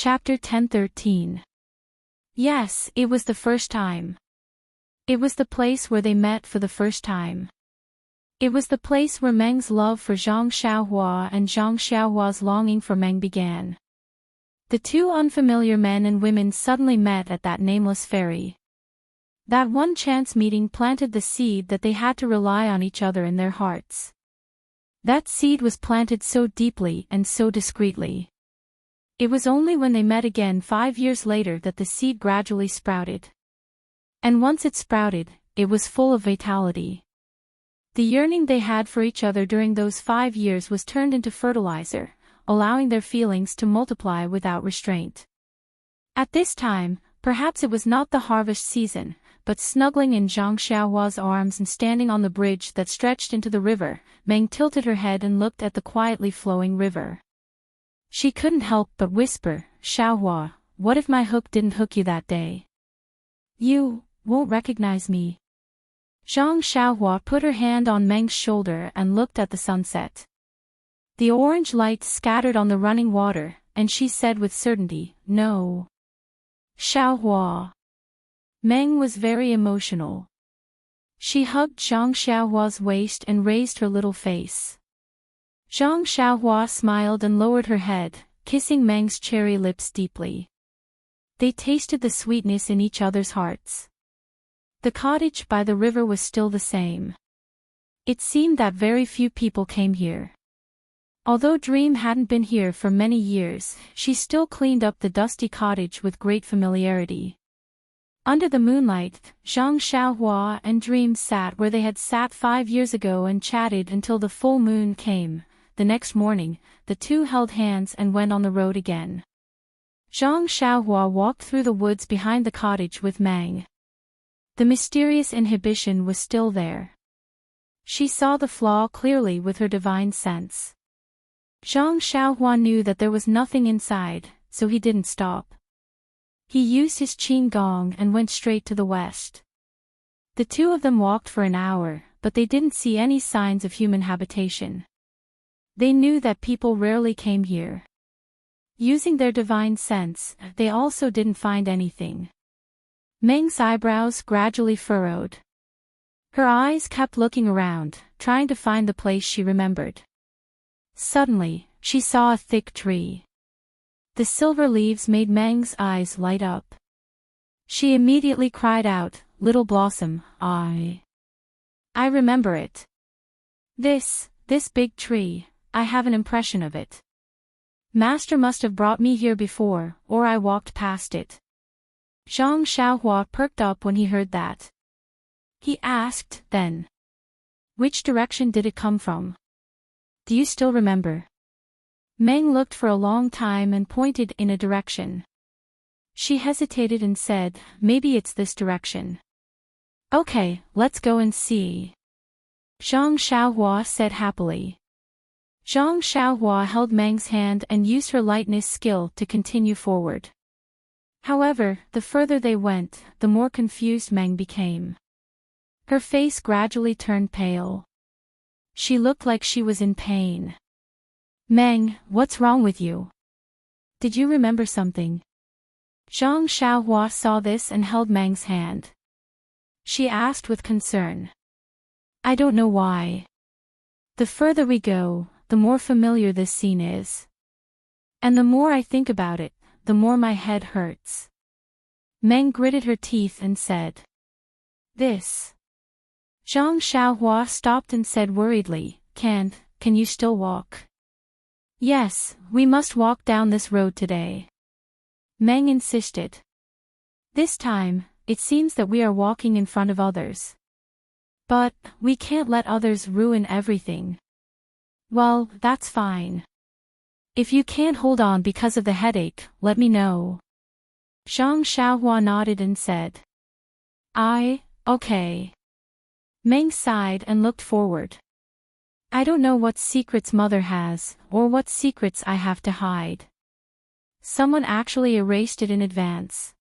Chapter 10:13. Yes, it was the first time. It was the place where they met for the first time. It was the place where Meng's love for Zhang Xiaohua and Zhang Xiaohua's longing for Meng began. The two unfamiliar men and women suddenly met at that nameless ferry. That one chance meeting planted the seed that they had to rely on each other in their hearts. That seed was planted so deeply and so discreetly. It was only when they met again 5 years later that the seed gradually sprouted. And once it sprouted, it was full of vitality. The yearning they had for each other during those 5 years was turned into fertilizer, allowing their feelings to multiply without restraint. At this time, perhaps it was not the harvest season, but snuggling in Zhang Xiaohua's arms and standing on the bridge that stretched into the river, Meng tilted her head and looked at the quietly flowing river. She couldn't help but whisper, "Xiaohua, what if my hook didn't hook you that day? You won't recognize me." Zhang Xiaohua put her hand on Meng's shoulder and looked at the sunset. The orange light scattered on the running water, and she said with certainty, "No." Xiaohua. Meng was very emotional. She hugged Zhang Xiaohua's waist and raised her little face. Zhang Xiaohua smiled and lowered her head, kissing Meng's cherry lips deeply. They tasted the sweetness in each other's hearts. The cottage by the river was still the same. It seemed that very few people came here. Although Dream hadn't been here for many years, she still cleaned up the dusty cottage with great familiarity. Under the moonlight, Zhang Xiaohua and Dream sat where they had sat 5 years ago and chatted until the full moon came. The next morning, the two held hands and went on the road again. Zhang Xiaohua walked through the woods behind the cottage with Meng. The mysterious inhibition was still there. She saw the flaw clearly with her divine sense. Zhang Xiaohua knew that there was nothing inside, so he didn't stop. He used his qin gong and went straight to the west. The two of them walked for an hour, but they didn't see any signs of human habitation. They knew that people rarely came here. Using their divine sense, they also didn't find anything. Meng's eyebrows gradually furrowed. Her eyes kept looking around, trying to find the place she remembered. Suddenly, she saw a thick tree. The silver leaves made Meng's eyes light up. She immediately cried out, "Little Blossom, I remember it. This big tree, I have an impression of it. Master must have brought me here before, or I walked past it." Zhang Xiaohua perked up when he heard that. He asked, then, "Which direction did it come from? Do you still remember?" Meng looked for a long time and pointed in a direction. She hesitated and said, "Maybe it's this direction." "Okay, let's go and see," Zhang Xiaohua said happily. Zhang Xiaohua held Meng's hand and used her lightness skill to continue forward. However, the further they went, the more confused Meng became. Her face gradually turned pale. She looked like she was in pain. "Meng, what's wrong with you? Did you remember something?" Zhang Xiaohua saw this and held Meng's hand. She asked with concern. "I don't know why. The further we go, the more familiar this scene is. And the more I think about it, the more my head hurts." Meng gritted her teeth and said, "This." Zhang Xiaohua stopped and said worriedly, Can you still walk?" "Yes, we must walk down this road today," Meng insisted. "This time, it seems that we are walking in front of others. But we can't let others ruin everything." "Well, that's fine. If you can't hold on because of the headache, let me know." Zhang Xiaohua nodded and said, Okay." Meng sighed and looked forward. "I don't know what secrets Mother has, or what secrets I have to hide. Someone actually erased it in advance.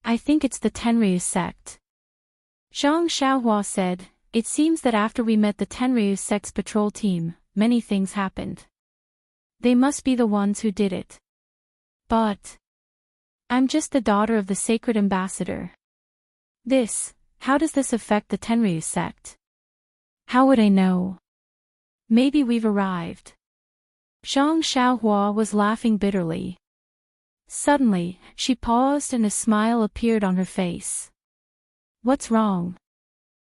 I think it's the Tenryu sect." Zhang Xiaohua said, "It seems that after we met the Tenryu sect's patrol team, many things happened. They must be the ones who did it." But I'm just the daughter of the sacred ambassador. How does this affect the Tenryu sect? How would I know? Maybe we've arrived. Zhang Xiaohua was laughing bitterly. Suddenly, she paused and a smile appeared on her face. What's wrong?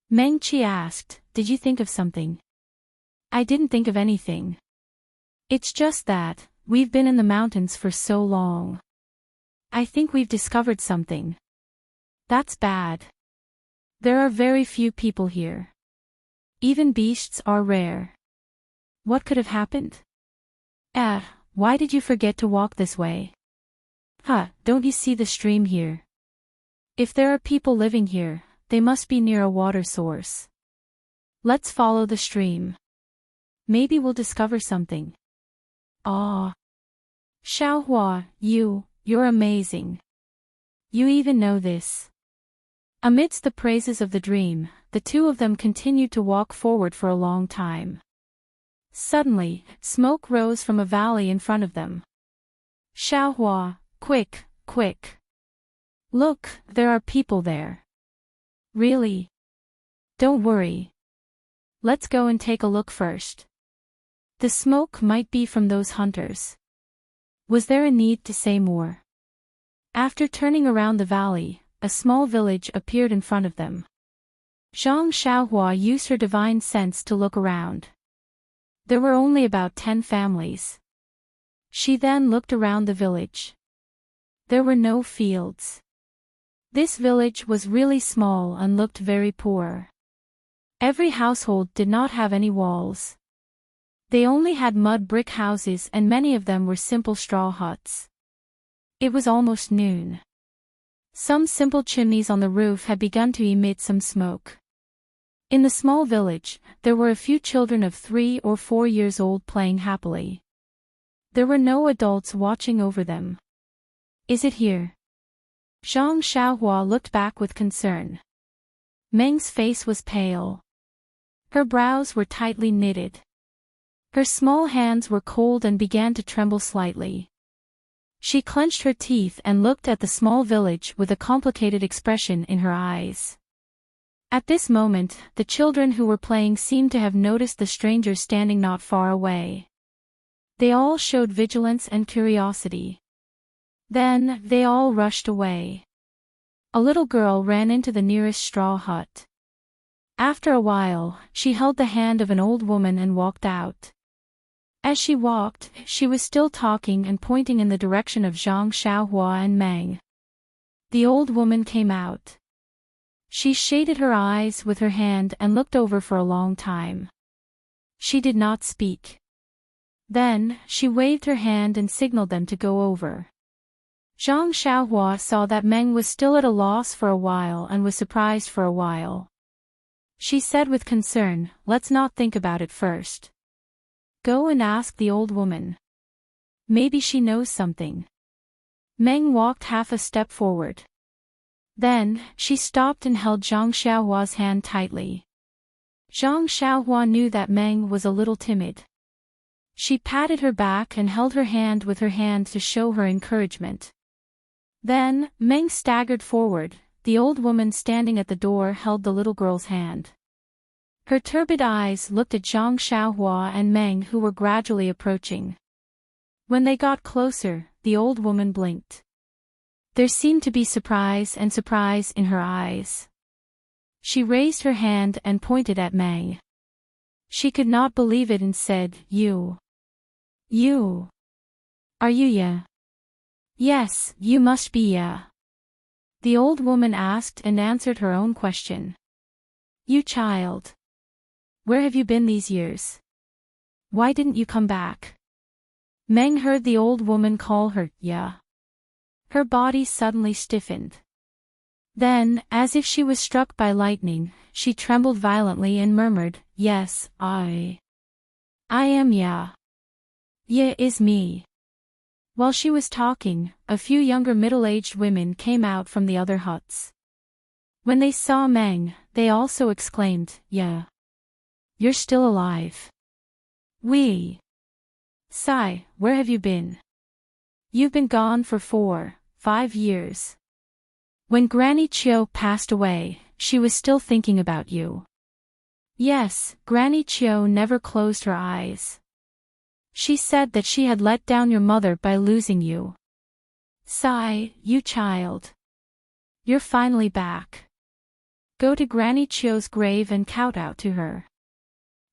Meng Qi asked, did you think of something? I didn't think of anything. It's just that, we've been in the mountains for so long. I think we've discovered something. That's bad. There are very few people here. Even beasts are rare. What could have happened? Why did you forget to walk this way? Don't you see the stream here? If there are people living here, they must be near a water source. Let's follow the stream. Maybe we'll discover something. Ah. Xiaohua, you're amazing. You even know this. Amidst the praises of the dream, the two of them continued to walk forward for a long time. Suddenly, smoke rose from a valley in front of them. Xiaohua, quick, quick. Look, there are people there. Really? Don't worry. Let's go and take a look first. The smoke might be from those hunters. Was there a need to say more? After turning around the valley, a small village appeared in front of them. Zhang Xiaohua used her divine sense to look around. There were only about 10 families. She then looked around the village. There were no fields. This village was really small and looked very poor. Every household did not have any walls. They only had mud brick houses and many of them were simple straw huts. It was almost noon. Some simple chimneys on the roof had begun to emit some smoke. In the small village, there were a few children of 3 or 4 years old playing happily. There were no adults watching over them. Is it here? Zhang Xiaohua looked back with concern. Meng's face was pale. Her brows were tightly knitted. Her small hands were cold and began to tremble slightly. She clenched her teeth and looked at the small village with a complicated expression in her eyes. At this moment, the children who were playing seemed to have noticed the stranger standing not far away. They all showed vigilance and curiosity. Then, they all rushed away. A little girl ran into the nearest straw hut. After a while, she held the hand of an old woman and walked out. As she walked, she was still talking and pointing in the direction of Zhang Xiaohua and Meng. The old woman came out. She shaded her eyes with her hand and looked over for a long time. She did not speak. Then, she waved her hand and signaled them to go over. Zhang Xiaohua saw that Meng was still at a loss for a while and was surprised for a while. She said with concern, let's not think about it first. Go and ask the old woman. Maybe she knows something. Meng walked half a step forward. Then, she stopped and held Zhang Xiaohua's hand tightly. Zhang Xiaohua knew that Meng was a little timid. She patted her back and held her hand with her hand to show her encouragement. Then, Meng staggered forward. The old woman standing at the door held the little girl's hand. Her turbid eyes looked at Zhang Xiaohua and Meng who were gradually approaching. When they got closer, the old woman blinked. There seemed to be surprise in her eyes. She raised her hand and pointed at Meng. She could not believe it and said, You. Are you Ya? Yes, you must be Ya. The old woman asked and answered her own question. You child. Where have you been these years? Why didn't you come back? Meng heard the old woman call her Ya. Her body suddenly stiffened. Then, as if she was struck by lightning, she trembled violently and murmured, Yes, I am Ya. Ya is me. While she was talking, a few younger middle-aged women came out from the other huts. When they saw Meng, they also exclaimed, Ya. You're still alive. Sai, where have you been? You've been gone for 4, 5 years. When Granny Chiu passed away, she was still thinking about you. Yes, Granny Chiu never closed her eyes. She said that she had let down your mother by losing you. Sigh, you child. You're finally back. Go to Granny Chiu's grave and kowtow to her.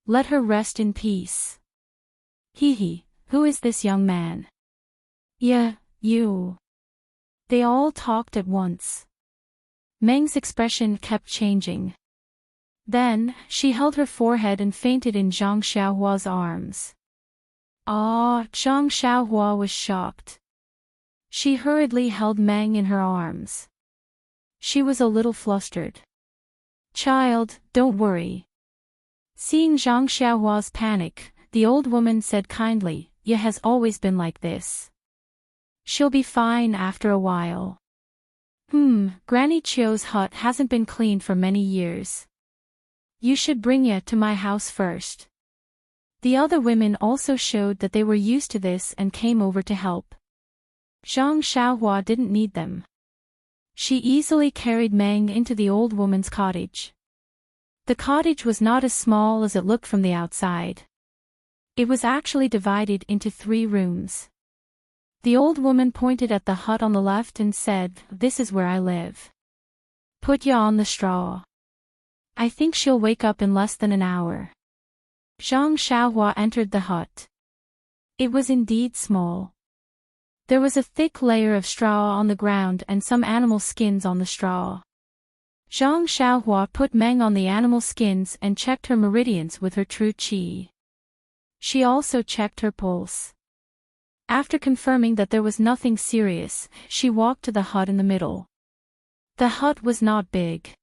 Let her rest in peace. Hee, who is this young man? Yeah, you. They all talked at once. Meng's expression kept changing. Then, she held her forehead and fainted in Zhang Xiaohua's arms. Zhang Xiaohua was shocked. She hurriedly held Meng in her arms. She was a little flustered. Child, don't worry. Seeing Zhang Xiaohua's panic, the old woman said kindly, "Ye has always been like this. She'll be fine after a while." Granny Chiu's hut hasn't been cleaned for many years. You should bring Ye to my house first. The other women also showed that they were used to this and came over to help. Zhang Xiaohua didn't need them. She easily carried Meng into the old woman's cottage. The cottage was not as small as it looked from the outside. It was actually divided into 3 rooms. The old woman pointed at the hut on the left and said, "This is where I live. Put Ya on the straw. I think she'll wake up in less than an hour." Zhang Xiaohua entered the hut. It was indeed small. There was a thick layer of straw on the ground and some animal skins on the straw. Zhang Xiaohua put Meng on the animal skins and checked her meridians with her true qi. She also checked her pulse. After confirming that there was nothing serious, she walked to the hut in the middle. The hut was not big.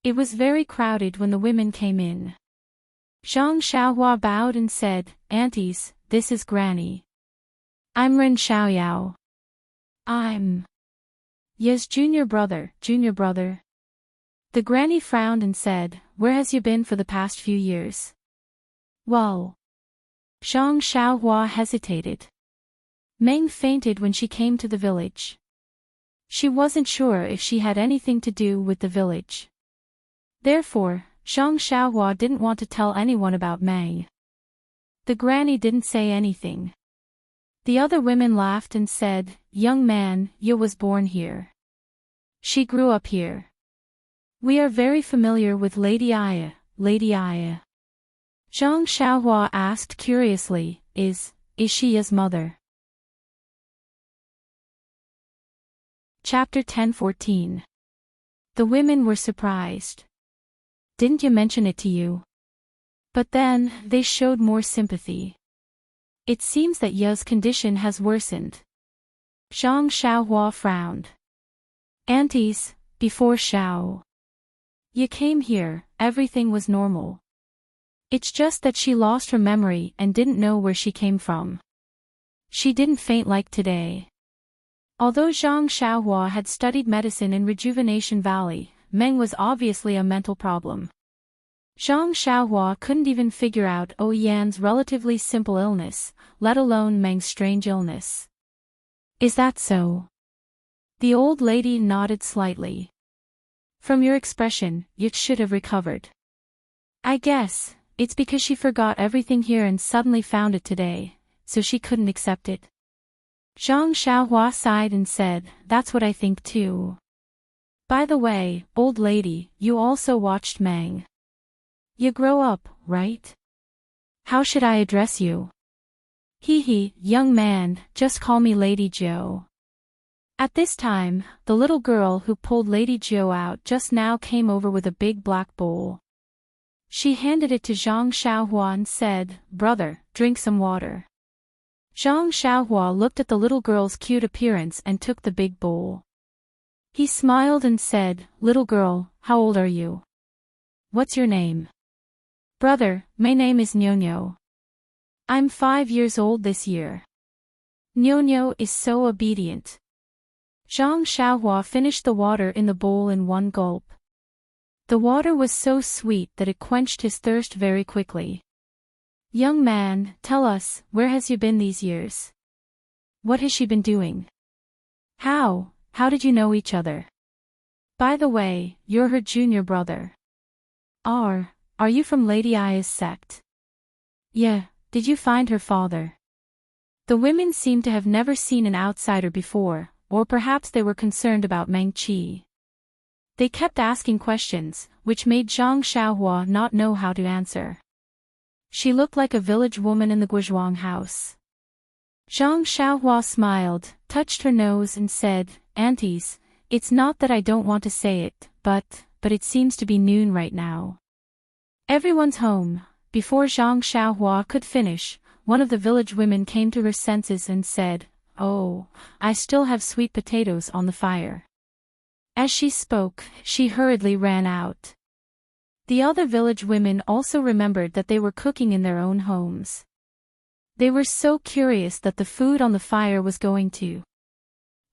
It was very crowded when the women came in. Zhang Xiaohua bowed and said, "Aunties, this is Granny. I'm Ren Xiaoyao. I'm Ye's junior brother. The granny frowned and said, "Where has you been for the past few years?" Well. Zhang Xiaohua hesitated. Meng fainted when she came to the village. She wasn't sure if she had anything to do with the village. Therefore, Zhang Xiaohua didn't want to tell anyone about Meng. The granny didn't say anything. The other women laughed and said, "Young man, you was born here. She grew up here. We are very familiar with Lady Aya, Lady Aya." Zhang Xiaohua asked curiously, Is she his mother? Chapter 10:14. The women were surprised. "Didn't you mention it to you?" But then, they showed more sympathy. "It seems that Ye's condition has worsened." Zhang Xiaohua frowned. "Aunties, before Xiao Ye came here, everything was normal. It's just that she lost her memory and didn't know where she came from. She didn't faint like today." Although Zhang Xiaohua had studied medicine in Rejuvenation Valley, Meng was obviously a mental problem. Zhang Xiaohua couldn't even figure out Yan's relatively simple illness, let alone Meng's strange illness. "Is that so?" The old lady nodded slightly. "From your expression, you should have recovered. I guess it's because she forgot everything here and suddenly found it today, so she couldn't accept it." Zhang Xiaohua sighed and said, "That's what I think too. By the way, old lady, you also watched Meng. You grow up, right? How should I address you?" Hee, young man, just call me Lady Jiu." At this time, the little girl who pulled Lady Jiu out just now came over with a big black bowl. She handed it to Zhang Xiaohua and said, "Brother, drink some water." Zhang Xiaohua looked at the little girl's cute appearance and took the big bowl. He smiled and said, "Little girl, how old are you? What's your name?" "Brother, my name is Nyonyo. I'm 5 years old this year." Nyonyo is so obedient. Zhang Xiaohua finished the water in the bowl in one gulp. The water was so sweet that it quenched his thirst very quickly. "Young man, tell us, where has you been these years?" What has she been doing? How did you know each other? By the way, you're her junior brother. Are you from Lady Aya's sect? Yeah, did you find her father? The women seemed to have never seen an outsider before, or perhaps they were concerned about Meng Qi. They kept asking questions, which made Zhang Xiaohua not know how to answer. She looked like a village woman in the Guizhuang house. Zhang Xiaohua smiled, touched her nose and said, "Aunties, it's not that I don't want to say it, but it seems to be noon right now. Everyone's home." Before Zhang Xiaohua could finish, one of the village women came to her senses and said, "Oh, I still have sweet potatoes on the fire." As she spoke, she hurriedly ran out. The other village women also remembered that they were cooking in their own homes. They were so curious that the food on the fire was going to.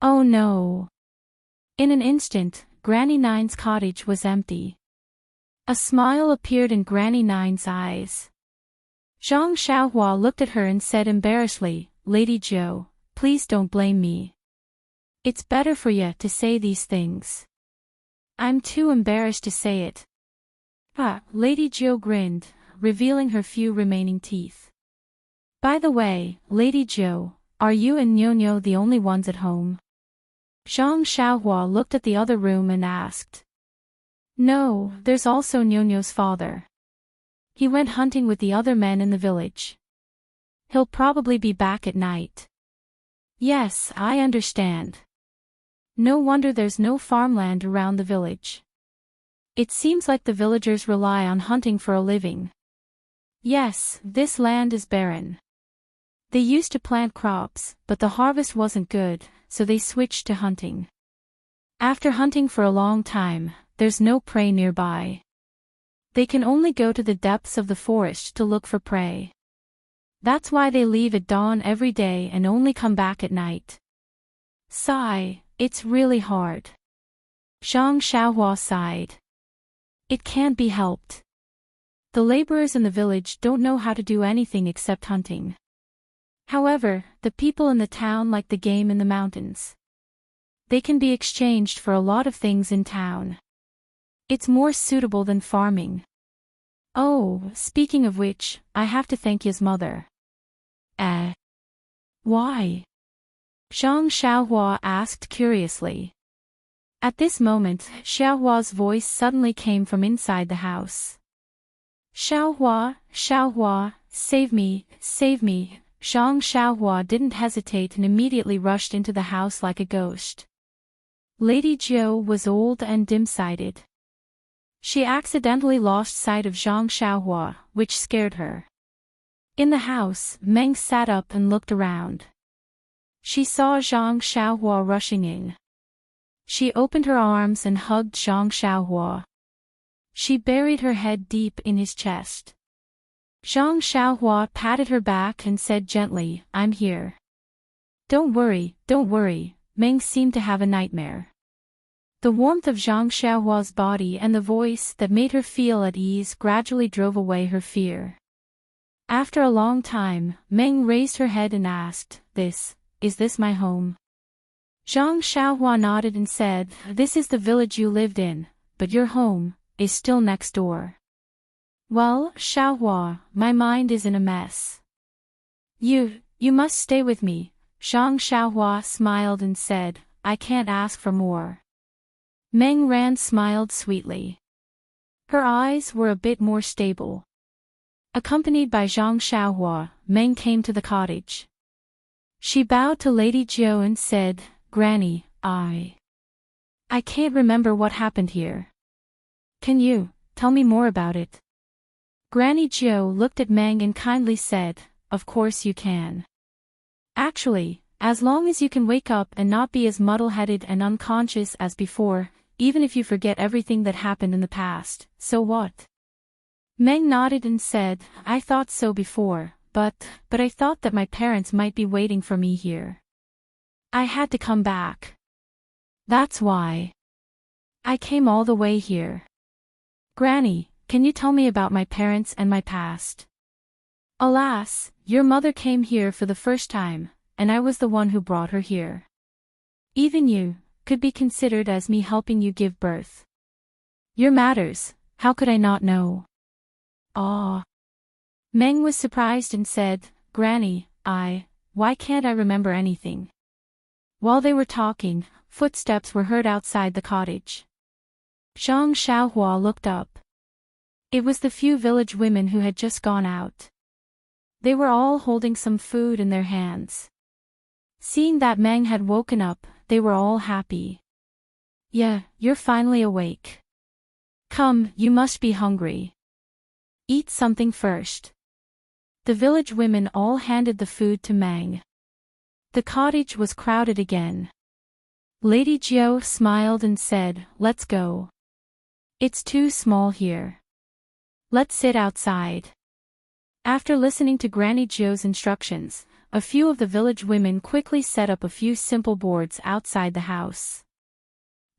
Oh no! In an instant, Granny Nine's cottage was empty. A smile appeared in Granny Nine's eyes. Zhang Xiaohua looked at her and said embarrassedly, "Lady Zhou, please don't blame me. It's better for you to say these things. I'm too embarrassed to say it." Lady Zhou grinned, revealing her few remaining teeth. "By the way, Lady Zhou, are you and Nyo the only ones at home?" Zhang Xiaohua looked at the other room and asked. "No, there's also Nyo's father. He went hunting with the other men in the village. He'll probably be back at night." "Yes, I understand. No wonder there's no farmland around the village. It seems like the villagers rely on hunting for a living." "Yes, this land is barren. They used to plant crops, but the harvest wasn't good, so they switched to hunting. After hunting for a long time, there's no prey nearby. They can only go to the depths of the forest to look for prey. That's why they leave at dawn every day and only come back at night." Sigh, it's really hard. Zhang Xiaohua sighed. It can't be helped. The laborers in the village don't know how to do anything except hunting. However, the people in the town like the game in the mountains. They can be exchanged for a lot of things in town. It's more suitable than farming. Oh, speaking of which, I have to thank his mother. Why? Zhang Xiaohua asked curiously. At this moment, Xiaohua's voice suddenly came from inside the house. Xiaohua, save me, save me." Zhang Xiaohua didn't hesitate and immediately rushed into the house like a ghost. Lady Zhou was old and dim-sighted. She accidentally lost sight of Zhang Xiaohua, which scared her. In the house, Meng sat up and looked around. She saw Zhang Xiaohua rushing in. She opened her arms and hugged Zhang Xiaohua. She buried her head deep in his chest. Zhang Xiaohua patted her back and said gently, "I'm here." Don't worry, Meng seemed to have a nightmare. The warmth of Zhang Xiaohua's body and the voice that made her feel at ease gradually drove away her fear. After a long time, Meng raised her head and asked, Is this my home?" Zhang Xiaohua nodded and said, "This is the village you lived in, but your home is still next door." "Well, Xiaohua, my mind is in a mess. You must stay with me." Zhang Xiaohua smiled and said, "I can't ask for more." Meng Ran smiled sweetly. Her eyes were a bit more stable. Accompanied by Zhang Xiaohua, Meng came to the cottage. She bowed to Lady Zhou and said, "Granny, I can't remember what happened here. Can you tell me more about it?" Granny Zhou looked at Meng and kindly said, "Of course you can. Actually, as long as you can wake up and not be as muddle-headed and unconscious as before, even if you forget everything that happened in the past, so what?" Meng nodded and said, "I thought so before, but I thought that my parents might be waiting for me here. I had to come back. That's why I came all the way here. Granny, can you tell me about my parents and my past?" "Alas, your mother came here for the first time," and I was the one who brought her here. Even you could be considered as me helping you give birth. Your matters, how could I not know? Ah. Meng was surprised and said, Granny, why can't I remember anything? While they were talking, footsteps were heard outside the cottage. Zhang Xiaohua looked up. It was the few village women who had just gone out. They were all holding some food in their hands. Seeing that Meng had woken up, they were all happy. Yeah, you're finally awake. Come, you must be hungry. Eat something first. The village women all handed the food to Meng. The cottage was crowded again. Lady Jiao smiled and said, Let's go. It's too small here. Let's sit outside. After listening to Granny Jiao's instructions, a few of the village women quickly set up a few simple boards outside the house.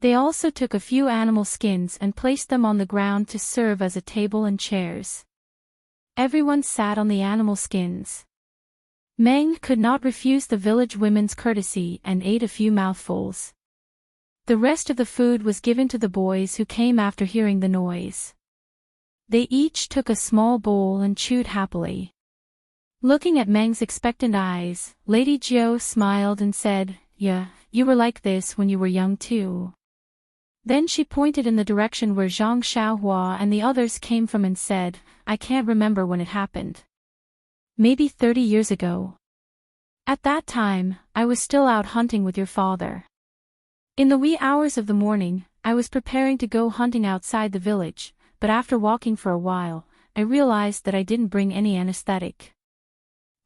They also took a few animal skins and placed them on the ground to serve as a table and chairs. Everyone sat on the animal skins. Meng could not refuse the village women's courtesy and ate a few mouthfuls. The rest of the food was given to the boys who came after hearing the noise. They each took a small bowl and chewed happily. Looking at Meng's expectant eyes, Lady Jiao smiled and said, Yeah, you were like this when you were young too. Then she pointed in the direction where Zhang Xiaohua and the others came from and said, I can't remember when it happened. Maybe 30 years ago. At that time, I was still out hunting with your father. In the wee hours of the morning, I was preparing to go hunting outside the village, but after walking for a while, I realized that I didn't bring any anesthetic.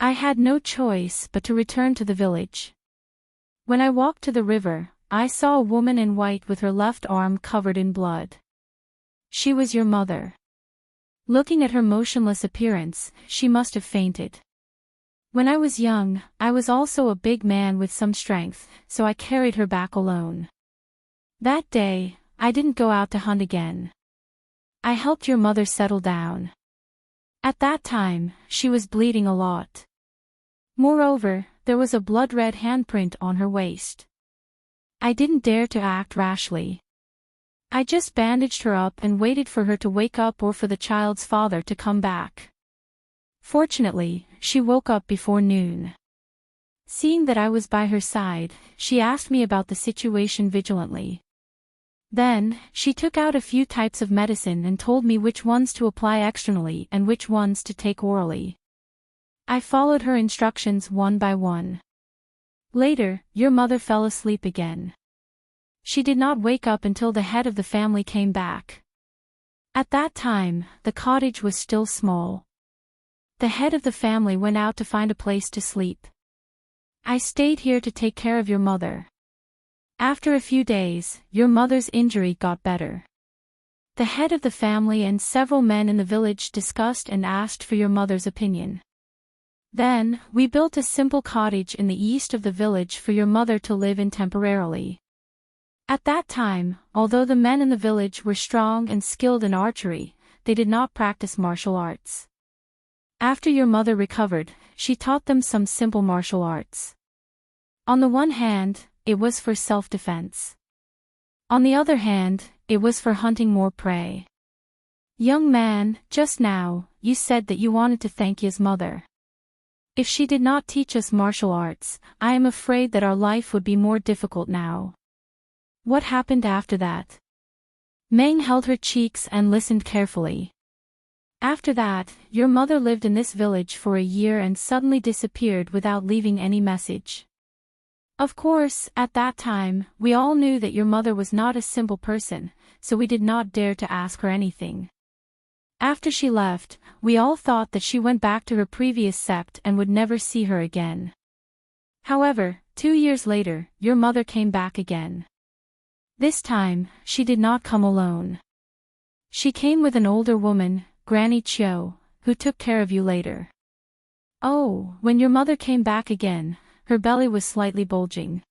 I had no choice but to return to the village. When I walked to the river, I saw a woman in white with her left arm covered in blood. She was your mother. Looking at her motionless appearance, she must have fainted. When I was young, I was also a big man with some strength, so I carried her back alone. That day, I didn't go out to hunt again. I helped your mother settle down. At that time, she was bleeding a lot. Moreover, there was a blood-red handprint on her waist. I didn't dare to act rashly. I just bandaged her up and waited for her to wake up or for the child's father to come back. Fortunately, she woke up before noon. Seeing that I was by her side, she asked me about the situation vigilantly. Then, she took out a few types of medicine and told me which ones to apply externally and which ones to take orally. I followed her instructions one by one. Later, your mother fell asleep again. She did not wake up until the head of the family came back. At that time, the cottage was still small. The head of the family went out to find a place to sleep. I stayed here to take care of your mother. After a few days, your mother's injury got better. The head of the family and several men in the village discussed and asked for your mother's opinion. Then, we built a simple cottage in the east of the village for your mother to live in temporarily. At that time, although the men in the village were strong and skilled in archery, they did not practice martial arts. After your mother recovered, she taught them some simple martial arts. On the one hand, it was for self-defense. On the other hand, it was for hunting more prey. Young man, just now, you said that you wanted to thank his mother. If she did not teach us martial arts, I am afraid that our life would be more difficult now. What happened after that? Meng held her cheeks and listened carefully. After that, your mother lived in this village for a year and suddenly disappeared without leaving any message. Of course, at that time, we all knew that your mother was not a simple person, so we did not dare to ask her anything. After she left, we all thought that she went back to her previous sect and would never see her again. However, 2 years later, your mother came back again. This time, she did not come alone. She came with an older woman, Granny Chiu, who took care of you later. Oh, when your mother came back again, her belly was slightly bulging.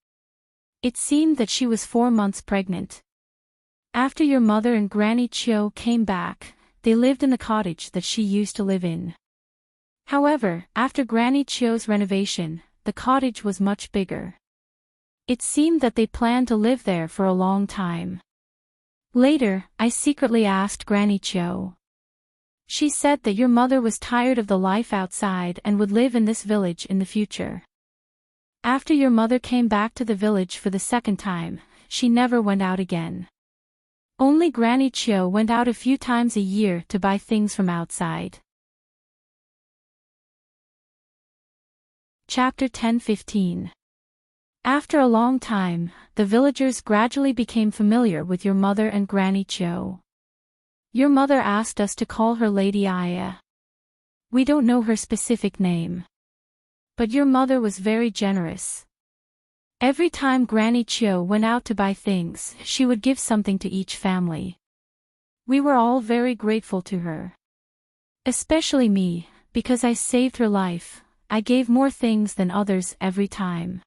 It seemed that she was 4 months pregnant. After your mother and Granny Chiu came back, they lived in the cottage that she used to live in. However, after Granny Chiu's renovation, the cottage was much bigger. It seemed that they planned to live there for a long time. Later, I secretly asked Granny Cho. She said that your mother was tired of the life outside and would live in this village in the future. After your mother came back to the village for the second time, she never went out again. Only Granny Cho went out a few times a year to buy things from outside. Chapter 10-15. After a long time, the villagers gradually became familiar with your mother and Granny Cho. Your mother asked us to call her Lady Aya. We don't know her specific name. But your mother was very generous. Every time Granny Cho went out to buy things, she would give something to each family. We were all very grateful to her. Especially me, because I saved her life. I gave more things than others every time.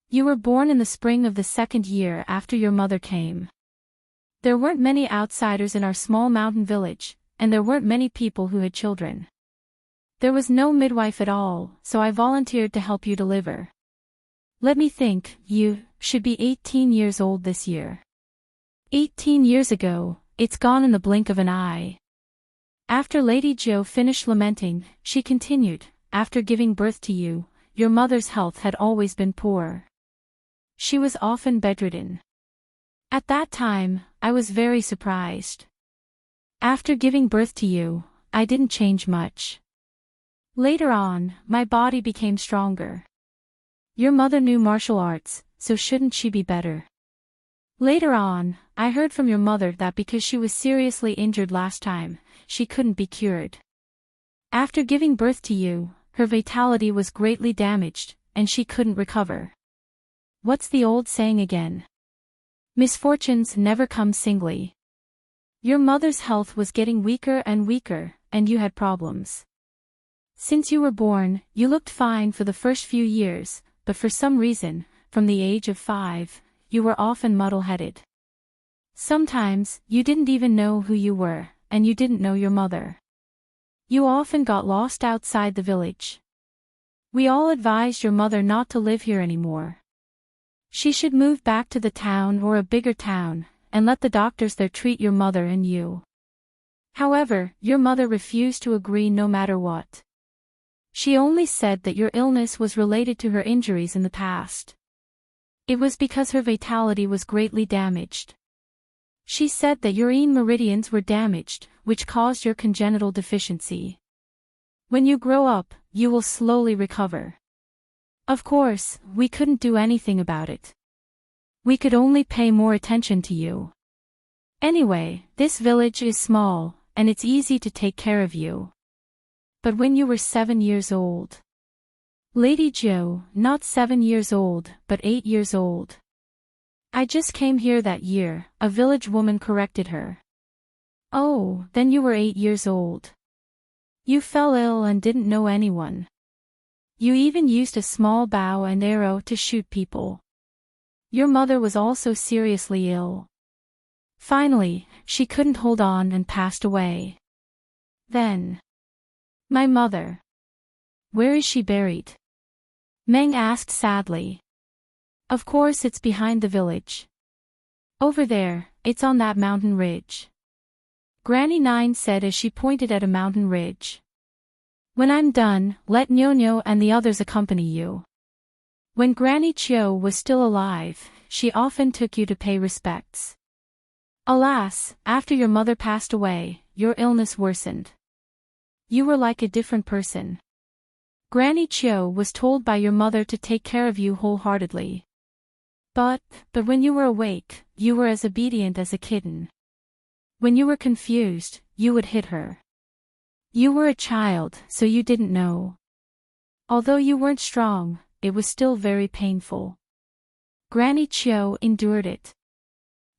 You were born in the spring of the second year after your mother came. There weren't many outsiders in our small mountain village, and there weren't many people who had children. There was no midwife at all, so I volunteered to help you deliver. Let me think, you should be 18 years old this year. 18 years ago, it's gone in the blink of an eye. After Lady Jo finished lamenting, she continued, after giving birth to you, your mother's health had always been poor. She was often bedridden. At that time, I was very surprised. After giving birth to you, I didn't change much. Later on, my body became stronger. Your mother knew martial arts, so shouldn't she be better? Later on, I heard from your mother that because she was seriously injured last time, she couldn't be cured. After giving birth to you, her vitality was greatly damaged, and she couldn't recover. What's the old saying again? Misfortunes never come singly. Your mother's health was getting weaker and weaker, and you had problems. Since you were born, you looked fine for the first few years, but for some reason, from the age of 5, you were often muddle-headed. Sometimes, you didn't even know who you were, and you didn't know your mother. You often got lost outside the village. We all advised your mother not to live here anymore. She should move back to the town or a bigger town, and let the doctors there treat your mother and you. However, your mother refused to agree no matter what. She only said that your illness was related to her injuries in the past. It was because her vitality was greatly damaged. She said that your meridians were damaged, which caused your congenital deficiency. When you grow up, you will slowly recover. Of course, we couldn't do anything about it. We could only pay more attention to you. Anyway, this village is small, and it's easy to take care of you. But when you were 7 years old. Lady Jo, not 7 years old, but 8 years old. I just came here that year, a village woman corrected her. Oh, then you were 8 years old. You fell ill and didn't know anyone. You even used a small bow and arrow to shoot people. Your mother was also seriously ill. Finally, she couldn't hold on and passed away. Then. My mother. Where is she buried? Meng asked sadly. Of course it's behind the village. Over there, it's on that mountain ridge. Granny Nine said as she pointed at a mountain ridge. When I'm done, let Nyo and the others accompany you. When Granny Cho was still alive, she often took you to pay respects. Alas, after your mother passed away, your illness worsened. You were like a different person. Granny Cho was told by your mother to take care of you wholeheartedly. But when you were awake, you were as obedient as a kitten. When you were confused, you would hit her. You were a child, so you didn't know. Although you weren't strong, it was still very painful. Granny Cho endured it.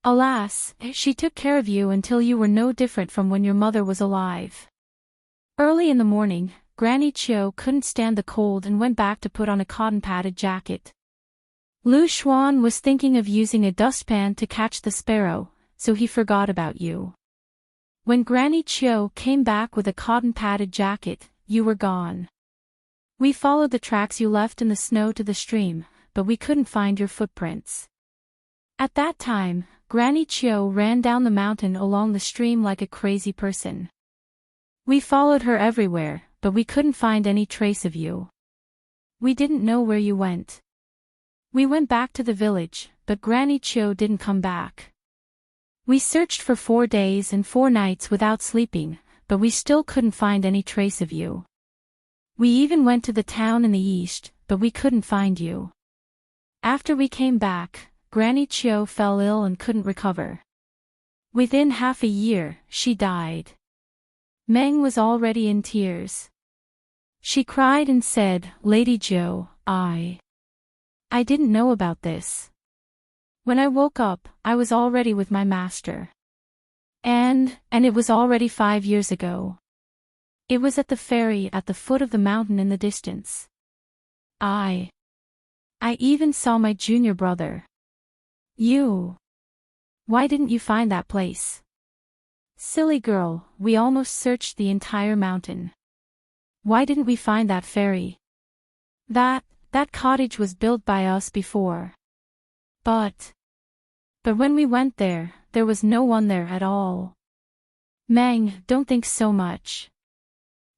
Alas, she took care of you until you were no different from when your mother was alive. Early in the morning, Granny Cho couldn't stand the cold and went back to put on a cotton-padded jacket. Lu Xuan was thinking of using a dustpan to catch the sparrow, so he forgot about you. When Granny Cho came back with a cotton-padded jacket, you were gone. We followed the tracks you left in the snow to the stream, but we couldn't find your footprints. At that time, Granny Chio ran down the mountain along the stream like a crazy person. We followed her everywhere, but we couldn't find any trace of you. We didn't know where you went. We went back to the village, but Granny Chio didn't come back. We searched for 4 days and 4 nights without sleeping, but we still couldn't find any trace of you. We even went to the town in the east, but we couldn't find you. After we came back, Granny Chio fell ill and couldn't recover. Within half a year, she died. Meng was already in tears. She cried and said, "Lady Zhou, I didn't know about this. When I woke up, I was already with my master. And it was already 5 years ago. It was at the ferry at the foot of the mountain in the distance. I even saw my junior brother. Why didn't you find that place? Silly girl, we almost searched the entire mountain. Why didn't we find that ferry? That cottage was built by us before. But when we went there was no one there at all. Meng, don't think so much.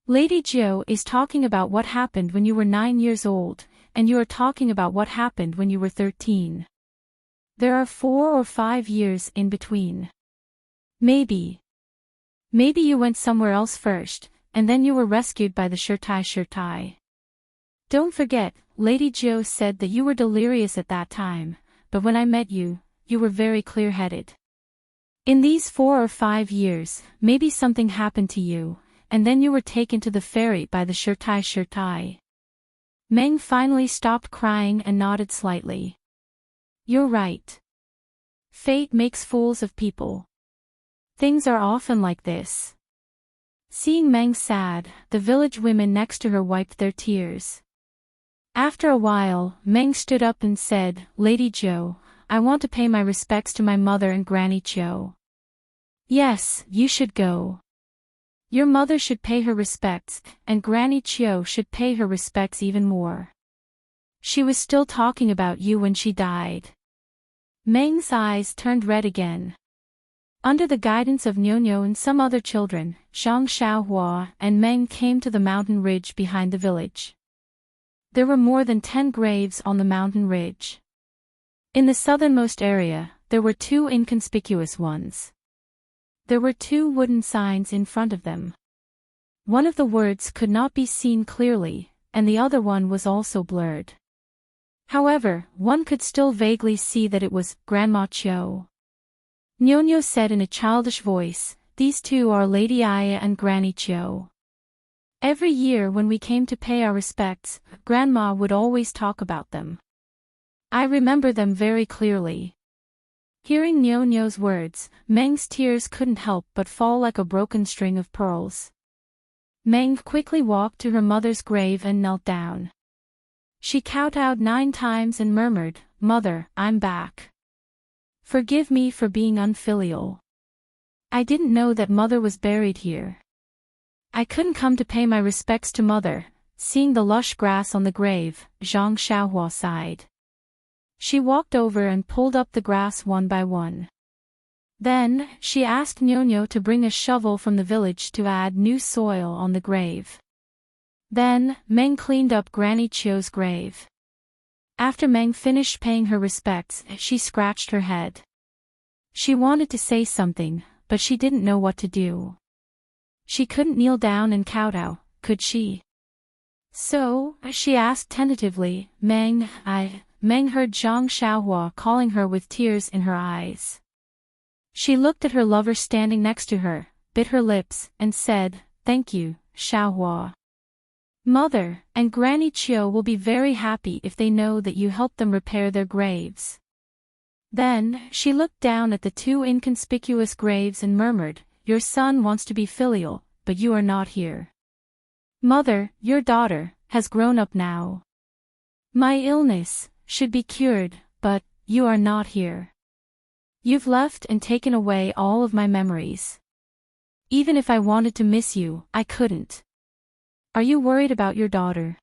Lady Zhou is talking about what happened when you were 9 years old, and you are talking about what happened when you were 13. There are 4 or 5 years in between. Maybe you went somewhere else first, and then you were rescued by the Shirtai. Don't forget, Lady Zhou said that you were delirious at that time, but when I met you, you were very clear-headed. In these 4 or 5 years, maybe something happened to you, and then you were taken to the ferry by the Shirtai. Meng finally stopped crying and nodded slightly. You're right. Fate makes fools of people. Things are often like this. Seeing Meng sad, the village women next to her wiped their tears. After a while, Meng stood up and said, "Lady Zhou, I want to pay my respects to my mother and Granny Chio." Yes, you should go. Your mother should pay her respects, and Granny Chio should pay her respects even more. She was still talking about you when she died. Meng's eyes turned red again. Under the guidance of Nyonyo and some other children, Zhang Xiaohua and Meng came to the mountain ridge behind the village. There were more than 10 graves on the mountain ridge. In the southernmost area, there were 2 inconspicuous ones. There were 2 wooden signs in front of them. One of the words could not be seen clearly, and the other one was also blurred. However, one could still vaguely see that it was Grandma Chio. Nyonyo said in a childish voice, "These 2 are Lady Aya and Granny Chio." Every year when we came to pay our respects, Grandma would always talk about them. I remember them very clearly. Hearing Nyonyo's words, Meng's tears couldn't help but fall like a broken string of pearls. Meng quickly walked to her mother's grave and knelt down. She kowtowed 9 times and murmured, "Mother, I'm back. Forgive me for being unfilial. I didn't know that Mother was buried here. I couldn't come to pay my respects to Mother." Seeing the lush grass on the grave, Zhang Xiaohua sighed. She walked over and pulled up the grass one by one. Then, she asked Nyonyo to bring a shovel from the village to add new soil on the grave. Then, Meng cleaned up Granny Chio's grave. After Meng finished paying her respects, she scratched her head. She wanted to say something, but she didn't know what to do. She couldn't kneel down and kowtow, could she? So, she asked tentatively, "Meng, Meng heard Zhang Xiaohua calling her with tears in her eyes. She looked at her lover standing next to her, bit her lips, and said, "Thank you, Xiaohua. Mother and Granny Chio will be very happy if they know that you helped them repair their graves." Then, she looked down at the 2 inconspicuous graves and murmured, "Your son wants to be filial, but you are not here. Mother, your daughter, has grown up now. My illness should be cured, but you are not here. You've left and taken away all of my memories. Even if I wanted to miss you, I couldn't. Are you worried about your daughter?"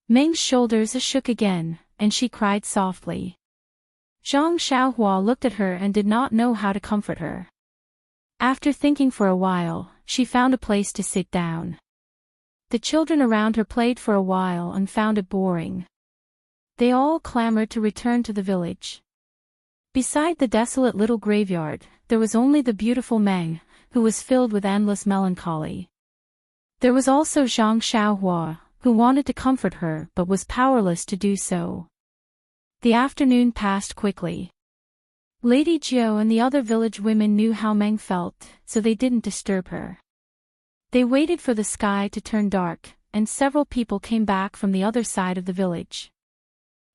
Meng's shoulders shook again, and she cried softly. Zhang Xiaohua looked at her and did not know how to comfort her. After thinking for a while, she found a place to sit down. The children around her played for a while and found it boring. They all clamored to return to the village. Beside the desolate little graveyard, there was only the beautiful Meng, who was filled with endless melancholy. There was also Zhang Xiaohua, who wanted to comfort her but was powerless to do so. The afternoon passed quickly. Lady Jiu and the other village women knew how Meng felt, so they didn't disturb her. They waited for the sky to turn dark, and several people came back from the other side of the village.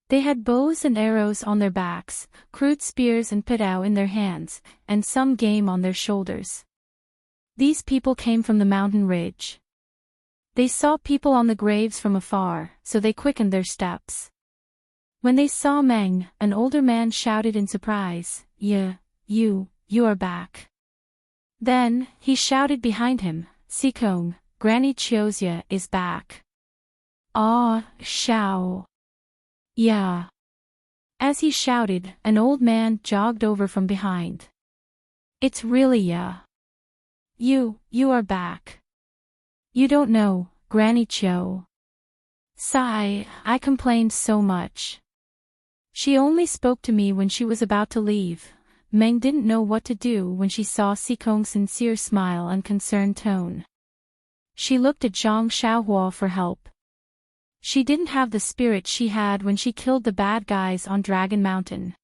They had bows and arrows on their backs, crude spears and pitao in their hands, and some game on their shoulders. These people came from the mountain ridge. They saw people on the graves from afar, so they quickened their steps. When they saw Meng, an older man shouted in surprise, "Yeah, you are back." Then, he shouted behind him, "Sikong, Granny Chiozia is back." "Ah, Xiao." "Yeah." As he shouted, an old man jogged over from behind. "It's really ya. You are back. You don't know, Granny Chio. Sigh, I complained so much. She only spoke to me when she was about to leave." Meng didn't know what to do when she saw Sikong's sincere smile and concerned tone. She looked at Zhang Xiaohua for help. She didn't have the spirit she had when she killed the bad guys on Dragon Mountain.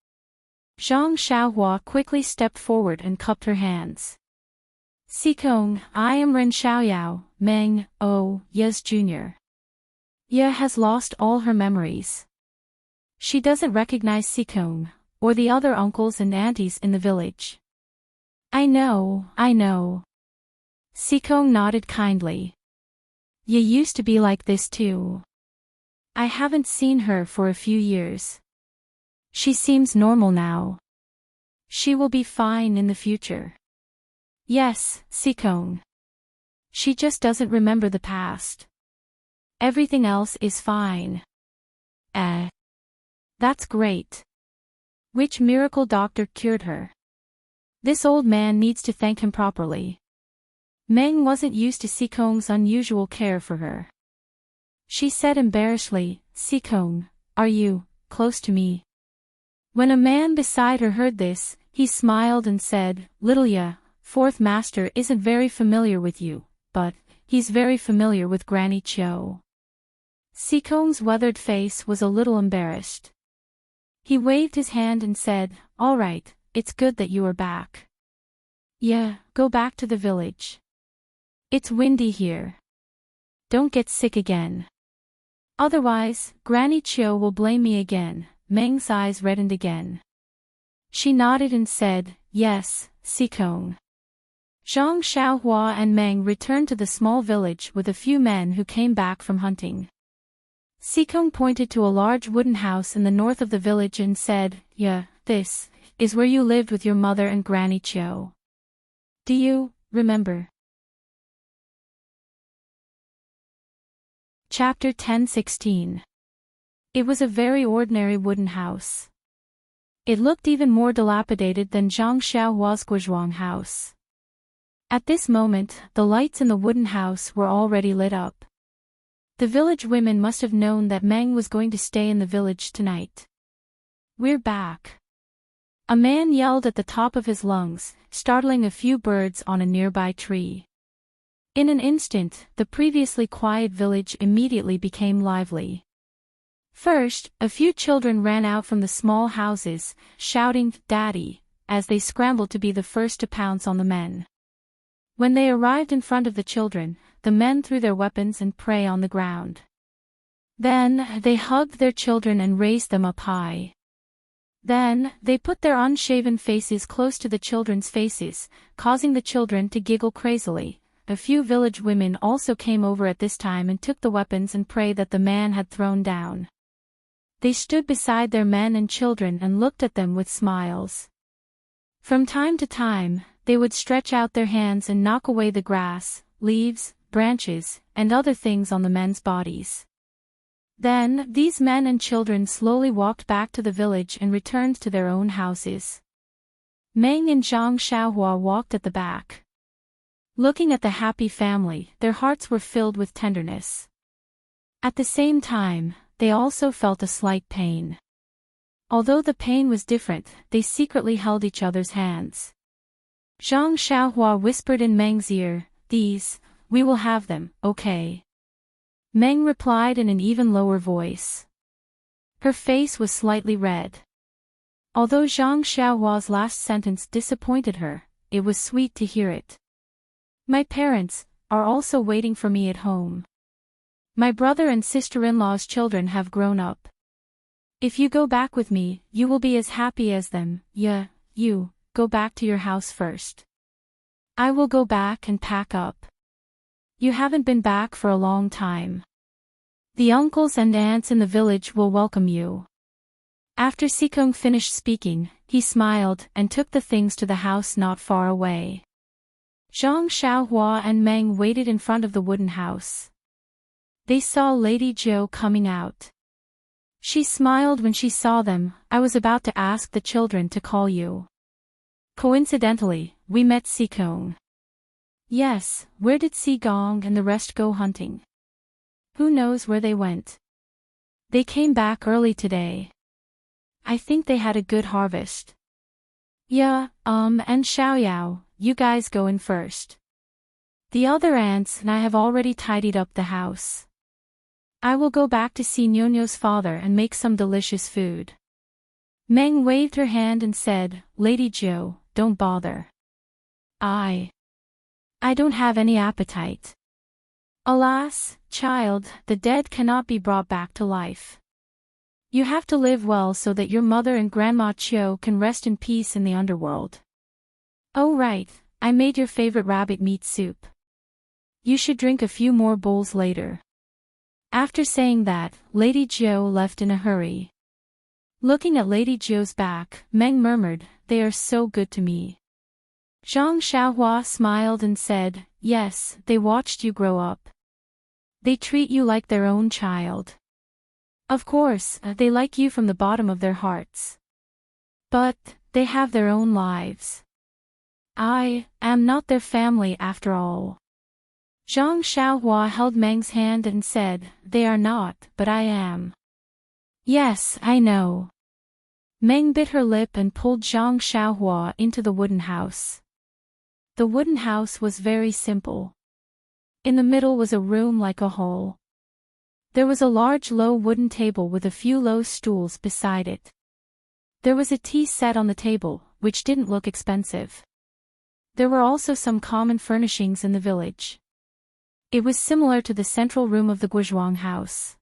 Zhang Xiaohua quickly stepped forward and cupped her hands. "Sikong, I am Ren Xiaoyao, Meng, Ye's junior. Ye has lost all her memories. She doesn't recognize Sikong, or the other uncles and aunties in the village." I know. Sikong nodded kindly. "Ye used to be like this too. I haven't seen her for a few years. She seems normal now. She will be fine in the future." "Yes, Sikong. She just doesn't remember the past. Everything else is fine." That's great. Which miracle doctor cured her? This old man needs to thank him properly." Meng wasn't used to Sikong's unusual care for her. She said embarrassedly, "Sikong, are you close to me?" When a man beside her heard this, he smiled and said, "Little Ya, fourth master isn't very familiar with you, but he's very familiar with Granny Chio." Sikong's weathered face was a little embarrassed. He waved his hand and said, "All right, it's good that you are back. Yeah, go back to the village. It's windy here. Don't get sick again. Otherwise, Granny Chio will blame me again." Meng's eyes reddened again. She nodded and said, "Yes, Sikong." Zhang Xiaohua and Meng returned to the small village with a few men who came back from hunting. Sikong pointed to a large wooden house in the north of the village and said, "Yeah, this is where you lived with your mother and Granny Chio. Do you remember?" Chapter 10:16. It was a very ordinary wooden house. It looked even more dilapidated than Zhang Xiaohua's Guozhuang house. At this moment, the lights in the wooden house were already lit up. The village women must have known that Meng was going to stay in the village tonight. "We're back!" a man yelled at the top of his lungs, startling a few birds on a nearby tree. In an instant, the previously quiet village immediately became lively. First, a few children ran out from the small houses, shouting, "Daddy," as they scrambled to be the first to pounce on the men. When they arrived in front of the children, the men threw their weapons and prey on the ground. Then, they hugged their children and raised them up high. Then, they put their unshaven faces close to the children's faces, causing the children to giggle crazily. A few village women also came over at this time and took the weapons and prey that the man had thrown down. They stood beside their men and children and looked at them with smiles. From time to time, they would stretch out their hands and knock away the grass, leaves, branches, and other things on the men's bodies. Then, these men and children slowly walked back to the village and returned to their own houses. Meng and Zhang Xiaohua walked at the back. Looking at the happy family, their hearts were filled with tenderness. At the same time, they also felt a slight pain. Although the pain was different, they secretly held each other's hands. Zhang Xiaohua whispered in Meng's ear, "These, we will have them, okay?" Meng replied in an even lower voice. Her face was slightly red. Although Zhang Xiaohua's last sentence disappointed her, it was sweet to hear it. "My parents are also waiting for me at home. My brother and sister-in-law's children have grown up. If you go back with me, you will be as happy as them. Yeah, you, go back to your house first. I will go back and pack up. You haven't been back for a long time. The uncles and aunts in the village will welcome you." After Sikong finished speaking, he smiled and took the things to the house not far away. Zhang Xiaohua and Meng waited in front of the wooden house. They saw Lady Zhou coming out. She smiled when she saw them. "I was about to ask the children to call you. Coincidentally, we met Sikong." "Yes, where did Sigong and the rest go hunting? Who knows where they went? They came back early today. I think they had a good harvest." "Yeah, and Xiaoyao, you guys go in first. The other aunts and I have already tidied up the house. I will go back to see Nyonyo's father and make some delicious food." Meng waved her hand and said, "Lady Zhou, don't bother. I don't have any appetite." "Alas, child, the dead cannot be brought back to life. You have to live well so that your mother and Grandma Chiu can rest in peace in the underworld. Oh right, I made your favorite rabbit meat soup. You should drink a few more bowls later." After saying that, Lady Zhou left in a hurry. Looking at Lady Zhou's back, Meng murmured, "They are so good to me." Zhang Xiaohua smiled and said, "Yes, they watched you grow up. They treat you like their own child. Of course, they like you from the bottom of their hearts. But, they have their own lives. I am not their family after all." Zhang Xiaohua held Meng's hand and said, "They are not, but I am." "Yes, I know." Meng bit her lip and pulled Zhang Xiaohua into the wooden house. The wooden house was very simple. In the middle was a room like a hole. There was a large low wooden table with a few low stools beside it. There was a tea set on the table, which didn't look expensive. There were also some common furnishings in the village. It was similar to the central room of the Guozhuang house.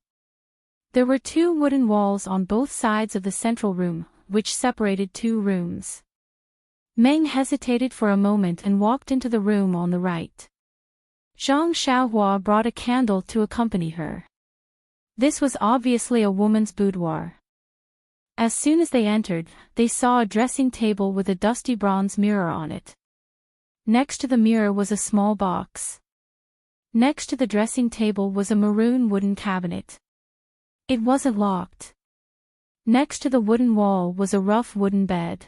There were 2 wooden walls on both sides of the central room, which separated 2 rooms. Meng hesitated for a moment and walked into the room on the right. Zhang Xiaohua brought a candle to accompany her. This was obviously a woman's boudoir. As soon as they entered, they saw a dressing table with a dusty bronze mirror on it. Next to the mirror was a small box. Next to the dressing table was a maroon wooden cabinet. It wasn't locked. Next to the wooden wall was a rough wooden bed.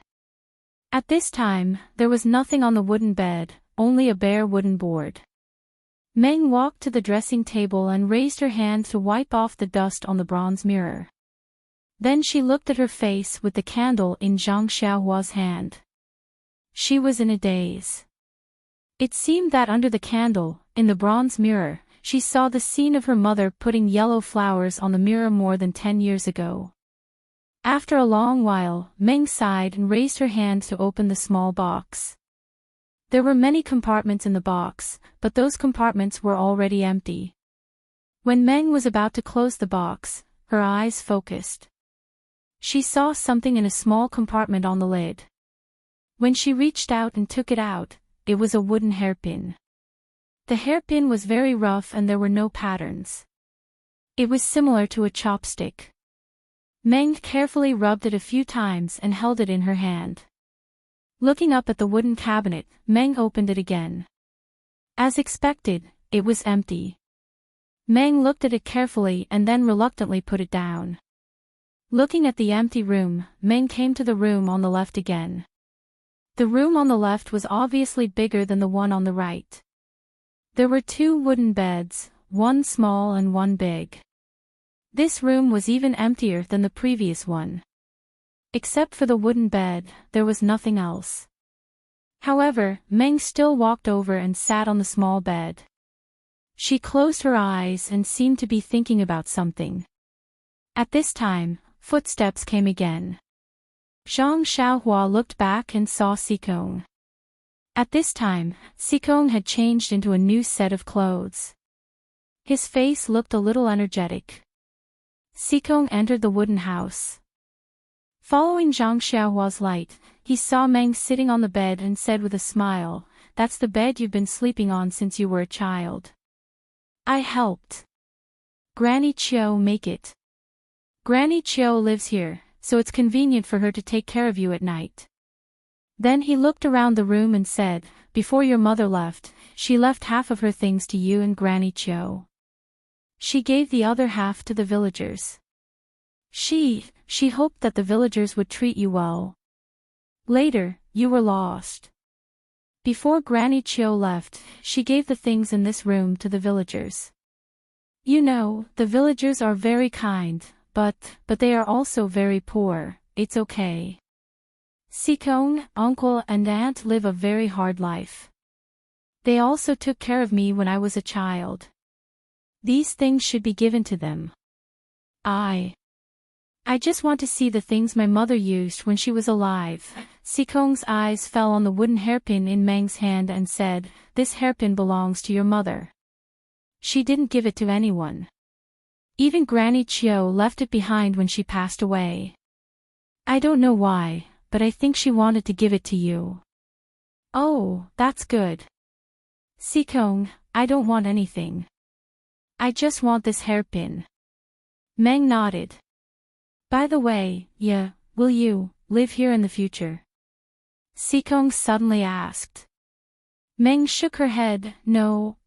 At this time, there was nothing on the wooden bed, only a bare wooden board. Meng walked to the dressing table and raised her hand to wipe off the dust on the bronze mirror. Then she looked at her face with the candle in Zhang Xiaohua's hand. She was in a daze. It seemed that under the candle, in the bronze mirror, she saw the scene of her mother putting yellow flowers on the mirror more than 10 years ago. After a long while, Meng sighed and raised her hand to open the small box. There were many compartments in the box, but those compartments were already empty. When Meng was about to close the box, her eyes focused. She saw something in a small compartment on the lid. When she reached out and took it out, it was a wooden hairpin. The hairpin was very rough and there were no patterns. It was similar to a chopstick. Meng carefully rubbed it a few times and held it in her hand. Looking up at the wooden cabinet, Meng opened it again. As expected, it was empty. Meng looked at it carefully and then reluctantly put it down. Looking at the empty room, Meng came to the room on the left again. The room on the left was obviously bigger than the one on the right. There were 2 wooden beds, one small and one big. This room was even emptier than the previous one. Except for the wooden bed, there was nothing else. However, Meng still walked over and sat on the small bed. She closed her eyes and seemed to be thinking about something. At this time, footsteps came again. Zhang Xiaohua looked back and saw Xikong. At this time, Xikong had changed into a new set of clothes. His face looked a little energetic. Xikong entered the wooden house. Following Zhang Xiaohua's light, he saw Meng sitting on the bed and said with a smile, "That's the bed you've been sleeping on since you were a child. I helped Granny Chiu make it. Granny Chiu lives here, so it's convenient for her to take care of you at night." Then he looked around the room and said, "Before your mother left, she left half of her things to you and Granny Chiu. She gave the other half to the villagers. She hoped that the villagers would treat you well. Later, you were lost. Before Granny Chiu left, she gave the things in this room to the villagers. You know, the villagers are very kind, but they are also very poor. It's okay. Xikong, uncle and aunt live a very hard life. They also took care of me when I was a child. These things should be given to them. I just want to see the things my mother used when she was alive." Xikong's eyes fell on the wooden hairpin in Meng's hand and said, "This hairpin belongs to your mother. She didn't give it to anyone. Even Granny Chiu left it behind when she passed away. I don't know why, but I think she wanted to give it to you." "Oh, that's good. Xikong, I don't want anything. I just want this hairpin." Meng nodded. "By the way, will you live here in the future?" Xikong suddenly asked. Meng shook her head. "No,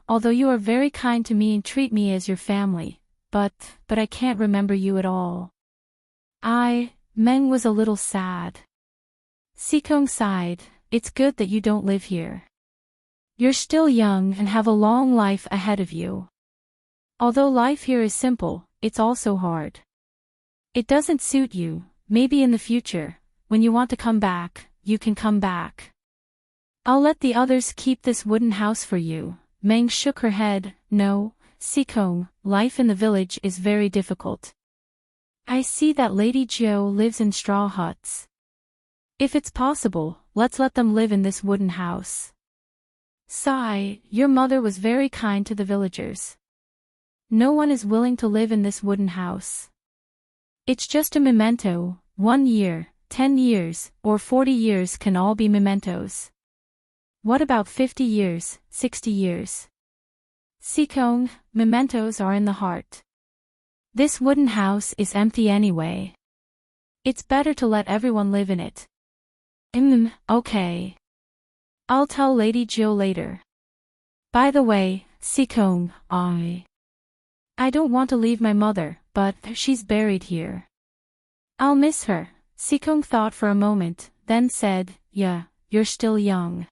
although you are very kind to me and treat me as your family, but I can't remember you at all." Meng was a little sad. Xikong sighed. "It's good that you don't live here. You're still young and have a long life ahead of you. Although life here is simple, it's also hard. It doesn't suit you. Maybe in the future, when you want to come back, you can come back. I'll let the others keep this wooden house for you." Meng shook her head. "No, Xikong, life in the village is very difficult. I see that Lady Jiu lives in straw huts. If it's possible, let's let them live in this wooden house. Sai, your mother was very kind to the villagers. No one is willing to live in this wooden house. It's just a memento. 1 year, 10 years, or 40 years can all be mementos. What about 50 years, 60 years? Xikong, mementos are in the heart. This wooden house is empty anyway. It's better to let everyone live in it." Okay. I'll tell Lady Jiu later. By the way, Xikong, I don't want to leave my mother, but she's buried here. I'll miss her." Xikong thought for a moment, then said, "Yeah, you're still young.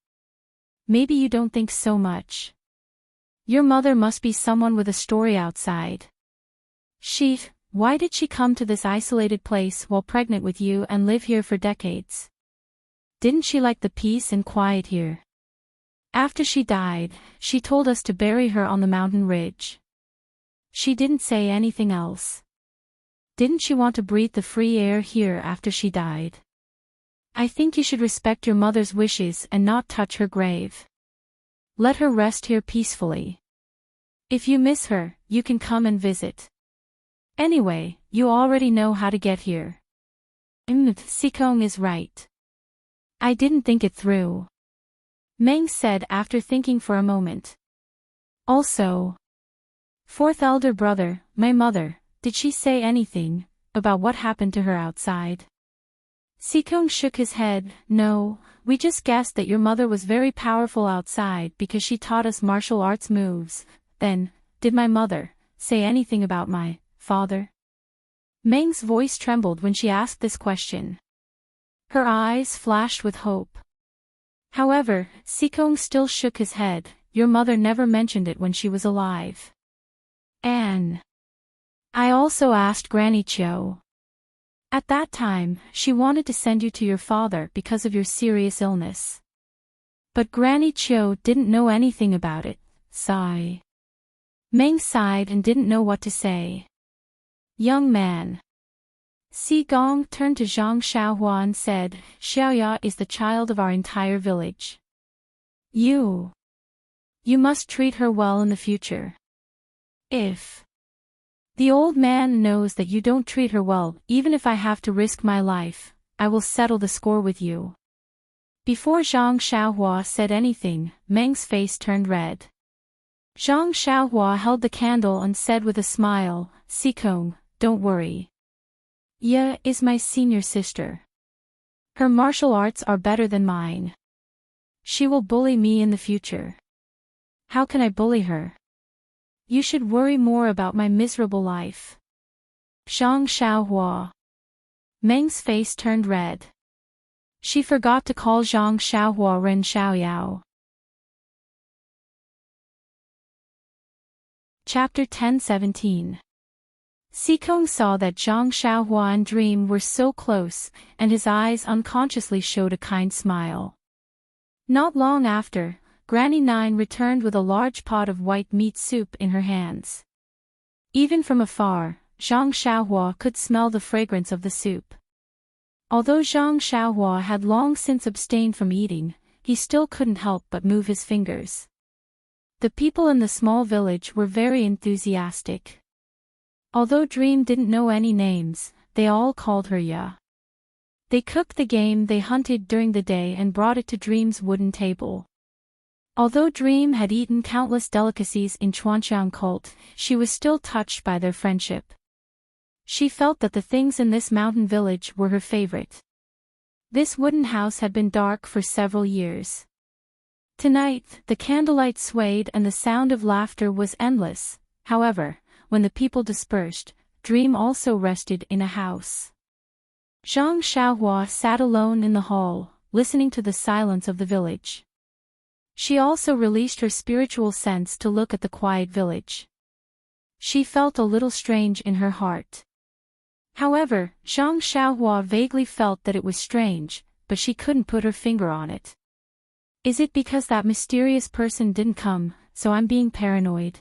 Maybe you don't think so much. Your mother must be someone with a story outside. Why did she come to this isolated place while pregnant with you and live here for decades? Didn't she like the peace and quiet here? After she died, she told us to bury her on the mountain ridge. She didn't say anything else. Didn't she want to breathe the free air here after she died? I think you should respect your mother's wishes and not touch her grave. Let her rest here peacefully. If you miss her, you can come and visit. Anyway, you already know how to get here." Xikong is right. I didn't think it through," Meng said after thinking for a moment. "Also, fourth elder brother, my mother, did she say anything about what happened to her outside?" Xikong shook his head. "No, we just guessed that your mother was very powerful outside because she taught us martial arts moves. Then did my mother say anything about my father? Meng's voice trembled when she asked this question. Her eyes flashed with hope. However, Sikong still shook his head. Your mother never mentioned it when she was alive. And I also asked Granny Chiu. At that time, she wanted to send you to your father because of your serious illness. But Granny Chiu didn't know anything about it. Sigh. Meng sighed and didn't know what to say. Young man. Si Gong turned to Zhang Xiaohua and said, Xiaoya is the child of our entire village. You must treat her well in the future. If the old man knows that you don't treat her well, even if I have to risk my life, I will settle the score with you. Before Zhang Xiaohua said anything, Meng's face turned red. Zhang Xiaohua held the candle and said with a smile, Sikong, don't worry. Ye is my senior sister. Her martial arts are better than mine. She will bully me in the future. How can I bully her? You should worry more about my miserable life. Zhang Xiaohua. Meng's face turned red. She forgot to call Zhang Xiaohua Ren Xiaoyao. Chapter 10:17. Sikong saw that Zhang Xiaohua and Dream were so close, and his eyes unconsciously showed a kind smile. Not long after, Granny Nine returned with a large pot of white meat soup in her hands. Even from afar, Zhang Xiaohua could smell the fragrance of the soup. Although Zhang Xiaohua had long since abstained from eating, he still couldn't help but move his fingers. The people in the small village were very enthusiastic. Although Dream didn't know any names, they all called her Ya. They cooked the game they hunted during the day and brought it to Dream's wooden table. Although Dream had eaten countless delicacies in Chuanqiang cult, she was still touched by their friendship. She felt that the things in this mountain village were her favorite. This wooden house had been dark for several years. Tonight, the candlelight swayed and the sound of laughter was endless. However, when the people dispersed, Dream also rested in a house. Zhang Xiaohua sat alone in the hall, listening to the silence of the village. She also released her spiritual sense to look at the quiet village. She felt a little strange in her heart. However, Zhang Xiaohua vaguely felt that it was strange, but she couldn't put her finger on it. Is it because that mysterious person didn't come, so I'm being paranoid?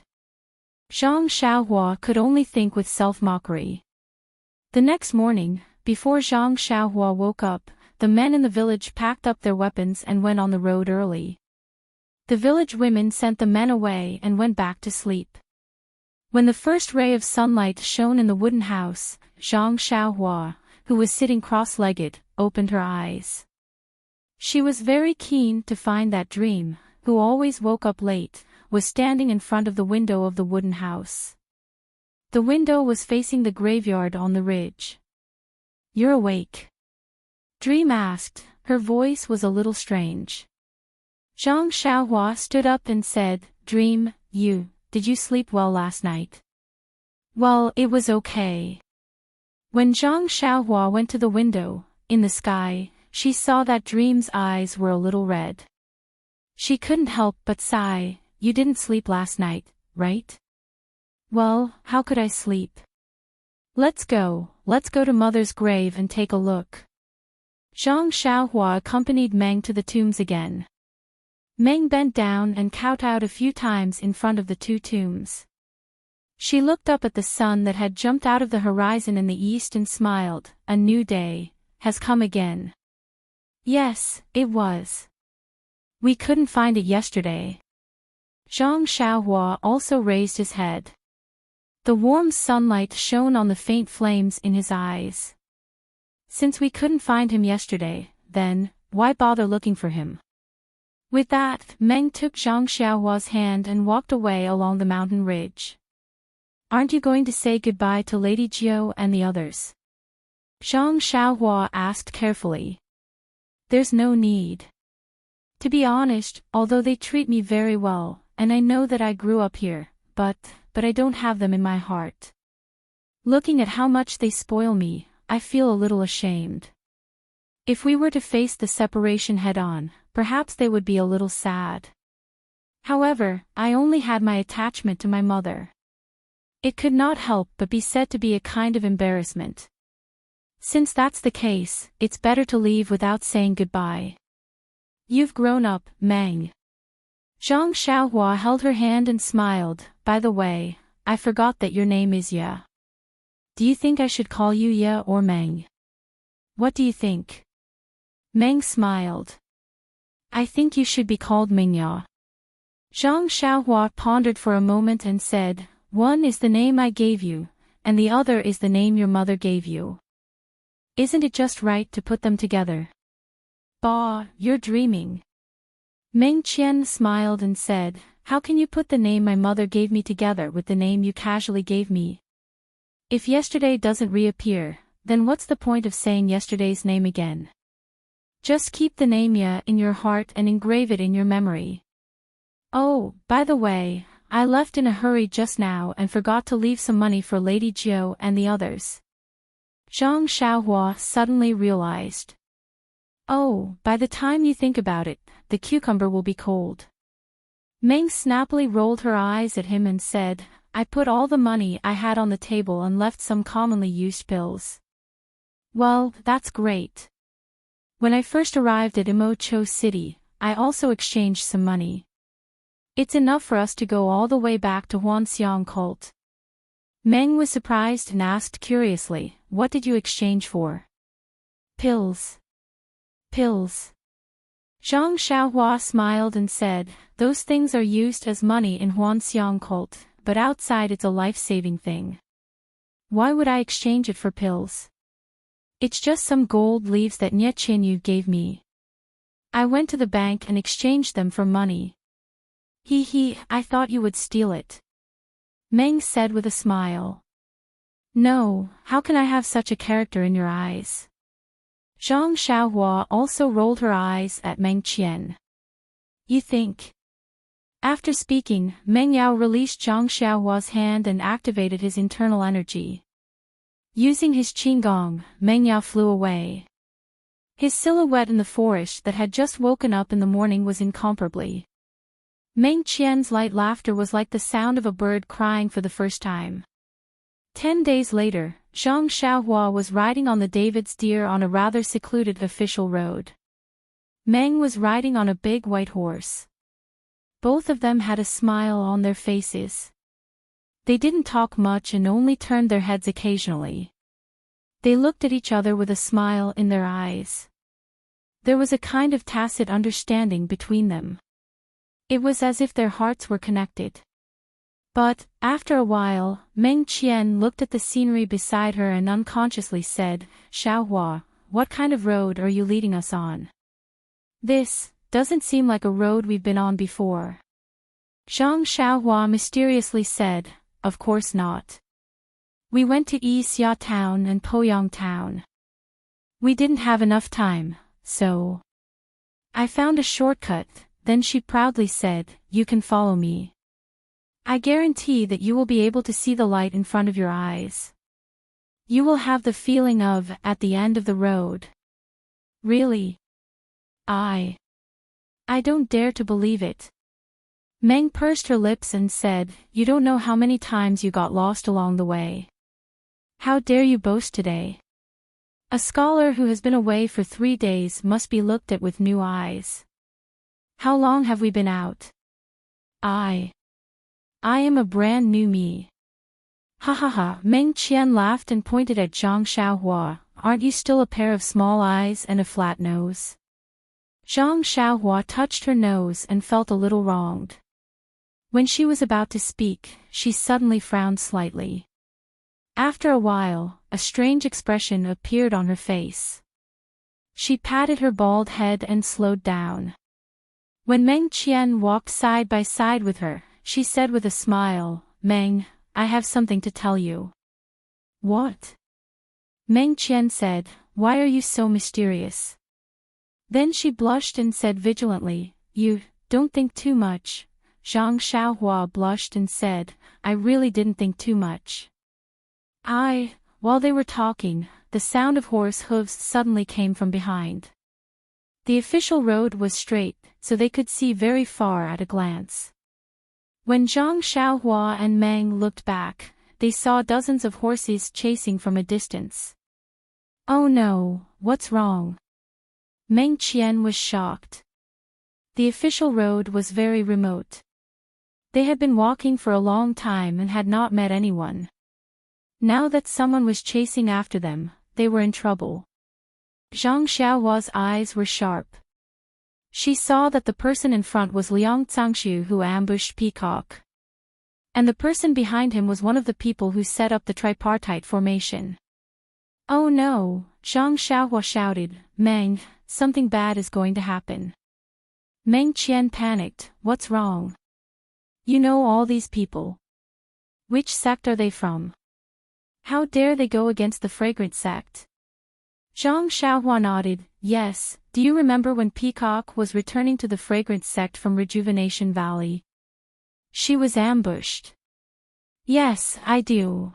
Zhang Xiaohua could only think with self-mockery. The next morning, before Zhang Xiaohua woke up, the men in the village packed up their weapons and went on the road early. The village women sent the men away and went back to sleep. When the first ray of sunlight shone in the wooden house, Zhang Xiaohua, who was sitting cross-legged, opened her eyes. She was very keen to find that Dream, who always woke up late, was standing in front of the window of the wooden house. The window was facing the graveyard on the ridge. You're awake? Dream asked. Her voice was a little strange. Zhang Xiaohua stood up and said, Dream, did you sleep well last night? Well, it was okay. When Zhang Xiaohua went to the window, in the sky, she saw that Dream's eyes were a little red. She couldn't help but sigh. You didn't sleep last night, right? Well, how could I sleep? Let's go to Mother's grave and take a look. Zhang Xiaohua accompanied Meng to the tombs again. Meng bent down and kowtowed a few times in front of the two tombs. She looked up at the sun that had jumped out of the horizon in the east and smiled. A new day has come again. Yes, it was. We couldn't find it yesterday. Zhang Xiaohua also raised his head. The warm sunlight shone on the faint flames in his eyes. Since we couldn't find him yesterday, then, why bother looking for him? With that, Meng took Zhang Xiaohua's hand and walked away along the mountain ridge. Aren't you going to say goodbye to Lady Jiu and the others? Zhang Xiaohua asked carefully. There's no need. To be honest, although they treat me very well, and I know that I grew up here, but but I don't have them in my heart. Looking at how much they spoil me, I feel a little ashamed. If we were to face the separation head-on, perhaps they would be a little sad. However, I only had my attachment to my mother. It could not help but be said to be a kind of embarrassment. Since that's the case, it's better to leave without saying goodbye. You've grown up, Meng. Zhang Xiaohua held her hand and smiled. By the way, I forgot that your name is Ye. Do you think I should call you Ye or Meng? What do you think? Meng smiled. I think you should be called Mingya. Zhang Xiaohua pondered for a moment and said, one is the name I gave you, and the other is the name your mother gave you. Isn't it just right to put them together? Bah, you're dreaming. Meng Qian smiled and said, how can you put the name my mother gave me together with the name you casually gave me? If yesterday doesn't reappear, then what's the point of saying yesterday's name again? Just keep the name Ye in your heart and engrave it in your memory. Oh, by the way, I left in a hurry just now and forgot to leave some money for Lady Jiu and the others. Zhang Xiaohua suddenly realized. Oh, by the time you think about it, the cucumber will be cold. Meng snappily rolled her eyes at him and said, I put all the money I had on the table and left some commonly used pills. Well, that's great. When I first arrived at Imocho City, I also exchanged some money. It's enough for us to go all the way back to Huanxiang Cult. Meng was surprised and asked curiously, what did you exchange for? Pills. Pills. Zhang Xiaohua smiled and said, those things are used as money in Huanxiang Cult, but outside it's a life-saving thing. Why would I exchange it for pills? It's just some gold leaves that Nye Qinyu gave me. I went to the bank and exchanged them for money. He, I thought you would steal it. Meng said with a smile. No, how can I have such a character in your eyes? Zhang Xiaohua also rolled her eyes at Meng Qian. You think? After speaking, Meng Yao released Zhang Xiaohua's hand and activated his internal energy. Using his qigong, Meng Yao flew away. His silhouette in the forest that had just woken up in the morning was incomparably. Meng Qian's light laughter was like the sound of a bird crying for the first time. 10 days later, Zhang Xiaohua was riding on the David's deer on a rather secluded official road. Meng was riding on a big white horse. Both of them had a smile on their faces. They didn't talk much and only turned their heads occasionally. They looked at each other with a smile in their eyes. There was a kind of tacit understanding between them. It was as if their hearts were connected. But, after a while, Meng Qian looked at the scenery beside her and unconsciously said, Xiaohua, what kind of road are you leading us on? This doesn't seem like a road we've been on before. Zhang Xiaohua mysteriously said, of course not. We went to Yixia Town and Poyang Town. We didn't have enough time, so I found a shortcut. Then she proudly said, you can follow me. I guarantee that you will be able to see the light in front of your eyes. You will have the feeling of, at the end of the road. Really? I don't dare to believe it. Meng pursed her lips and said, you don't know how many times you got lost along the way. How dare you boast today? A scholar who has been away for 3 days must be looked at with new eyes. How long have we been out? I am a brand new me. Ha ha ha, Meng Qian laughed and pointed at Zhang Xiaohua, aren't you still a pair of small eyes and a flat nose? Zhang Xiaohua touched her nose and felt a little wronged. When she was about to speak, she suddenly frowned slightly. After a while, a strange expression appeared on her face. She patted her bald head and slowed down. When Meng Qian walked side by side with her, she said with a smile, Meng, I have something to tell you. What? Meng Qian said, why are you so mysterious? Then she blushed and said vigilantly, you don't think too much, Zhang Xiaohua blushed and said, I really didn't think too much. While they were talking, the sound of horse hooves suddenly came from behind. The official road was straight, so they could see very far at a glance. When Zhang Xiaohua and Meng looked back, they saw dozens of horses chasing from a distance. Oh no, what's wrong? Meng Qian was shocked. The official road was very remote. They had been walking for a long time and had not met anyone. Now that someone was chasing after them, they were in trouble. Zhang Xiaohua's eyes were sharp. She saw that the person in front was Liang Zhangxiu who ambushed Peacock. And the person behind him was one of the people who set up the tripartite formation. Oh no, Zhang Xiaohua shouted, Meng, something bad is going to happen. Meng Qian panicked, what's wrong? You know all these people. Which sect are they from? How dare they go against the fragrant sect? Zhang Xiaohua nodded, yes, do you remember when Peacock was returning to the fragrant sect from Rejuvenation Valley? She was ambushed. Yes, I do.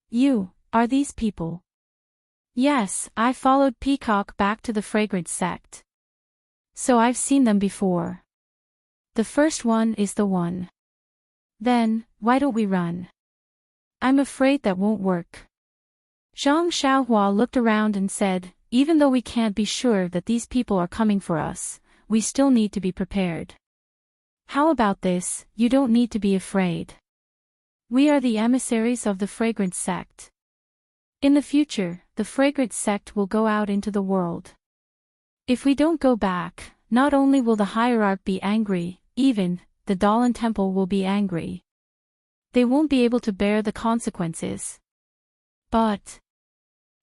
You, are these people? Yes, I followed Peacock back to the fragrant sect. So I've seen them before. The first one is the one. Then, why don't we run? I'm afraid that won't work. Zhang Xiaohua looked around and said, even though we can't be sure that these people are coming for us, we still need to be prepared. How about this, you don't need to be afraid. We are the emissaries of the fragrant sect. In the future, the fragrant sect will go out into the world. If we don't go back, not only will the hierarch be angry, even, the Dalan Temple will be angry. They won't be able to bear the consequences. But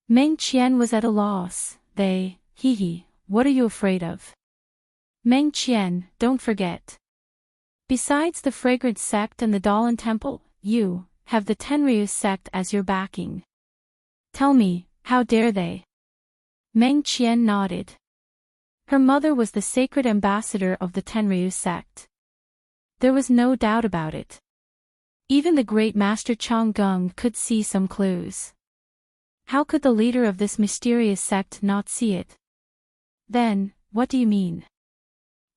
Meng Qian was at a loss. What are you afraid of? Meng Qian, don't forget. Besides the fragrant sect and the Dalan Temple, you have the Tenryu sect as your backing. Tell me, how dare they? Meng Qian nodded. Her mother was the sacred ambassador of the Tenryu sect. There was no doubt about it. Even the great master Chang Gung could see some clues. How could the leader of this mysterious sect not see it? Then, what do you mean?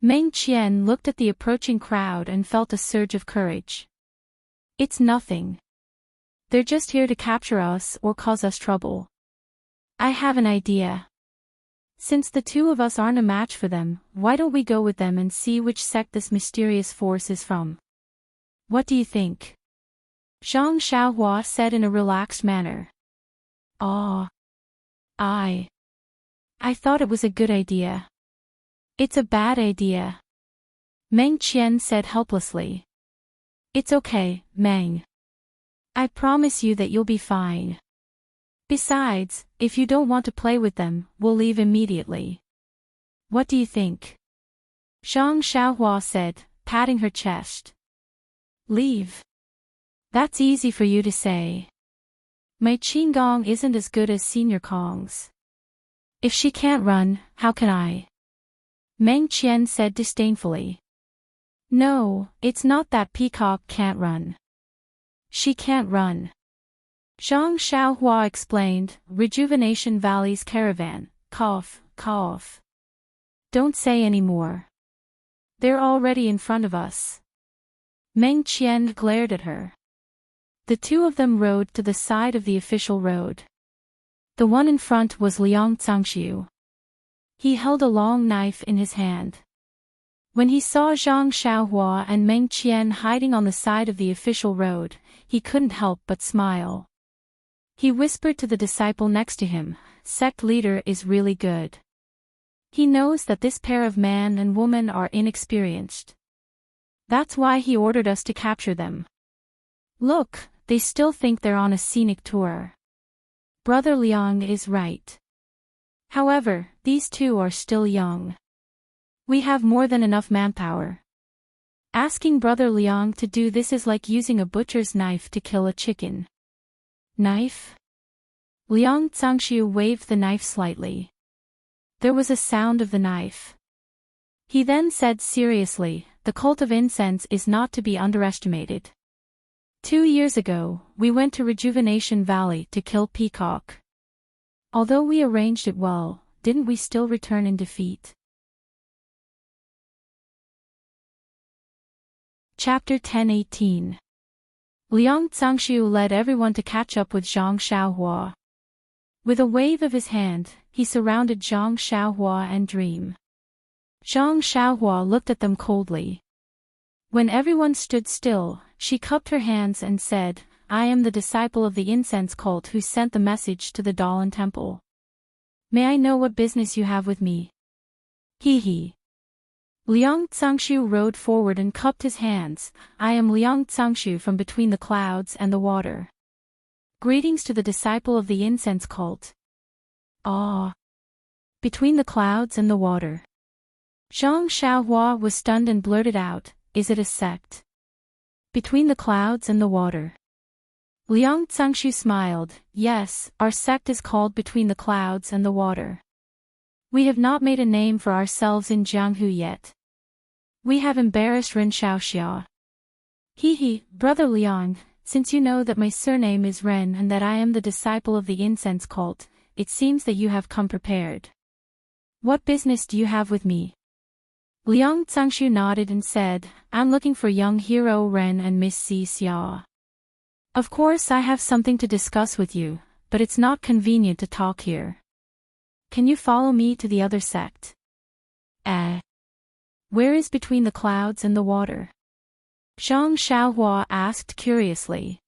Meng Qian looked at the approaching crowd and felt a surge of courage. It's nothing. They're just here to capture us or cause us trouble. I have an idea. Since the two of us aren't a match for them, why don't we go with them and see which sect this mysterious force is from? What do you think? Zhang Xiaohua said in a relaxed manner. I thought it was a good idea. It's a bad idea. Meng Qian said helplessly. It's okay, Meng. I promise you that you'll be fine. Besides, if you don't want to play with them, we'll leave immediately. What do you think? Zhang Xiaohua said, patting her chest. Leave. That's easy for you to say. My Qinggong isn't as good as Senior Kong's. If she can't run, how can I? Meng Qian said disdainfully. No, it's not that Peacock can't run. She can't run. Zhang Xiaohua explained, Rejuvenation Valley's caravan, cough. Don't say any more. They're already in front of us. Meng Qian glared at her. The two of them rode to the side of the official road. The one in front was Liang Zhangxiu. He held a long knife in his hand. When he saw Zhang Xiaohua and Meng Qian hiding on the side of the official road, he couldn't help but smile. He whispered to the disciple next to him, Sect leader is really good. He knows that this pair of man and woman are inexperienced. That's why he ordered us to capture them. Look, they still think they're on a scenic tour. Brother Liang is right. However, these two are still young. We have more than enough manpower. Asking Brother Liang to do this is like using a butcher's knife to kill a chicken. Knife? Liang Zhangxiu waved the knife slightly. There was a sound of the knife. He then said seriously, the cult of incense is not to be underestimated. 2 years ago, we went to Rejuvenation Valley to kill Peacock. Although we arranged it well, didn't we still return in defeat? Chapter 10:18. Liang Zhangxiu led everyone to catch up with Zhang Xiaohua. With a wave of his hand, he surrounded Zhang Xiaohua and Dream. Zhang Xiaohua looked at them coldly. When everyone stood still, she cupped her hands and said, I am the disciple of the incense cult who sent the message to the Dalan temple. May I know what business you have with me? He. Liang Zhangxiu rode forward and cupped his hands. I am Liang Zhangxiu from between the clouds and the water. Greetings to the disciple of the incense cult. Ah. Between the clouds and the water. Zhang Xiaohua was stunned and blurted out, is it a sect? Between the clouds and the water. Liang Zhangxiu smiled, yes, our sect is called Between the Clouds and the Water. We have not made a name for ourselves in Jianghu yet. We have embarrassed Ren Xiaoxia. Brother Liang, since you know that my surname is Ren and that I am the disciple of the incense cult, it seems that you have come prepared. What business do you have with me? Liang Zhangxiu nodded and said, I'm looking for young hero Ren and Miss Si Xia. Of course I have something to discuss with you, but it's not convenient to talk here. Can you follow me to the other sect? Where is Between the Clouds and the Water? Zhang Xiaohua asked curiously.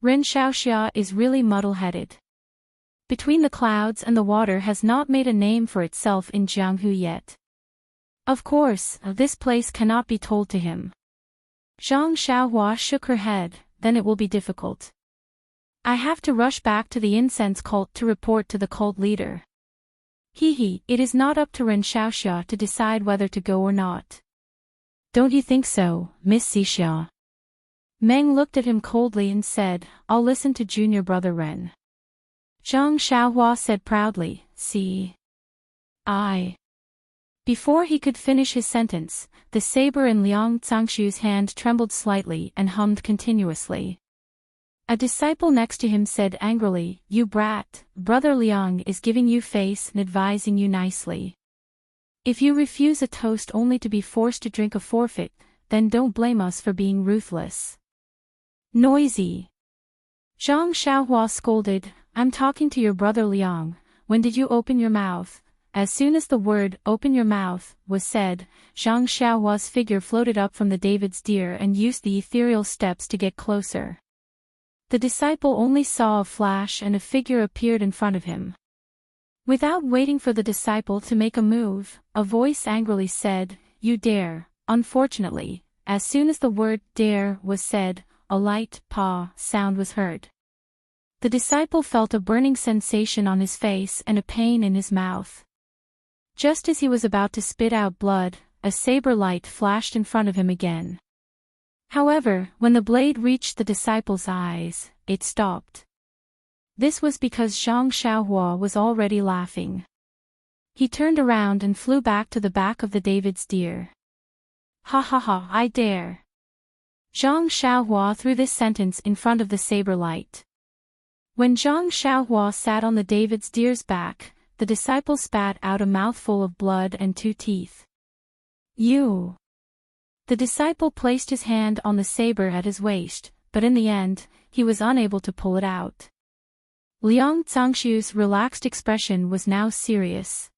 Ren Xiaoxia is really muddle-headed. Between the Clouds and the Water has not made a name for itself in Jianghu yet. Of course, this place cannot be told to him. Zhang Xiaohua shook her head, then it will be difficult. I have to rush back to the incense cult to report to the cult leader. It is not up to Ren Xiaoxia to decide whether to go or not. Don't you think so, Miss Xixia? Meng looked at him coldly and said, I'll listen to junior brother Ren. Zhang Xiaohua said proudly, see. Before he could finish his sentence, the saber in Liang Zhangxiu's hand trembled slightly and hummed continuously. A disciple next to him said angrily, you brat, brother Liang is giving you face and advising you nicely. If you refuse a toast only to be forced to drink a forfeit, then don't blame us for being ruthless. Noisy. Zhang Xiaohua scolded, I'm talking to your brother Liang, when did you open your mouth? As soon as the word, open your mouth, was said, Zhang Xiaohua's figure floated up from the David's deer and used the ethereal steps to get closer. The disciple only saw a flash and a figure appeared in front of him. Without waiting for the disciple to make a move, a voice angrily said, you dare. Unfortunately, as soon as the word dare was said, a light paw sound was heard. The disciple felt a burning sensation on his face and a pain in his mouth. Just as he was about to spit out blood, a saber light flashed in front of him again. However, when the blade reached the disciple's eyes, it stopped. This was because Zhang Xiaohua was already laughing. He turned around and flew back to the back of the David's deer. Ha, I dare. Zhang Xiaohua threw this sentence in front of the saber light. When Zhang Xiaohua sat on the David's deer's back, the disciple spat out a mouthful of blood and 2 teeth. You. The disciple placed his hand on the saber at his waist, but in the end, he was unable to pull it out. Liang Zhangxiu's relaxed expression was now serious.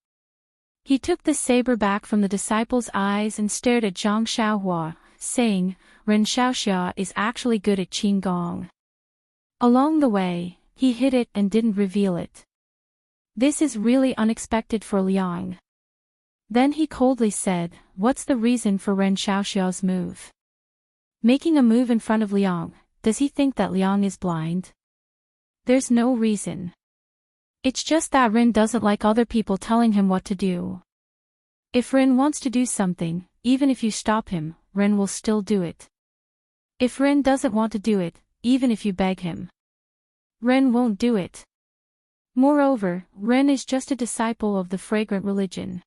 He took the saber back from the disciple's eyes and stared at Zhang Xiaohua, saying, Ren Xiaoxia is actually good at Qigong. Along the way, he hid it and didn't reveal it. This is really unexpected for Liang. Then he coldly said, what's the reason for Ren Xiaoxia's move? Making a move in front of Liang, does he think that Liang is blind? There's no reason. It's just that Ren doesn't like other people telling him what to do. If Ren wants to do something, even if you stop him, Ren will still do it. If Ren doesn't want to do it, even if you beg him, Ren won't do it. Moreover, Ren is just a disciple of the fragrant religion.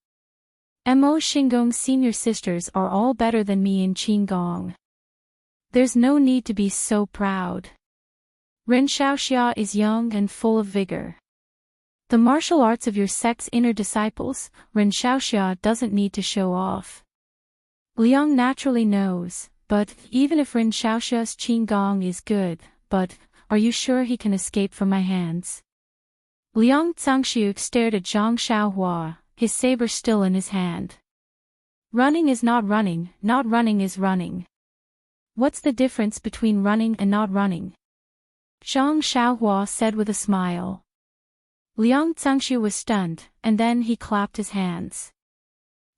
Mo Xingong's senior sisters are all better than me in Qigong. There's no need to be so proud. Ren Xiaoxia is young and full of vigor. The martial arts of your sect's inner disciples, Ren Xiaoxia doesn't need to show off. Liang naturally knows, but even if Ren Xiaoxia's Qigong is good, but are you sure he can escape from my hands? Liang Zhangxiu stared at Zhang Xiaohua, his saber still in his hand. Running is not running, not running is running. What's the difference between running and not running? Zhang Xiaohua said with a smile. Liang Zhangxiu was stunned, and then he clapped his hands.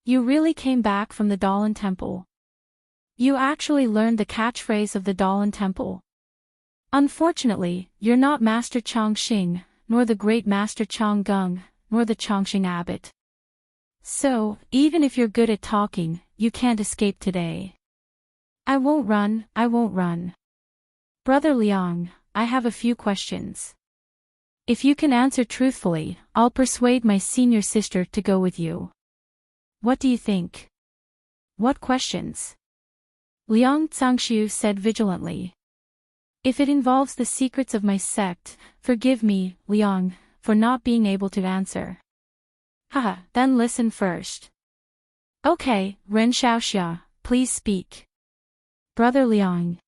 You really came back from the Dalan Temple. You actually learned the catchphrase of the Dalan Temple. Unfortunately, you're not Master Chongqing, nor the great Master Chonggung, nor the Chongqing abbot. So, even if you're good at talking, you can't escape today. I won't run, I won't run. Brother Liang, I have a few questions. If you can answer truthfully, I'll persuade my senior sister to go with you. What do you think? What questions? Liang Zhangxiu said vigilantly. If it involves the secrets of my sect, forgive me, Liang, for not being able to answer. Haha, then listen first. Okay, Ren Xiaoxia, please speak. Brother Liang.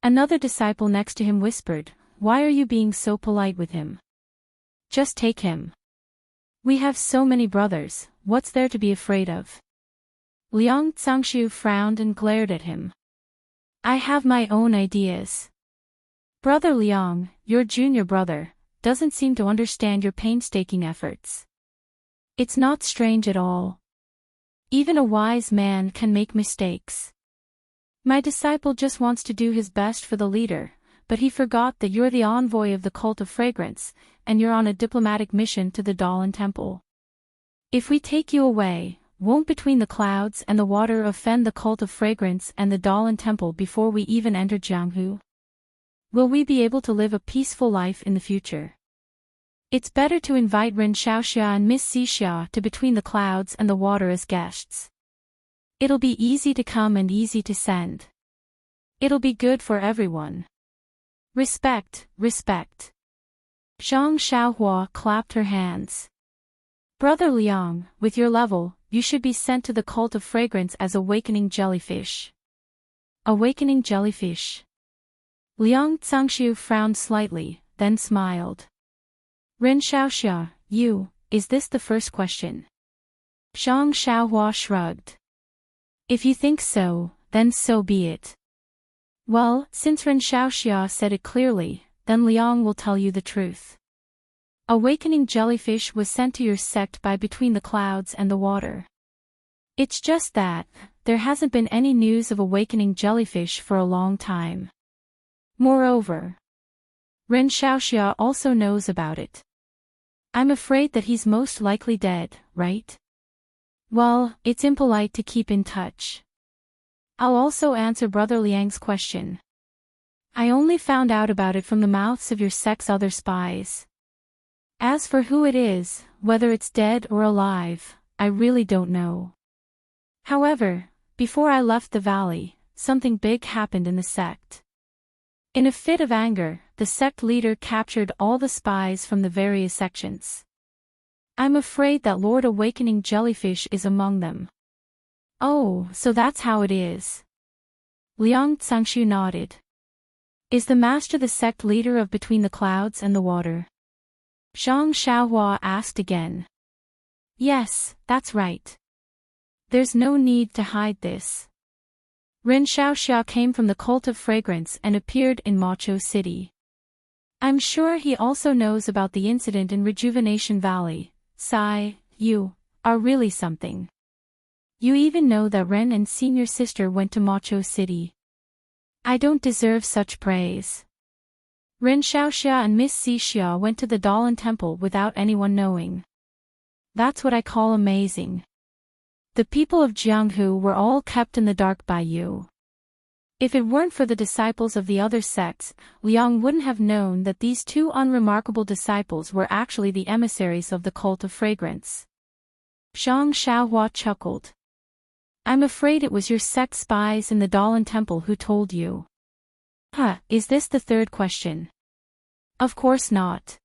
Another disciple next to him whispered, why are you being so polite with him? Just take him. We have so many brothers, what's there to be afraid of? Liang Zhangxiu frowned and glared at him. I have my own ideas. Brother Liang, your junior brother, doesn't seem to understand your painstaking efforts. It's not strange at all. Even a wise man can make mistakes. My disciple just wants to do his best for the leader, but he forgot that you're the envoy of the cult of fragrance, and you're on a diplomatic mission to the Dalan Temple. If we take you away, won't Between the Clouds and the Water offend the cult of fragrance and the Dalan Temple before we even enter Jianghu? Will we be able to live a peaceful life in the future? It's better to invite Ren Xiaoxia and Miss Xixia to Between the Clouds and the Water as guests. It'll be easy to come and easy to send. It'll be good for everyone. Respect, respect. Zhang Xiaohua clapped her hands. Brother Liang, with your level, you should be sent to the cult of fragrance as awakening jellyfish. Awakening jellyfish. Liang Zhangxiu frowned slightly, then smiled. Ren Xiaoxia, is this the first question? Zhang Xiaohua shrugged. If you think so, then so be it. Well, since Ren Xiaoxia said it clearly, then Liang will tell you the truth. Awakening jellyfish was sent to your sect by Between the Clouds and the Water. It's just that, there hasn't been any news of awakening jellyfish for a long time. Moreover, Ren Xiaoxia also knows about it. I'm afraid that he's most likely dead, right? Well, it's impolite to keep in touch. I'll also answer Brother Liang's question. I only found out about it from the mouths of your sect's other spies. As for who it is, whether it's dead or alive, I really don't know. However, before I left the valley, something big happened in the sect. In a fit of anger, the sect leader captured all the spies from the various sections. I'm afraid that Lord Awakening Jellyfish is among them. Oh, so that's how it is. Liang Zhangxiu nodded. Is the master the sect leader of Between the Clouds and the Water? Zhang Xiaohua asked again. Yes, that's right. There's no need to hide this. Ren Xiaoxia came from the cult of fragrance and appeared in Macho City. I'm sure he also knows about the incident in Rejuvenation Valley. Sai, you are really something. You even know that Ren and senior sister went to Macho City. I don't deserve such praise. Ren Xiaoxia and Miss Xixia went to the Dalan Temple without anyone knowing. That's what I call amazing. The people of Jianghu were all kept in the dark by you. If it weren't for the disciples of the other sects, Liang wouldn't have known that these two unremarkable disciples were actually the emissaries of the cult of fragrance. Zhang Xiaohua chuckled. I'm afraid it was your sect spies in the Dalan Temple who told you. Huh, is this the third question? Of course not.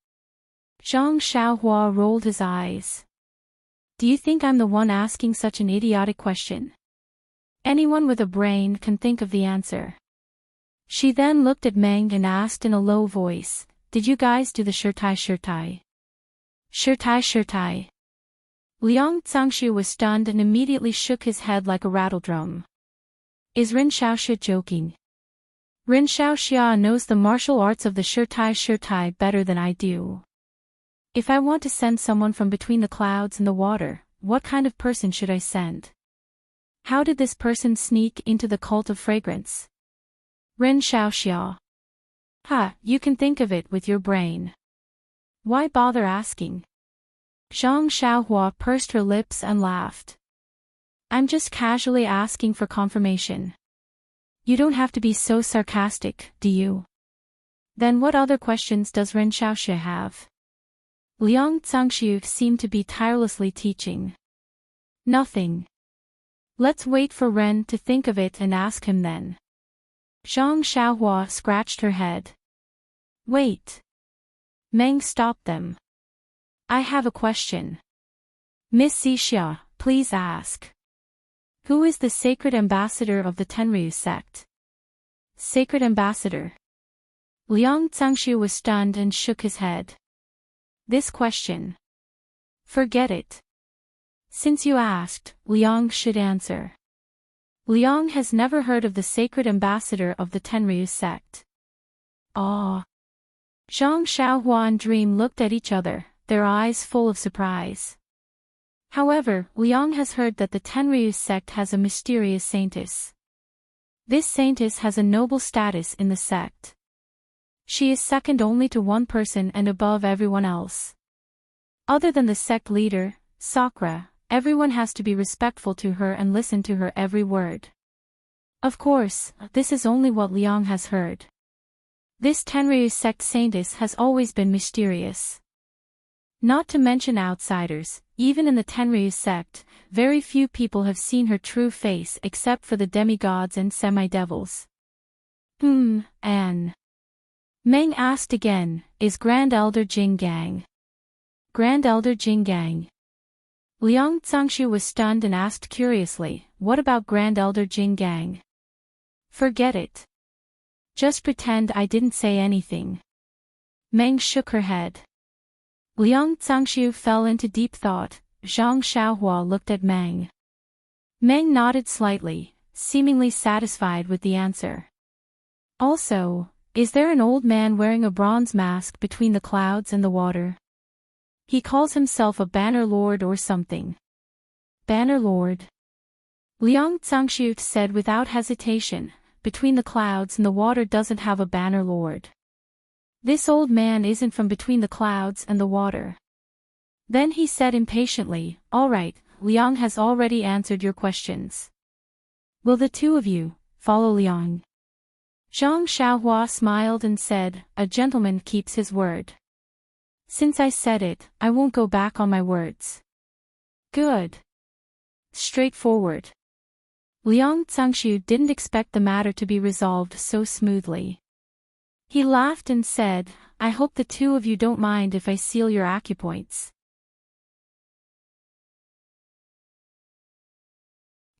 Zhang Xiaohua rolled his eyes. Do you think I'm the one asking such an idiotic question? Anyone with a brain can think of the answer. She then looked at Meng and asked in a low voice, did you guys do the shirtai shirtai? Shirtai shirtai. Liang Zhangshu was stunned and immediately shook his head like a rattledrum. Is Rin Xiaoxia joking? Rin Xiaoxia knows the martial arts of the shirtai shirtai better than I do. If I want to send someone from between the clouds and the water, what kind of person should I send? How did this person sneak into the cult of fragrance? Rin Xiaoxia. Ha, you can think of it with your brain. Why bother asking? Zhang Xiaohua pursed her lips and laughed. I'm just casually asking for confirmation. You don't have to be so sarcastic, do you? Then what other questions does Ren Xiaoxia have? Liang Zhangshu seemed to be tirelessly teaching. Nothing. Let's wait for Ren to think of it and ask him then. Zhang Xiaohua scratched her head. Wait. Meng stopped them. I have a question. Miss Xixia, please ask. Who is the sacred ambassador of the Tenryu sect? Sacred ambassador. Liang Zhangshu was stunned and shook his head. This question. Forget it. Since you asked, Liang should answer. Liang has never heard of the sacred ambassador of the Tenryu sect. Ah. Zhang Xiaohua and Dream looked at each other, their eyes full of surprise. However, Liang has heard that the Tenryu sect has a mysterious saintess. This saintess has a noble status in the sect. She is second only to one person and above everyone else. Other than the sect leader, Sakura, everyone has to be respectful to her and listen to her every word. Of course, this is only what Liang has heard. This Tenryu sect saintess has always been mysterious. Not to mention outsiders, even in the Tenryu sect, very few people have seen her true face except for the demigods and semi-devils. Meng asked again, is Grand Elder Jinggang? Grand Elder Jinggang. Liang Zhangshu was stunned and asked curiously, what about Grand Elder Jinggang? Forget it. Just pretend I didn't say anything. Meng shook her head. Liang Zhangshu fell into deep thought. Zhang Xiaohua looked at Meng. Meng nodded slightly, seemingly satisfied with the answer. Also, is there an old man wearing a bronze mask between the clouds and the water? He calls himself a Banner Lord or something. Banner Lord. Liang Zhangshu said without hesitation, between the clouds and the water doesn't have a Banner Lord. This old man isn't from between the clouds and the water. Then he said impatiently, all right, Liang has already answered your questions. Will the two of you follow Liang? Zhang Xiaohua smiled and said, a gentleman keeps his word. Since I said it, I won't go back on my words. Good. Straightforward. Liang Zhangshu didn't expect the matter to be resolved so smoothly. He laughed and said, I hope the two of you don't mind if I seal your acupoints.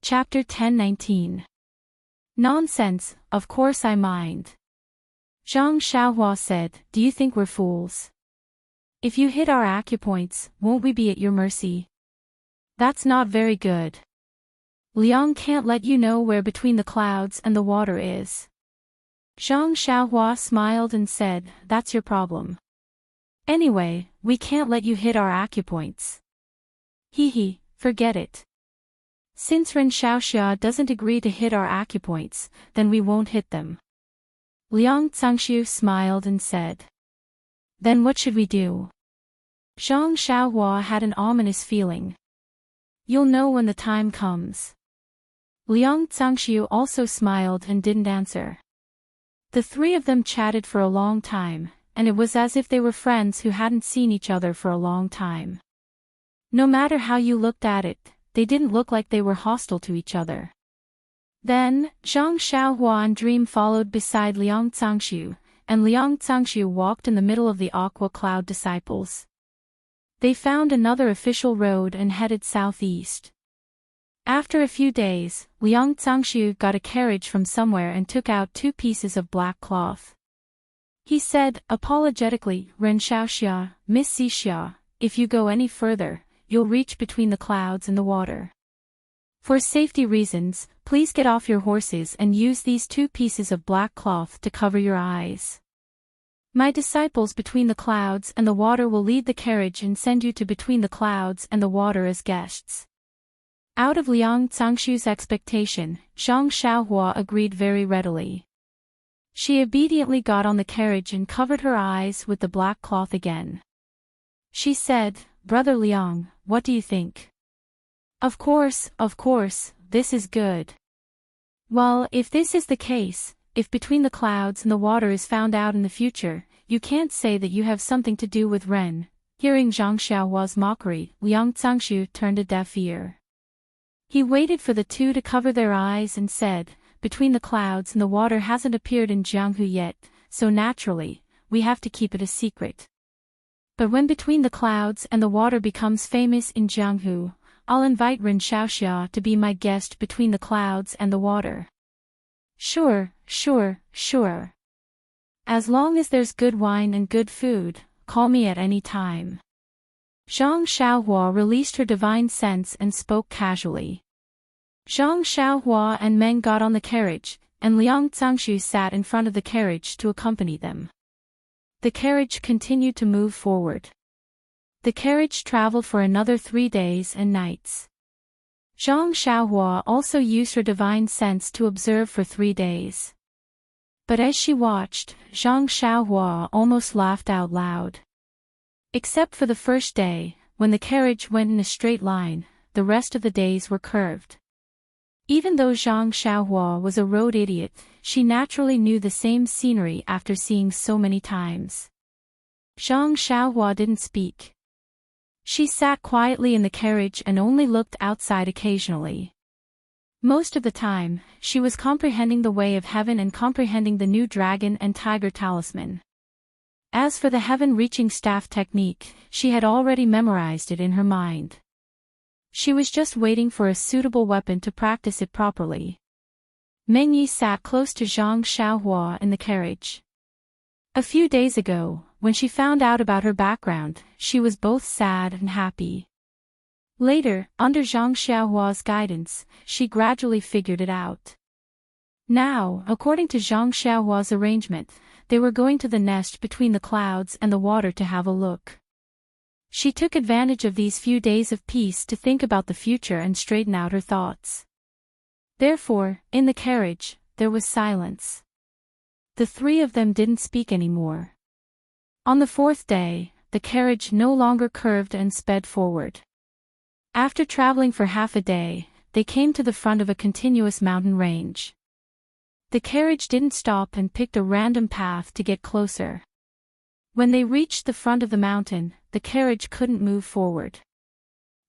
Chapter 10:19. Nonsense, of course I mind. Zhang Xiaohua said, do you think we're fools? If you hit our acupoints, won't we be at your mercy? That's not very good. Liang can't let you know where between the clouds and the water is. Zhang Xiaohua smiled and said, that's your problem. Anyway, we can't let you hit our acupoints. Hee, forget it. Since Ren Xiaoxia doesn't agree to hit our acupoints, then we won't hit them. Liang Zhangshu smiled and said. Then what should we do? Zhang Xiaohua had an ominous feeling. You'll know when the time comes. Liang Zhangshu also smiled and didn't answer. The three of them chatted for a long time, and it was as if they were friends who hadn't seen each other for a long time. No matter how you looked at it, they didn't look like they were hostile to each other. Then, Zhang Xiaohua and Dream followed beside Liang Cangshu, and Liang Cangshu walked in the middle of the Aqua Cloud disciples. They found another official road and headed southeast. After a few days, Liang Cangshu got a carriage from somewhere and took out 2 pieces of black cloth. He said, apologetically, Ren Xiaoxia, Miss Xixia, if you go any further, you'll reach between the clouds and the water. For safety reasons, please get off your horses and use these 2 pieces of black cloth to cover your eyes. My disciples between the clouds and the water will lead the carriage and send you to between the clouds and the water as guests. Out of Liang Cangshu's expectation, Zhang Xiaohua agreed very readily. She obediently got on the carriage and covered her eyes with the black cloth again. She said, Brother Liang, what do you think? Of course, this is good. Well, if this is the case, if between the clouds and the water is found out in the future, you can't say that you have something to do with Ren. Hearing Zhang Xiaohua's mockery, Liang Cangshu turned a deaf ear. He waited for the 2 to cover their eyes and said, between the clouds and the water hasn't appeared in Jianghu yet, so naturally, we have to keep it a secret. But when between the clouds and the water becomes famous in Jianghu, I'll invite Ren Xiaoxia to be my guest between the clouds and the water. Sure. As long as there's good wine and good food, call me at any time. Zhang Xiaohua released her divine sense and spoke casually. Zhang Xiaohua and Meng got on the carriage, and Liang Cangshu sat in front of the carriage to accompany them. The carriage continued to move forward. The carriage traveled for another 3 days and nights. Zhang Xiaohua also used her divine sense to observe for 3 days. But as she watched, Zhang Xiaohua almost laughed out loud. Except for the first day, when the carriage went in a straight line, the rest of the days were curved. Even though Zhang Xiaohua was a road idiot, she naturally knew the same scenery after seeing so many times. Zhang Xiaohua didn't speak. She sat quietly in the carriage and only looked outside occasionally. Most of the time, she was comprehending the way of heaven and comprehending the new dragon and tiger talisman. As for the heaven-reaching staff technique, she had already memorized it in her mind. She was just waiting for a suitable weapon to practice it properly. Meng Yi sat close to Zhang Xiaohua in the carriage. A few days ago, when she found out about her background, she was both sad and happy. Later, under Zhang Xiaohua's guidance, she gradually figured it out. Now, according to Zhang Xiaohua's arrangement, they were going to the nest between the clouds and the water to have a look. She took advantage of these few days of peace to think about the future and straighten out her thoughts. Therefore, in the carriage, there was silence. The 3 of them didn't speak anymore. On the 4th day, the carriage no longer curved and sped forward. After traveling for half a day, they came to the front of a continuous mountain range. The carriage didn't stop and picked a random path to get closer. When they reached the front of the mountain, the carriage couldn't move forward.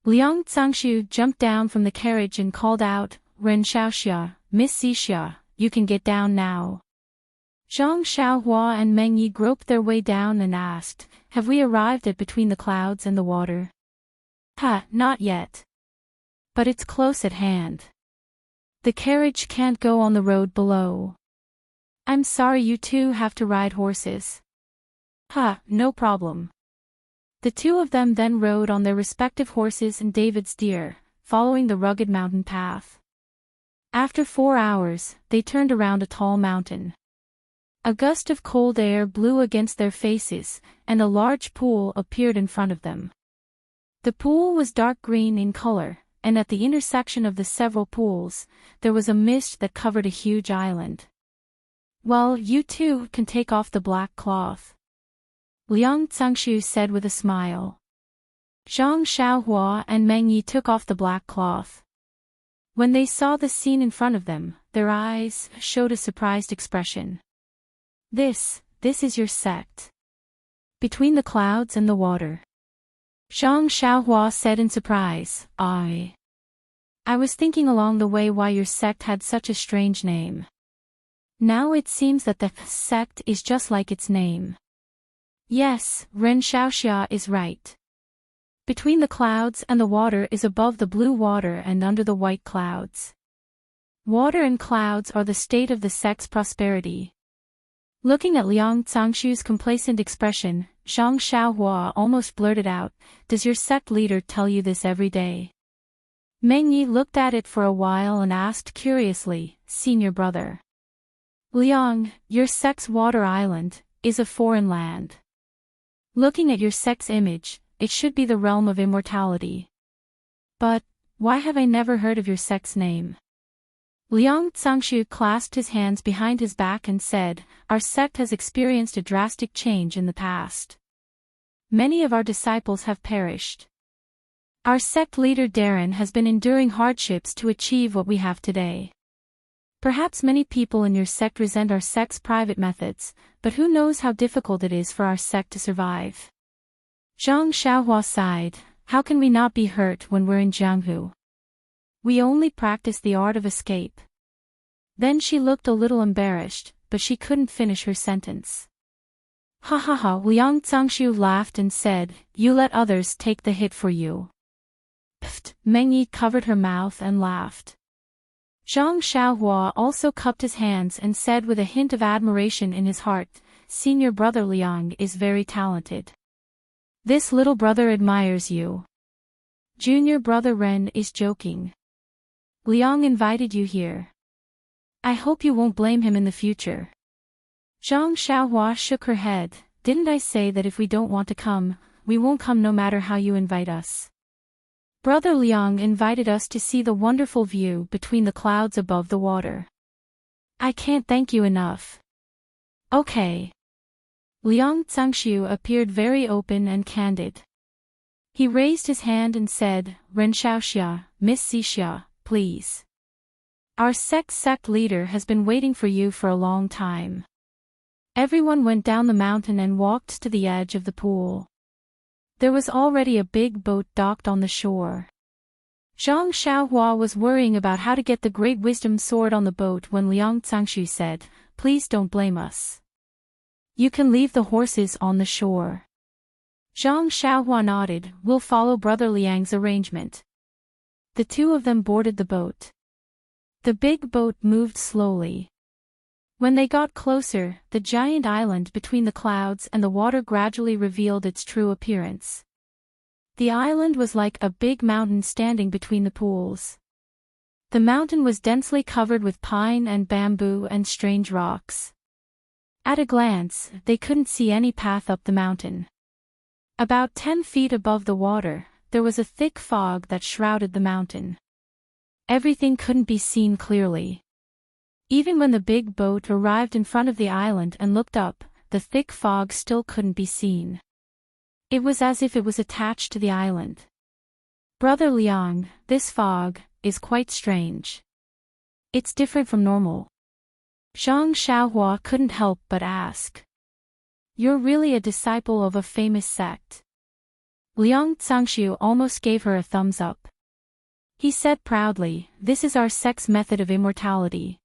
Liang Cangshu jumped down from the carriage and called out, Ren Xiaoxia, Miss Xixia, you can get down now. Zhang Xiaohua and Meng Yi groped their way down and asked, have we arrived at between the clouds and the water? Not yet. But it's close at hand. The carriage can't go on the road below. I'm sorry you 2 have to ride horses. No problem. The 2 of them then rode on their respective horses and David's deer, following the rugged mountain path. After 4 hours, they turned around a tall mountain. A gust of cold air blew against their faces, and a large pool appeared in front of them. The pool was dark green in color, and at the intersection of the several pools, there was a mist that covered a huge island. Well, you 2 can take off the black cloth, Liang Cangshu said with a smile. Zhang Xiaohua and Meng Yi took off the black cloth. When they saw the scene in front of them, their eyes showed a surprised expression. This is your sect. Between the clouds and the water. Zhang Xiaohua said in surprise. I was thinking along the way why your sect had such a strange name. Now it seems that the sect is just like its name. Yes, Ren Xiaoxia is right. Between the clouds and the water is above the blue water and under the white clouds. Water and clouds are the state of the sect's prosperity. Looking at Liang Cangshu's complacent expression, Zhang Xiaohua almost blurted out, "Does your sect leader tell you this every day?" Meng Yi looked at it for a while and asked curiously, "Senior brother. Liang, your sect's water island is a foreign land. Looking at your sect's image, it should be the realm of immortality. But, why have I never heard of your sect's name?" Liang Cangshu clasped his hands behind his back and said, "Our sect has experienced a drastic change in the past. Many of our disciples have perished. Our sect leader Darren has been enduring hardships to achieve what we have today. Perhaps many people in your sect resent our sect's private methods, but who knows how difficult it is for our sect to survive." Zhang Xiaohua sighed, "How can we not be hurt when we're in Jianghu? We only practice the art of escape." Then she looked a little embarrassed, but she couldn't finish her sentence. "Ha ha ha!" Liang Cangshu laughed and said, "You let others take the hit for you." Pfft! Meng Yi covered her mouth and laughed. Zhang Xiaohua also cupped his hands and said with a hint of admiration in his heart, "Senior brother Liang is very talented. This little brother admires you. Junior brother Ren is joking. Liang invited you here. I hope you won't blame him in the future." Zhang Xiaohua shook her head, "Didn't I say that if we don't want to come, we won't come no matter how you invite us? Brother Liang invited us to see the wonderful view between the clouds above the water. I can't thank you enough." "Okay." Liang Cangshu appeared very open and candid. He raised his hand and said, "Ren Xiaoxia, Miss Xixia, please. Our sect leader has been waiting for you for a long time." Everyone went down the mountain and walked to the edge of the pool. There was already a big boat docked on the shore. Zhang Xiaohua was worrying about how to get the Great Wisdom Sword on the boat when Liang Cangshu said, "Please don't blame us. You can leave the horses on the shore." Zhang Xiaohua nodded, "We'll follow Brother Liang's arrangement." The two of them boarded the boat. The big boat moved slowly. When they got closer, the giant island between the clouds and the water gradually revealed its true appearance. The island was like a big mountain standing between the pools. The mountain was densely covered with pine and bamboo and strange rocks. At a glance, they couldn't see any path up the mountain. About 10 feet above the water, there was a thick fog that shrouded the mountain. Everything couldn't be seen clearly. Even when the big boat arrived in front of the island and looked up, the thick fog still couldn't be seen. It was as if it was attached to the island. "Brother Liang, this fog is quite strange. It's different from normal." Zhang Xiaohua couldn't help but ask. "You're really a disciple of a famous sect?" Liang Cangshu almost gave her a thumbs up. He said proudly, "This is our sect's method of immortality.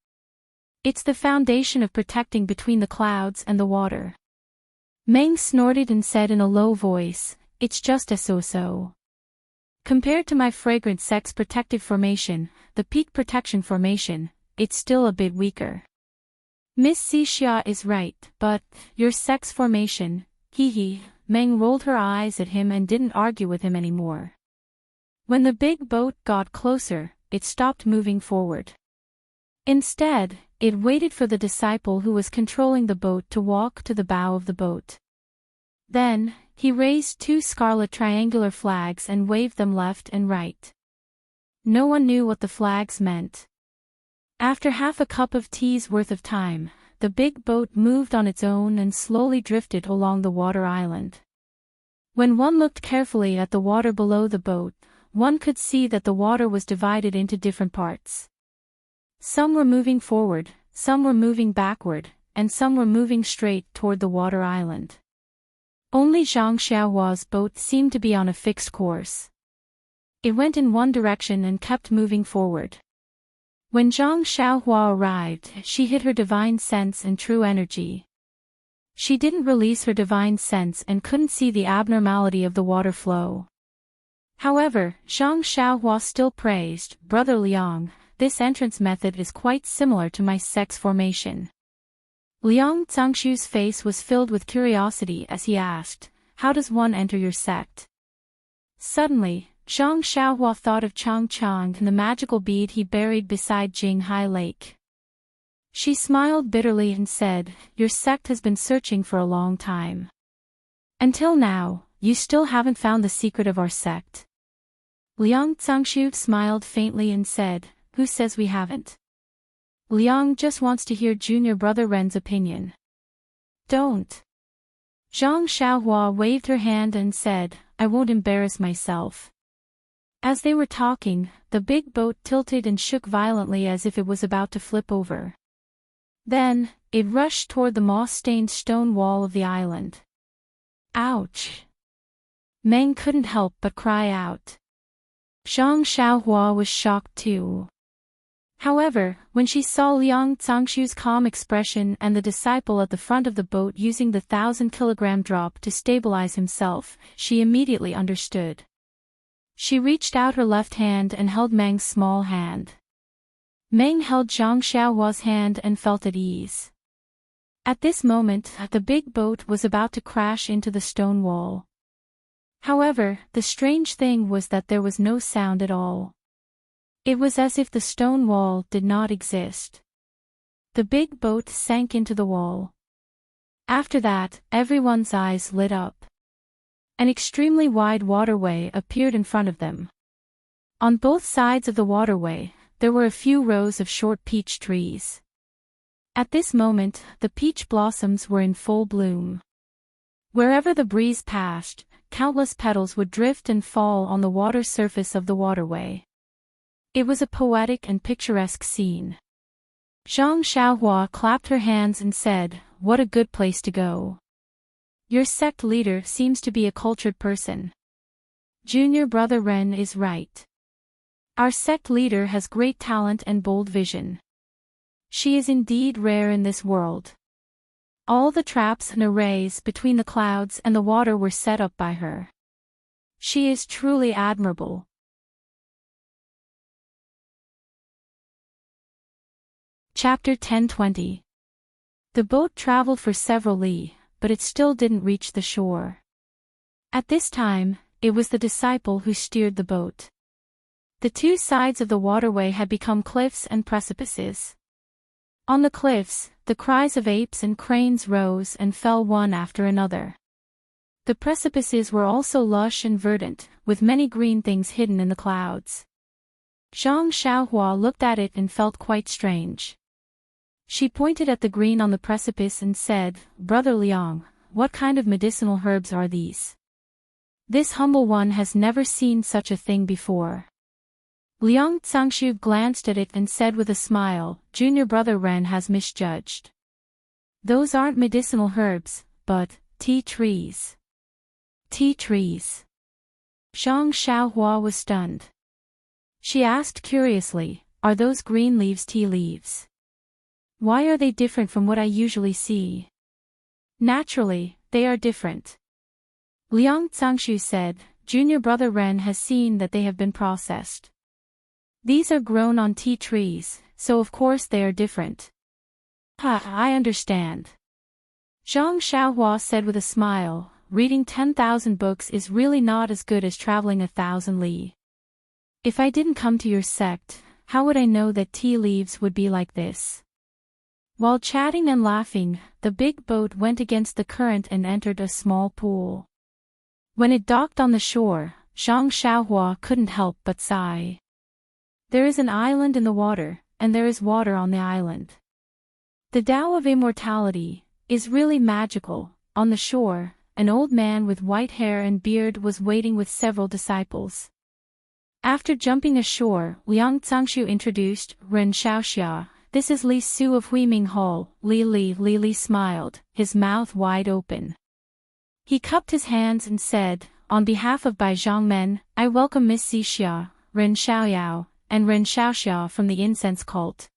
It's the foundation of protecting between the clouds and the water." Meng snorted and said in a low voice, "It's just a so-so. Compared to my fragrant sect's protective formation, the peak protection formation, it's still a bit weaker." "Miss Xixia is right, but your sect's formation, hee." Meng rolled her eyes at him and didn't argue with him anymore. When the big boat got closer, it stopped moving forward. Instead, it waited for the disciple who was controlling the boat to walk to the bow of the boat. Then, he raised 2 scarlet triangular flags and waved them left and right. No one knew what the flags meant. After half a cup of tea's worth of time, the big boat moved on its own and slowly drifted along the water island. When one looked carefully at the water below the boat, one could see that the water was divided into different parts. Some were moving forward, some were moving backward, and some were moving straight toward the water island. Only Zhang Xiaohua's boat seemed to be on a fixed course. It went in one direction and kept moving forward. When Zhang Xiaohua arrived, she hid her divine sense and true energy. She didn't release her divine sense and couldn't see the abnormality of the water flow. However, Zhang Xiaohua still praised, "Brother Liang, this entrance method is quite similar to my sect's formation." Liang Zhangshu's face was filled with curiosity as he asked, "How does one enter your sect?" Suddenly, Zhang Xiaohua thought of Chang Chang and the magical bead he buried beside Jinghai Lake. She smiled bitterly and said, "Your sect has been searching for a long time. Until now, you still haven't found the secret of our sect." Liang Zhangshu smiled faintly and said, "Who says we haven't? Liang just wants to hear junior brother Ren's opinion." "Don't." Zhang Xiaohua waved her hand and said, "I won't embarrass myself." As they were talking, the big boat tilted and shook violently as if it was about to flip over. Then, it rushed toward the moss-stained stone wall of the island. "Ouch!" Meng couldn't help but cry out. Zhang Xiaohua was shocked too. However, when she saw Liang Zhangshu's calm expression and the disciple at the front of the boat using the 1,000-kilogram drop to stabilize himself, she immediately understood. She reached out her left hand and held Meng's small hand. Meng held Zhang Xiaohua's hand and felt at ease. At this moment, the big boat was about to crash into the stone wall. However, the strange thing was that there was no sound at all. It was as if the stone wall did not exist. The big boat sank into the wall. After that, everyone's eyes lit up. An extremely wide waterway appeared in front of them. On both sides of the waterway, there were a few rows of short peach trees. At this moment, the peach blossoms were in full bloom. Wherever the breeze passed, countless petals would drift and fall on the water surface of the waterway. It was a poetic and picturesque scene. Zhang Xiaohua clapped her hands and said, "What a good place to go. Your sect leader seems to be a cultured person. Junior brother Ren is right. Our sect leader has great talent and bold vision. She is indeed rare in this world. All the traps and arrays between the clouds and the water were set up by her. She is truly admirable." Chapter 10:20. The boat traveled for several li, but it still didn't reach the shore. At this time, it was the disciple who steered the boat. The two sides of the waterway had become cliffs and precipices. On the cliffs, the cries of apes and cranes rose and fell one after another. The precipices were also lush and verdant, with many green things hidden in the clouds. Zhang Xiaohua looked at it and felt quite strange. She pointed at the green on the precipice and said, "Brother Liang, what kind of medicinal herbs are these? This humble one has never seen such a thing before." Liang Zhangshu glanced at it and said with a smile, "Junior brother Ren has misjudged. Those aren't medicinal herbs, but tea trees." Tea trees. Zhang Xiaohua was stunned. She asked curiously, "Are those green leaves tea leaves? Why are they different from what I usually see?" "Naturally, they are different," Liang Zhangshu said. "Junior brother Ren has seen that they have been processed. These are grown on tea trees, so of course they are different." I understand," Zhang Xiaohua said with a smile. "Reading 10,000 books is really not as good as traveling 1,000 li. If I didn't come to your sect, how would I know that tea leaves would be like this?" While chatting and laughing, the big boat went against the current and entered a small pool. When it docked on the shore, Zhang Xiaohua couldn't help but sigh. There is an island in the water, and there is water on the island. The Tao of Immortality is really magical. On the shore, an old man with white hair and beard was waiting with several disciples. After jumping ashore, Liang Zhangshu introduced Ren Xiaoxia. "This is Li Su of Huiming Hall." Li smiled, his mouth wide open. He cupped his hands and said, "On behalf of Bai Zhangmen, I welcome Miss Xixia, Ren Xiaoyao, and Ren Xiaoxia from the incense cult."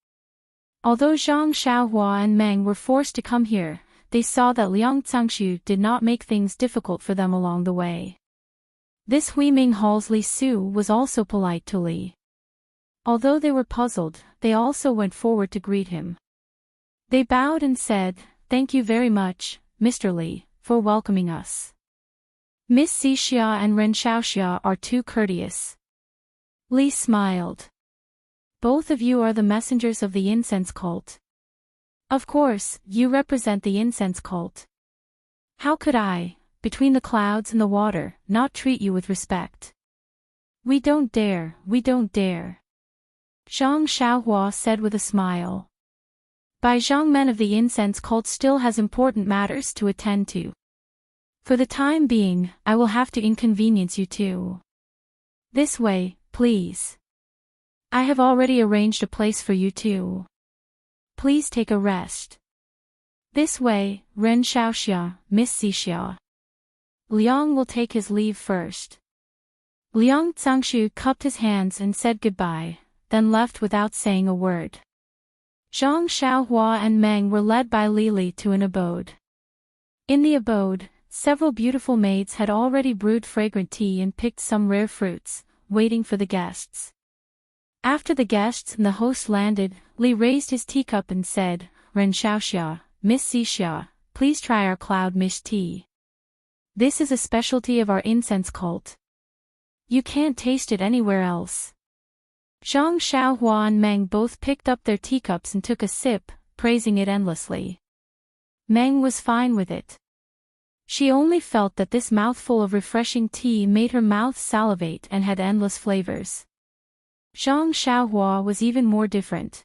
Although Zhang Xiaohua and Meng were forced to come here, they saw that Liang Zhangshu did not make things difficult for them along the way. This Huiming Hall's Li Su was also polite to Li. Although they were puzzled, they also went forward to greet him. They bowed and said, "Thank you very much, Mr. Li, for welcoming us. Miss Xixia and Ren Xiaoxia are too courteous." Li smiled. "Both of you are the messengers of the incense cult. Of course, you represent the incense cult. How could I, between the clouds and the water, not treat you with respect?" We don't dare. Zhang Xiaohua said with a smile. Bai Zhangmen of the incense cult still has important matters to attend to. For the time being, I will have to inconvenience you too. This way, please. I have already arranged a place for you too. Please take a rest. This way, Ren Xiaoxia, Miss Xixia. Liang will take his leave first. Liang Zhangshu cupped his hands and said goodbye, then left without saying a word. Zhang Xiaohua and Meng were led by Lili to an abode. In the abode, several beautiful maids had already brewed fragrant tea and picked some rare fruits, waiting for the guests. After the guests and the host landed, Li raised his teacup and said, "Ren Xiaoxia, Miss Xixia, please try our cloud mist tea. This is a specialty of our incense cult. You can't taste it anywhere else." Zhang Xiaohua and Meng both picked up their teacups and took a sip, praising it endlessly. Meng was fine with it. She only felt that this mouthful of refreshing tea made her mouth salivate and had endless flavors. Zhang Xiaohua was even more different.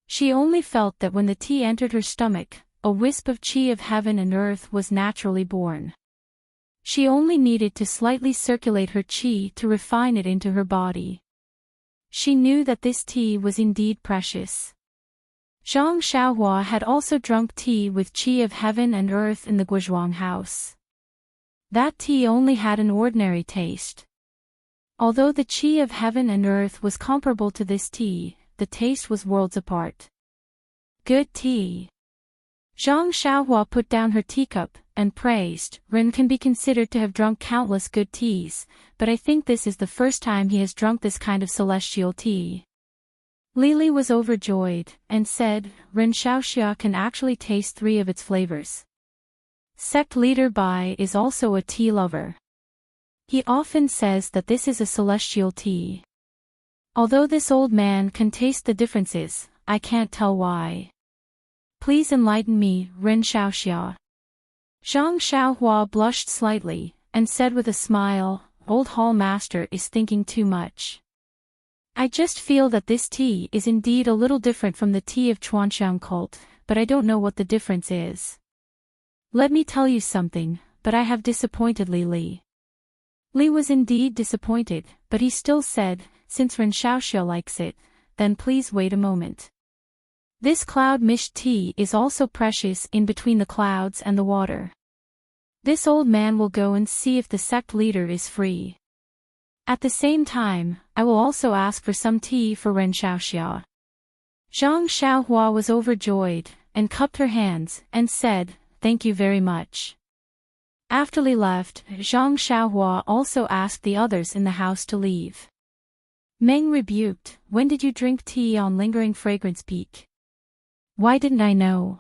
She only felt that when the tea entered her stomach, a wisp of qi of heaven and earth was naturally born. She only needed to slightly circulate her qi to refine it into her body. She knew that this tea was indeed precious. Zhang Xiaohua had also drunk tea with qi of heaven and earth in the Guizhuang house. That tea only had an ordinary taste. Although the qi of heaven and earth was comparable to this tea, the taste was worlds apart. Good tea. Zhang Xiaohua put down her teacup and praised, "Ren can be considered to have drunk countless good teas, but I think this is the first time he has drunk this kind of celestial tea." Lili was overjoyed, and said, "Ren Xiaoxia can actually taste 3 of its flavors." Sect leader Bai is also a tea lover. He often says that this is a celestial tea. Although this old man can taste the differences, I can't tell why. Please enlighten me, Ren Xiaoxia. Zhang Xiaohua blushed slightly, and said with a smile, "Old hall master is thinking too much. I just feel that this tea is indeed a little different from the tea of Chuanxiang cult, but I don't know what the difference is. Let me tell you something, but I have disappointed Li." Li was indeed disappointed, but he still said, "Since Ren Xiaoxia likes it, then please wait a moment. This cloud mist tea is also precious in between the clouds and the water. This old man will go and see if the sect leader is free. At the same time, I will also ask for some tea for Ren Xiaoxia." Zhang Xiaohua was overjoyed, and cupped her hands, and said, "Thank you very much." After Li left, Zhang Xiaohua also asked the others in the house to leave. Meng rebuked, "When did you drink tea on Lingering Fragrance Peak? Why didn't I know?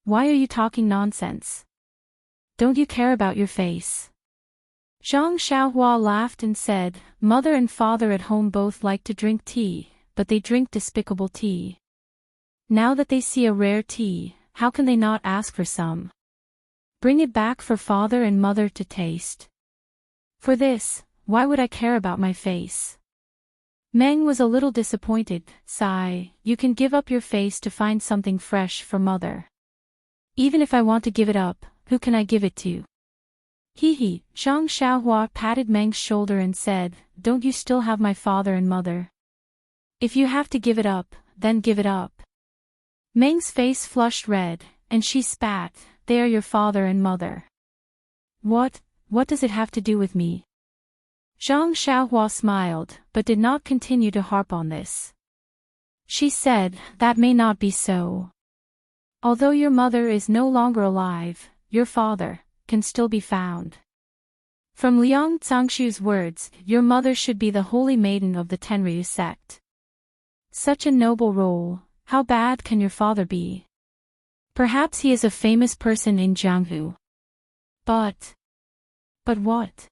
Why are you talking nonsense? Don't you care about your face?" Zhang Xiaohua laughed and said, "Mother and father at home both like to drink tea, but they drink despicable tea. Now that they see a rare tea, how can they not ask for some? Bring it back for father and mother to taste. For this, why would I care about my face?" Meng was a little disappointed. "Sigh, you can give up your face to find something fresh for mother. Even if I want to give it up, who can I give it to?" He. Zhang Xiaohua patted Meng's shoulder and said, "Don't you still have my father and mother? If you have to give it up, then give it up." Meng's face flushed red, and she spat, "They are your father and mother. What does it have to do with me? Zhang Xiaohua smiled, but did not continue to harp on this. She said, that may not be so. Although your mother is no longer alive, your father can still be found. From Liang Cangshu's words, your mother should be the holy maiden of the Tenryu sect. Such a noble role, how bad can your father be? Perhaps he is a famous person in Jianghu. But what?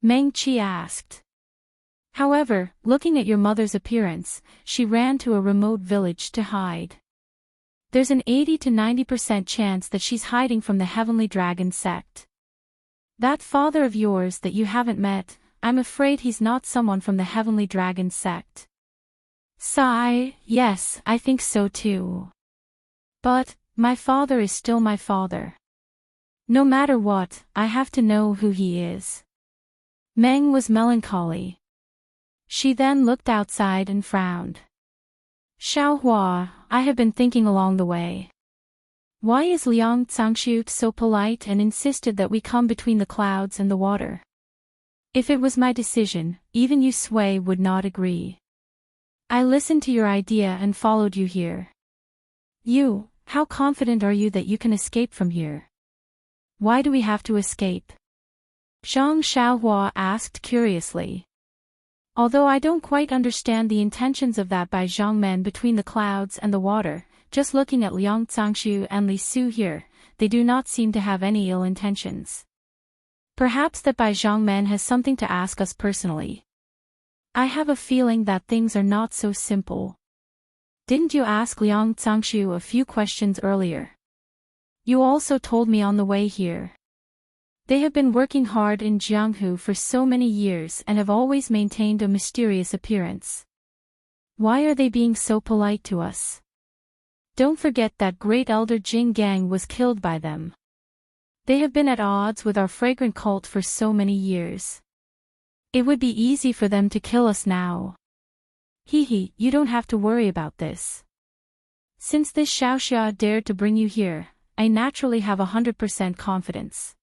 Meng Qi asked. However, looking at your mother's appearance, she ran to a remote village to hide. There's an 80 to 90% chance that she's hiding from the Heavenly Dragon sect. That father of yours that you haven't met, I'm afraid he's not someone from the Heavenly Dragon sect. Sigh, yes, I think so too. But, my father is still my father. No matter what, I have to know who he is. Meng was melancholy. She then looked outside and frowned. Xiaohua, I have been thinking along the way. Why is Liang Cangshu so polite and insisted that we come between the clouds and the water? If it was my decision, even Yu Sui would not agree. I listened to your idea and followed you here. You, how confident are you that you can escape from here? Why do we have to escape? Zhang Xiaohua asked curiously. Although I don't quite understand the intentions of that Bai Zhangmen between the clouds and the water, just looking at Liang Cangshu and Li Su here, they do not seem to have any ill intentions. Perhaps that Bai Zhangmen has something to ask us personally. I have a feeling that things are not so simple. Didn't you ask Liang Cangshu a few questions earlier? You also told me on the way here. They have been working hard in Jianghu for so many years and have always maintained a mysterious appearance. Why are they being so polite to us? Don't forget that great elder Jing Gang was killed by them. They have been at odds with our fragrant cult for so many years. It would be easy for them to kill us now. Hee, you don't have to worry about this. Since this Xiaoxia dared to bring you here, I naturally have 100% confidence.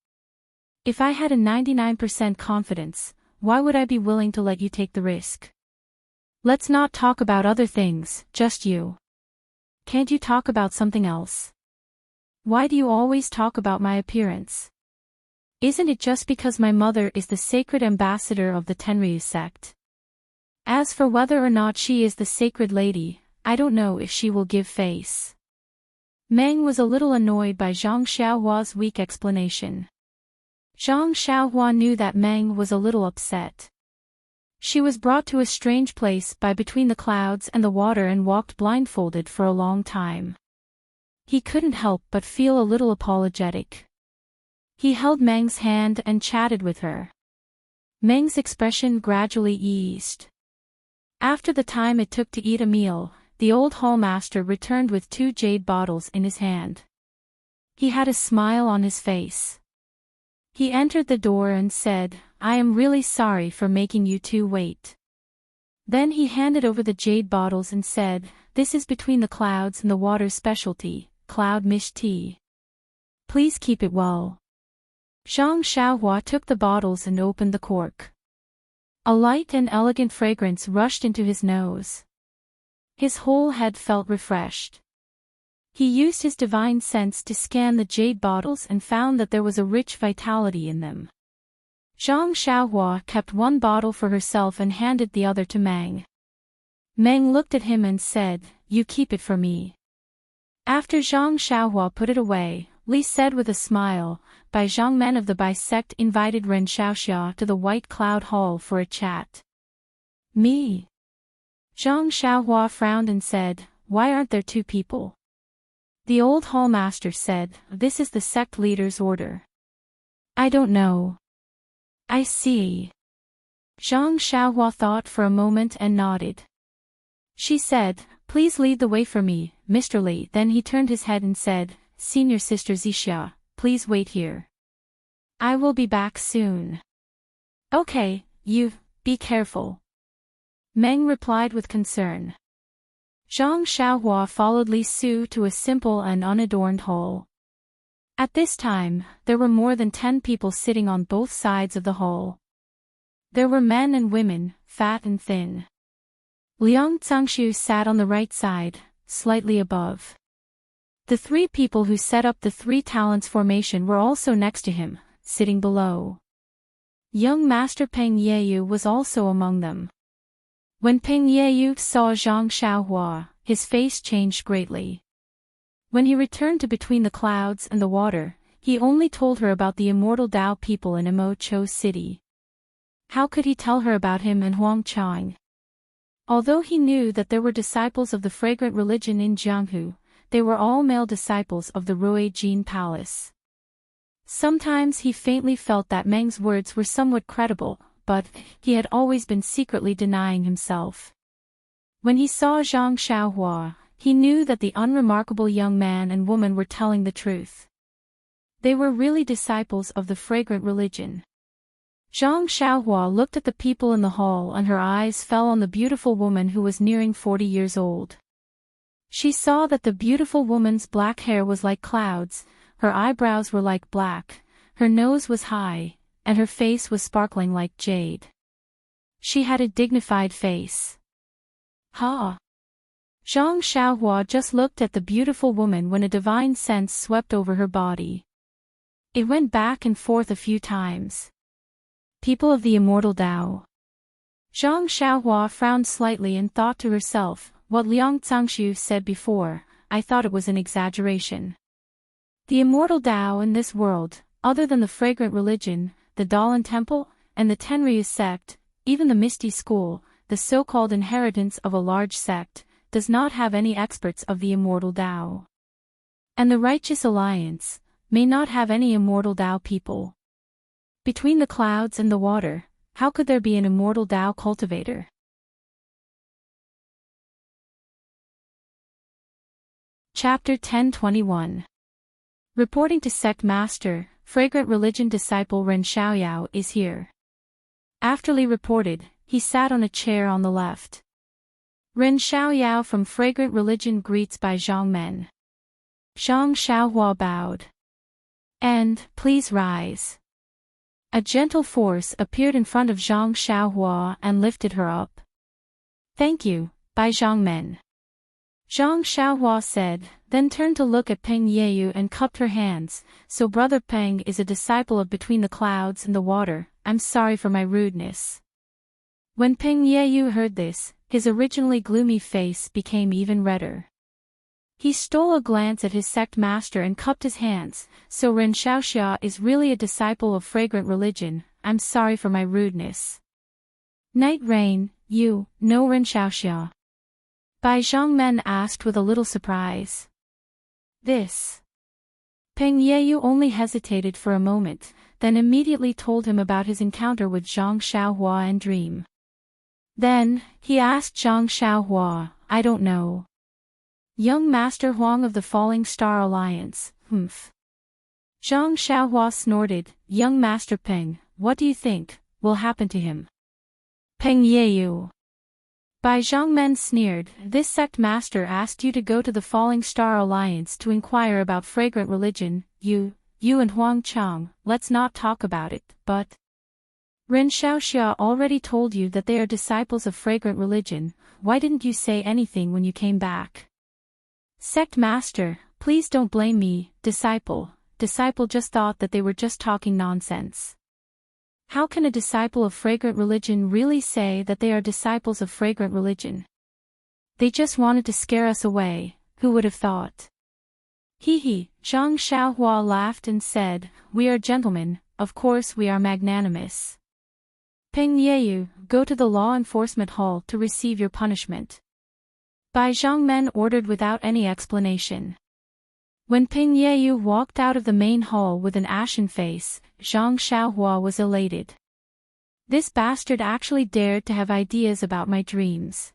If I had a 99% confidence, why would I be willing to let you take the risk? Let's not talk about other things, just you. Can't you talk about something else? Why do you always talk about my appearance? Isn't it just because my mother is the sacred ambassador of the Tenryu sect? As for whether or not she is the sacred lady, I don't know if she will give face. Meng was a little annoyed by Zhang Xiaohua's weak explanation. Zhang Xiaohua knew that Meng was a little upset. She was brought to a strange place by between the clouds and the water and walked blindfolded for a long time. He couldn't help but feel a little apologetic. He held Meng's hand and chatted with her. Meng's expression gradually eased. After the time it took to eat a meal, the old hallmaster returned with 2 jade bottles in his hand. He had a smile on his face. He entered the door and said, I am really sorry for making you 2 wait. Then he handed over the jade bottles and said, this is between the clouds and the water's specialty, cloud mist tea. Please keep it well. Zhang Xiaohua took the bottles and opened the cork. A light and elegant fragrance rushed into his nose. His whole head felt refreshed. He used his divine sense to scan the jade bottles and found that there was a rich vitality in them. Zhang Xiaohua kept 1 bottle for herself and handed the other to Meng. Meng looked at him and said, you keep it for me. After Zhang Xiaohua put it away, Li said with a smile, Bai Zhangmen of the Bai sect invited Ren Xiaoxia to the White Cloud Hall for a chat. Me? Zhang Xiaohua frowned and said, why aren't there 2 people? The old hallmaster said, this is the sect leader's order. I don't know. I see. Zhang Xiaohua thought for a moment and nodded. She said, please lead the way for me, Mr. Li. Then he turned his head and said, Senior Sister Zixia, please wait here. I will be back soon. Okay, you, be careful. Meng replied with concern. Zhang Xiaohua followed Li Su to a simple and unadorned hall. At this time, there were more than 10 people sitting on both sides of the hall. There were men and women, fat and thin. Liang Zhangshu sat on the right side, slightly above. The 3 people who set up the 3 talents formation were also next to him, sitting below. Young Master Peng Yeyu was also among them. When Peng Yeyu saw Zhang Xiaohua, his face changed greatly. When he returned to Between the Clouds and the Water, he only told her about the immortal Dao people in Mo Chou City. How could he tell her about him and Huang Chang? Although he knew that there were disciples of the fragrant religion in Jianghu, they were all male disciples of the Rui Jin Palace. Sometimes he faintly felt that Meng's words were somewhat credible, but he had always been secretly denying himself. When he saw Zhang Xiaohua, he knew that the unremarkable young man and woman were telling the truth. They were really disciples of the fragrant religion. Zhang Xiaohua looked at the people in the hall and her eyes fell on the beautiful woman who was nearing 40 years old. She saw that the beautiful woman's black hair was like clouds, her eyebrows were like black, her nose was high, and her face was sparkling like jade. She had a dignified face. Ha! Zhang Xiaohua just looked at the beautiful woman when a divine sense swept over her body. It went back and forth a few times. People of the immortal Dao. Zhang Xiaohua frowned slightly and thought to herself, what Liang Zhangshu said before, I thought it was an exaggeration. The immortal Dao in this world, other than the fragrant religion, the Dalan Temple, and the Tenryu sect, even the Misty School, the so-called inheritance of a large sect, does not have any experts of the immortal Dao. And the Righteous Alliance may not have any immortal Dao people. Between the Clouds and the Water, how could there be an immortal Dao cultivator? Chapter 1021. Reporting to Sect Master, Fragrant Religion Disciple Ren Xiaoyao is here. After Li reported, he sat on a chair on the left. Ren Xiaoyao from Fragrant Religion greets by Zhang Men. Zhang Xiaohua bowed. And, please rise. A gentle force appeared in front of Zhang Xiaohua and lifted her up. Thank you, Bai Zhangmen. Zhang Xiaohua said, then turned to look at Peng Yeyu and cupped her hands. So Brother Peng is a disciple of Between the Clouds and the Water, I'm sorry for my rudeness. When Peng Yeyu heard this, his originally gloomy face became even redder. He stole a glance at his sect master and cupped his hands, so Ren Xiaoxia is really a disciple of fragrant religion, I'm sorry for my rudeness. Night Rain, you know Ren Xiaoxia? Bai Zhangmen asked with a little surprise. This. Peng Yeyu only hesitated for a moment, then immediately told him about his encounter with Zhang Xiaohua and Dream. Then, he asked Zhang Xiaohua, I don't know. Young Master Huang of the Falling Star Alliance, humph. Zhang Xiaohua snorted, Young Master Peng, what do you think will happen to him? Peng Yeyu. Bai Zhangmen sneered, this sect master asked you to go to the Falling Star Alliance to inquire about fragrant religion, you and Huang Chang, let's not talk about it, but... Ren Xiaoxia already told you that they are disciples of fragrant religion, why didn't you say anything when you came back? Sect master, please don't blame me, disciple just thought that they were just talking nonsense. How can a disciple of fragrant religion really say that they are disciples of fragrant religion? They just wanted to scare us away, who would have thought? He, Zhang Xiaohua laughed and said, we are gentlemen, of course we are magnanimous. Peng Yeyu, go to the law enforcement hall to receive your punishment. Bai Zhangmen ordered without any explanation. When Peng Yeyu walked out of the main hall with an ashen face, Zhang Xiaohua was elated. This bastard actually dared to have ideas about my dreams.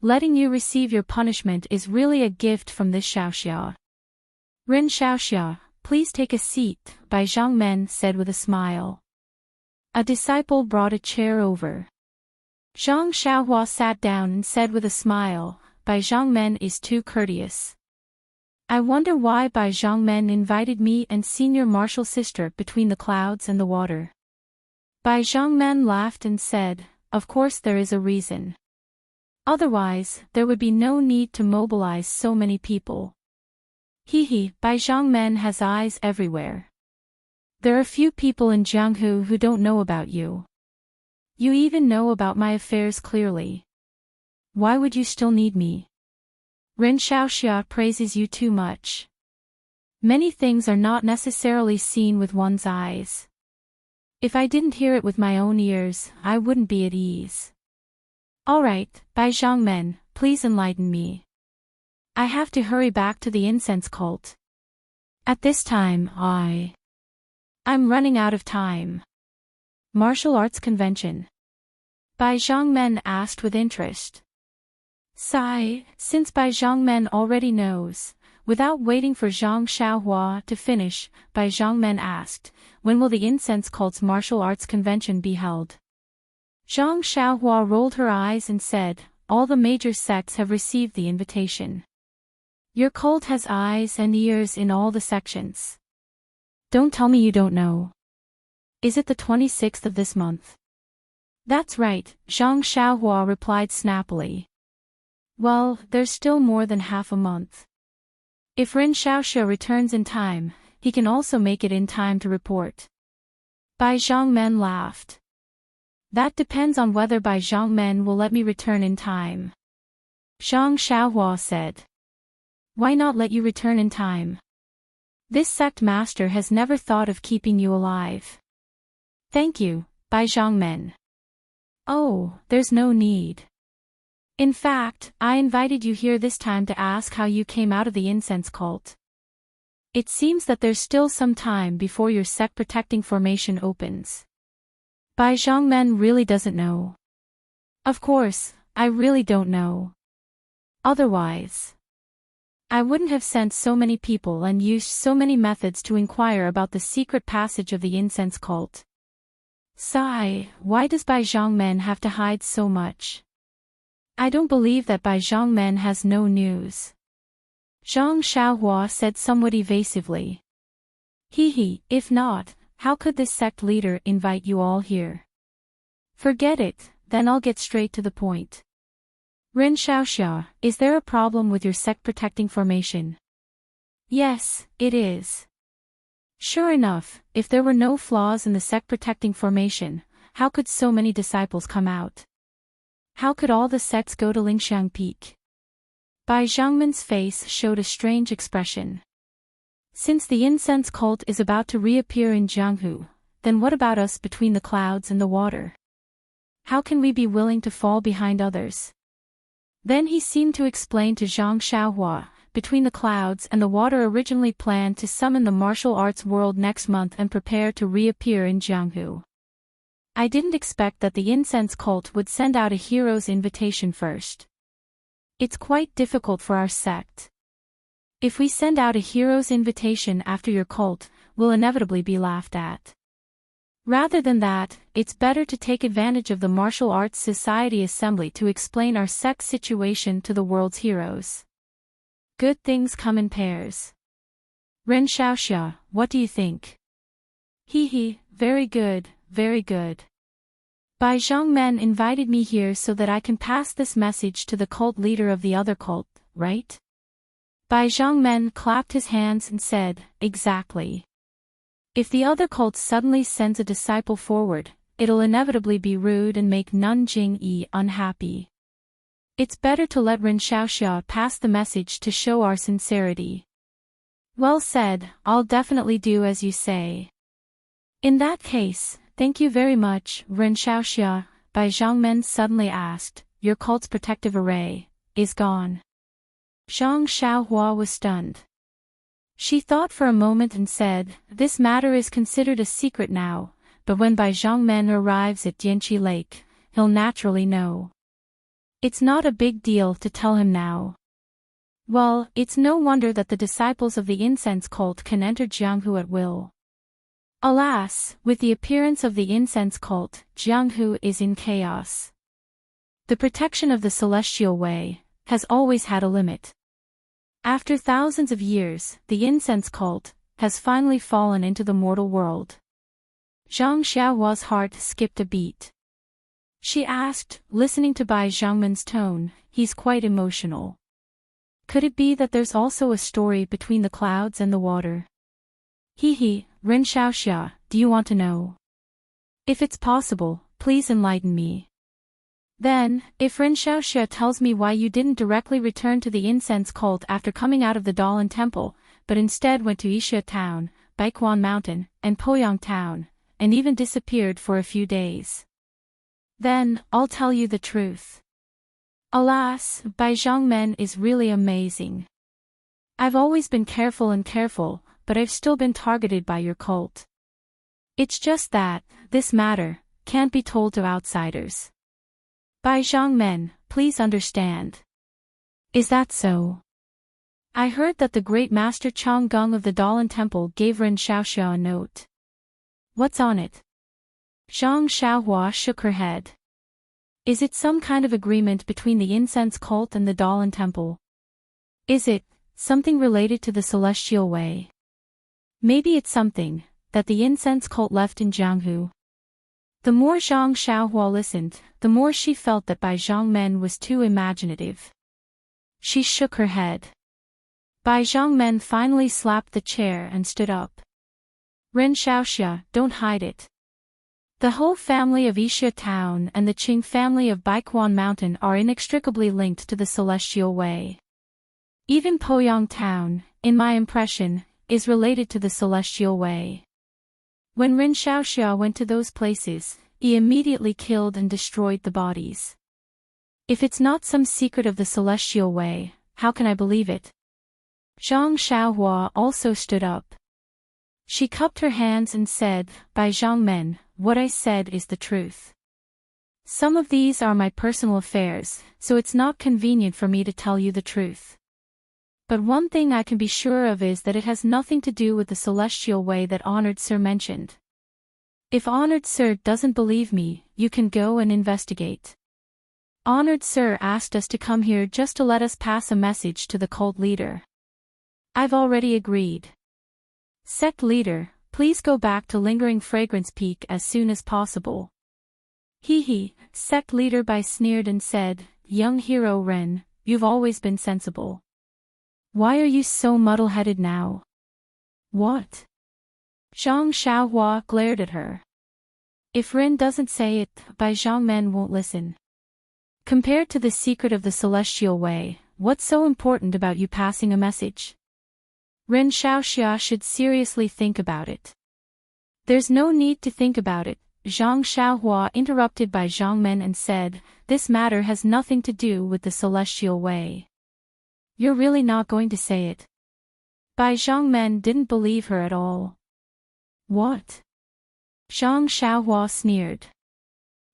Letting you receive your punishment is really a gift from this Xiaoxia. Ren Xiaoxia, please take a seat, Bai Zhangmen said with a smile. A disciple brought a chair over. Zhang Xiaohua sat down and said with a smile, Bai Zhangmen is too courteous. I wonder why Bai Zhongmen invited me and senior martial sister between the clouds and the water. Bai Zhongmen laughed and said, of course there is a reason. Otherwise, there would be no need to mobilize so many people. Bai Zhongmen has eyes everywhere. There are few people in Jianghu who don't know about you. You even know about my affairs clearly. Why would you still need me? Ren Xiaoxia praises you too much. Many things are not necessarily seen with one's eyes. If I didn't hear it with my own ears, I wouldn't be at ease. Alright, Bai Zhongmen, please enlighten me. I have to hurry back to the incense cult. At this time, I'm running out of time. Martial arts convention. Bai Zhongmen asked with interest. Sigh, since Bai Zhongmen already knows, without waiting for Zhang Xiaohua to finish, Bai Zhongmen asked, when will the incense cult's martial arts convention be held? Zhang Xiaohua rolled her eyes and said, all the major sects have received the invitation. Your cult has eyes and ears in all the sections. Don't tell me you don't know. Is it the 26th of this month? That's right, Zhang Xiaohua replied snappily. Well, there's still more than half a month. If Ren Xiaoxia returns in time, he can also make it in time to report. Bai Zhongmen laughed. That depends on whether Bai Zhongmen will let me return in time. Zhang Xiaohua said. Why not let you return in time? This sect master has never thought of keeping you alive. Thank you, Bai Zhongmen. Oh, there's no need. In fact, I invited you here this time to ask how you came out of the incense cult. It seems that there's still some time before your sect protecting formation opens. Bai Zhongmen really doesn't know. Of course, I really don't know. Otherwise, I wouldn't have sent so many people and used so many methods to inquire about the secret passage of the incense cult. Sigh, why does Bai Zhongmen have to hide so much? I don't believe that Bai Zhongmen has no news. Zhang Xiaohua said somewhat evasively. If not, how could this sect leader invite you all here? Forget it, then I'll get straight to the point. Ren Xiaoxia, is there a problem with your sect protecting formation? Yes, it is. Sure enough, if there were no flaws in the sect protecting formation, how could so many disciples come out? How could all the sects go to Lingxiang Peak? Bai Zhongmen's face showed a strange expression. Since the incense cult is about to reappear in Jianghu, then what about us between the clouds and the water? How can we be willing to fall behind others? Then he seemed to explain to Zhang Xiaohua, between the clouds and the water originally planned to summon the martial arts world next month and prepare to reappear in Jianghu. I didn't expect that the incense cult would send out a hero's invitation first. It's quite difficult for our sect. If we send out a hero's invitation after your cult, we'll inevitably be laughed at. Rather than that, it's better to take advantage of the Martial Arts Society Assembly to explain our sect's situation to the world's heroes. Good things come in pairs. Ren Xiaoxia, what do you think? Very good, very good. Bai Zhongmen invited me here so that I can pass this message to the cult leader of the other cult, right? Bai Zhongmen clapped his hands and said, exactly. If the other cult suddenly sends a disciple forward, it'll inevitably be rude and make Nanjing Yi unhappy. It's better to let Ren Xiaoxia pass the message to show our sincerity. Well said, I'll definitely do as you say. In that case, thank you very much, Ren Xiaoxia, Bai Zhongmen suddenly asked, your cult's protective array is gone. Zhang Xiaohua was stunned. She thought for a moment and said, this matter is considered a secret now, but when Bai Zhongmen arrives at Dianqi Lake, he'll naturally know. It's not a big deal to tell him now. Well, it's no wonder that the disciples of the incense cult can enter Jianghu at will. Alas, with the appearance of the incense cult, Jianghu is in chaos. The protection of the celestial way has always had a limit. After thousands of years, the incense cult has finally fallen into the mortal world. Zhang Xiaohua's heart skipped a beat. She asked, listening to Bai Zhangmen's tone, he's quite emotional. Could it be that there's also a story between the clouds and the water? He, Ren Xiaoxia, do you want to know? If it's possible, please enlighten me. Then, if Ren Xiaoxia tells me why you didn't directly return to the incense cult after coming out of the Dalan Temple, but instead went to Yixia Town, Baiquan Mountain, and Poyang Town, and even disappeared for a few days. Then, I'll tell you the truth. Alas, Bai Zhangmen is really amazing. I've always been careful, but I've still been targeted by your cult. It's just that, this matter, can't be told to outsiders. Bai Zhangmen, please understand. Is that so? I heard that the great master Chang Gung of the Dalan Temple gave Ren Xiaoxia a note. What's on it? Zhang Xiaohua shook her head. Is it some kind of agreement between the incense cult and the Dalan Temple? Is it something related to the celestial way? Maybe it's something that the incense cult left in Jianghu. The more Zhang Xiaohua listened, the more she felt that Bai Zhangmen was too imaginative. She shook her head. Bai Zhangmen finally slapped the chair and stood up. Ren Xiaoxia, don't hide it. The whole family of Yixia Town and the Qing family of Baiquan Mountain are inextricably linked to the celestial way. Even Poyang Town, in my impression, is related to the celestial way. When Ren Xiaoxia went to those places, he immediately killed and destroyed the bodies. If it's not some secret of the celestial way, how can I believe it? Zhang Xiaohua also stood up. She cupped her hands and said, Bai Zhangmen, what I said is the truth. Some of these are my personal affairs, so it's not convenient for me to tell you the truth. But one thing I can be sure of is that it has nothing to do with the celestial way that Honored Sir mentioned. If Honored Sir doesn't believe me, you can go and investigate. Honored Sir asked us to come here just to let us pass a message to the cult leader. I've already agreed. Sect leader, please go back to Lingering Fragrance Peak as soon as possible. Sect leader Bai sneered and said, young hero Ren, you've always been sensible. Why are you so muddle-headed now? What? Zhang Xiaohua glared at her. If Ren doesn't say it, Bai Zhangmen won't listen. Compared to the secret of the celestial way, what's so important about you passing a message? Ren Xiaoxia should seriously think about it. There's no need to think about it, Zhang Xiaohua interrupted Bai Zhangmen and said, this matter has nothing to do with the celestial way. You're really not going to say it? Bai Zhangmen didn't believe her at all. What? Zhang Xiaohua sneered.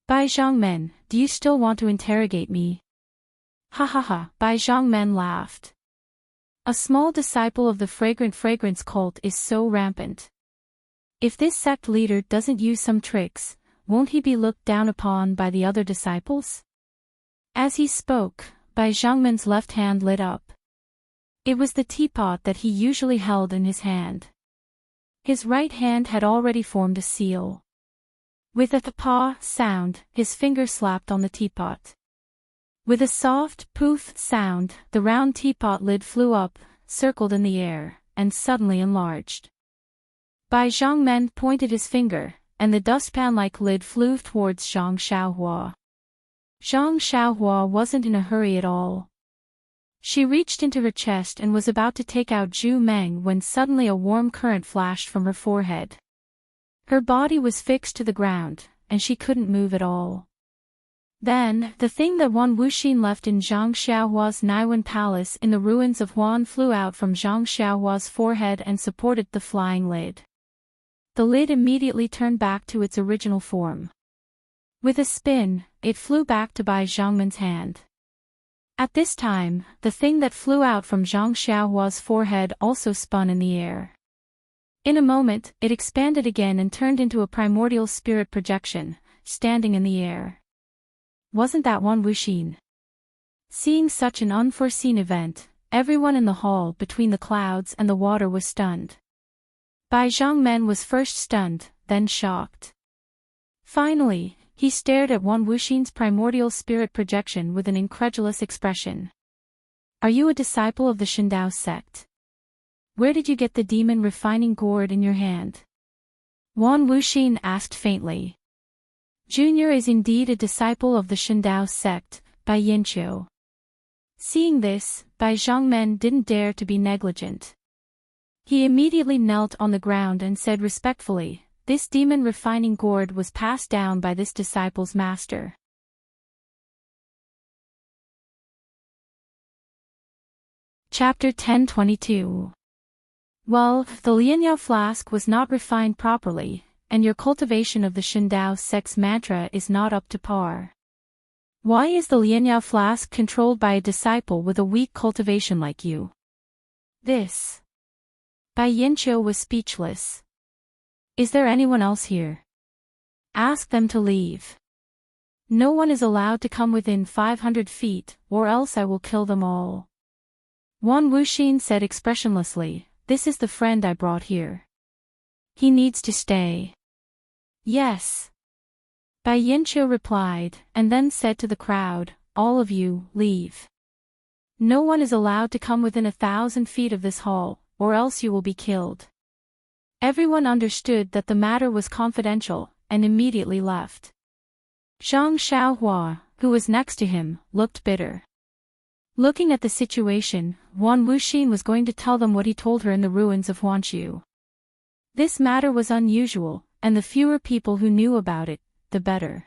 Bai Zhangmen, do you still want to interrogate me? Ha, Bai Zhangmen laughed. A small disciple of the fragrance cult is so rampant. If this sect leader doesn't use some tricks, won't he be looked down upon by the other disciples? As he spoke, Bai Zhangmen's left hand lit up. It was the teapot that he usually held in his hand. His right hand had already formed a seal. With a "pa" sound, his finger slapped on the teapot. With a soft poof sound, the round teapot lid flew up, circled in the air, and suddenly enlarged. Bai Zhangmen pointed his finger, and the dustpan-like lid flew towards Zhang Xiaohua. Zhang Xiaohua wasn't in a hurry at all. She reached into her chest and was about to take out Zhu Meng when suddenly a warm current flashed from her forehead. Her body was fixed to the ground, and she couldn't move at all. Then, the thing that Wan Wuxin left in Zhang Xiaohua's Naiwan palace in the ruins of Huan flew out from Zhang Xiaohua's forehead and supported the flying lid. The lid immediately turned back to its original form. With a spin, it flew back to Bai Zhangmen's hand. At this time, the thing that flew out from Zhang Xiaohua's forehead also spun in the air. In a moment, it expanded again and turned into a primordial spirit projection, standing in the air. Wasn't that Wan Wuxin? Seeing such an unforeseen event, everyone in the hall between the clouds and the water was stunned. Bai Zhongmen was first stunned, then shocked. Finally, he stared at Wan Wuxin's primordial spirit projection with an incredulous expression. Are you a disciple of the Shindao sect? Where did you get the demon refining gourd in your hand? Wan Wuxin asked faintly. Junior is indeed a disciple of the Shindao sect, Bai Yinqiu. Seeing this, Bai Zhongmen didn't dare to be negligent. He immediately knelt on the ground and said respectfully, this demon refining gourd was passed down by this disciple's master. Chapter 10:22. Well, the Lianyao flask was not refined properly, and your cultivation of the Shindao sect's mantra is not up to par. Why is the Lianyao flask controlled by a disciple with a weak cultivation like you? This. Bai Yinqiu was speechless. Is there anyone else here? Ask them to leave. No one is allowed to come within 500 feet, or else I will kill them all. Wan Wuxin said expressionlessly, this is the friend I brought here. He needs to stay. Yes. Bai Yinqiu replied, and then said to the crowd, all of you, leave. No one is allowed to come within 1,000 feet of this hall, or else you will be killed. Everyone understood that the matter was confidential, and immediately left. Zhang Xiaohua, who was next to him, looked bitter. Looking at the situation, Wan Wuxin was going to tell them what he told her in the ruins of Huanshu. This matter was unusual, and the fewer people who knew about it, the better.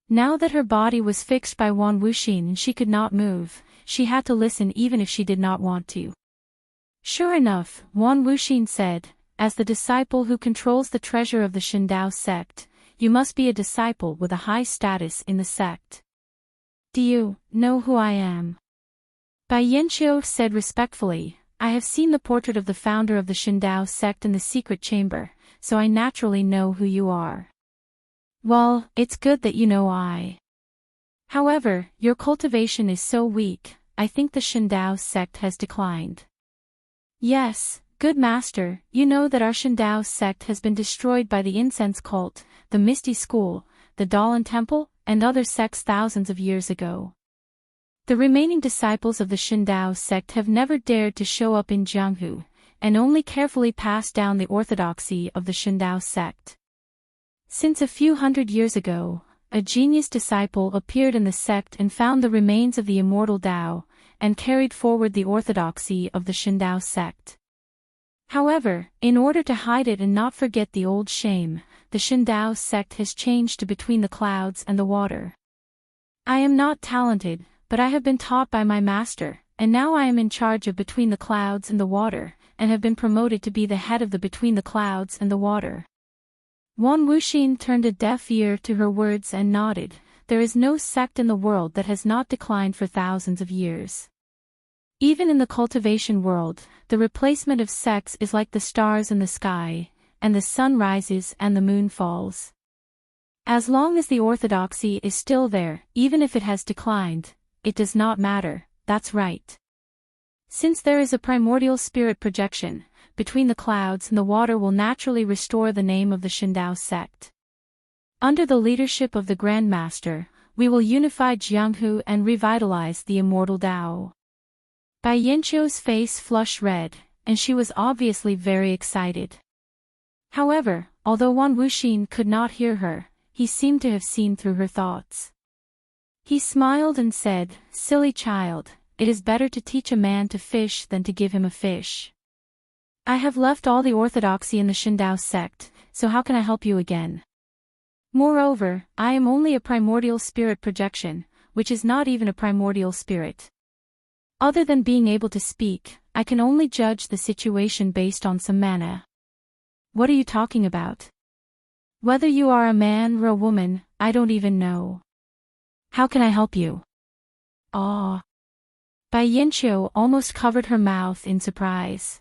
Now that her body was fixed by Wan Wuxin and she could not move, she had to listen even if she did not want to. Sure enough, Wan Wuxin said, as the disciple who controls the treasure of the Shindao sect, you must be a disciple with a high status in the sect. Do you know who I am? Bai Yinqiu said respectfully, I have seen the portrait of the founder of the Shindao sect in the secret chamber, so I naturally know who you are. Well, it's good that you know I. However, your cultivation is so weak, I think the Shindao sect has declined. Yes, good master, you know that our Shindao sect has been destroyed by the incense cult, the Misty School, the Dalan Temple, and other sects thousands of years ago. The remaining disciples of the Shindao sect have never dared to show up in Jianghu, and only carefully passed down the orthodoxy of the Shindao sect. Since a few hundred years ago, a genius disciple appeared in the sect and found the remains of the immortal Tao, and carried forward the orthodoxy of the Shindao sect. However, in order to hide it and not forget the old shame, the Shindao sect has changed to between the clouds and the water. I am not talented, but I have been taught by my master, and now I am in charge of between the clouds and the water, and have been promoted to be the head of the between the clouds and the water. Wan Wuxin turned a deaf ear to her words and nodded. There is no sect in the world that has not declined for thousands of years. Even in the cultivation world, the replacement of sects is like the stars in the sky, and the sun rises and the moon falls. As long as the orthodoxy is still there, even if it has declined, it does not matter, that's right. Since there is a primordial spirit projection, between the clouds and the water will naturally restore the name of the Shindao sect. Under the leadership of the Grand Master, we will unify Jianghu and revitalize the immortal Tao. Bai Yinqiu's face flushed red, and she was obviously very excited. However, although Wan Wuxin could not hear her, he seemed to have seen through her thoughts. He smiled and said, silly child, it is better to teach a man to fish than to give him a fish. I have left all the orthodoxy in the Shindao sect, so how can I help you again? Moreover, I am only a primordial spirit projection, which is not even a primordial spirit. Other than being able to speak, I can only judge the situation based on some mana. What are you talking about? Whether you are a man or a woman, I don't even know. How can I help you? Ah. Bai Yinqiu almost covered her mouth in surprise.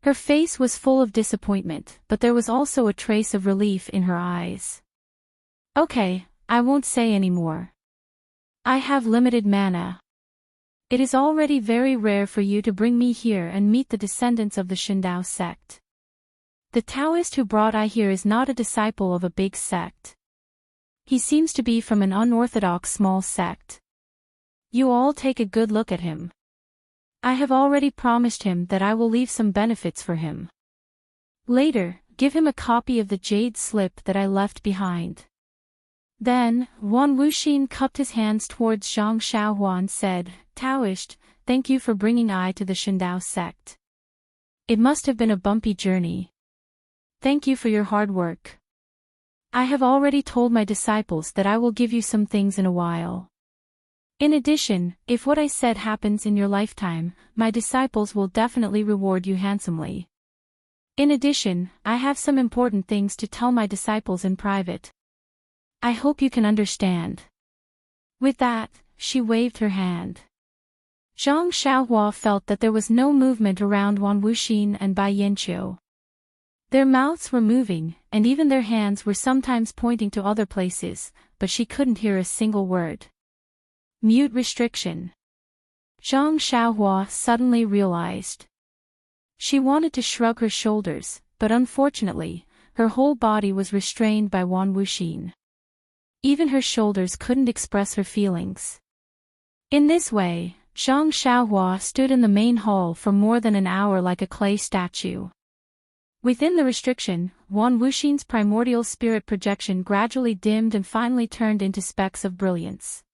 Her face was full of disappointment, but there was also a trace of relief in her eyes. Okay, I won't say any more. I have limited mana. It is already very rare for you to bring me here and meet the descendants of the Shindao sect. The Taoist who brought I here is not a disciple of a big sect. He seems to be from an unorthodox small sect. You all take a good look at him. I have already promised him that I will leave some benefits for him. Later, give him a copy of the jade slip that I left behind. Then, Wan Wuxin cupped his hands towards Zhang Xiaohua and said, Taoist, thank you for bringing I to the Shindao sect. It must have been a bumpy journey. Thank you for your hard work. I have already told my disciples that I will give you some things in a while. In addition, if what I said happens in your lifetime, my disciples will definitely reward you handsomely. In addition, I have some important things to tell my disciples in private. I hope you can understand. With that, she waved her hand. Zhang Xiaohua felt that there was no movement around Wan Wuxin and Bai Yanqiu. Their mouths were moving, and even their hands were sometimes pointing to other places, but she couldn't hear a single word. Mute restriction. Zhang Xiaohua suddenly realized. She wanted to shrug her shoulders, but unfortunately, her whole body was restrained by Wan Wuxin. Even her shoulders couldn't express her feelings. In this way, Zhang Xiaohua stood in the main hall for more than an hour like a clay statue. Within the restriction, Wan Wuxin's primordial spirit projection gradually dimmed and finally turned into specks of brilliance.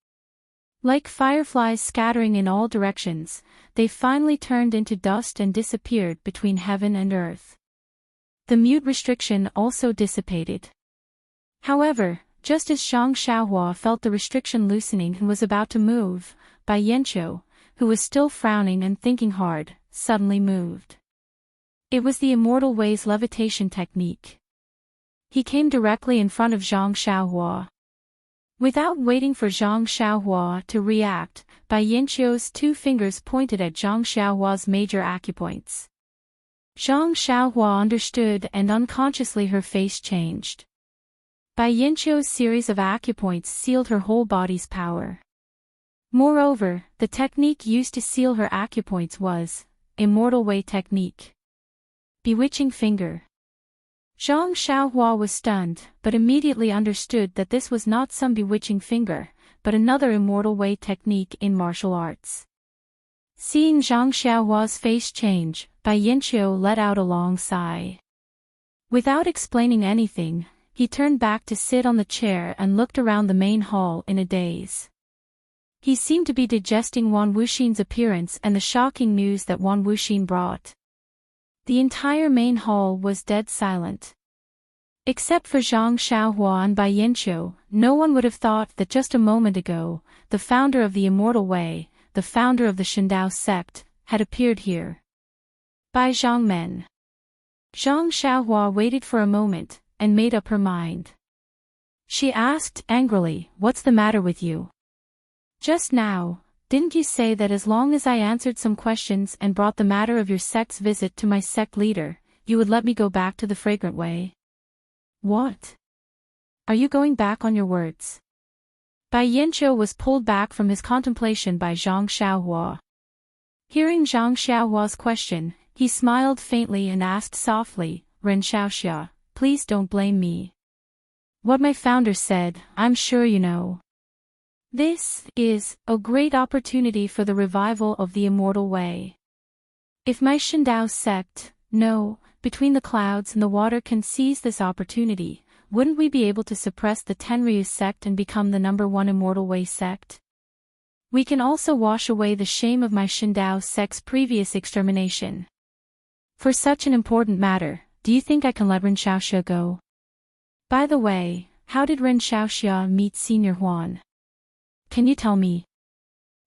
Like fireflies scattering in all directions, they finally turned into dust and disappeared between heaven and earth. The mute restriction also dissipated. However, just as Zhang Xiaohua felt the restriction loosening and was about to move, Bai Yanqiu, who was still frowning and thinking hard, suddenly moved. It was the Immortal Way's levitation technique. He came directly in front of Zhang Xiaohua. Without waiting for Zhang Xiaohua to react, Bai Yanqiu's 2 fingers pointed at Zhang Xiaohua's major acupoints. Zhang Xiaohua understood and unconsciously her face changed. Bai Yanqiu's series of acupoints sealed her whole body's power. Moreover, the technique used to seal her acupoints was Immortal Way technique. Bewitching finger. Zhang Xiaohua was stunned, but immediately understood that this was not some bewitching finger, but another Immortal Way technique in martial arts. Seeing Zhang Xiaohua's face change, Bai Yanqiu let out a long sigh. Without explaining anything, he turned back to sit on the chair and looked around the main hall in a daze. He seemed to be digesting Wan Wuxin's appearance and the shocking news that Wan Wuxin brought. The entire main hall was dead silent. Except for Zhang Xiaohua and Bai Yanqiu, no one would have thought that just a moment ago, the founder of the Immortal Way, the founder of the Shindao sect, had appeared here. Bai Zhangmen. Zhang Xiaohua waited for a moment, and made up her mind. She asked angrily, "What's the matter with you? Just now, didn't you say that as long as I answered some questions and brought the matter of your sect's visit to my sect leader, you would let me go back to the fragrant way?" "What? Are you going back on your words?" Bai Yanqiu was pulled back from his contemplation by Zhang Xiaohua. Hearing Zhang Xiaohua's question, he smiled faintly and asked softly, "Ren Xiaoxia, please don't blame me. What my founder said, I'm sure you know. This is a great opportunity for the revival of the Immortal Way. If my Shindao sect, between the clouds and the water can seize this opportunity, wouldn't we be able to suppress the Tenryu sect and become the #1 Immortal Way sect? We can also wash away the shame of my Shindao sect's previous extermination. For such an important matter, do you think I can let Ren Xiaoxia go? By the way, how did Ren Xiaoxia meet Senior Huan? Can you tell me?"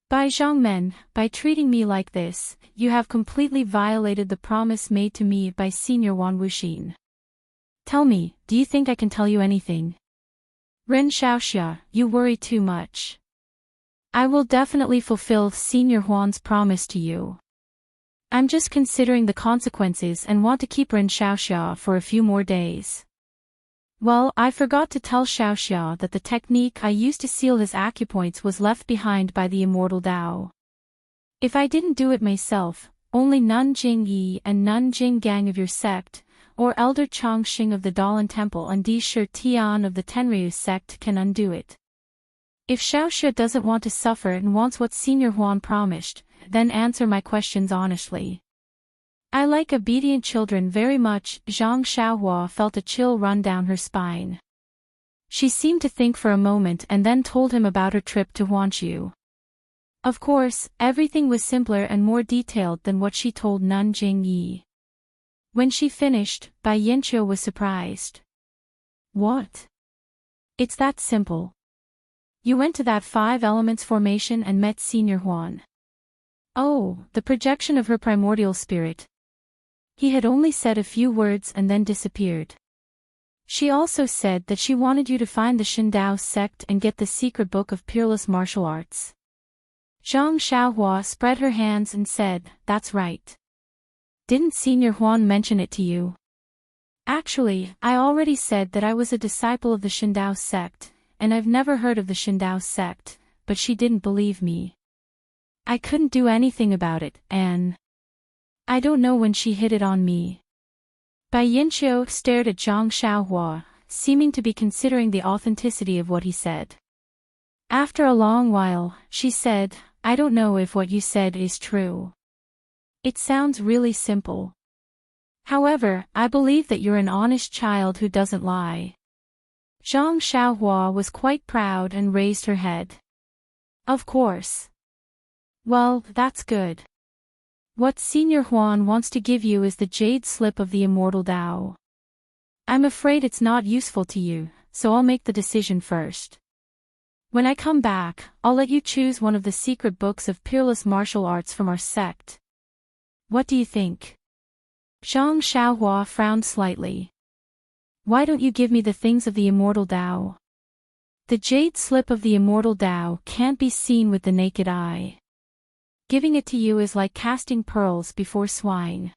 "Bai Zhangmen, by treating me like this, you have completely violated the promise made to me by Senior Wan Wuxin. Tell me, do you think I can tell you anything?" "Ren Xiaoxia, you worry too much. I will definitely fulfill Senior Huan's promise to you. I'm just considering the consequences and want to keep Ren Xiaoxia for a few more days. Well, I forgot to tell Xiaoxia that the technique I used to seal his acupoints was left behind by the Immortal Dao. If I didn't do it myself, only Nun Jing Yi and Nun Jing Gang of your sect, or Elder Chong Xing of the Dalan Temple and Di Shi Tian of the Tenryu sect can undo it. If Xiaoxia doesn't want to suffer and wants what Senior Huan promised, then answer my questions honestly. I like obedient children very much. Zhang Xiaohua felt a chill run down her spine. She seemed to think for a moment and then told him about her trip to Huanshu. Of course, everything was simpler and more detailed than what she told Nun Jing Yi. When she finished, Bai Yanqiu was surprised. What? It's that simple. You went to that 5 elements formation and met Senior Huan. Oh, the projection of her primordial spirit. He had only said a few words and then disappeared. She also said that she wanted you to find the Shindao sect and get the secret book of peerless martial arts. Zhang Xiaohua spread her hands and said, "That's right. Didn't Senior Huan mention it to you?" Actually, I already said that I was a disciple of the Shindao sect, and I've never heard of the Shindao sect, but she didn't believe me. I couldn't do anything about it, and I don't know when she hid it on me. Bai Yanqiu stared at Zhang Xiaohua, seeming to be considering the authenticity of what he said. After a long while, she said, "I don't know if what you said is true. It sounds really simple. However, I believe that you're an honest child who doesn't lie." Zhang Xiaohua was quite proud and raised her head. Of course. Well, that's good. What Senior Huan wants to give you is the jade slip of the immortal Tao. I'm afraid it's not useful to you, so I'll make the decision first. When I come back, I'll let you choose one of the secret books of peerless martial arts from our sect. What do you think? Zhang Xiaohua frowned slightly. Why don't you give me the things of the immortal Tao? The jade slip of the immortal Tao can't be seen with the naked eye. Giving it to you is like casting pearls before swine.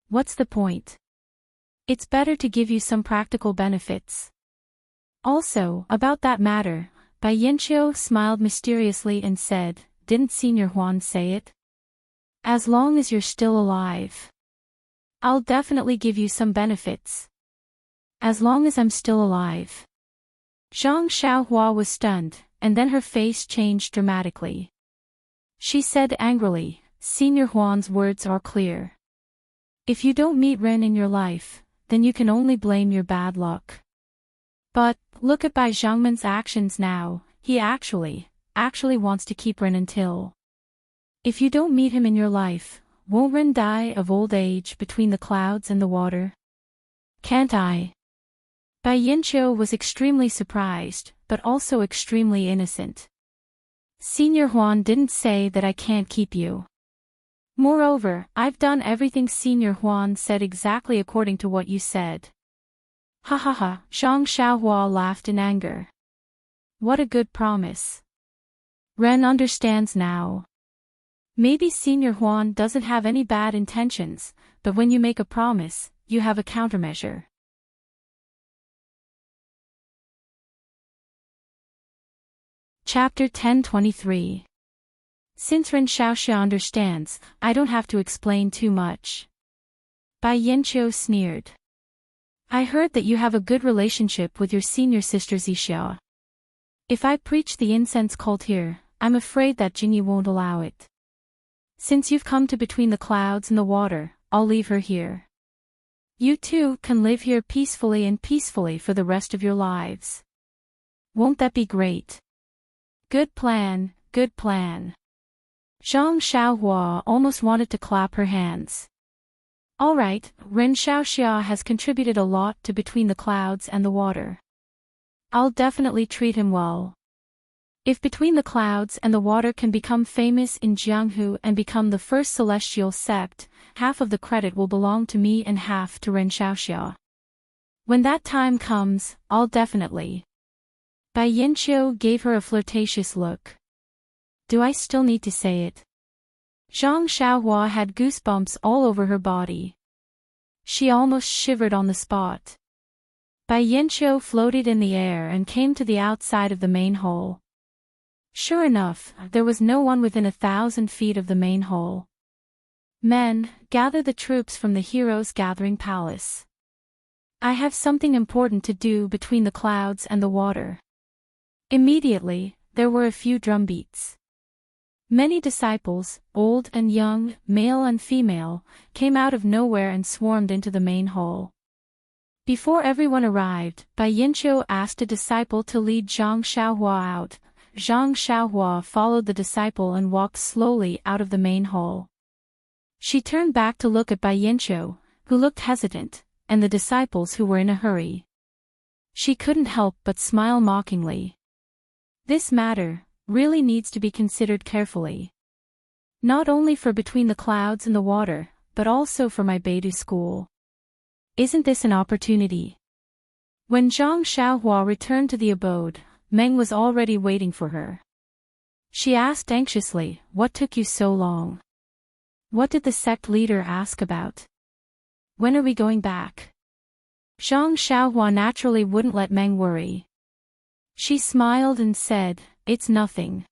What's the point? It's better to give you some practical benefits. Also, about that matter, Bai Yanqiu smiled mysteriously and said, "Didn't Senior Huan say it? As long as you're still alive, I'll definitely give you some benefits. As long as I'm still alive." Zhang Xiaohua was stunned, and then her face changed dramatically. She said angrily, "Senior Huan's words are clear. If you don't meet Ren in your life, then you can only blame your bad luck. But, look at Bai Zhangman's actions now, he actually wants to keep Ren until. If you don't meet him in your life, won't Ren die of old age between the clouds and the water? Can't I?" Bai Yanqiu was extremely surprised, but also extremely innocent. Senior Huan didn't say that I can't keep you. Moreover, I've done everything Senior Huan said exactly according to what you said. Ha ha ha, Zhang Xiaohua laughed in anger. What a good promise. Ren understands now. Maybe Senior Huan doesn't have any bad intentions, but when you make a promise, you have a countermeasure. Chapter 1023. Since Ren Xiaoxia understands, I don't have to explain too much. Bai Yanqiu sneered. I heard that you have a good relationship with your senior sister Zixia. If I preach the incense cult here, I'm afraid that Jingyi won't allow it. Since you've come to between the clouds and the water, I'll leave her here. You two can live here peacefully for the rest of your lives. Won't that be great? Good plan, good plan. Zhang Xiaohua almost wanted to clap her hands. All right, Ren Xiaoxia has contributed a lot to Between the Clouds and the Water. I'll definitely treat him well. If Between the Clouds and the Water can become famous in Jianghu and become the first celestial sect, half of the credit will belong to me and half to Ren Xiaoxia. When that time comes, I'll definitely. Bai Yanqiu gave her a flirtatious look. Do I still need to say it? Zhang Xiaohua had goosebumps all over her body. She almost shivered on the spot. Bai Yanqiu floated in the air and came to the outside of the main hole. Sure enough, there was no one within 1,000 feet of the main hall. Men, gather the troops from the heroes' gathering palace. I have something important to do between the clouds and the water. Immediately, there were a few drumbeats. Many disciples, old and young, male and female, came out of nowhere and swarmed into the main hall. Before everyone arrived, Bai Yinqiu asked a disciple to lead Zhang Xiaohua out. Zhang Xiaohua followed the disciple and walked slowly out of the main hall. She turned back to look at Bai Yinqiu, who looked hesitant, and the disciples who were in a hurry. She couldn't help but smile mockingly. This matter really needs to be considered carefully. Not only for between the clouds and the water, but also for my Beidou school. Isn't this an opportunity? When Zhang Xiaohua returned to the abode, Meng was already waiting for her. She asked anxiously, "What took you so long? What did the sect leader ask about? When are we going back?" Zhang Xiaohua naturally wouldn't let Meng worry. She smiled and said, "It's nothing.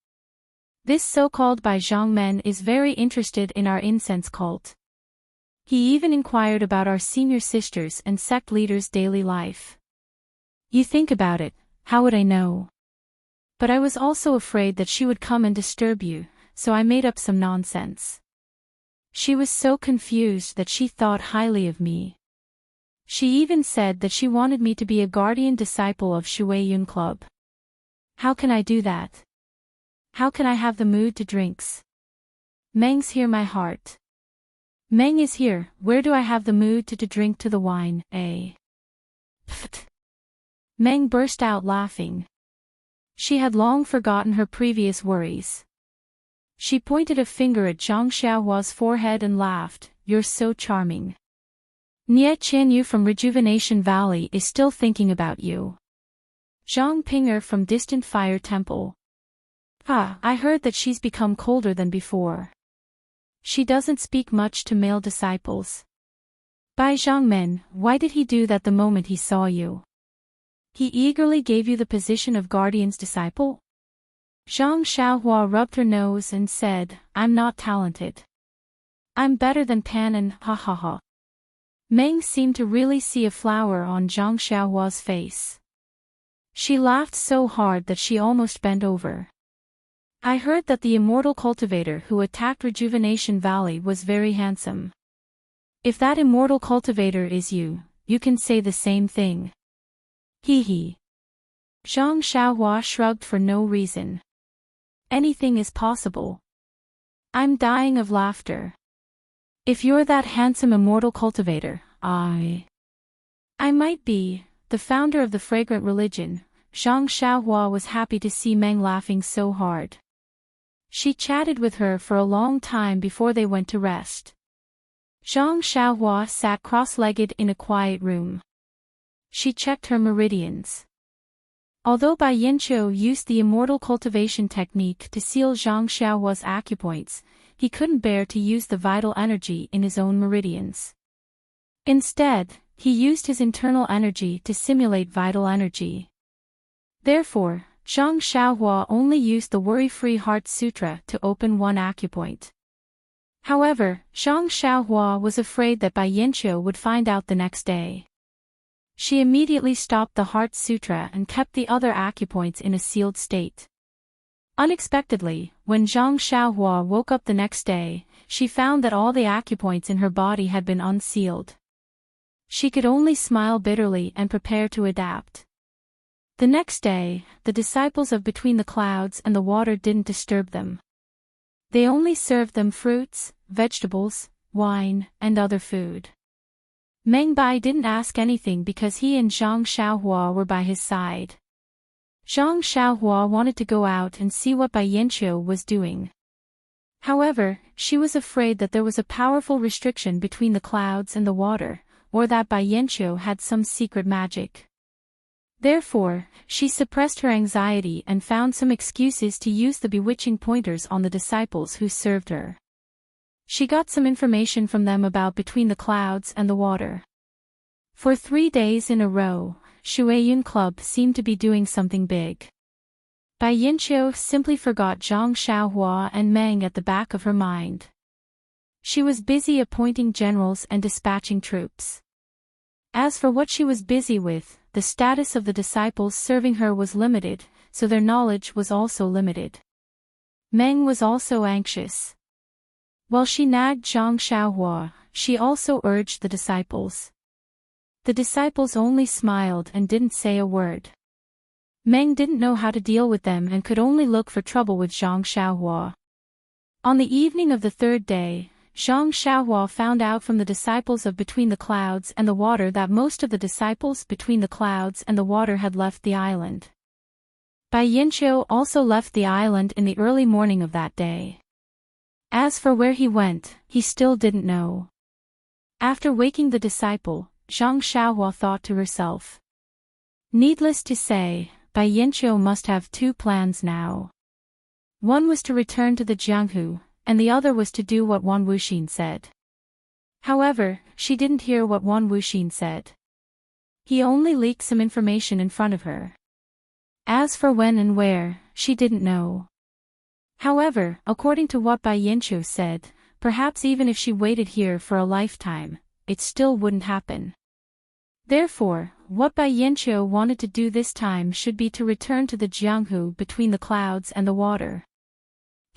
This so-called Bai Zhangmen is very interested in our incense cult. He even inquired about our senior sisters and sect leaders' daily life. You think about it, how would I know? But I was also afraid that she would come and disturb you, so I made up some nonsense. She was so confused that she thought highly of me. She even said that she wanted me to be a guardian disciple of Shueiyun Club. How can I do that? How can I have the mood to drinks? Meng's here my heart. Meng is here, where do I have the mood to drink to the wine, eh? Pfft. Meng burst out laughing. She had long forgotten her previous worries. She pointed a finger at Zhang Xiaohua's forehead and laughed, "You're so charming. Nie Qianyu from Rejuvenation Valley is still thinking about you." Zhang Pinger from Distant Fire Temple. I heard that she's become colder than before. She doesn't speak much to male disciples. Bai Zhangmen, why did he do that the moment he saw you? He eagerly gave you the position of guardian's disciple? Zhang Xiaohua rubbed her nose and said, "I'm not talented. I'm better than Pan and ha ha ha." Meng seemed to really see a flower on Zhang Xiaohua's face. She laughed so hard that she almost bent over. I heard that the immortal cultivator who attacked Rejuvenation Valley was very handsome. If that immortal cultivator is you, you can say the same thing. Hee hee. Zhang Xiaohua shrugged for no reason. Anything is possible. I'm dying of laughter. If you're that handsome immortal cultivator, I might be, the founder of the fragrant religion. Zhang Xiaohua was happy to see Meng laughing so hard. She chatted with her for a long time before they went to rest. Zhang Xiaohua sat cross-legged in a quiet room. She checked her meridians. Although Bai Yinqiu used the immortal cultivation technique to seal Zhang Xiaohua's acupoints, he couldn't bear to use the vital energy in his own meridians. Instead, he used his internal energy to simulate vital energy. Therefore, Zhang Xiaohua only used the Worry-Free Heart Sutra to open one acupoint. However, Zhang Xiaohua was afraid that Bai Yinqiu would find out the next day. She immediately stopped the Heart Sutra and kept the other acupoints in a sealed state. Unexpectedly, when Zhang Xiaohua woke up the next day, she found that all the acupoints in her body had been unsealed. She could only smile bitterly and prepare to adapt. The next day, the disciples of Between the Clouds and the Water didn't disturb them. They only served them fruits, vegetables, wine, and other food. Meng Bai didn't ask anything because he and Zhang Xiaohua were by his side. Zhang Xiaohua wanted to go out and see what Bai Yinqiu was doing. However, she was afraid that there was a powerful restriction between the clouds and the water, or that Bai Yinqiu had some secret magic. Therefore, she suppressed her anxiety and found some excuses to use the bewitching pointers on the disciples who served her. She got some information from them about Between the Clouds and the Water. For 3 days in a row, Shueiyun Club seemed to be doing something big. Bai Yinqiu simply forgot Zhang Xiaohua and Meng at the back of her mind. She was busy appointing generals and dispatching troops. As for what she was busy with, the status of the disciples serving her was limited, so their knowledge was also limited. Meng was also anxious. While she nagged Zhang Xiaohua, she also urged the disciples. The disciples only smiled and didn't say a word. Meng didn't know how to deal with them and could only look for trouble with Zhang Xiaohua. On the evening of the third day, Zhang Xiaohua found out from the disciples of Between the Clouds and the Water that most of the disciples Between the Clouds and the Water had left the island. Bai Yinqiu also left the island in the early morning of that day. As for where he went, he still didn't know. After waking the disciple, Zhang Xiaohua thought to herself. Needless to say, Bai Yinqiu must have two plans now. One was to return to the Jianghu, and the other was to do what Wan Wuxin said. However, she didn't hear what Wan Wuxin said. He only leaked some information in front of her. As for when and where, she didn't know. However, according to what Bai Yinqiu said, perhaps even if she waited here for a lifetime, it still wouldn't happen. Therefore, what Bai Yinqiu wanted to do this time should be to return to the Jianghu Between the Clouds and the Water.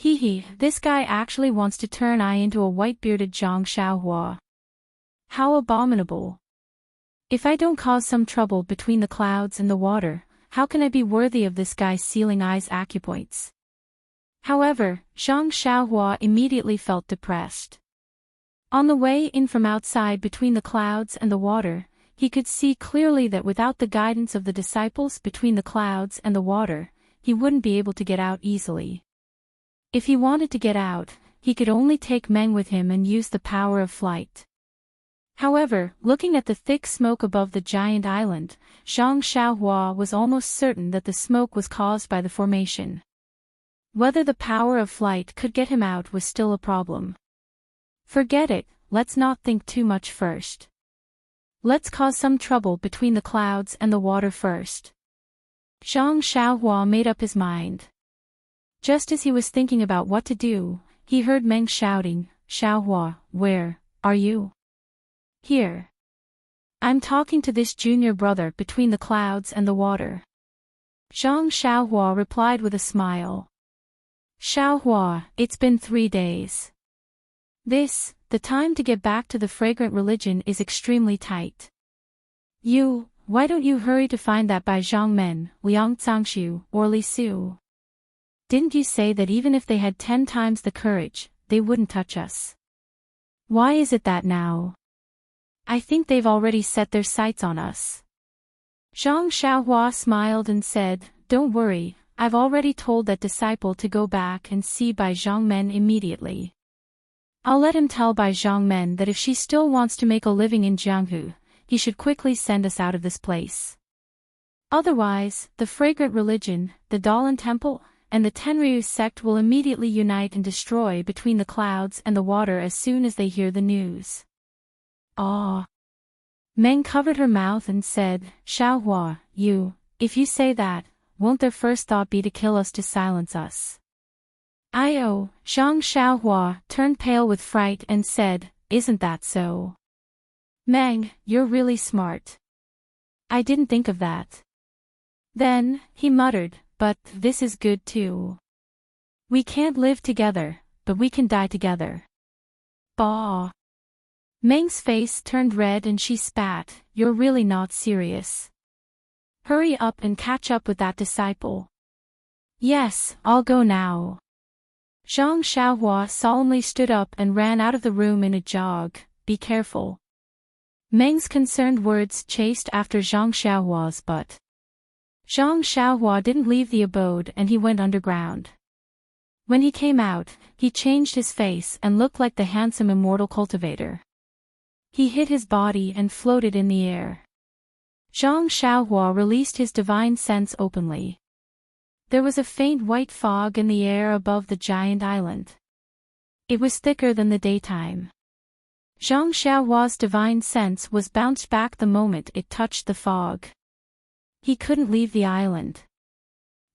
This guy actually wants to turn I into a white-bearded Zhang Xiaohua. How abominable. If I don't cause some trouble between the clouds and the water, how can I be worthy of this guy's sealing eyes acupoints? However, Zhang Xiaohua immediately felt depressed. On the way in from outside Between the Clouds and the Water, he could see clearly that without the guidance of the disciples Between the Clouds and the Water, he wouldn't be able to get out easily. If he wanted to get out, he could only take Meng with him and use the power of flight. However, looking at the thick smoke above the giant island, Zhang Xiaohua was almost certain that the smoke was caused by the formation. Whether the power of flight could get him out was still a problem. Forget it, let's not think too much first. Let's cause some trouble between the clouds and the water first. Zhang Xiaohua made up his mind. Just as he was thinking about what to do, he heard Meng shouting, "Xiaohua, where are you?" "Here. I'm talking to this junior brother Between the Clouds and the Water." Zhang Xiaohua replied with a smile. "Xiaohua, it's been 3 days. The time to get back to the fragrant religion is extremely tight. Why don't you hurry to find that Bai Zhangmen, Liang Zangxiu, or Li Su? Didn't you say that even if they had 10 times the courage, they wouldn't touch us? Why is it that now? I think they've already set their sights on us." Zhang Xiaohua smiled and said, "Don't worry, I've already told that disciple to go back and see Bai Zhangmen immediately. I'll let him tell Bai Zhangmen that if she still wants to make a living in Jianghu, he should quickly send us out of this place. Otherwise, the fragrant religion, the Dalan Temple, and the Tenryu sect will immediately unite and destroy Between the Clouds and the Water as soon as they hear the news." "Ah." Meng covered her mouth and said, "Xiaohua, if you say that, won't their first thought be to kill us to silence us?" "Zhang Xiaohua turned pale with fright and said, "Isn't that so? Meng, you're really smart. I didn't think of that." Then, he muttered, "But this is good too. We can't live together, but we can die together." "Bah." Meng's face turned red and she spat, "You're really not serious. Hurry up and catch up with that disciple." "Yes, I'll go now." Zhang Xiaohua solemnly stood up and ran out of the room in a jog. "Be careful." Meng's concerned words chased after Zhang Xiaohua's but Zhang Xiaohua didn't leave the abode and he went underground. When he came out, he changed his face and looked like the handsome immortal cultivator. He hid his body and floated in the air. Zhang Xiaohua released his divine sense openly. There was a faint white fog in the air above the giant island. It was thicker than the daytime. Zhang Xiaohua's divine sense was bounced back the moment it touched the fog. He couldn't leave the island.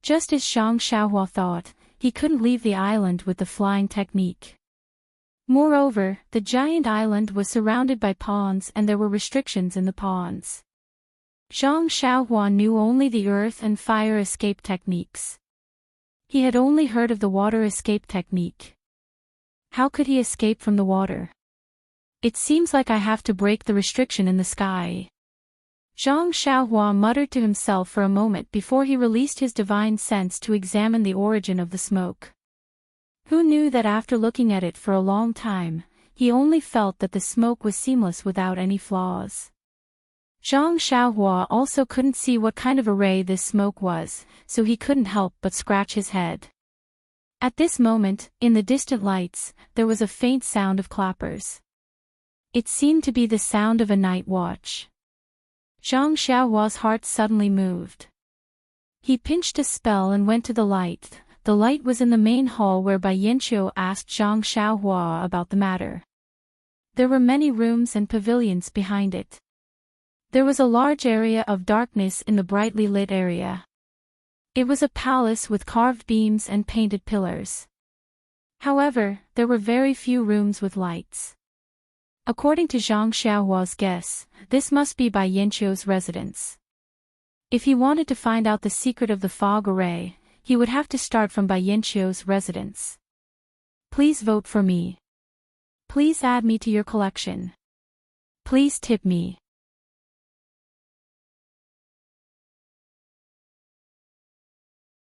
Just as Zhang Xiaohua thought, he couldn't leave the island with the flying technique. Moreover, the giant island was surrounded by ponds and there were restrictions in the ponds. Zhang Xiaohua knew only the earth and fire escape techniques. He had only heard of the water escape technique. How could he escape from the water? It seems like I have to break the restriction in the sky. Zhang Xiaohua muttered to himself for a moment before he released his divine sense to examine the origin of the smoke. Who knew that after looking at it for a long time, he only felt that the smoke was seamless without any flaws. Zhang Xiaohua also couldn't see what kind of array this smoke was, so he couldn't help but scratch his head. At this moment, in the distant lights, there was a faint sound of clappers. It seemed to be the sound of a night watch. Zhang Xiaohua's heart suddenly moved. He pinched a spell and went to the light. The light was in the main hall where Bai Yanqiu asked Zhang Xiaohua about the matter. There were many rooms and pavilions behind it. There was a large area of darkness in the brightly lit area. It was a palace with carved beams and painted pillars. However, there were very few rooms with lights. According to Zhang Xiaohua's guess, this must be Bai Yanqiu's residence. If he wanted to find out the secret of the fog array, he would have to start from Bai Yanqiu's residence. Please vote for me. Please add me to your collection. Please tip me.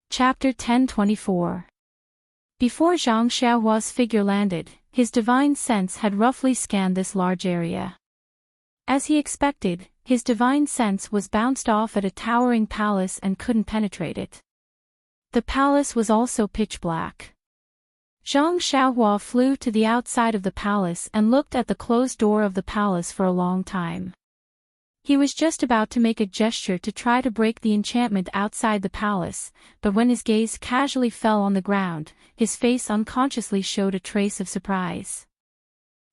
Chapter 1024. Before Zhang Xiaohua's figure landed, his divine sense had roughly scanned this large area. As he expected, his divine sense was bounced off at a towering palace and couldn't penetrate it. The palace was also pitch black. Zhang Xiaohua flew to the outside of the palace and looked at the closed door of the palace for a long time. He was just about to make a gesture to try to break the enchantment outside the palace, but when his gaze casually fell on the ground, his face unconsciously showed a trace of surprise.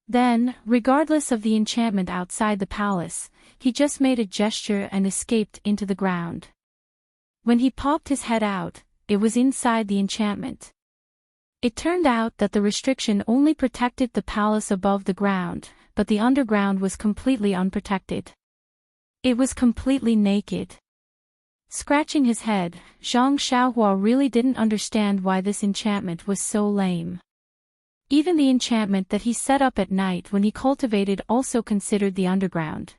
Then, regardless of the enchantment outside the palace, he just made a gesture and escaped into the ground. When he popped his head out, it was inside the enchantment. It turned out that the restriction only protected the palace above the ground, but the underground was completely unprotected. It was completely naked. Scratching his head, Zhang Xiaohua really didn't understand why this enchantment was so lame. Even the enchantment that he set up at night when he cultivated also considered the underground.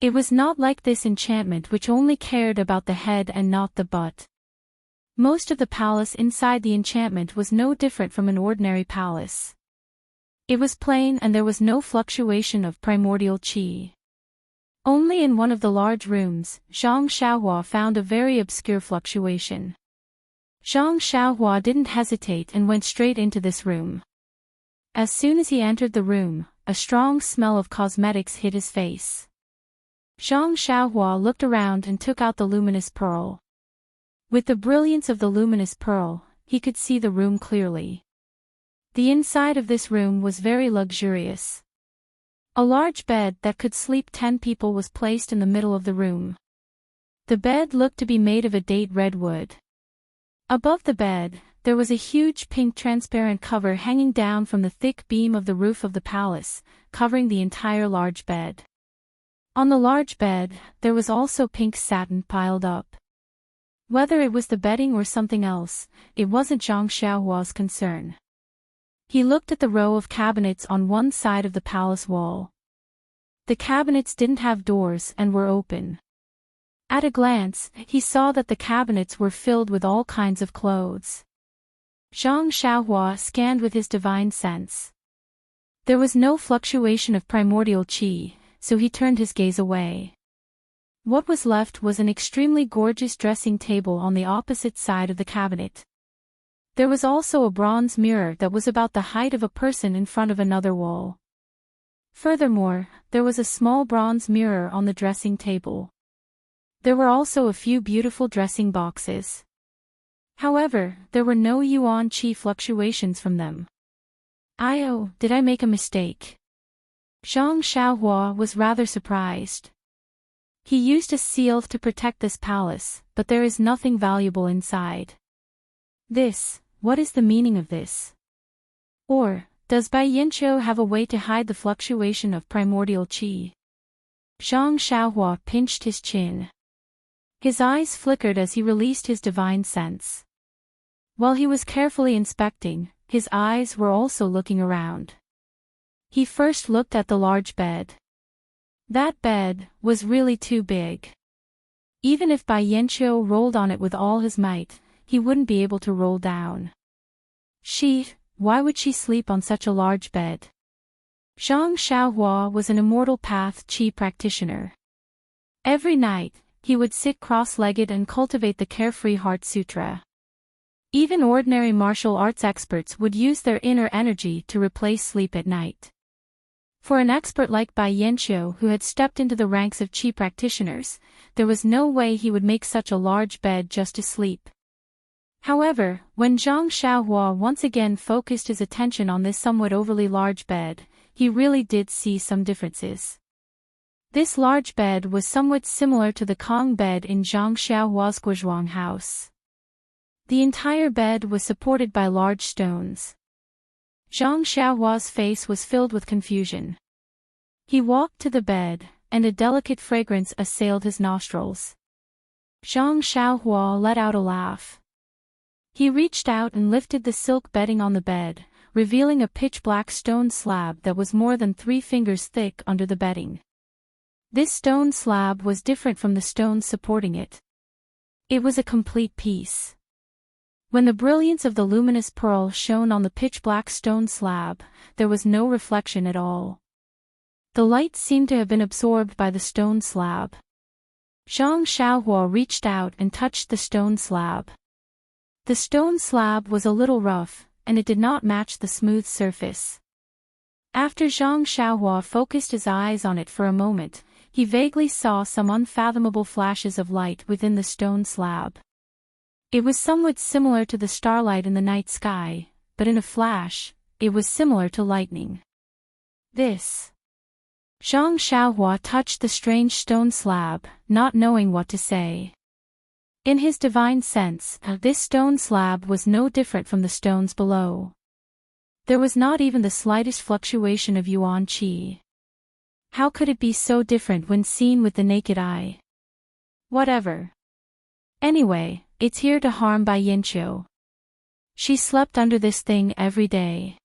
It was not like this enchantment which only cared about the head and not the butt. Most of the palace inside the enchantment was no different from an ordinary palace. It was plain and there was no fluctuation of primordial qi. Only in one of the large rooms, Zhang Xiaohua found a very obscure fluctuation. Zhang Xiaohua didn't hesitate and went straight into this room. As soon as he entered the room, a strong smell of cosmetics hit his face. Zhang Xiaohua looked around and took out the luminous pearl. With the brilliance of the luminous pearl, he could see the room clearly. The inside of this room was very luxurious. A large bed that could sleep 10 people was placed in the middle of the room. The bed looked to be made of a date red wood. Above the bed, there was a huge pink transparent cover hanging down from the thick beam of the roof of the palace, covering the entire large bed. On the large bed, there was also pink satin piled up. Whether it was the bedding or something else, it wasn't Zhang Xiaohua's concern. He looked at the row of cabinets on one side of the palace wall. The cabinets didn't have doors and were open. At a glance, he saw that the cabinets were filled with all kinds of clothes. Zhang Xiaohua scanned with his divine sense. There was no fluctuation of primordial qi, so he turned his gaze away. What was left was an extremely gorgeous dressing table on the opposite side of the cabinet. There was also a bronze mirror that was about the height of a person in front of another wall. Furthermore, there was a small bronze mirror on the dressing table. There were also a few beautiful dressing boxes. However, there were no yuan qi fluctuations from them. Oh, did I make a mistake? Zhang Xiaohua was rather surprised. He used a seal to protect this palace, but there is nothing valuable inside. What is the meaning of this? Or, does Bai Yanqiu have a way to hide the fluctuation of primordial qi? Zhang Xiaohua pinched his chin. His eyes flickered as he released his divine sense. While he was carefully inspecting, his eyes were also looking around. He first looked at the large bed. That bed was really too big. Even if Bai Yanqiu rolled on it with all his might, he wouldn't be able to roll down. Why would she sleep on such a large bed? Zhang Xiaohua was an immortal path qi practitioner. Every night, he would sit cross-legged and cultivate the Carefree Heart Sutra. Even ordinary martial arts experts would use their inner energy to replace sleep at night. For an expert like Bai Yanqiu who had stepped into the ranks of qi practitioners, there was no way he would make such a large bed just to sleep. However, when Zhang Xiaohua once again focused his attention on this somewhat overly large bed, he really did see some differences. This large bed was somewhat similar to the Kong bed in Zhang Xiaohua's Guozhuang house. The entire bed was supported by large stones. Zhang Xiaohua's face was filled with confusion. He walked to the bed, and a delicate fragrance assailed his nostrils. Zhang Xiaohua let out a laugh. He reached out and lifted the silk bedding on the bed, revealing a pitch-black stone slab that was more than 3 fingers thick under the bedding. This stone slab was different from the stones supporting it. It was a complete piece. When the brilliance of the luminous pearl shone on the pitch-black stone slab, there was no reflection at all. The light seemed to have been absorbed by the stone slab. Zhang Xiaohua reached out and touched the stone slab. The stone slab was a little rough, and it did not match the smooth surface. After Zhang Xiaohua focused his eyes on it for a moment, he vaguely saw some unfathomable flashes of light within the stone slab. It was somewhat similar to the starlight in the night sky, but in a flash, it was similar to lightning. Zhang Xiaohua touched the strange stone slab, not knowing what to say. In his divine sense, this stone slab was no different from the stones below. There was not even the slightest fluctuation of yuan qi. How could it be so different when seen with the naked eye? Whatever. Anyway, it's here to harm Bai Yanqiu. She slept under this thing every day.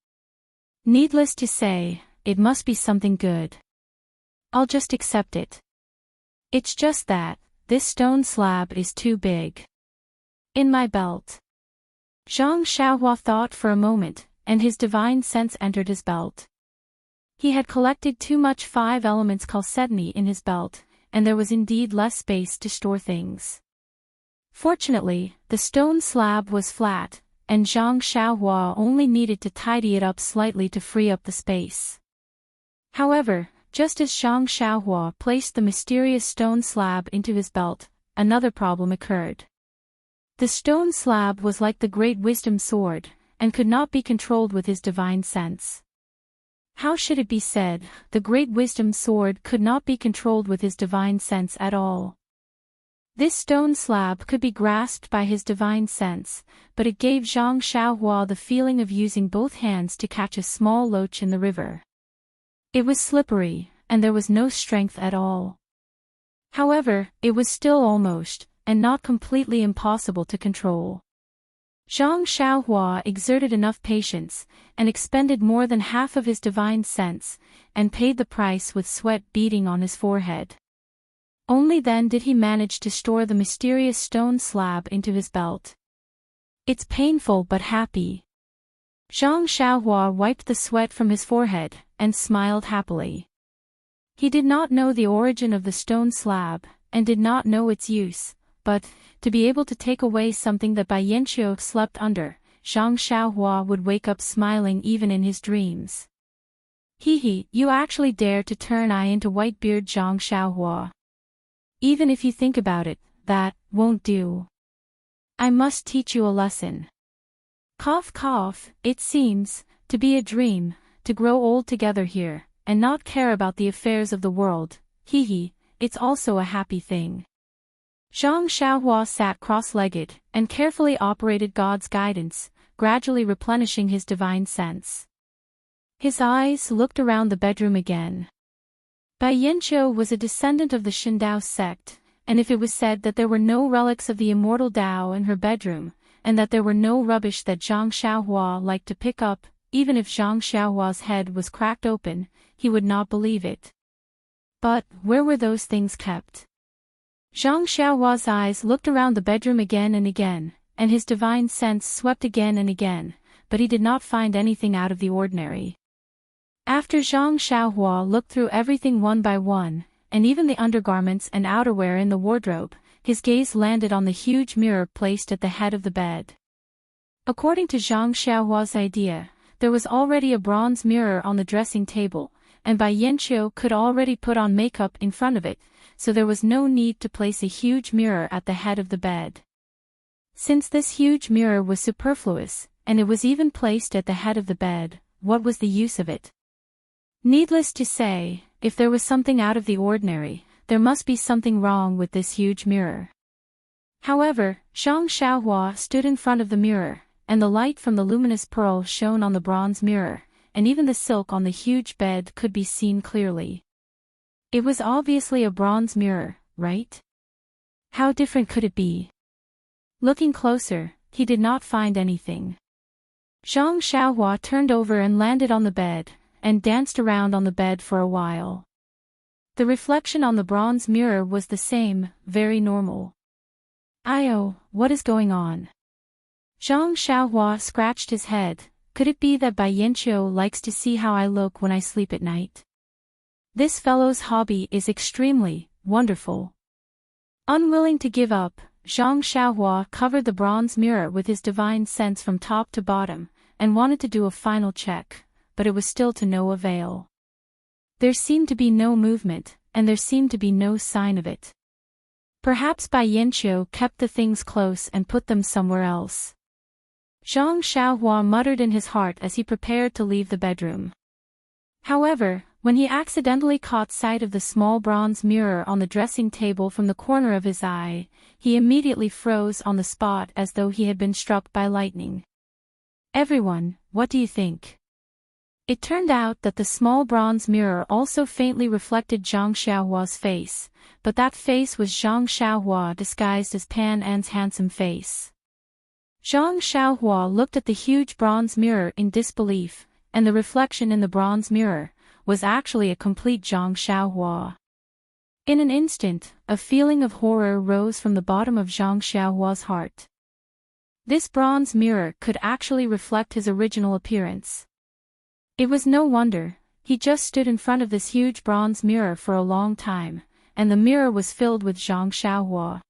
Needless to say, it must be something good. I'll just accept it. It's just that this stone slab is too big. In my belt. Zhang Xiaohua thought for a moment, and his divine sense entered his belt. He had collected too much 5 elements chalcedony in his belt, and there was indeed less space to store things. Fortunately, the stone slab was flat, and Zhang Xiaohua only needed to tidy it up slightly to free up the space. However, just as Zhang Xiaohua placed the mysterious stone slab into his belt, another problem occurred. The stone slab was like the great wisdom sword, and could not be controlled with his divine sense. How should it be said, the great wisdom sword could not be controlled with his divine sense at all. This stone slab could be grasped by his divine sense, but it gave Zhang Xiaohua the feeling of using both hands to catch a small loach in the river. It was slippery, and there was no strength at all. However, it was still almost, and not completely impossible to control. Zhang Xiaohua exerted enough patience, and expended more than half of his divine sense, and paid the price with sweat beading on his forehead. Only then did he manage to store the mysterious stone slab into his belt. It's painful but happy. Zhang Xiaohua wiped the sweat from his forehead, and smiled happily. He did not know the origin of the stone slab, and did not know its use, but, to be able to take away something that Bai Yanqiu slept under, Zhang Xiaohua would wake up smiling even in his dreams. You actually dare to turn I into Whitebeard Zhang Xiaohua. Even if you think about it, that won't do. I must teach you a lesson. Cough cough, it seems to be a dream, to grow old together here, and not care about the affairs of the world, it's also a happy thing. Zhang Xiaohua sat cross-legged and carefully operated God's guidance, gradually replenishing his divine sense. His eyes looked around the bedroom again. Bai Yanqiu was a descendant of the Shindao sect, and if it was said that there were no relics of the immortal Dao in her bedroom, and that there were no rubbish that Zhang Xiaohua liked to pick up, even if Zhang Xiaohua's head was cracked open, he would not believe it. But where were those things kept? Zhang Xiaohua's eyes looked around the bedroom again, and his divine sense swept again and again, but he did not find anything out of the ordinary. After Zhang Xiaohua looked through everything one by one, and even the undergarments and outerwear in the wardrobe, his gaze landed on the huge mirror placed at the head of the bed. According to Zhang Xiaohua's idea, there was already a bronze mirror on the dressing table, and Bai Yanqiu could already put on makeup in front of it, so there was no need to place a huge mirror at the head of the bed. Since this huge mirror was superfluous, and it was even placed at the head of the bed, what was the use of it? Needless to say, if there was something out of the ordinary, there must be something wrong with this huge mirror. However, Zhang Xiaohua stood in front of the mirror, and the light from the luminous pearl shone on the bronze mirror, and even the silk on the huge bed could be seen clearly. It was obviously a bronze mirror, right? How different could it be? Looking closer, he did not find anything. Zhang Xiaohua turned over and landed on the bed, and danced around on the bed for a while. The reflection on the bronze mirror was the same, very normal. "Io, what is going on?" Zhang Xiaohua scratched his head. Could it be that Bai Yanqiu likes to see how I look when I sleep at night? This fellow's hobby is extremely wonderful. Unwilling to give up, Zhang Xiaohua covered the bronze mirror with his divine sense from top to bottom, and wanted to do a final check, but it was still to no avail. There seemed to be no movement, and there seemed to be no sign of it. Perhaps Bai Yanqiu kept the things close and put them somewhere else. Zhang Xiaohua muttered in his heart as he prepared to leave the bedroom. However, when he accidentally caught sight of the small bronze mirror on the dressing table from the corner of his eye, he immediately froze on the spot as though he had been struck by lightning. "Everyone, what do you think?" It turned out that the small bronze mirror also faintly reflected Zhang Xiaohua's face, but that face was Zhang Xiaohua disguised as Pan An's handsome face. Zhang Xiaohua looked at the huge bronze mirror in disbelief, and the reflection in the bronze mirror was actually a complete Zhang Xiaohua. In an instant, a feeling of horror rose from the bottom of Zhang Xiaohua's heart. This bronze mirror could actually reflect his original appearance. It was no wonder, he just stood in front of this huge bronze mirror for a long time, and the mirror was filled with Zhang Xiaohua.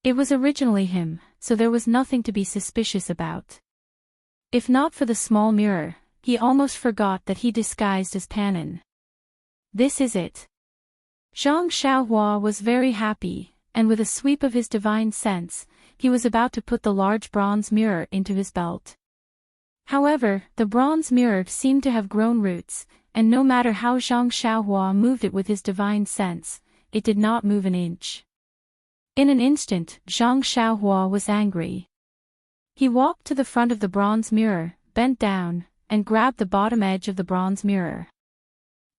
It was originally him, so there was nothing to be suspicious about. If not for the small mirror, he almost forgot that he disguised as Panan. This is it. Zhang Xiaohua was very happy, and with a sweep of his divine sense, he was about to put the large bronze mirror into his belt. However, the bronze mirror seemed to have grown roots, and no matter how Zhang Xiaohua moved it with his divine sense, it did not move an inch. In an instant, Zhang Xiaohua was angry. He walked to the front of the bronze mirror, bent down, and grabbed the bottom edge of the bronze mirror.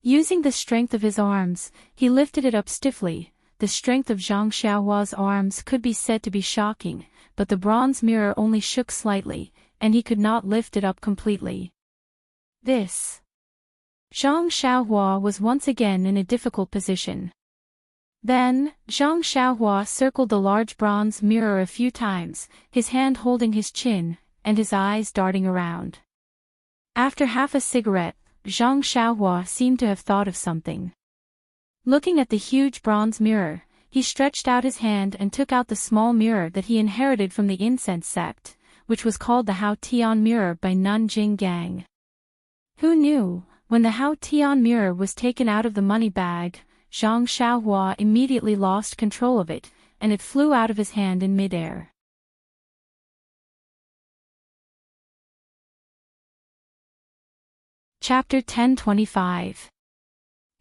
Using the strength of his arms, he lifted it up stiffly. The strength of Zhang Xiaohua's arms could be said to be shocking, but the bronze mirror only shook slightly, and he could not lift it up completely. Zhang Xiaohua was once again in a difficult position. Then, Zhang Xiaohua circled the large bronze mirror a few times, his hand holding his chin, and his eyes darting around. After half a cigarette, Zhang Xiaohua seemed to have thought of something. Looking at the huge bronze mirror, he stretched out his hand and took out the small mirror that he inherited from the incense sect, which was called the Hao Tian mirror by Nanjing Gang. Who knew, when the Hao Tian mirror was taken out of the money bag, Zhang Xiaohua immediately lost control of it, and it flew out of his hand in midair. Chapter 1025.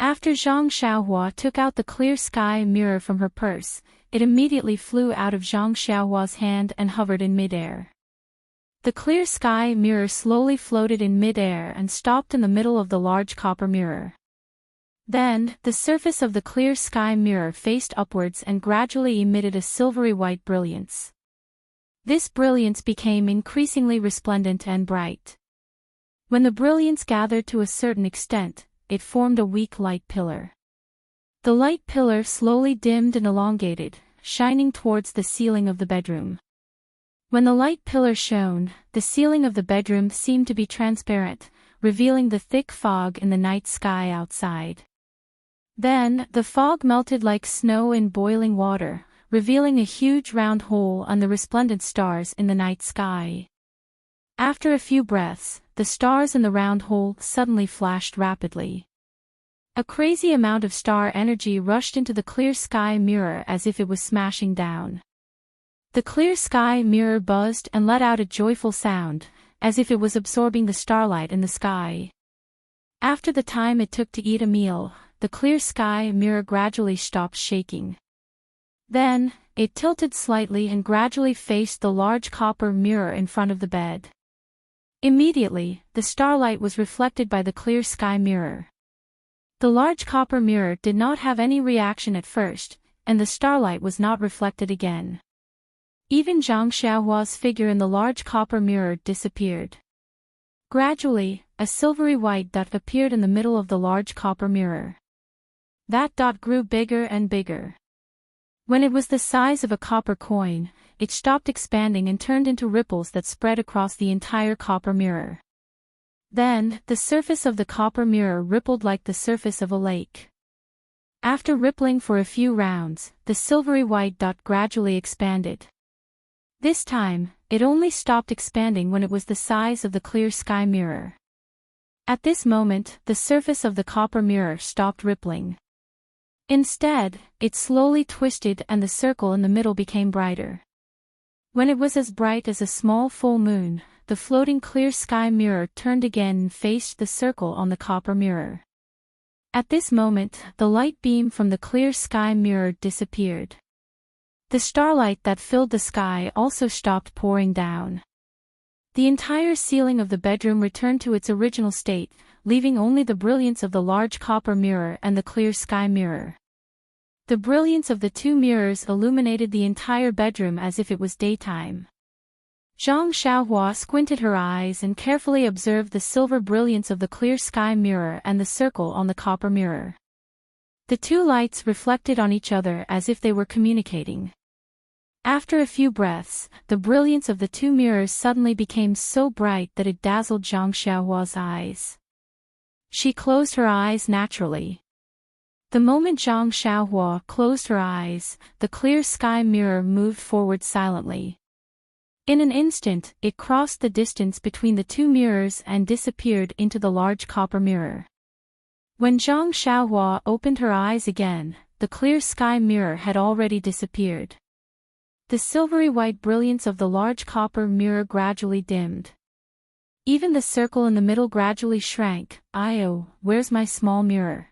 After Zhang Xiaohua took out the clear sky mirror from her purse, it immediately flew out of Zhang Xiaohua's hand and hovered in midair. The clear sky mirror slowly floated in midair and stopped in the middle of the large copper mirror. Then, the surface of the clear sky mirror faced upwards and gradually emitted a silvery white brilliance. This brilliance became increasingly resplendent and bright. When the brilliance gathered to a certain extent, it formed a weak light pillar. The light pillar slowly dimmed and elongated, shining towards the ceiling of the bedroom. When the light pillar shone, the ceiling of the bedroom seemed to be transparent, revealing the thick fog in the night sky outside. Then, the fog melted like snow in boiling water, revealing a huge round hole and the resplendent stars in the night sky. After a few breaths, the stars in the round hole suddenly flashed rapidly. A crazy amount of star energy rushed into the clear sky mirror as if it was smashing down. The clear sky mirror buzzed and let out a joyful sound, as if it was absorbing the starlight in the sky. After the time it took to eat a meal, the clear sky mirror gradually stopped shaking. Then, it tilted slightly and gradually faced the large copper mirror in front of the bed. Immediately, the starlight was reflected by the clear sky mirror. The large copper mirror did not have any reaction at first, and the starlight was not reflected again. Even Zhang Xiaohua's figure in the large copper mirror disappeared. Gradually, a silvery white dot appeared in the middle of the large copper mirror. That dot grew bigger and bigger. When it was the size of a copper coin, it stopped expanding and turned into ripples that spread across the entire copper mirror. Then, the surface of the copper mirror rippled like the surface of a lake. After rippling for a few rounds, the silvery white dot gradually expanded. This time, it only stopped expanding when it was the size of the clear sky mirror. At this moment, the surface of the copper mirror stopped rippling. Instead, it slowly twisted and the circle in the middle became brighter. When it was as bright as a small full moon, the floating clear sky mirror turned again and faced the circle on the copper mirror. At this moment, the light beam from the clear sky mirror disappeared. The starlight that filled the sky also stopped pouring down. The entire ceiling of the bedroom returned to its original state, leaving only the brilliance of the large copper mirror and the clear sky mirror. The brilliance of the two mirrors illuminated the entire bedroom as if it was daytime. Zhang Xiaohua squinted her eyes and carefully observed the silver brilliance of the clear sky mirror and the circle on the copper mirror. The two lights reflected on each other as if they were communicating. After a few breaths, the brilliance of the two mirrors suddenly became so bright that it dazzled Zhang Xiaohua's eyes. She closed her eyes naturally. The moment Zhang Xiaohua closed her eyes, the clear sky mirror moved forward silently. In an instant, it crossed the distance between the two mirrors and disappeared into the large copper mirror. When Zhang Xiaohua opened her eyes again, the clear sky mirror had already disappeared. The silvery white brilliance of the large copper mirror gradually dimmed. Even the circle in the middle gradually shrank. "Oh, where's my small mirror?"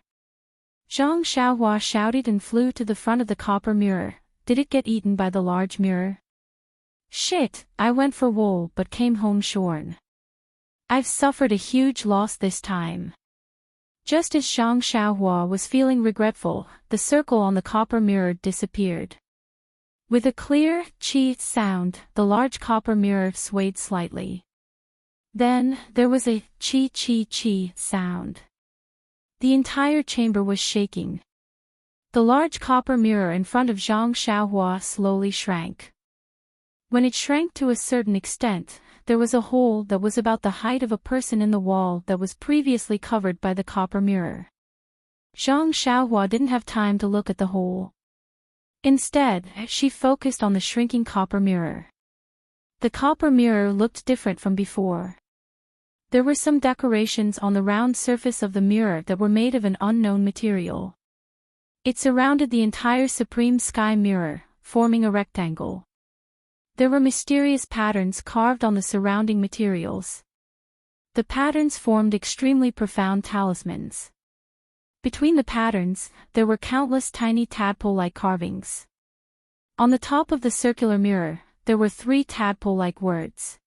Zhang Xiaohua shouted and flew to the front of the copper mirror. Did it get eaten by the large mirror? Shit, I went for wool but came home shorn. I've suffered a huge loss this time. Just as Zhang Xiaohua was feeling regretful, the circle on the copper mirror disappeared. With a clear, "chi" sound, the large copper mirror swayed slightly. Then, there was a "chi chi chi" sound. The entire chamber was shaking. The large copper mirror in front of Zhang Xiaohua slowly shrank. When it shrank to a certain extent, there was a hole that was about the height of a person in the wall that was previously covered by the copper mirror. Zhang Xiaohua didn't have time to look at the hole. Instead, she focused on the shrinking copper mirror. The copper mirror looked different from before. There were some decorations on the round surface of the mirror that were made of an unknown material. It surrounded the entire supreme sky mirror, forming a rectangle. There were mysterious patterns carved on the surrounding materials. The patterns formed extremely profound talismans. Between the patterns, there were countless tiny tadpole-like carvings. On the top of the circular mirror, there were 3 tadpole-like words.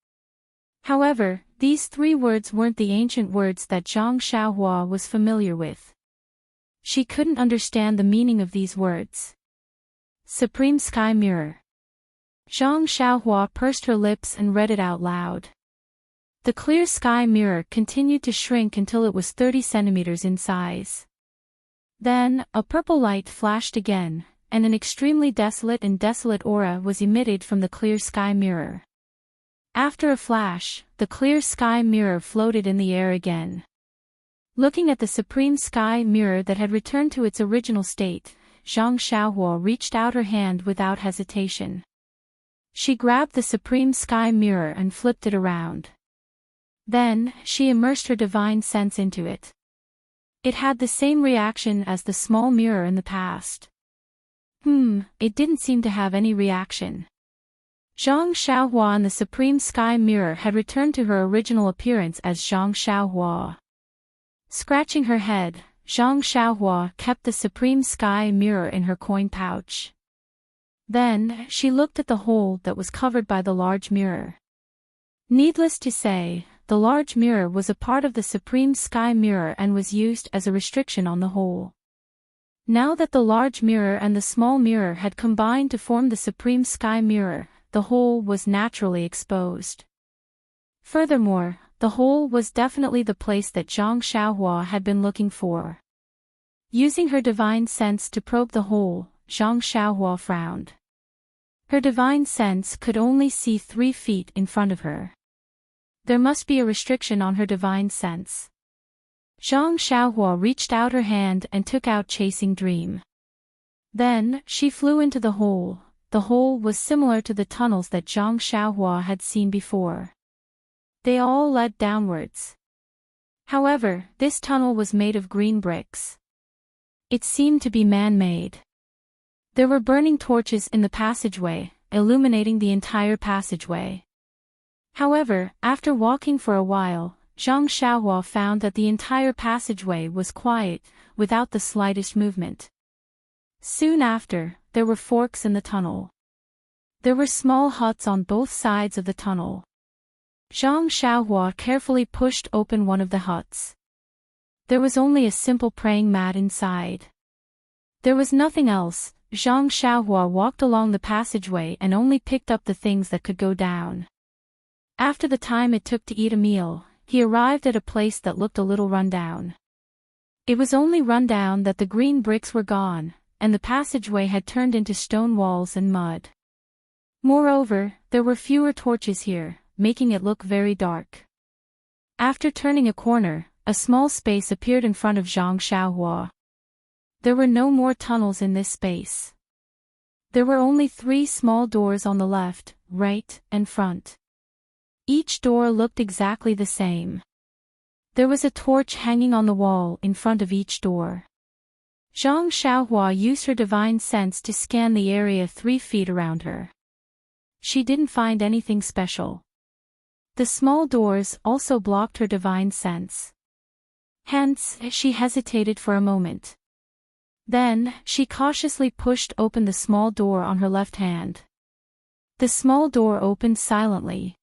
However, these 3 words weren't the ancient words that Zhang Xiaohua was familiar with. She couldn't understand the meaning of these words. Supreme Sky Mirror. Zhang Xiaohua pursed her lips and read it out loud. The clear sky mirror continued to shrink until it was 30 centimeters in size. Then, a purple light flashed again, and an extremely desolate aura was emitted from the clear sky mirror. After a flash, the clear sky mirror floated in the air again. Looking at the supreme sky mirror that had returned to its original state, Zhang Xiaohua reached out her hand without hesitation. She grabbed the supreme sky mirror and flipped it around. Then, she immersed her divine sense into it. It had the same reaction as the small mirror in the past. It didn't seem to have any reaction. Zhang Xiaohua and the supreme sky mirror had returned to her original appearance as Zhang Xiaohua. Scratching her head, Zhang Xiaohua kept the supreme sky mirror in her coin pouch. Then, she looked at the hole that was covered by the large mirror. Needless to say, the large mirror was a part of the supreme sky mirror and was used as a restriction on the hole. Now that the large mirror and the small mirror had combined to form the supreme sky mirror, the hole was naturally exposed. Furthermore, the hole was definitely the place that Zhang Xiaohua had been looking for. Using her divine sense to probe the hole, Zhang Xiaohua frowned. Her divine sense could only see 3 feet in front of her. There must be a restriction on her divine sense. Zhang Xiaohua reached out her hand and took out Chasing Dream. Then, she flew into the hole. The hole was similar to the tunnels that Zhang Xiaohua had seen before. They all led downwards. However, this tunnel was made of green bricks. It seemed to be man-made. There were burning torches in the passageway, illuminating the entire passageway. However, after walking for a while, Zhang Xiaohua found that the entire passageway was quiet, without the slightest movement. Soon after, there were forks in the tunnel. There were small huts on both sides of the tunnel. Zhang Xiaohua carefully pushed open one of the huts. There was only a simple praying mat inside. There was nothing else. Zhang Xiaohua walked along the passageway and only picked up the things that could go down. After the time it took to eat a meal, he arrived at a place that looked a little rundown. It was only rundown that the green bricks were gone, and the passageway had turned into stone walls and mud. Moreover, there were fewer torches here, making it look very dark. After turning a corner, a small space appeared in front of Zhang Xiaohua. There were no more tunnels in this space. There were only 3 small doors on the left, right, and front. Each door looked exactly the same. There was a torch hanging on the wall in front of each door. Zhang Xiaohua used her divine sense to scan the area 3 feet around her. She didn't find anything special. The small doors also blocked her divine sense. Hence, she hesitated for a moment. Then, she cautiously pushed open the small door on her left hand. The small door opened silently.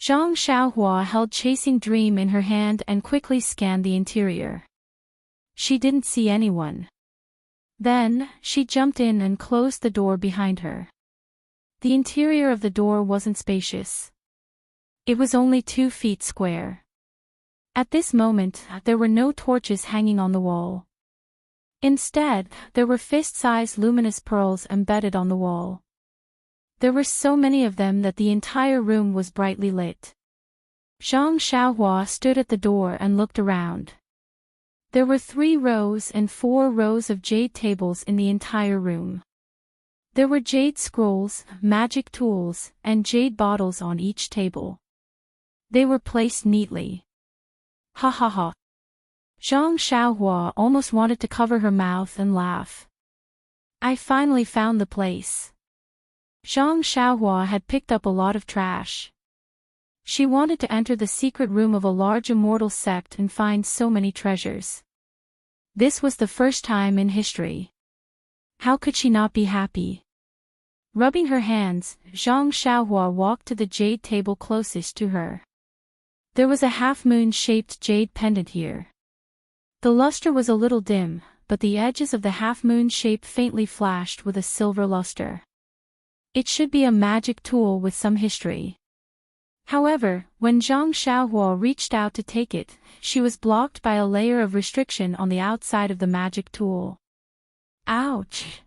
Zhang Xiaohua held Chasing Dream in her hand and quickly scanned the interior. She didn't see anyone. Then, she jumped in and closed the door behind her. The interior of the door wasn't spacious. It was only 2 feet square. At this moment, there were no torches hanging on the wall. Instead, there were fist-sized luminous pearls embedded on the wall. There were so many of them that the entire room was brightly lit. Zhang Xiaohua stood at the door and looked around. There were 3 rows and 4 rows of jade tables in the entire room. There were jade scrolls, magic tools, and jade bottles on each table. They were placed neatly. Ha ha ha. Zhang Xiaohua almost wanted to cover her mouth and laugh. I finally found the place. Zhang Xiaohua had picked up a lot of trash. She wanted to enter the secret room of a large immortal sect and find so many treasures. This was the first time in history. How could she not be happy? Rubbing her hands, Zhang Xiaohua walked to the jade table closest to her. There was a half-moon-shaped jade pendant here. The luster was a little dim, but the edges of the half-moon shape faintly flashed with a silver luster. It should be a magic tool with some history. However, when Zhang Xiaohua reached out to take it, she was blocked by a layer of restriction on the outside of the magic tool. Ouch!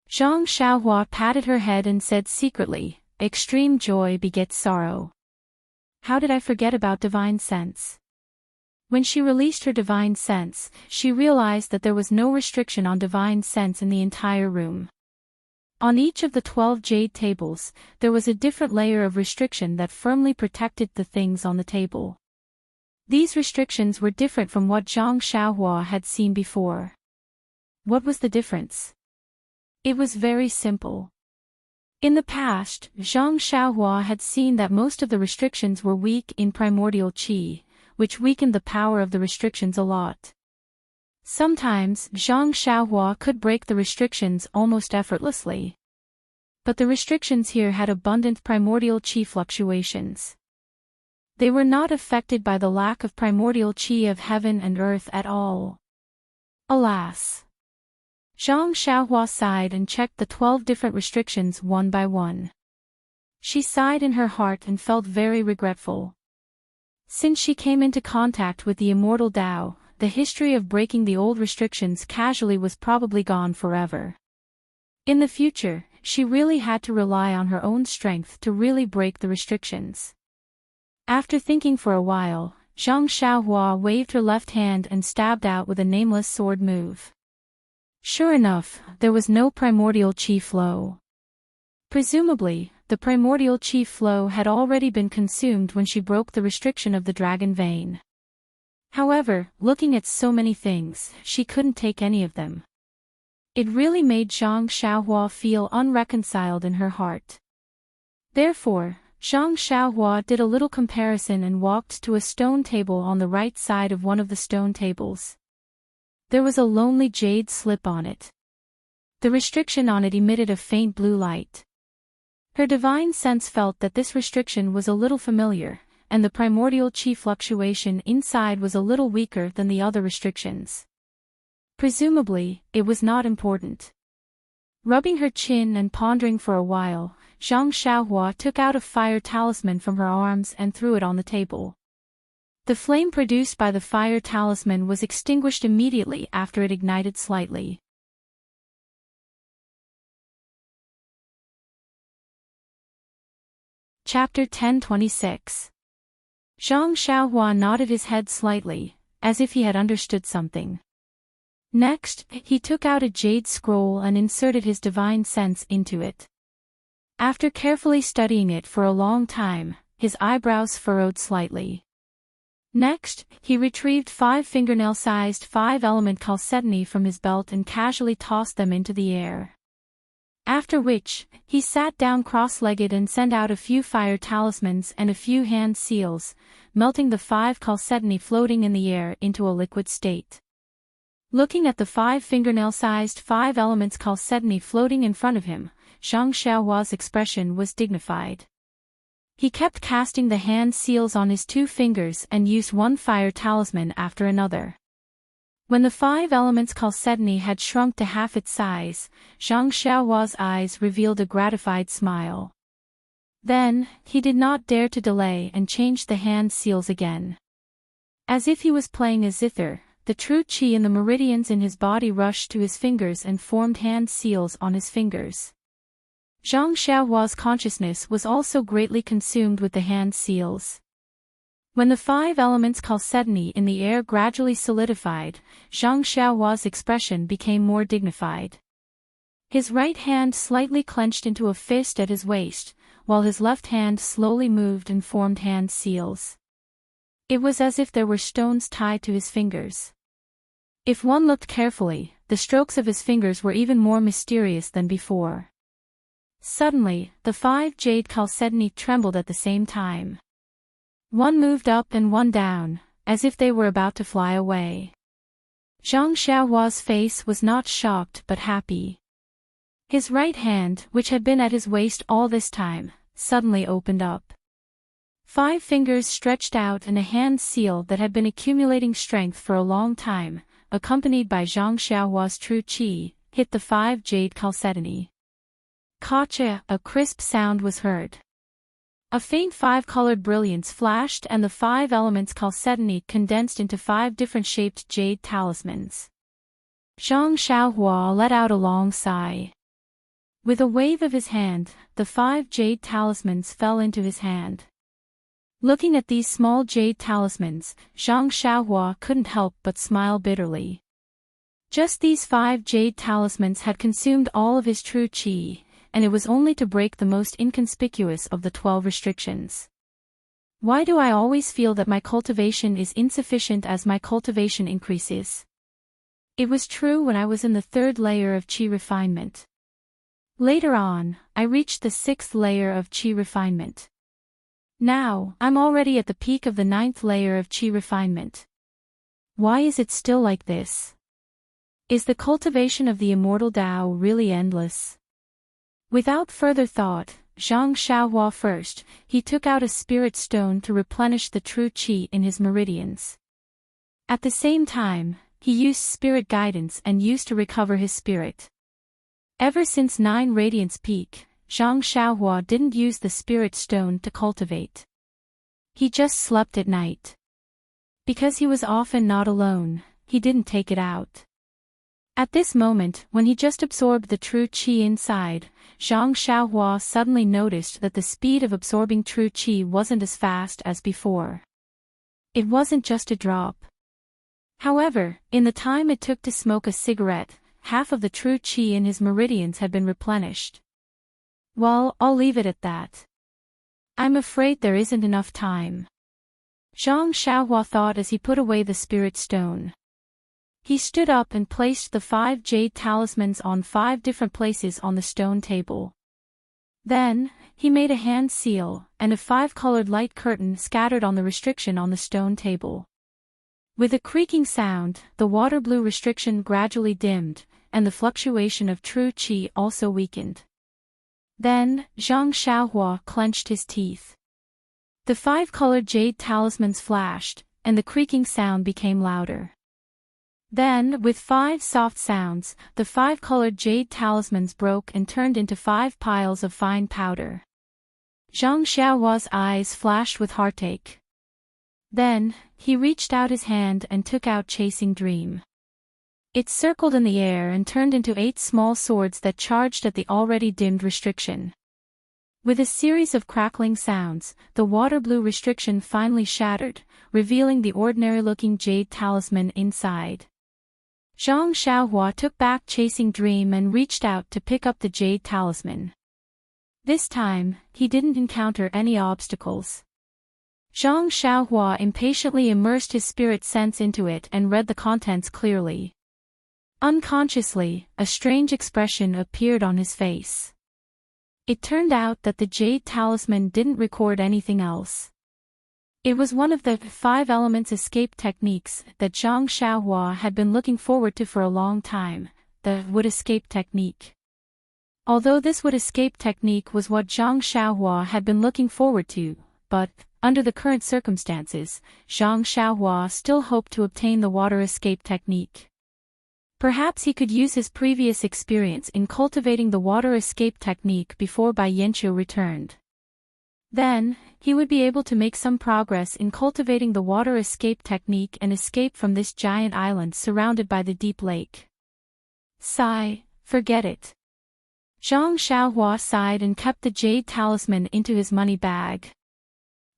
Zhang Xiaohua patted her head and said secretly, "Extreme joy begets sorrow. How did I forget about divine sense?" When she released her divine sense, she realized that there was no restriction on divine sense in the entire room. On each of the 12 jade tables, there was a different layer of restriction that firmly protected the things on the table. These restrictions were different from what Zhang Xiaohua had seen before. What was the difference? It was very simple. In the past, Zhang Xiaohua had seen that most of the restrictions were weak in primordial qi, which weakened the power of the restrictions a lot. Sometimes, Zhang Xiaohua could break the restrictions almost effortlessly. But the restrictions here had abundant primordial qi fluctuations. They were not affected by the lack of primordial qi of heaven and earth at all. Alas! Zhang Xiaohua sighed and checked the 12 different restrictions one by one. She sighed in her heart and felt very regretful. Since she came into contact with the immortal Tao, the history of breaking the old restrictions casually was probably gone forever. In the future, she really had to rely on her own strength to really break the restrictions. After thinking for a while, Zhang Xiaohua waved her left hand and stabbed out with a nameless sword move. Sure enough, there was no primordial qi flow. Presumably, the primordial qi flow had already been consumed when she broke the restriction of the dragon vein. However, looking at so many things, she couldn't take any of them. It really made Zhang Xiaohua feel unreconciled in her heart. Therefore, Zhang Xiaohua did a little comparison and walked to a stone table on the right side of one of the stone tables. There was a lonely jade slip on it. The restriction on it emitted a faint blue light. Her divine sense felt that this restriction was a little familiar, and the primordial qi fluctuation inside was a little weaker than the other restrictions. Presumably, it was not important. Rubbing her chin and pondering for a while, Zhang Xiaohua took out a fire talisman from her arms and threw it on the table. The flame produced by the fire talisman was extinguished immediately after it ignited slightly. Chapter 1026. Zhang Xiaohua nodded his head slightly, as if he had understood something. Next, he took out a jade scroll and inserted his divine sense into it. After carefully studying it for a long time, his eyebrows furrowed slightly. Next, he retrieved 5 fingernail-sized 5-element chalcedony from his belt and casually tossed them into the air. After which, he sat down cross-legged and sent out a few fire talismans and a few hand seals, melting the 5 chalcedony floating in the air into a liquid state. Looking at the 5 fingernail-sized 5 elements chalcedony floating in front of him, Zhang Xiaohua's expression was dignified. He kept casting the hand seals on his 2 fingers and used one fire talisman after another. When the 5 elements chalcedony had shrunk to half its size, Zhang Xiaohua's eyes revealed a gratified smile. Then, he did not dare to delay and changed the hand seals again. As if he was playing a zither, the true qi in the meridians in his body rushed to his fingers and formed hand seals on his fingers. Zhang Xiaohua's consciousness was also greatly consumed with the hand seals. When the 5 elements chalcedony in the air gradually solidified, Zhang Xiaohua's expression became more dignified. His right hand slightly clenched into a fist at his waist, while his left hand slowly moved and formed hand seals. It was as if there were stones tied to his fingers. If one looked carefully, the strokes of his fingers were even more mysterious than before. Suddenly, the 5 jade chalcedony trembled at the same time. One moved up and one down, as if they were about to fly away. Zhang Xiaohua's face was not shocked but happy. His right hand, which had been at his waist all this time, suddenly opened up. 5 fingers stretched out and a hand seal that had been accumulating strength for a long time, accompanied by Zhang Xiaohua's true qi, hit the 5 jade chalcedony. Kacha, a crisp sound was heard. A faint 5-colored brilliance flashed and the 5 elements chalcedony condensed into 5 different shaped jade talismans. Zhang Xiaohua let out a long sigh. With a wave of his hand, the 5 jade talismans fell into his hand. Looking at these small jade talismans, Zhang Xiaohua couldn't help but smile bitterly. Just these 5 jade talismans had consumed all of his true qi, and it was only to break the most inconspicuous of the 12 restrictions. Why do I always feel that my cultivation is insufficient as my cultivation increases? It was true when I was in the 3rd layer of qi refinement. Later on, I reached the 6th layer of qi refinement. Now, I'm already at the peak of the 9th layer of qi refinement. Why is it still like this? Is the cultivation of the immortal Tao really endless? Without further thought, Zhang Xiaohua first, he took out a spirit stone to replenish the true qi in his meridians. At the same time, he used spirit guidance and used to recover his spirit. Ever since 9 Radiance Peak, Zhang Xiaohua didn't use the spirit stone to cultivate. He just slept at night. Because he was often not alone, he didn't take it out. At this moment, when he just absorbed the true qi inside, Zhang Xiaohua suddenly noticed that the speed of absorbing true qi wasn't as fast as before. It wasn't just a drop. However, in the time it took to smoke a cigarette, half of the true qi in his meridians had been replenished. Well, I'll leave it at that. I'm afraid there isn't enough time. Zhang Xiaohua thought as he put away the spirit stone. He stood up and placed the 5 jade talismans on 5 different places on the stone table. Then, he made a hand seal, and a 5-colored light curtain scattered on the restriction on the stone table. With a creaking sound, the water blue restriction gradually dimmed, and the fluctuation of true qi also weakened. Then, Zhang Xiaohua clenched his teeth. The 5-colored jade talismans flashed, and the creaking sound became louder. Then, with 5 soft sounds, the 5-colored jade talismans broke and turned into 5 piles of fine powder. Zhang Xiaohua's eyes flashed with heartache. Then, he reached out his hand and took out Chasing Dream. It circled in the air and turned into 8 small swords that charged at the already dimmed restriction. With a series of crackling sounds, the water blue restriction finally shattered, revealing the ordinary-looking jade talisman inside. Zhang Xiaohua took back Chasing Dream and reached out to pick up the jade talisman. This time, he didn't encounter any obstacles. Zhang Xiaohua impatiently immersed his spirit sense into it and read the contents clearly. Unconsciously, a strange expression appeared on his face. It turned out that the jade talisman didn't record anything else. It was one of the 5 elements escape techniques that Zhang Xiaohua had been looking forward to for a long time, the wood escape technique. Although this wood escape technique was what Zhang Xiaohua had been looking forward to, but, under the current circumstances, Zhang Xiaohua still hoped to obtain the water escape technique. Perhaps he could use his previous experience in cultivating the water escape technique before Bai Yanqiu returned. Then, he would be able to make some progress in cultivating the water escape technique and escape from this giant island surrounded by the deep lake. Sigh, forget it. Zhang Xiaohua sighed and kept the jade talisman into his money bag.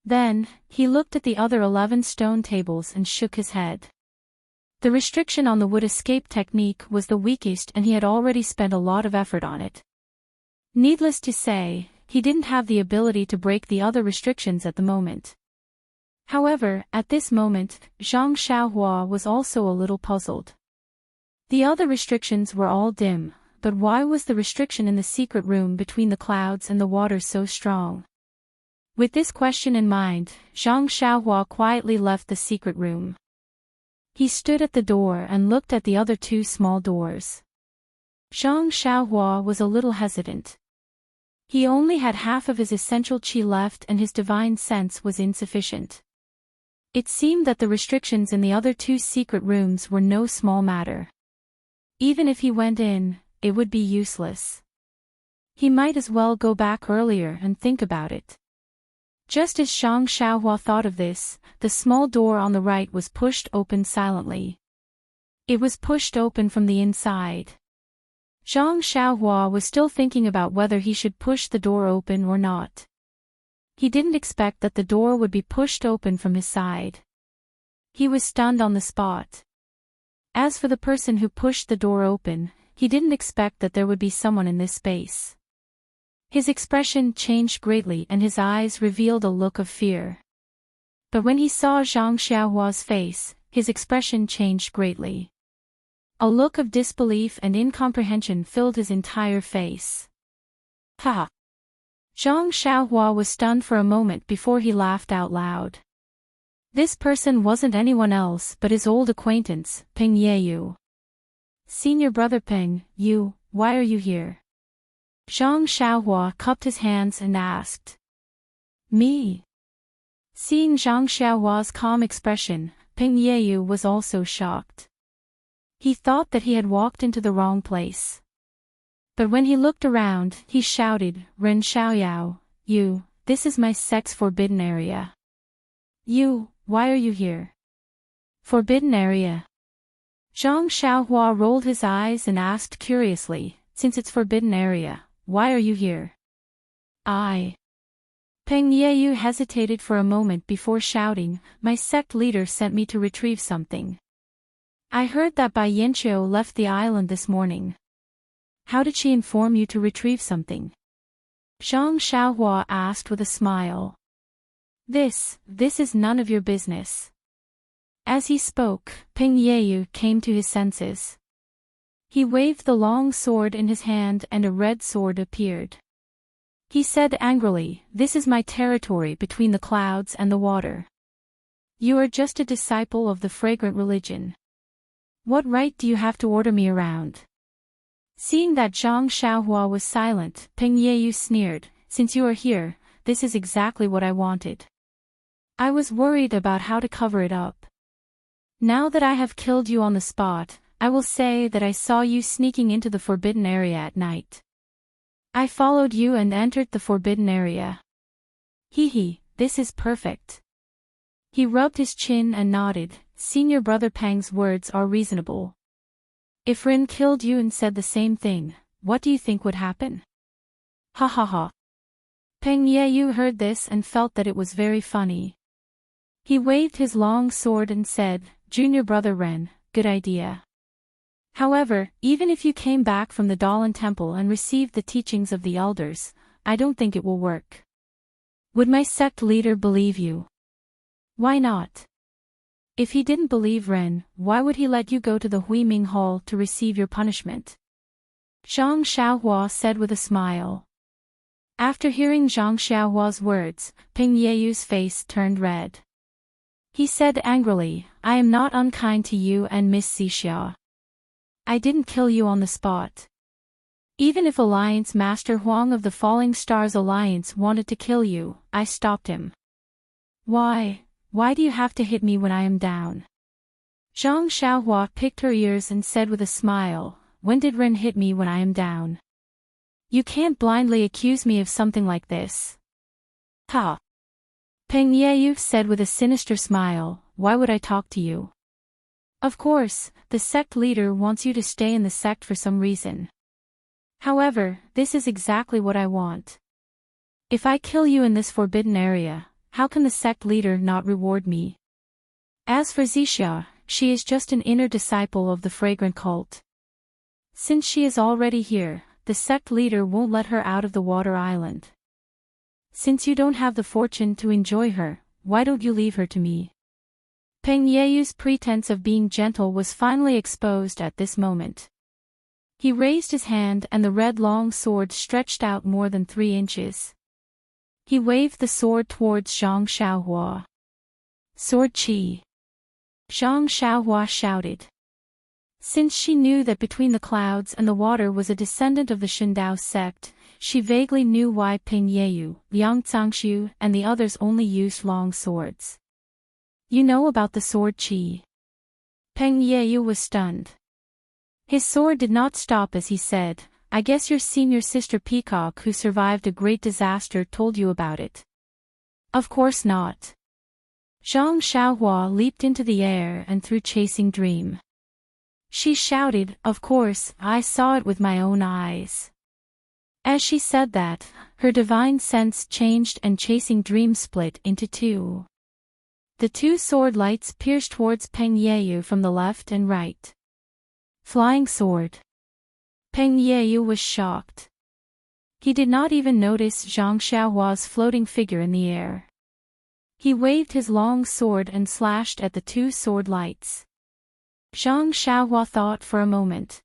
Then, he looked at the other 11 stone tables and shook his head. The restriction on the wood escape technique was the weakest and he had already spent a lot of effort on it. Needless to say, he didn't have the ability to break the other restrictions at the moment. However, at this moment, Zhang Xiaohua was also a little puzzled. The other restrictions were all dim, but why was the restriction in the secret room between the clouds and the water so strong? With this question in mind, Zhang Xiaohua quietly left the secret room. He stood at the door and looked at the other two small doors. Zhang Xiaohua was a little hesitant. He only had half of his essential qi left and his divine sense was insufficient. It seemed that the restrictions in the other two secret rooms were no small matter. Even if he went in, it would be useless. He might as well go back earlier and think about it. Just as Zhang Xiaohua thought of this, the small door on the right was pushed open silently. It was pushed open from the inside. Zhang Xiaohua was still thinking about whether he should push the door open or not. He didn't expect that the door would be pushed open from his side. He was stunned on the spot. As for the person who pushed the door open, he didn't expect that there would be someone in this space. His expression changed greatly and his eyes revealed a look of fear. But when he saw Zhang Xiaohua's face, his expression changed greatly. A look of disbelief and incomprehension filled his entire face. Ha! Zhang Xiaohua was stunned for a moment before he laughed out loud. This person wasn't anyone else but his old acquaintance, Peng Yeyu. Senior brother Peng, why are you here? Zhang Xiaohua cupped his hands and asked. Me? Seeing Zhang Xiaohua's calm expression, Peng Yeyu was also shocked. He thought that he had walked into the wrong place. But when he looked around, he shouted, Ren Xiaoyao, this is my sect's forbidden area. Why are you here? Forbidden area? Zhang Xiaohua rolled his eyes and asked curiously, since it's forbidden area, why are you here? Peng Yeyu hesitated for a moment before shouting, my sect leader sent me to retrieve something. I heard that Bai Yanqiu left the island this morning. How did she inform you to retrieve something? Zhang Xiaohua asked with a smile. This is none of your business. As he spoke, Peng Yeyu came to his senses. He waved the long sword in his hand and a red sword appeared. He said angrily, this is my territory between the clouds and the water. You are just a disciple of the fragrant religion. What right do you have to order me around? Seeing that Zhang Xiaohua was silent, Peng Yeyu sneered, since you are here, this is exactly what I wanted. I was worried about how to cover it up. Now that I have killed you on the spot, I will say that I saw you sneaking into the forbidden area at night. I followed you and entered the forbidden area. This is perfect. He rubbed his chin and nodded, Senior Brother Peng's words are reasonable. If Rin killed you and said the same thing, what do you think would happen? Ha ha ha. Peng Yeyu heard this and felt that it was very funny. He waved his long sword and said, Junior Brother Ren, good idea. However, even if you came back from the Dalan Temple and received the teachings of the elders, I don't think it will work. Would my sect leader believe you? Why not? If he didn't believe Ren, why would he let you go to the Huiming Hall to receive your punishment? Zhang Xiaohua said with a smile. After hearing Zhang Xiaohua's words, Peng Yeyu's face turned red. He said angrily, I am not unkind to you and Miss Xixia. I didn't kill you on the spot. Even if Alliance Master Huang of the Falling Stars Alliance wanted to kill you, I stopped him. Why do you have to hit me when I am down? Zhang Xiaohua picked her ears and said with a smile, when did Ren hit me when I am down? You can't blindly accuse me of something like this. Ha! Peng Yeyu said with a sinister smile, why would I talk to you? Of course, the sect leader wants you to stay in the sect for some reason. However, this is exactly what I want. If I kill you in this forbidden area, how can the sect leader not reward me? As for Xixia, she is just an inner disciple of the fragrant cult. Since she is already here, the sect leader won't let her out of the water island. Since you don't have the fortune to enjoy her, why don't you leave her to me? Peng Yeyu's pretense of being gentle was finally exposed at this moment. He raised his hand and the red long sword stretched out more than 3 inches. He waved the sword towards Zhang Xiaohua. Sword Qi. Zhang Xiaohua shouted. Since she knew that between the clouds and the water was a descendant of the Shindao sect, she vaguely knew why Ping Yeyu, Liang Zangxiu, and the others only used long swords. You know about the sword qi. Peng Yeyu was stunned. His sword did not stop as he said, I guess your senior sister Peacock who survived a great disaster told you about it. Of course not. Zhang Xiaohua leaped into the air and threw chasing Dream. She shouted, of course, I saw it with my own eyes. As she said that, her divine sense changed and chasing Dream split into two. The two sword lights pierced towards Peng Yeyu from the left and right. Flying sword. Peng Yeyu was shocked. He did not even notice Zhang Xiaohua's floating figure in the air. He waved his long sword and slashed at the two sword lights. Zhang Xiaohua thought for a moment.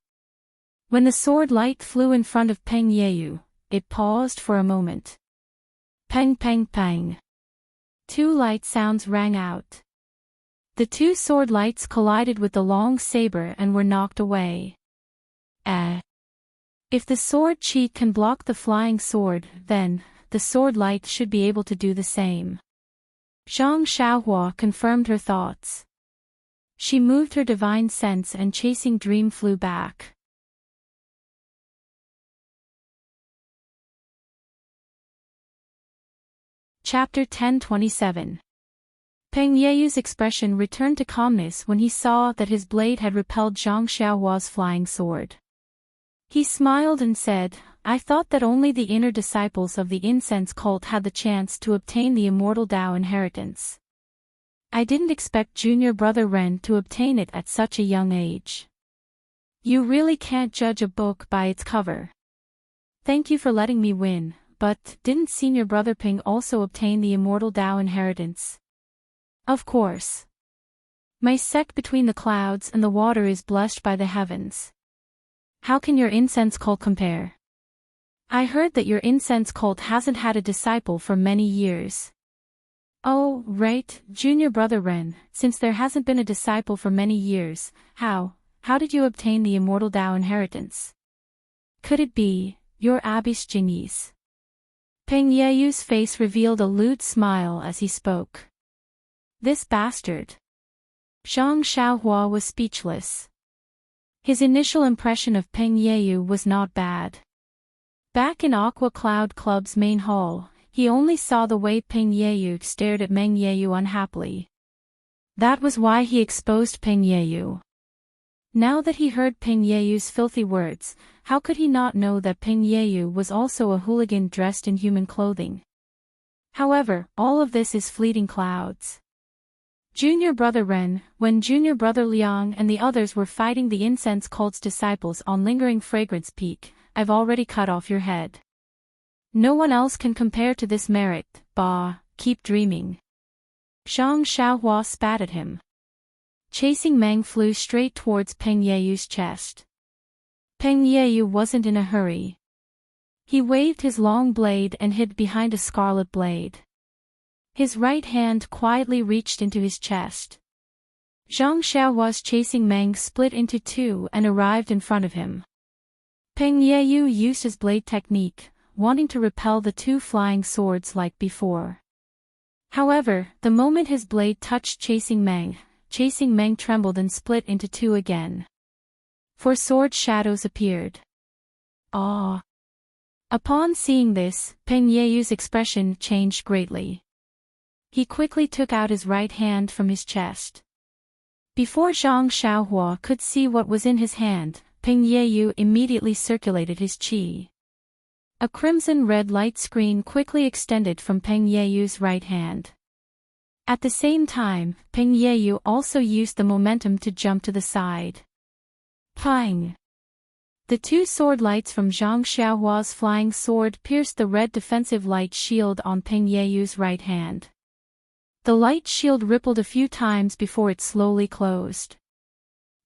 When the sword light flew in front of Peng Yeyu, it paused for a moment. Peng peng peng. Two light sounds rang out. The two sword lights collided with the long saber and were knocked away. If the sword qi can block the flying sword, then, the sword light should be able to do the same. Zhang Xiaohua confirmed her thoughts. She moved her divine sense and chasing Dream flew back. Chapter 10:27. Peng Yeyu's expression returned to calmness when he saw that his blade had repelled Zhang Xiaohua's flying sword. He smiled and said, I thought that only the inner disciples of the incense cult had the chance to obtain the immortal Tao inheritance. I didn't expect junior brother Ren to obtain it at such a young age. You really can't judge a book by its cover. Thank you for letting me win, but didn't senior brother Ping also obtain the immortal Tao inheritance? Of course. My sect between the clouds and the water is blessed by the heavens. How can your incense cult compare? I heard that your incense cult hasn't had a disciple for many years. Oh, right, junior brother Ren, since there hasn't been a disciple for many years, how did you obtain the immortal Tao inheritance? Could it be, your abyss genies? Peng Yeyu's face revealed a lewd smile as he spoke. This bastard. Zhang Xiaohua was speechless. His initial impression of Peng Yeyu was not bad. Back in Aqua Cloud Club's main hall, he only saw the way Peng Yeyu stared at Meng Yeyu unhappily. That was why he exposed Peng Yeyu. Now that he heard Peng Yeyu's filthy words, how could he not know that Peng Yeyu was also a hooligan dressed in human clothing? However, all of this is fleeting clouds. Junior brother Ren, when junior brother Liang and the others were fighting the incense cult's disciples on Lingering Fragrance Peak, I've already cut off your head. No one else can compare to this merit, bah, keep dreaming. Zhang Xiaohua spat at him. Chasing Meng flew straight towards Peng Yeyu's chest. Peng Yeyu wasn't in a hurry. He waved his long blade and hid behind a scarlet blade. His right hand quietly reached into his chest. Zhang Xiaohua's chasing Meng split into two and arrived in front of him. Peng Yeyu used his blade technique, wanting to repel the two flying swords like before. However, the moment his blade touched chasing Meng trembled and split into two again. Four sword shadows appeared. Ah! Upon seeing this, Peng Yeyu's expression changed greatly. He quickly took out his right hand from his chest. Before Zhang Xiaohua could see what was in his hand, Peng Yeyu immediately circulated his qi. A crimson-red light screen quickly extended from Peng Yeyu's right hand. At the same time, Peng Yeyu also used the momentum to jump to the side. Pang! The two sword lights from Zhang Xiaohua's flying sword pierced the red defensive light shield on Peng Yeyu's right hand. The light shield rippled a few times before it slowly closed.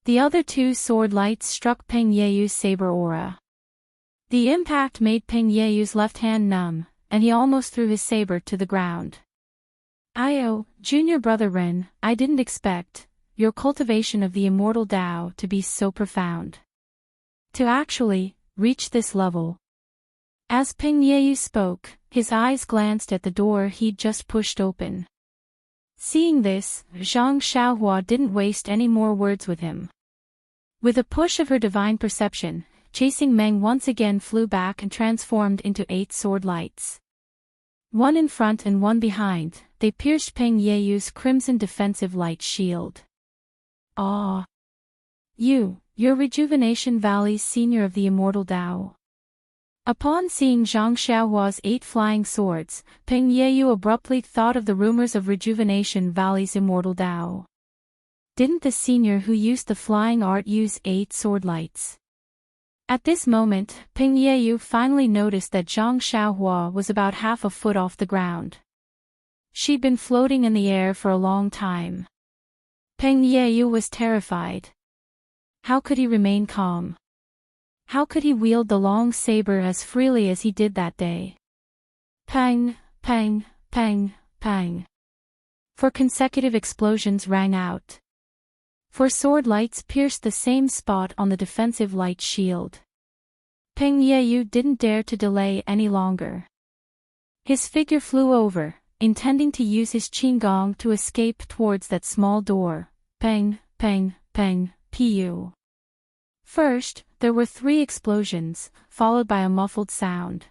The other two sword lights struck Peng Yeyu's saber aura. The impact made Peng Yeyu's left hand numb, and he almost threw his saber to the ground. Junior brother Ren, I didn't expect your cultivation of the immortal Tao to be so profound. To actually reach this level. As Peng Yeyu spoke, his eyes glanced at the door he'd just pushed open. Seeing this, Zhang Xiaohua didn't waste any more words with him. With a push of her divine perception, Chasing Meng once again flew back and transformed into 8 sword lights. One in front and one behind, they pierced Peng Yeyu's crimson defensive light shield. Ah! Your Rejuvenation Valley's senior of the immortal Tao. Upon seeing Zhang Xiaohua's 8 flying swords, Peng Yeyu abruptly thought of the rumors of Rejuvenation Valley's immortal Tao. Didn't the senior who used the flying art use 8 sword lights? At this moment, Peng Yeyu finally noticed that Zhang Xiaohua was about half a foot off the ground. She'd been floating in the air for a long time. Peng Yeyu was terrified. How could he remain calm? How could he wield the long saber as freely as he did that day? Pang, pang, pang, pang. 4 consecutive explosions rang out. 4 sword lights pierced the same spot on the defensive light shield. Peng Yeyu didn't dare to delay any longer. His figure flew over, intending to use his qinggong to escape towards that small door. Peng, peng, peng, pu. First, there were 3 explosions, followed by a muffled sound.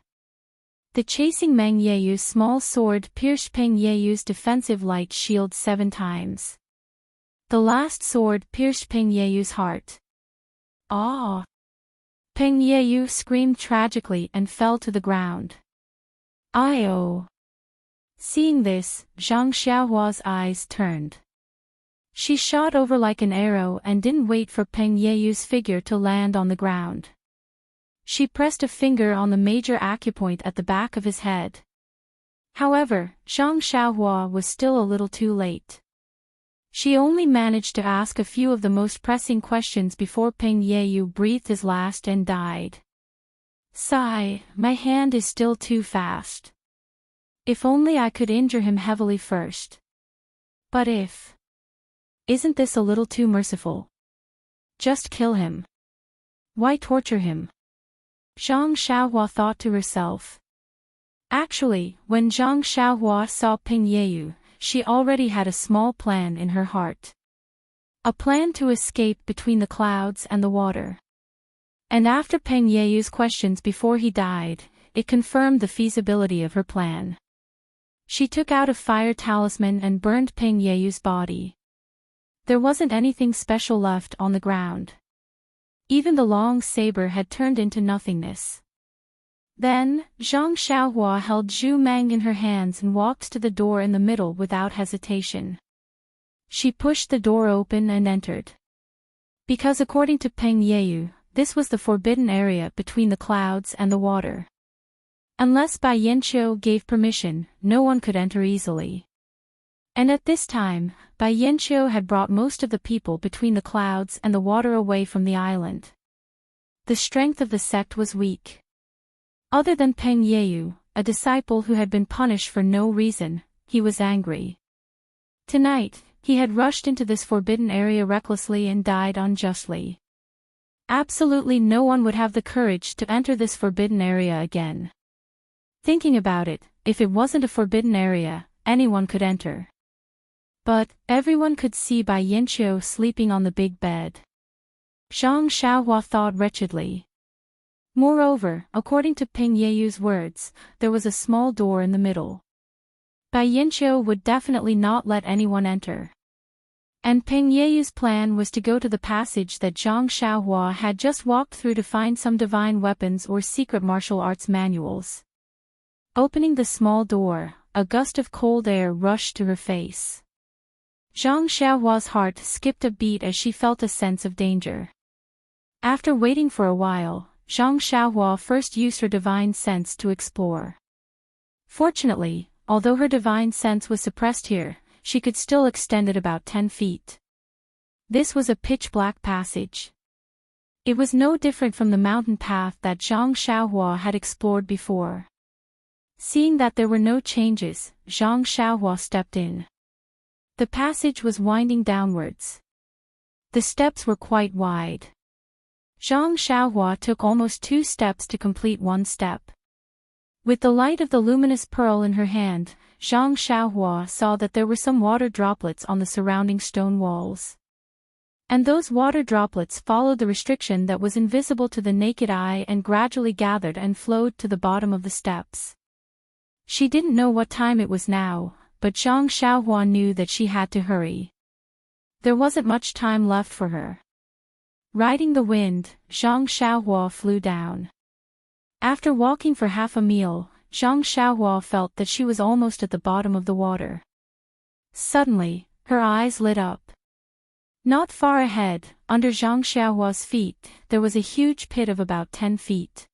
The chasing Meng Yeyu's small sword pierced Peng Yeyu's defensive light shield 7 times. The last sword pierced Peng Yeyu's heart. Ah! Peng Yeyu screamed tragically and fell to the ground. "Io!" Seeing this, Zhang Xiaohua's eyes turned. She shot over like an arrow and didn't wait for Peng Yeyu's figure to land on the ground. She pressed a finger on the major acupoint at the back of his head. However, Zhang Xiaohua was still a little too late. She only managed to ask a few of the most pressing questions before Peng Yeyu breathed his last and died. "Sigh, my hand is still too fast. If only I could injure him heavily first. But if... Isn't this a little too merciful? Just kill him. Why torture him?" Zhang Xiaohua thought to herself. Actually, when Zhang Xiaohua saw Peng Yeyu, she already had a small plan in her heart. A plan to escape between the clouds and the water. And after Peng Yeyu's questions before he died, it confirmed the feasibility of her plan. She took out a fire talisman and burned Peng Yeyu's body. There wasn't anything special left on the ground. Even the long saber had turned into nothingness. Then, Zhang Xiaohua held Zhu Meng in her hands and walked to the door in the middle without hesitation. She pushed the door open and entered. Because according to Peng Yeyu, this was the forbidden area between the clouds and the water. Unless Bai Yanqiu gave permission, no one could enter easily. And at this time, Bai Yanqiu had brought most of the people between the clouds and the water away from the island. The strength of the sect was weak. Other than Peng Yeyu, a disciple who had been punished for no reason, he was angry. Tonight, he had rushed into this forbidden area recklessly and died unjustly. Absolutely no one would have the courage to enter this forbidden area again. Thinking about it, if it wasn't a forbidden area, anyone could enter. But everyone could see Bai Yanqiu sleeping on the big bed. Zhang Xiaohua thought wretchedly. Moreover, according to Peng Yeyu's words, there was a small door in the middle. Bai Yanqiu would definitely not let anyone enter. And Peng Yeyu's plan was to go to the passage that Zhang Xiaohua had just walked through to find some divine weapons or secret martial arts manuals. Opening the small door, a gust of cold air rushed to her face. Zhang Xiaohua's heart skipped a beat as she felt a sense of danger. After waiting for a while, Zhang Xiaohua first used her divine sense to explore. Fortunately, although her divine sense was suppressed here, she could still extend it about 10 feet. This was a pitch-black passage. It was no different from the mountain path that Zhang Xiaohua had explored before. Seeing that there were no changes, Zhang Xiaohua stepped in. The passage was winding downwards. The steps were quite wide. Zhang Xiaohua took almost 2 steps to complete 1 step. With the light of the luminous pearl in her hand, Zhang Xiaohua saw that there were some water droplets on the surrounding stone walls. And those water droplets followed the restriction that was invisible to the naked eye and gradually gathered and flowed to the bottom of the steps. She didn't know what time it was now, but Zhang Xiaohua knew that she had to hurry. There wasn't much time left for her. Riding the wind, Zhang Xiaohua flew down. After walking for half a mile, Zhang Xiaohua felt that she was almost at the bottom of the water. Suddenly, her eyes lit up. Not far ahead, under Zhang Xiaohua's feet, there was a huge pit of about 10 feet.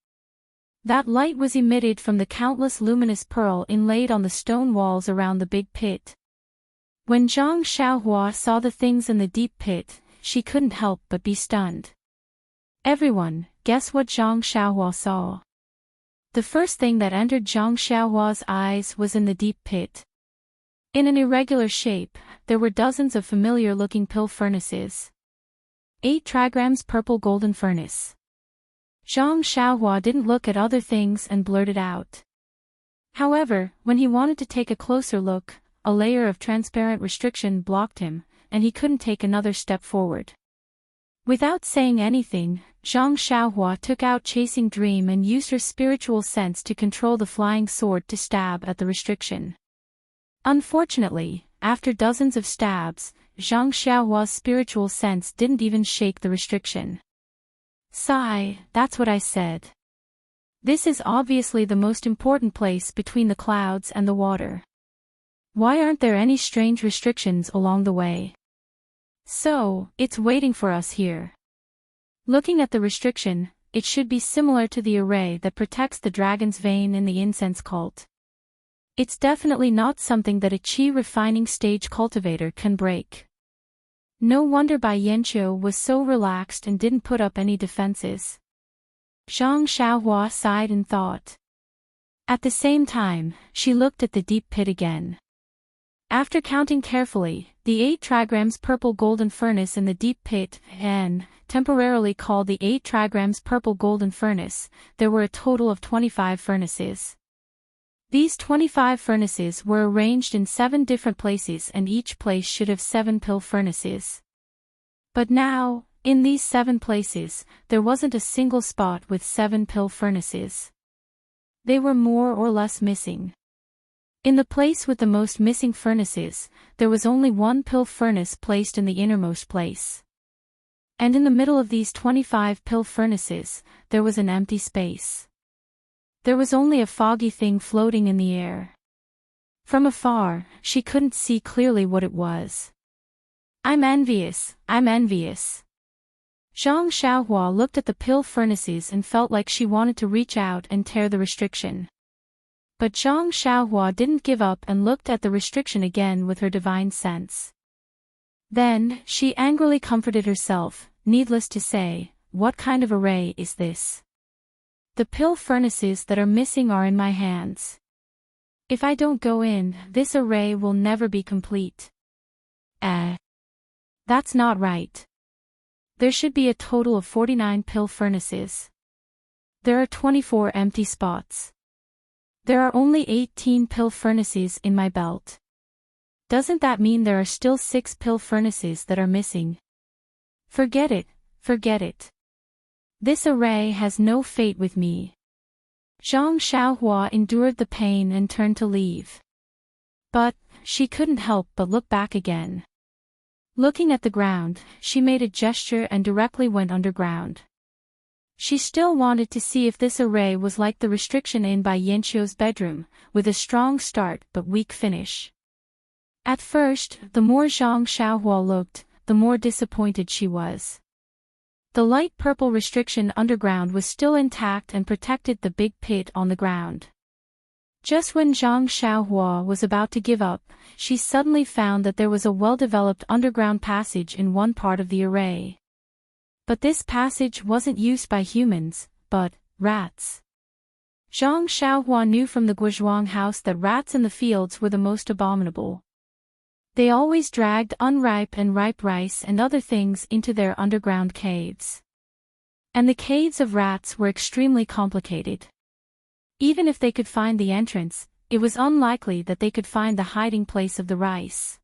That light was emitted from the countless luminous pearl inlaid on the stone walls around the big pit. When Zhang Xiaohua saw the things in the deep pit, she couldn't help but be stunned. Everyone, guess what Zhang Xiaohua saw? The first thing that entered Zhang Xiaohua's eyes was in the deep pit. In an irregular shape, there were dozens of familiar-looking pill furnaces. 8 trigrams purple golden furnace. Zhang Xiaohua didn't look at other things and blurted out. However, when he wanted to take a closer look, a layer of transparent restriction blocked him, and he couldn't take another step forward. Without saying anything, Zhang Xiaohua took out Chasing Dream and used her spiritual sense to control the flying sword to stab at the restriction. Unfortunately, after dozens of stabs, Zhang Xiaohua's spiritual sense didn't even shake the restriction. Sigh, that's what I said. This is obviously the most important place between the clouds and the water. Why aren't there any strange restrictions along the way? So, it's waiting for us here. Looking at the restriction, it should be similar to the array that protects the dragon's vein in the incense cult. It's definitely not something that a qi refining stage cultivator can break. No wonder Bai Yanqiu was so relaxed and didn't put up any defenses. Zhang Xiaohua sighed in thought. At the same time, she looked at the deep pit again. After counting carefully, the 8 trigrams purple golden furnace in the deep pit, and, temporarily called the 8 trigrams purple golden furnace, there were a total of 25 furnaces. These 25 furnaces were arranged in 7 different places and each place should have 7 pill furnaces. But now, in these 7 places, there wasn't a single spot with 7 pill furnaces. They were more or less missing. In the place with the most missing furnaces, there was only 1 pill furnace placed in the innermost place. And in the middle of these 25 pill furnaces, there was an empty space. There was only a foggy thing floating in the air. From afar, she couldn't see clearly what it was. I'm envious, I'm envious. Zhang Xiaohua looked at the pill furnaces and felt like she wanted to reach out and tear the restriction. But Zhang Xiaohua didn't give up and looked at the restriction again with her divine sense. Then, she angrily comforted herself, needless to say, what kind of array is this? The pill furnaces that are missing are in my hands. If I don't go in, this array will never be complete. That's not right. There should be a total of 49 pill furnaces. There are 24 empty spots. There are only 18 pill furnaces in my belt. Doesn't that mean there are still 6 pill furnaces that are missing? Forget it, forget it. This array has no fate with me. Zhang Xiaohua endured the pain and turned to leave. But, she couldn't help but look back again. Looking at the ground, she made a gesture and directly went underground. She still wanted to see if this array was like the restriction in Bai Yanqiu's bedroom, with a strong start but weak finish. At first, the more Zhang Xiaohua looked, the more disappointed she was. The light purple restriction underground was still intact and protected the big pit on the ground. Just when Zhang Xiaohua was about to give up, she suddenly found that there was a well-developed underground passage in one part of the array. But this passage wasn't used by humans, but rats. Zhang Xiaohua knew from the Guozhuang house that rats in the fields were the most abominable. They always dragged unripe and ripe rice and other things into their underground caves. And the caves of rats were extremely complicated. Even if they could find the entrance, it was unlikely that they could find the hiding place of the rice.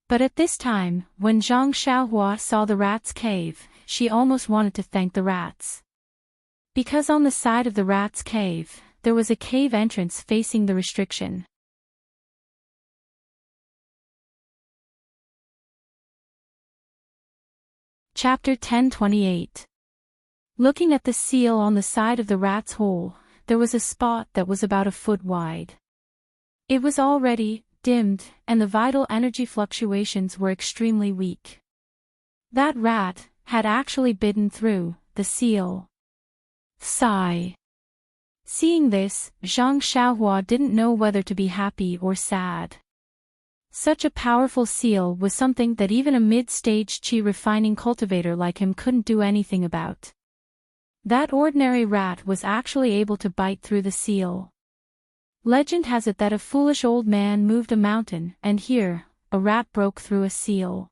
But at this time, when Zhang Xiaohua saw the rat's cave, she almost wanted to thank the rats. Because on the side of the rat's cave, there was a cave entrance facing the restriction. Chapter 1028. Looking at the seal on the side of the rat's hole, there was a spot that was about a foot wide. It was already dimmed, and the vital energy fluctuations were extremely weak. That rat had actually bitten through the seal. Sigh. Seeing this, Zhang Xiaohua didn't know whether to be happy or sad. Such a powerful seal was something that even a mid-stage qi refining cultivator like him couldn't do anything about. That ordinary rat was actually able to bite through the seal. Legend has it that a foolish old man moved a mountain, and here, a rat broke through a seal.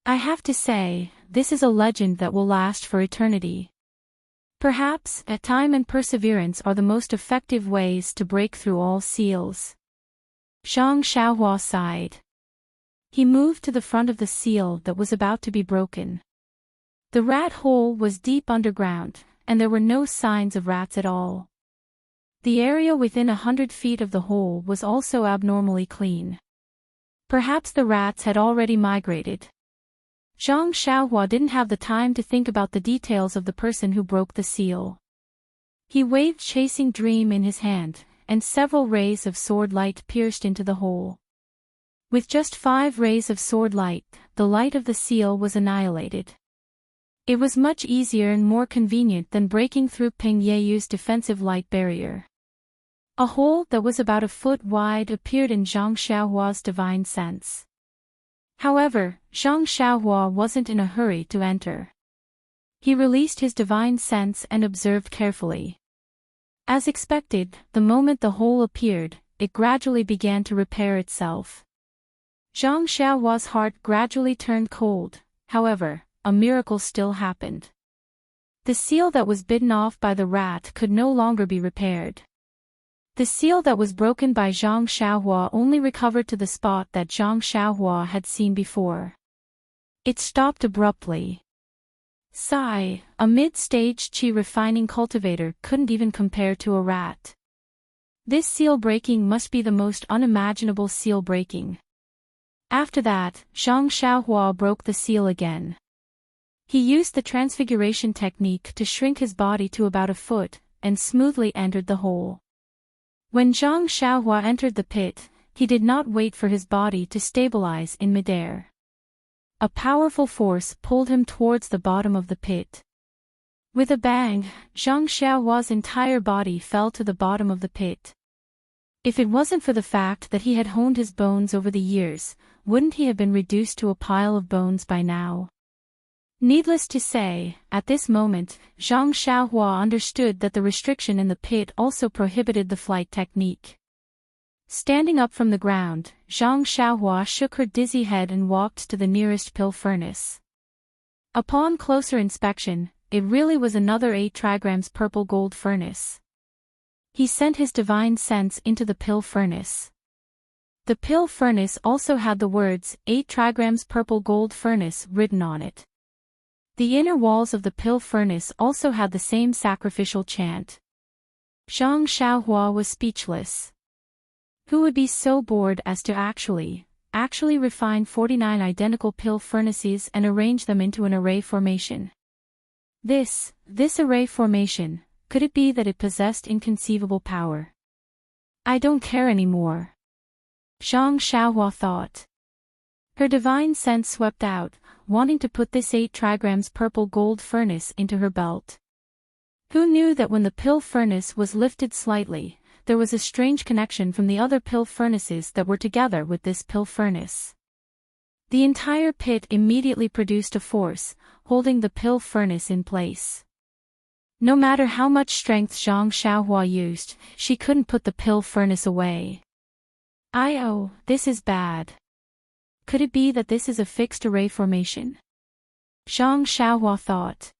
I have to say, this is a legend that will last for eternity. Perhaps, time and perseverance are the most effective ways to break through all seals. Zhang Xiaohua sighed. He moved to the front of the seal that was about to be broken. The rat hole was deep underground, and there were no signs of rats at all. The area within 100 feet of the hole was also abnormally clean. Perhaps the rats had already migrated. Zhang Xiaohua didn't have the time to think about the details of the person who broke the seal. He waved chasing Dream in his hand, and several rays of sword light pierced into the hole. With just 5 rays of sword light, the light of the seal was annihilated. It was much easier and more convenient than breaking through Ping Yeyu's defensive light barrier. A hole that was about a foot wide appeared in Zhang Xiaohua's divine sense. However, Zhang Xiaohua wasn't in a hurry to enter. He released his divine sense and observed carefully. As expected, the moment the hole appeared, it gradually began to repair itself. Zhang Xiaohua's heart gradually turned cold. However, a miracle still happened. The seal that was bitten off by the rat could no longer be repaired. The seal that was broken by Zhang Xiaohua only recovered to the spot that Zhang Xiaohua had seen before. It stopped abruptly. Sigh, a mid-stage qi refining cultivator couldn't even compare to a rat. This seal breaking must be the most unimaginable seal breaking. After that, Zhang Xiaohua broke the seal again. He used the transfiguration technique to shrink his body to about a foot, and smoothly entered the hole. When Zhang Xiaohua entered the pit, he did not wait for his body to stabilize in midair. A powerful force pulled him towards the bottom of the pit. With a bang, Zhang Xiaohua's entire body fell to the bottom of the pit. If it wasn't for the fact that he had honed his bones over the years, wouldn't he have been reduced to a pile of bones by now? Needless to say, at this moment, Zhang Xiaohua understood that the restriction in the pit also prohibited the flight technique. Standing up from the ground, Zhang Xiaohua shook her dizzy head and walked to the nearest pill furnace. Upon closer inspection, it really was another 8 trigrams purple gold furnace. He sent his divine sense into the pill furnace. The pill furnace also had the words 8 trigrams purple gold furnace written on it. The inner walls of the pill furnace also had the same sacrificial chant. Zhang Xiaohua was speechless. Who would be so bored as to actually refine 49 identical pill furnaces and arrange them into an array formation? This array formation, could it be that it possessed inconceivable power? I don't care anymore. Zhang Xiaohua thought. Her divine sense swept out, wanting to put this 8 trigrams purple gold furnace into her belt. Who knew that when the pill furnace was lifted slightly, there was a strange connection from the other pill furnaces that were together with this pill furnace. The entire pit immediately produced a force, holding the pill furnace in place. No matter how much strength Zhang Xiaohua used, she couldn't put the pill furnace away. Oh, this is bad. Could it be that this is a fixed array formation? Zhang Xiaohua thought.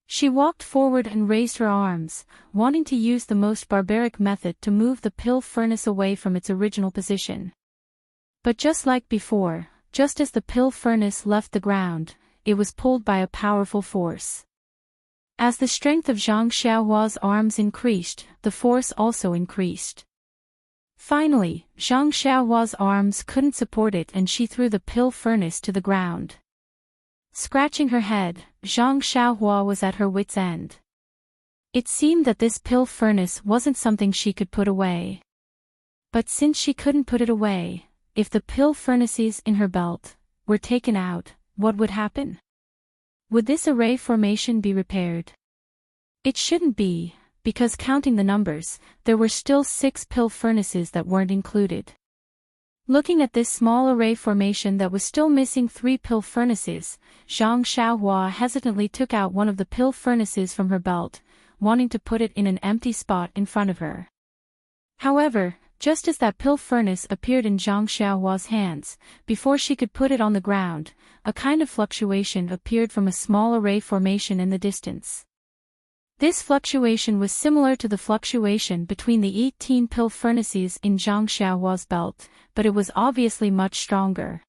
She walked forward and raised her arms, wanting to use the most barbaric method to move the pill furnace away from its original position. But just like before, just as the pill furnace left the ground, it was pulled by a powerful force. As the strength of Zhang Xiaohua's arms increased, the force also increased. Finally, Zhang Xiaohua's arms couldn't support it and she threw the pill furnace to the ground. Scratching her head, Zhang Xiaohua was at her wit's end. It seemed that this pill furnace wasn't something she could put away. But since she couldn't put it away, if the pill furnaces in her belt were taken out, what would happen? Would this array formation be repaired? It shouldn't be, because counting the numbers, there were still 6 pill furnaces that weren't included. Looking at this small array formation that was still missing 3 pill furnaces, Zhang Xiaohua hesitantly took out one of the pill furnaces from her belt, wanting to put it in an empty spot in front of her. However, just as that pill furnace appeared in Zhang Xiaohua's hands, before she could put it on the ground, a kind of fluctuation appeared from a small array formation in the distance. This fluctuation was similar to the fluctuation between the 18 pill furnaces in Zhang Xiaohua's belt, but it was obviously much stronger.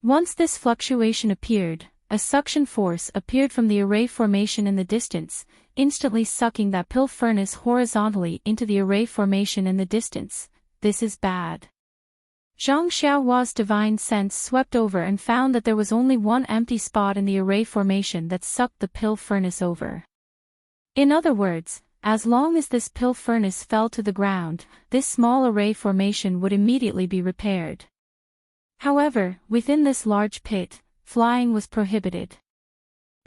Once this fluctuation appeared, a suction force appeared from the array formation in the distance, instantly sucking that pill furnace horizontally into the array formation in the distance. This is bad. Zhang Xiaohua's divine sense swept over and found that there was only one empty spot in the array formation that sucked the pill furnace over. In other words, as long as this pill furnace fell to the ground, this small array formation would immediately be repaired. However, within this large pit, flying was prohibited.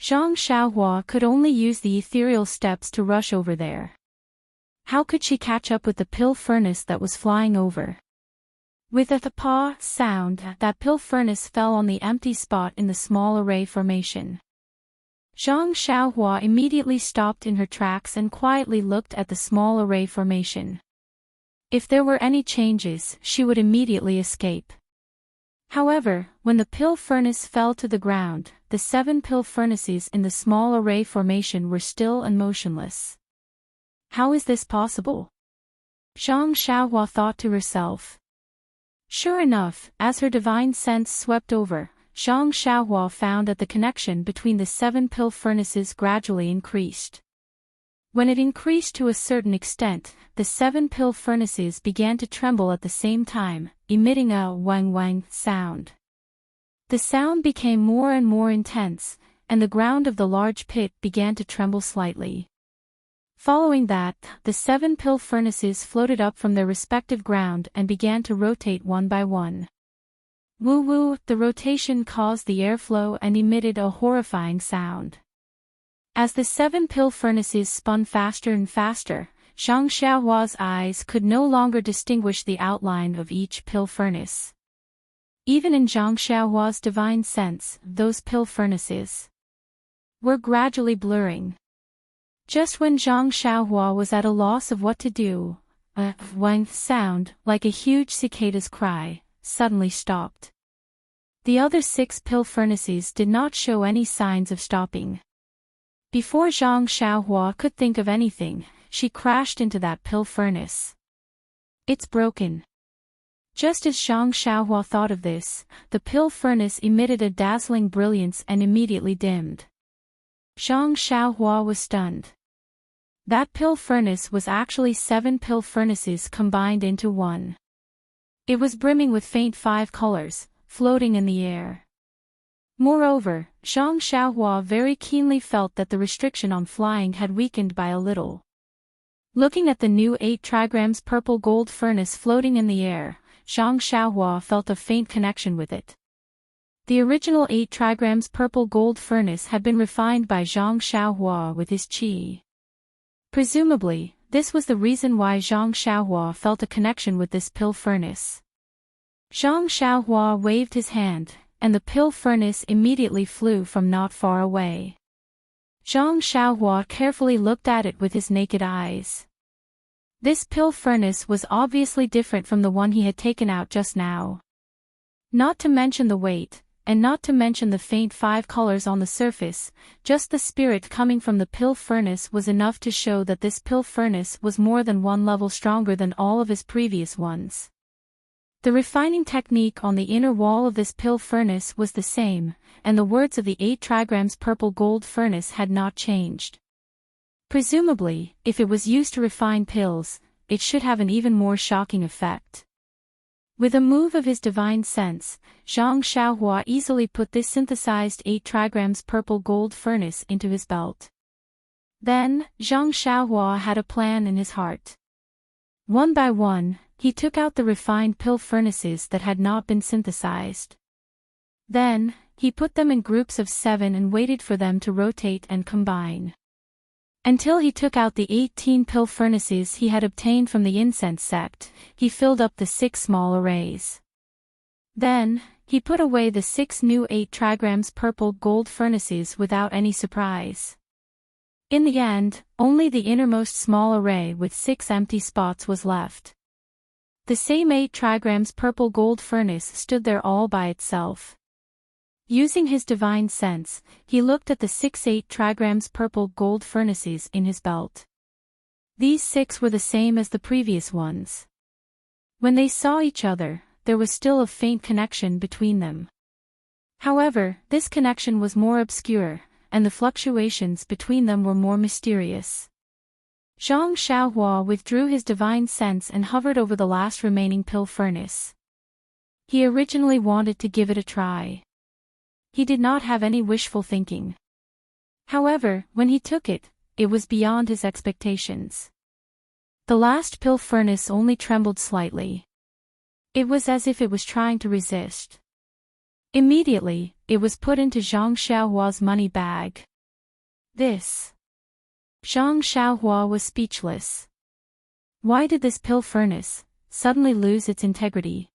Zhang Xiaohua could only use the ethereal steps to rush over there. How could she catch up with the pill furnace that was flying over? With a "thpa" sound, that pill furnace fell on the empty spot in the small array formation. Zhang Xiaohua immediately stopped in her tracks and quietly looked at the small array formation. If there were any changes, she would immediately escape. However, when the pill furnace fell to the ground, the 7 pill furnaces in the small array formation were still and motionless. How is this possible? Zhang Xiaohua thought to herself. Sure enough, as her divine sense swept over, Zhang Xiaohua found that the connection between the 7 pill furnaces gradually increased. When it increased to a certain extent, the 7 pill furnaces began to tremble at the same time, emitting a wang wang sound. The sound became more and more intense, and the ground of the large pit began to tremble slightly. Following that, the 7 pill furnaces floated up from their respective ground and began to rotate one by one. Woo-woo, the rotation caused the airflow and emitted a horrifying sound. As the 7 pill furnaces spun faster and faster, Zhang Xiaohua's eyes could no longer distinguish the outline of each pill furnace. Even in Zhang Xiaohua's divine sense, those pill furnaces were gradually blurring. Just when Zhang Xiaohua was at a loss of what to do, a wang sound, like a huge cicada's cry, suddenly stopped. The other 6 pill furnaces did not show any signs of stopping. Before Zhang Xiaohua could think of anything, she crashed into that pill furnace. It's broken. Just as Zhang Xiaohua thought of this, the pill furnace emitted a dazzling brilliance and immediately dimmed. Zhang Xiaohua was stunned. That pill furnace was actually 7 pill furnaces combined into one. It was brimming with faint 5 colors, floating in the air. Moreover, Zhang Xiaohua very keenly felt that the restriction on flying had weakened by a little. Looking at the new 8 trigrams purple gold furnace floating in the air, Zhang Xiaohua felt a faint connection with it. The original 8 trigrams purple gold furnace had been refined by Zhang Xiaohua with his qi. Presumably, this was the reason why Zhang Xiaohua felt a connection with this pill furnace. Zhang Xiaohua waved his hand, and the pill furnace immediately flew from not far away. Zhang Xiaohua carefully looked at it with his naked eyes. This pill furnace was obviously different from the one he had taken out just now. Not to mention the weight, and not to mention the faint 5 colors on the surface, just the spirit coming from the pill furnace was enough to show that this pill furnace was more than one level stronger than all of his previous ones. The refining technique on the inner wall of this pill furnace was the same, and the words of the 8 trigrams purple gold furnace had not changed. Presumably, if it was used to refine pills, it should have an even more shocking effect. With a move of his divine sense, Zhang Xiaohua easily put this synthesized 8 trigrams purple gold furnace into his belt. Then, Zhang Xiaohua had a plan in his heart. One by one, he took out the refined pill furnaces that had not been synthesized. Then, he put them in groups of 7 and waited for them to rotate and combine. Until he took out the 18 pill furnaces he had obtained from the incense sect, he filled up the 6 small arrays. Then, he put away the 6 new 8 trigrams purple gold furnaces without any surprise. In the end, only the innermost small array with 6 empty spots was left. The same 8 trigrams purple gold furnace stood there all by itself. Using his divine sense, he looked at the 8 trigrams purple gold furnaces in his belt. These 6 were the same as the previous ones. When they saw each other, there was still a faint connection between them. However, this connection was more obscure, and the fluctuations between them were more mysterious. Zhang Xiaohua withdrew his divine sense and hovered over the last remaining pill furnace. He originally wanted to give it a try. He did not have any wishful thinking. However, when he took it, it was beyond his expectations. The last pill furnace only trembled slightly. It was as if it was trying to resist. Immediately, it was put into Zhang Xiaohua's money bag. This. Zhang Xiaohua was speechless. Why did this pill furnace suddenly lose its integrity?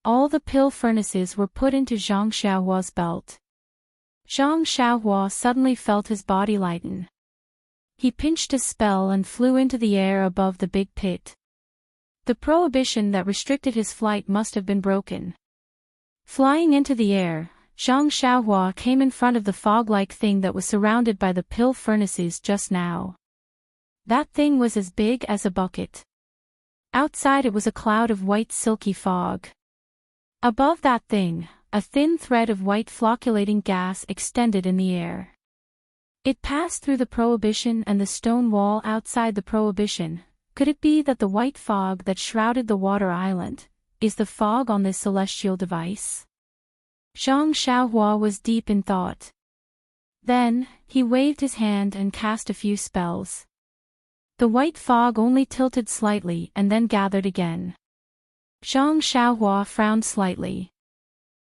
All the pill furnaces were put into Zhang Xiaohua's belt. Zhang Xiaohua suddenly felt his body lighten. He pinched a spell and flew into the air above the big pit. The prohibition that restricted his flight must have been broken. Flying into the air, Zhang Xiaohua came in front of the fog-like thing that was surrounded by the pill furnaces just now. That thing was as big as a bucket. Outside it was a cloud of white silky fog. Above that thing, a thin thread of white flocculating gas extended in the air. It passed through the prohibition and the stone wall outside the prohibition. Could it be that the white fog that shrouded the water island is the fog on this celestial device? Zhang Xiaohua was deep in thought. Then, he waved his hand and cast a few spells. The white fog only tilted slightly and then gathered again. Zhang Xiaohua frowned slightly.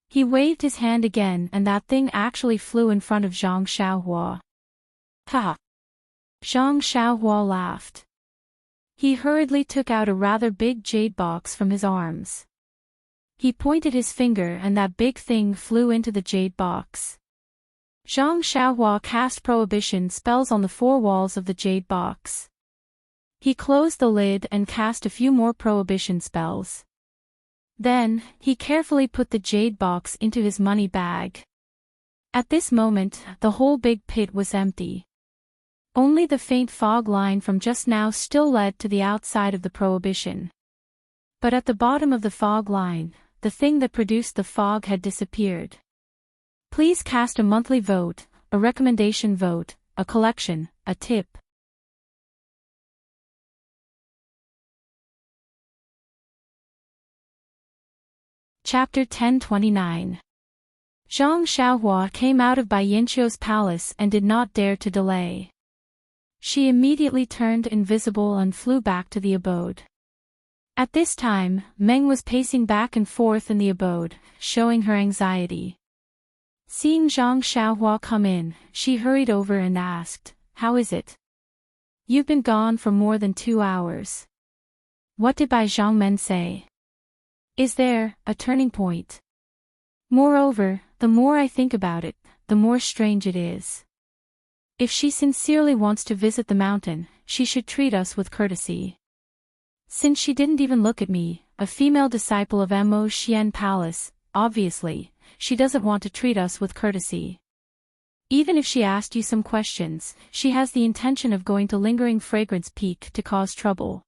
He waved his hand again and that thing actually flew in front of Zhang Xiaohua. Ha! Zhang Xiaohua laughed. He hurriedly took out a rather big jade box from his arms. He pointed his finger and that big thing flew into the jade box. Zhang Xiaohua cast prohibition spells on the 4 walls of the jade box. He closed the lid and cast a few more prohibition spells. Then, he carefully put the jade box into his money bag. At this moment, the whole big pit was empty. Only the faint fog line from just now still led to the outside of the prohibition. But at the bottom of the fog line, the thing that produced the fog had disappeared. Please cast a monthly vote, a recommendation vote, a collection, a tip. Chapter 1029. Zhang Xiaohua came out of Bai Yinqiu's palace and did not dare to delay. She immediately turned invisible and flew back to the abode. At this time, Meng was pacing back and forth in the abode, showing her anxiety. Seeing Zhang Xiaohua come in, she hurried over and asked, "How is it? You've been gone for more than 2 hours. What did Bai Zhangmen say? Is there a turning point? Moreover, the more I think about it, the more strange it is. If she sincerely wants to visit the mountain, she should treat us with courtesy. Since she didn't even look at me, a female disciple of Mo Xian Palace, obviously, she doesn't want to treat us with courtesy. Even if she asked you some questions, she has the intention of going to Lingering Fragrance Peak to cause trouble.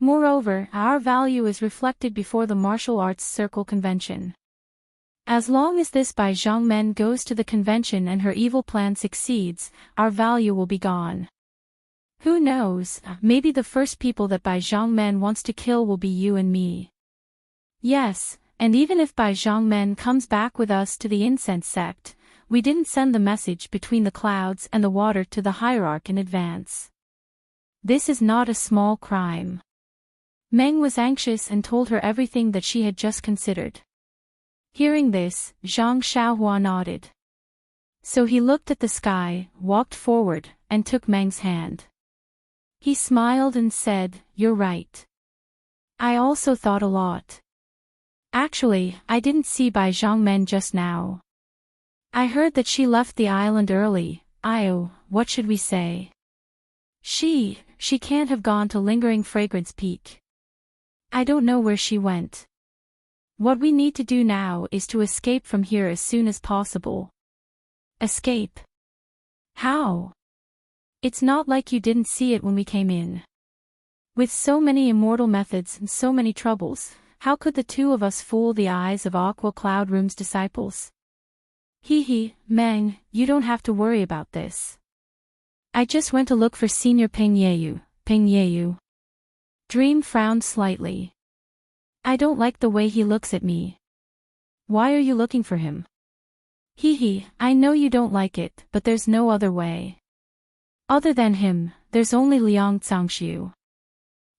Moreover, our value is reflected before the Martial Arts Circle convention. As long as this Bai Zhangmen goes to the convention and her evil plan succeeds, our value will be gone. Who knows, maybe the first people that Bai Zhangmen wants to kill will be you and me. Yes, and even if Bai Zhangmen comes back with us to the incense sect, we didn't send the message between the clouds and the water to the hierarch in advance. This is not a small crime. Meng was anxious and told her everything that she had just considered. Hearing this, Zhang Xiaohua nodded. So he looked at the sky, walked forward, and took Meng's hand. He smiled and said, "You're right. I also thought a lot. Actually, I didn't see Bai Zhangmen just now. I heard that she left the island early. What should we say? She can't have gone to Lingering Fragrance Peak. I don't know where she went. What we need to do now is to escape from here as soon as possible." Escape? How? It's not like you didn't see it when we came in. With so many immortal methods and so many troubles, how could the two of us fool the eyes of Aqua Cloud Room's disciples? Meng, you don't have to worry about this. I just went to look for Senior Peng Yeyu. Dream frowned slightly. I don't like the way he looks at me. Why are you looking for him? I know you don't like it, but there's no other way. Other than him, there's only Liang Zhangxiu.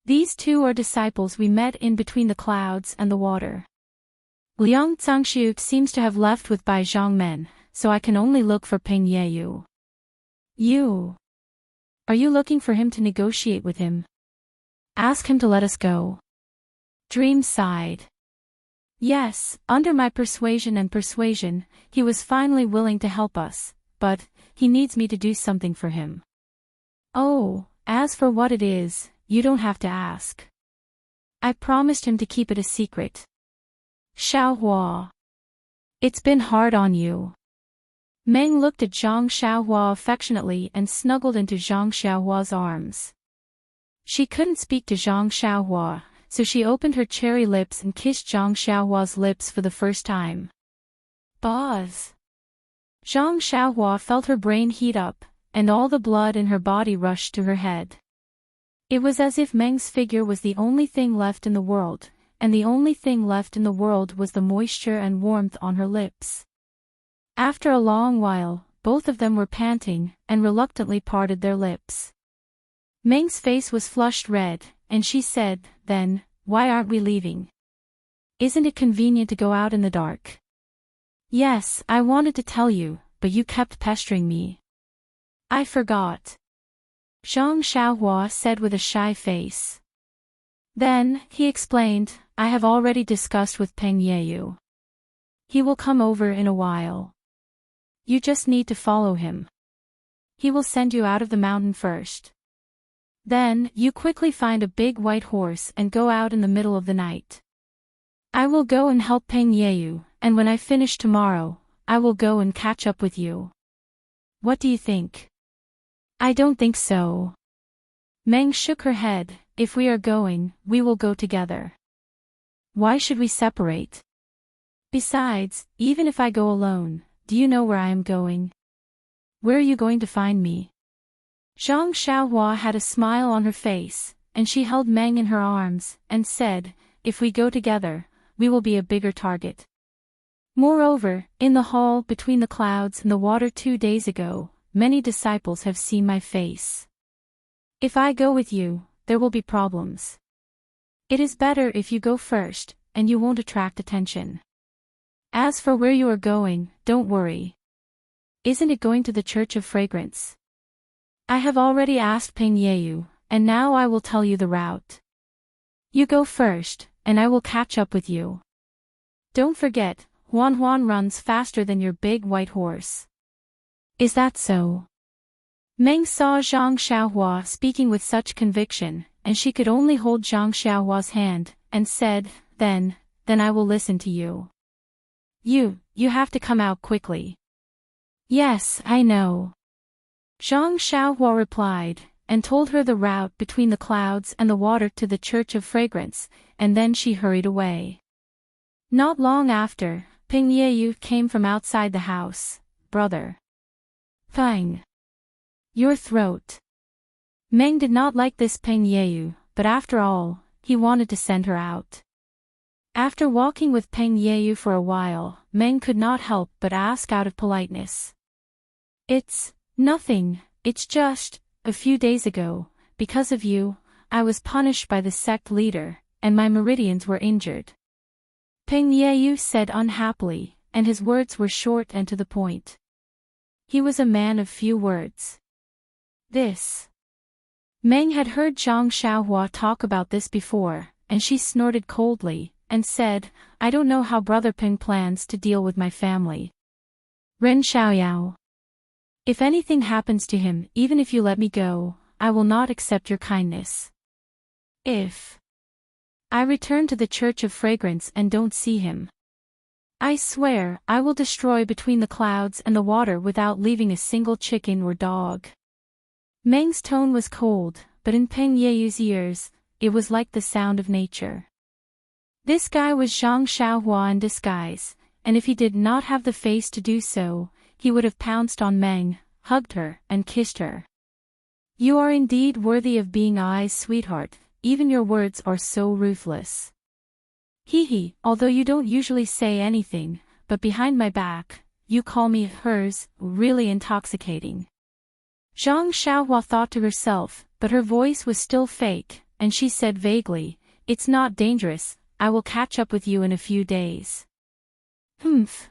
These two are disciples we met in between the clouds and the water. Liang Zhangxiu seems to have left with Bai Zhangmen, so I can only look for Peng Yeyu. You? Are you looking for him to negotiate with him? Ask him to let us go. Dream sighed. Yes, under my persuasion, he was finally willing to help us, but he needs me to do something for him. Oh, as for what it is, you don't have to ask. I promised him to keep it a secret. Xiaohua. It's been hard on you. Meng looked at Zhang Xiaohua affectionately and snuggled into Zhang Xiaohua's arms. She couldn't speak to Zhang Xiaohua, so she opened her cherry lips and kissed Zhang Xiaohua's lips for the first time. Buzz. Zhang Xiaohua felt her brain heat up, and all the blood in her body rushed to her head. It was as if Meng's figure was the only thing left in the world, and the only thing left in the world was the moisture and warmth on her lips. After a long while, both of them were panting, and reluctantly parted their lips. Meng's face was flushed red, and she said, "Then, why aren't we leaving? Isn't it convenient to go out in the dark?" "Yes, I wanted to tell you, but you kept pestering me. I forgot," Zhang Xiaohua said with a shy face. Then, he explained, "I have already discussed with Peng Yeyu. He will come over in a while. You just need to follow him. He will send you out of the mountain first. Then, you quickly find a big white horse and go out in the middle of the night. I will go and help Peng Yeyu, and when I finish tomorrow, I will go and catch up with you. What do you think?" "I don't think so." Meng shook her head. "If we are going, we will go together. Why should we separate? Besides, even if I go alone, do you know where I am going? Where are you going to find me?" Zhang Xiaohua had a smile on her face, and she held Meng in her arms, and said, "If we go together, we will be a bigger target. Moreover, in the hall between the clouds and the water 2 days ago, many disciples have seen my face. If I go with you, there will be problems. It is better if you go first, and you won't attract attention. As for where you are going, don't worry. Isn't it going to the Church of Fragrance? I have already asked Peng Yeyu, and now I will tell you the route. You go first, and I will catch up with you. Don't forget, Huan runs faster than your big white horse." "Is that so?" Meng saw Zhang Xiaohua speaking with such conviction, and she could only hold Zhang Xiaohua's hand, and said, Then I will listen to you." You have to come out quickly. Yes, I know. Zhang Xiaohua replied, and told her the route between the clouds and the water to the Church of Fragrance, and then she hurried away. Not long after, Peng Yeyu came from outside the house. Brother. Fang. Your throat. Meng did not like this Peng Yeyu, but after all, he wanted to send her out. After walking with Peng Yeyu for a while, Meng could not help but ask out of politeness. It's nothing, it's just, a few days ago, because of you, I was punished by the sect leader, and my meridians were injured. Peng Yeyu said unhappily, and his words were short and to the point. He was a man of few words. This. Meng had heard Zhang Xiaohua talk about this before, and she snorted coldly, and said, I don't know how Brother Peng plans to deal with my family. Ren Xiaoyao. If anything happens to him, even if you let me go, I will not accept your kindness. If I return to the Church of Fragrance and don't see him, I swear I will destroy between the clouds and the water without leaving a single chicken or dog. Meng's tone was cold, but in Peng Yeyu's ears, it was like the sound of nature. This guy was Zhang Xiaohua in disguise, and if he did not have the face to do so, he would have pounced on Meng, hugged her, and kissed her. You are indeed worthy of being Ai's sweetheart, even your words are so ruthless. Hee, although you don't usually say anything, but behind my back, you call me hers, really intoxicating. Zhang Xiaohua thought to herself, but her voice was still fake, and she said vaguely, It's not dangerous, I will catch up with you in a few days.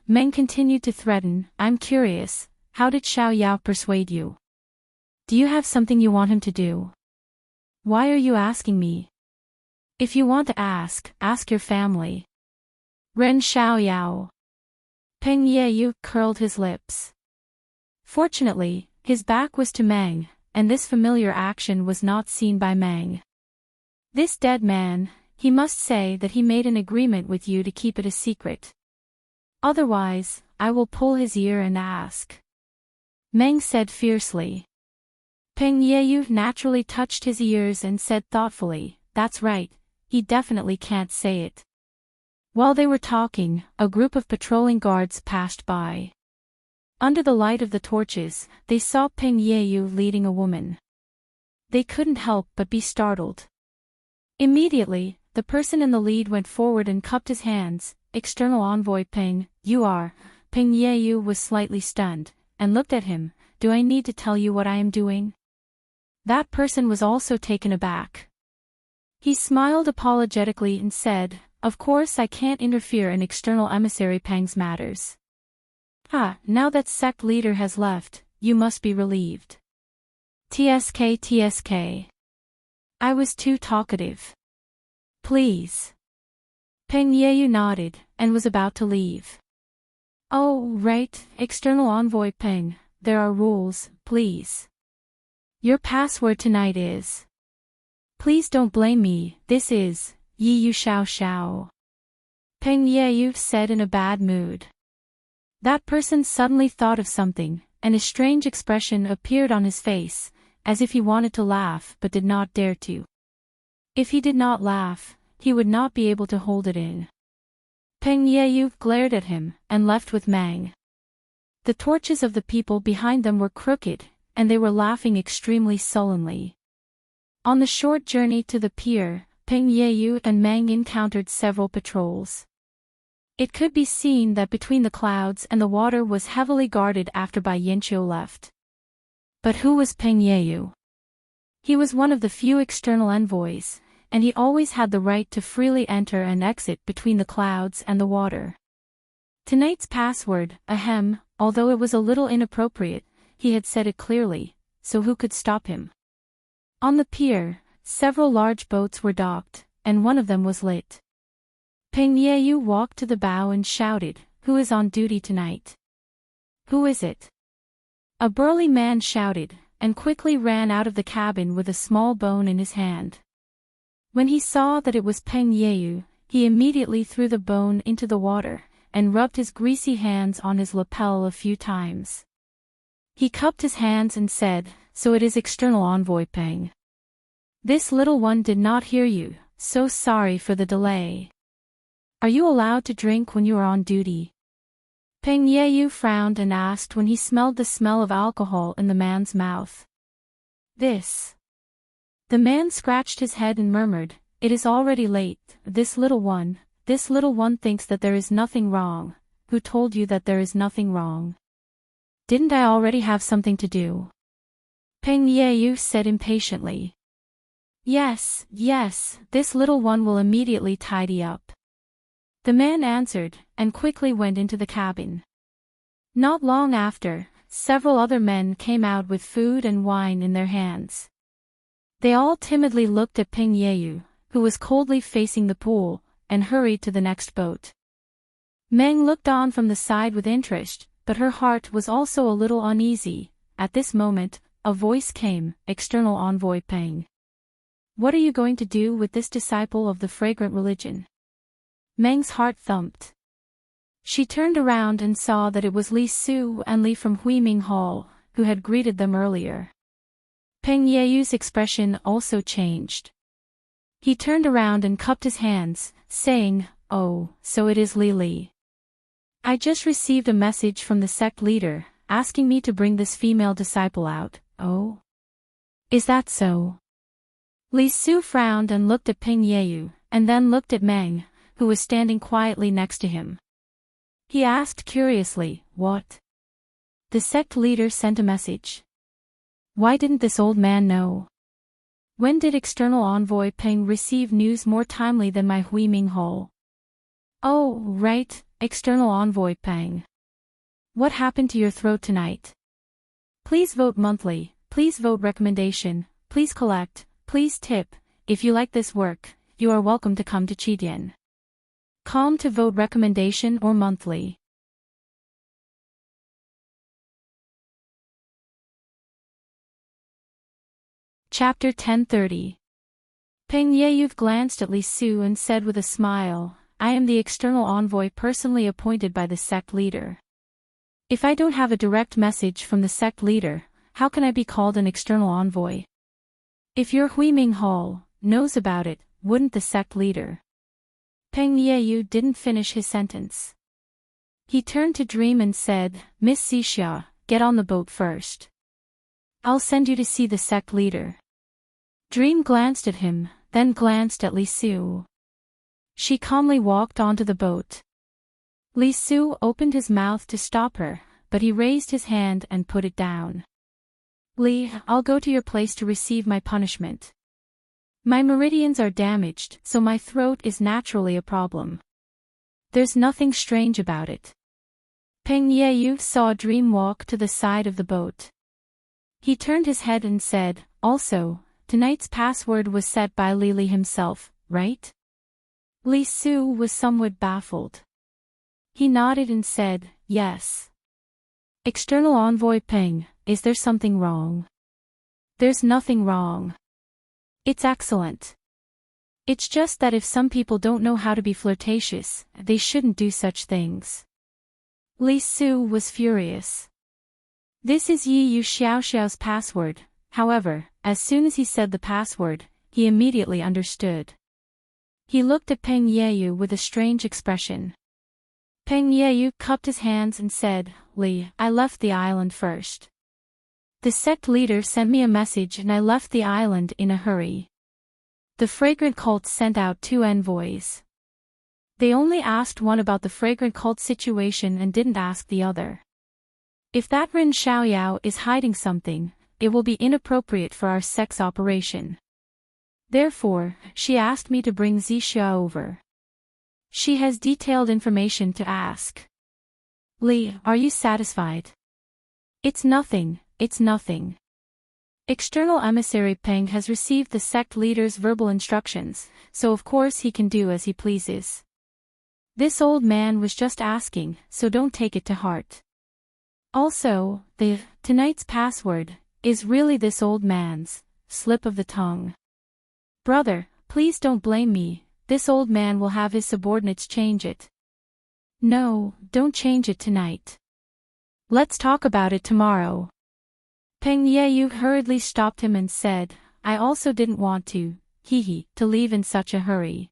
Meng continued to threaten, I'm curious, how did Xiao Yao persuade you? Do you have something you want him to do? Why are you asking me? If you want to ask your family. Ren Xiaoyao. Peng Yeyu curled his lips. Fortunately, his back was to Meng, and this familiar action was not seen by Meng. This dead man, he must say that he made an agreement with you to keep it a secret. Otherwise, I will pull his ear and ask. Meng said fiercely. Peng Yeyu naturally touched his ears and said thoughtfully, That's right, he definitely can't say it. While they were talking, a group of patrolling guards passed by. Under the light of the torches, they saw Peng Yeyu leading a woman. They couldn't help but be startled. Immediately, the person in the lead went forward and cupped his hands. External envoy Peng, you are. Peng Yeyu was slightly stunned, and looked at him. Do I need to tell you what I am doing? That person was also taken aback. He smiled apologetically and said, Of course I can't interfere in external emissary Peng's matters. Now that sect leader has left, you must be relieved. TSK. I was too talkative. Please. Peng Yeyu nodded, and was about to leave. Oh, right, external envoy Peng, there are rules, please. Your password tonight is. Please don't blame me, this is, Yi Xiao Xiao. Peng Yeyu said in a bad mood. That person suddenly thought of something, and a strange expression appeared on his face, as if he wanted to laugh but did not dare to. If he did not laugh, he would not be able to hold it in. Peng Yeyu glared at him, and left with Meng. The torches of the people behind them were crooked, and they were laughing extremely sullenly. On the short journey to the pier, Peng Yeyu and Meng encountered several patrols. It could be seen that between the clouds and the water was heavily guarded after Bai Yanqiu left. But who was Peng Yeyu? He was one of the few external envoys, and he always had the right to freely enter and exit between the clouds and the water. Tonight's password, ahem, although it was a little inappropriate, he had said it clearly, so who could stop him? On the pier, several large boats were docked, and one of them was lit. Peng Yeyu walked to the bow and shouted, Who is on duty tonight? Who is it? A burly man shouted, and quickly ran out of the cabin with a small bone in his hand. When he saw that it was Peng Yeyu, he immediately threw the bone into the water, and rubbed his greasy hands on his lapel a few times. He cupped his hands and said, "So it is External Envoy Peng. This little one did not hear you, so sorry for the delay. Are you allowed to drink when you are on duty?" Peng Yeyu frowned and asked when he smelled the smell of alcohol in the man's mouth. "This." The man scratched his head and murmured, "It is already late. This little one thinks that there is nothing wrong. Who told you that there is nothing wrong? Didn't I already have something to do?" Peng Yeyu said impatiently. Yes, this little one will immediately tidy up." The man answered, and quickly went into the cabin. Not long after, several other men came out with food and wine in their hands. They all timidly looked at Peng Yeyu, who was coldly facing the pool, and hurried to the next boat. Meng looked on from the side with interest, but her heart was also a little uneasy. At this moment, a voice came, "External Envoy Peng. What are you going to do with this disciple of the fragrant religion?" Meng's heart thumped. She turned around and saw that it was Li Su and Li from Huiming Hall, who had greeted them earlier. Peng Yeyu's expression also changed. He turned around and cupped his hands, saying, "Oh, so it is Li Li. I just received a message from the sect leader, asking me to bring this female disciple out." "Oh? Is that so?" Li Su frowned and looked at Peng Yeyu, and then looked at Meng, who was standing quietly next to him. He asked curiously, "What?" "The sect leader sent a message." Why didn't this old man know? When did External Envoy Peng receive news more timely than my Huiming Hall? "Oh, right, External Envoy Peng. What happened to your throat tonight? Please vote monthly, please vote recommendation, please collect, please tip. If you like this work, you are welcome to come to Chidian. Calm to vote recommendation or monthly." Chapter 1030. Peng Yeyu glanced at Li Su and said with a smile, "I am the external envoy personally appointed by the sect leader. If I don't have a direct message from the sect leader, how can I be called an external envoy? If your Huiming Hall knows about it, wouldn't the sect leader?" Peng Yeyu didn't finish his sentence. He turned to Dream and said, "Miss Xixia, get on the boat first. I'll send you to see the sect leader." Dream glanced at him, then glanced at Li Su. She calmly walked onto the boat. Li Su opened his mouth to stop her, but he raised his hand and put it down. "Li, I'll go to your place to receive my punishment. My meridians are damaged, so my throat is naturally a problem. There's nothing strange about it." Peng Yeyu saw Dream walk to the side of the boat. He turned his head and said, "Also, tonight's password was set by Li Li himself, right?" Li Su was somewhat baffled. He nodded and said, "Yes." "External Envoy Peng, is there something wrong?" "There's nothing wrong. It's excellent. It's just that if some people don't know how to be flirtatious, they shouldn't do such things." Li Su was furious. "This is Yi Yu Xiaoxiao's password." However, as soon as he said the password, he immediately understood. He looked at Peng Yeyu with a strange expression. Peng Yeyu cupped his hands and said, "Li, I left the island first. The sect leader sent me a message and I left the island in a hurry. The fragrant cult sent out 2 envoys. They only asked one about the fragrant cult situation and didn't ask the other. If that Rin Xiaoyao is hiding something, it will be inappropriate for our sect's operation. Therefore, she asked me to bring Xixia over. She has detailed information to ask. Li, are you satisfied?" It's nothing. External emissary Peng has received the sect leader's verbal instructions, so of course he can do as he pleases. This old man was just asking, so don't take it to heart. Also, tonight's password is really this old man's slip of the tongue. Brother, please don't blame me, this old man will have his subordinates change it. No, don't change it tonight. Let's talk about it tomorrow. Peng Yeyu hurriedly stopped him and said, I also didn't want to leave in such a hurry.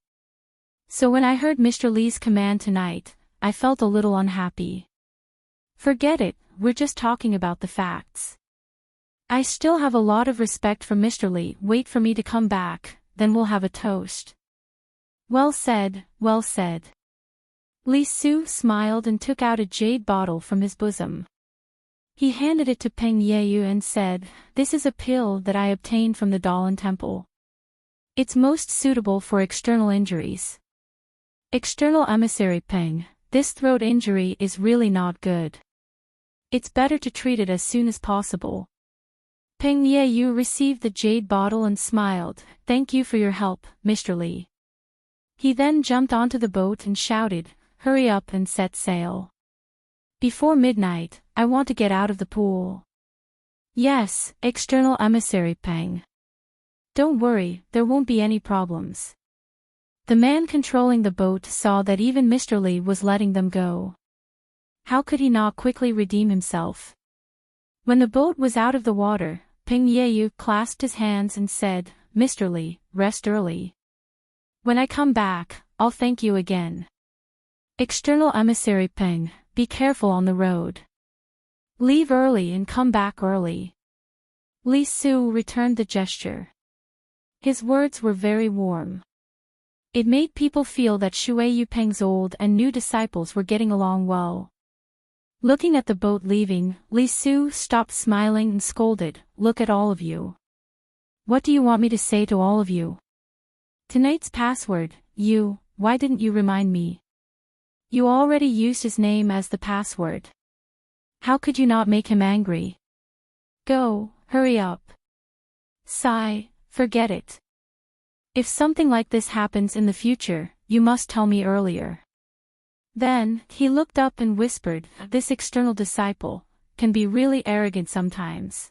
So when I heard Mr. Li's command tonight, I felt a little unhappy. Forget it, we're just talking about the facts. I still have a lot of respect for Mr. Li. Wait for me to come back, then we'll have a toast. Well said, well said. Li Su smiled and took out a jade bottle from his bosom. He handed it to Peng Yeyu and said, This is a pill that I obtained from the Dalan Temple. It's most suitable for external injuries. External emissary Peng, this throat injury is really not good. It's better to treat it as soon as possible. Peng Yeyu received the jade bottle and smiled, Thank you for your help, Mr. Li. He then jumped onto the boat and shouted, Hurry up and set sail. Before midnight, I want to get out of the pool. Yes, external emissary Peng. Don't worry, there won't be any problems. The man controlling the boat saw that even Mr. Li was letting them go. How could he not quickly redeem himself? When the boat was out of the water, Peng Yeyu clasped his hands and said, Mr. Li, rest early. When I come back, I'll thank you again. External emissary Peng, be careful on the road. Leave early and come back early. Li Su returned the gesture. His words were very warm. It made people feel that Shui Yupeng's old and new disciples were getting along well. Looking at the boat leaving, Li Su stopped smiling and scolded, Look at all of you. What do you want me to say to all of you? Tonight's password, why didn't you remind me? You already used his name as the password. How could you not make him angry? Go, hurry up. Sigh, forget it. If something like this happens in the future, you must tell me earlier. Then, he looked up and whispered, This external disciple can be really arrogant sometimes.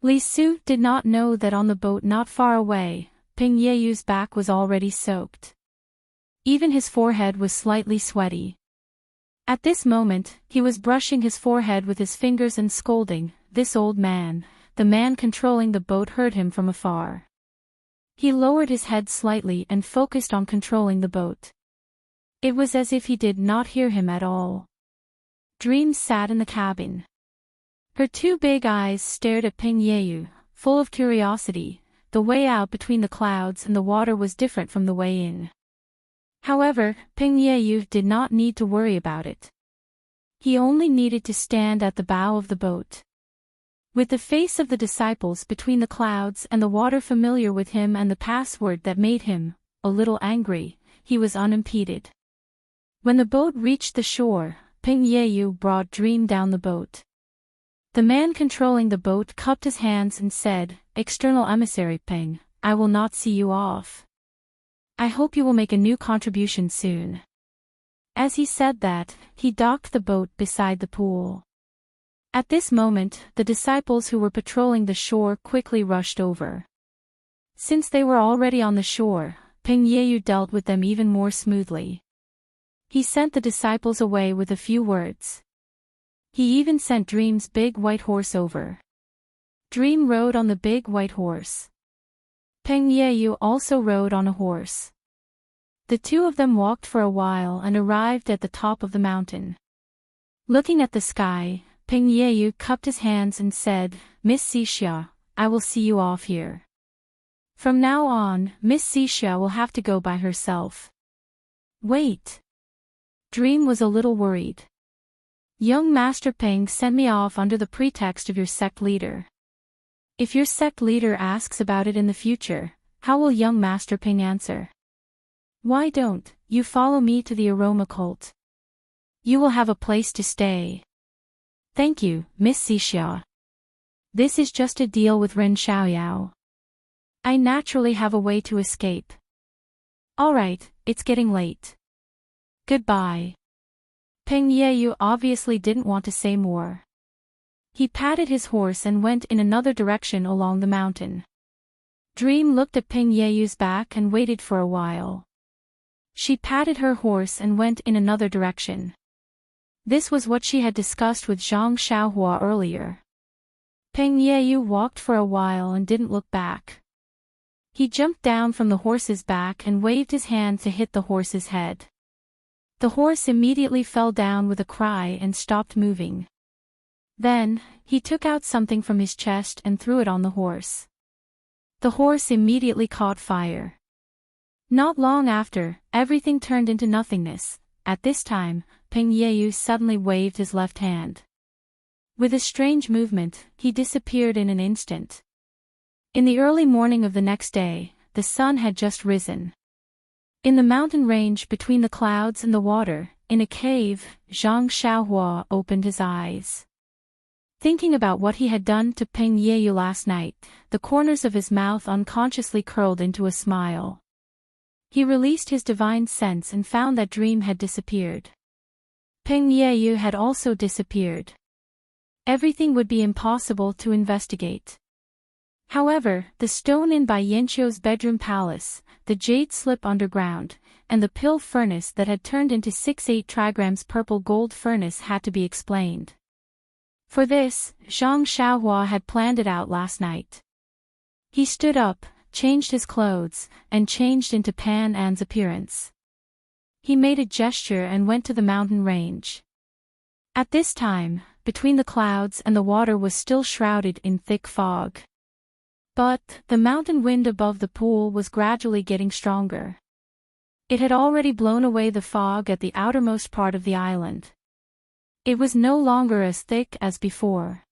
Li Su did not know that on the boat not far away, Peng Yeyu's back was already soaked. Even his forehead was slightly sweaty. At this moment, he was brushing his forehead with his fingers and scolding, This old man, the man controlling the boat heard him from afar. He lowered his head slightly and focused on controlling the boat. It was as if he did not hear him at all. Dream sat in the cabin. Her two big eyes stared at Peng Yeyu, full of curiosity. The way out between the clouds and the water was different from the way in. However, Peng Yeyu did not need to worry about it. He only needed to stand at the bow of the boat. With the face of the disciples between the clouds and the water familiar with him and the password that made him a little angry, he was unimpeded. When the boat reached the shore, Peng Yeyu brought Dream down the boat. The man controlling the boat cupped his hands and said, External emissary Peng, I will not see you off. I hope you will make a new contribution soon. As he said that, he docked the boat beside the pool. At this moment, the disciples who were patrolling the shore quickly rushed over. Since they were already on the shore, Peng Yeyu dealt with them even more smoothly. He sent the disciples away with a few words. He even sent Dream's big white horse over. Dream rode on the big white horse. Peng Yeyu also rode on a horse. The two of them walked for a while and arrived at the top of the mountain. Looking at the sky, Peng Yeyu cupped his hands and said, Miss Xixia, I will see you off here. From now on, Miss Xixia will have to go by herself. Wait. Dream was a little worried. Young Master Peng sent me off under the pretext of your sect leader. If your sect leader asks about it in the future, how will young Master Peng answer? Why don't you follow me to the aroma cult? You will have a place to stay. Thank you, Miss Xixia. This is just a deal with Ren Xiaoyao. I naturally have a way to escape. Alright, it's getting late. Goodbye. Peng Yeyu obviously didn't want to say more. He patted his horse and went in another direction along the mountain. Dream looked at Peng Yeyu's back and waited for a while. She patted her horse and went in another direction. This was what she had discussed with Zhang Xiaohua earlier. Peng Yeyu walked for a while and didn't look back. He jumped down from the horse's back and waved his hand to hit the horse's head. The horse immediately fell down with a cry and stopped moving. Then, he took out something from his chest and threw it on the horse. The horse immediately caught fire. Not long after, everything turned into nothingness. At this time, Peng Yeyu suddenly waved his left hand. With a strange movement, he disappeared in an instant. In the early morning of the next day, the sun had just risen. In the mountain range between the clouds and the water, in a cave, Zhang Xiaohua opened his eyes. Thinking about what he had done to Peng Yeyu last night, the corners of his mouth unconsciously curled into a smile. He released his divine sense and found that Dream had disappeared. Peng Yeyu had also disappeared. Everything would be impossible to investigate. However, the stone inn by Yanqiu's bedroom palace, the jade slip underground, and the pill furnace that had turned into 6-8 trigrams purple gold furnace had to be explained. For this, Zhang Xiaohua had planned it out last night. He stood up, changed his clothes, and changed into Pan An's appearance. He made a gesture and went to the mountain range. At this time, between the clouds and the water was still shrouded in thick fog. But, the mountain wind above the pool was gradually getting stronger. It had already blown away the fog at the outermost part of the island. It was no longer as thick as before.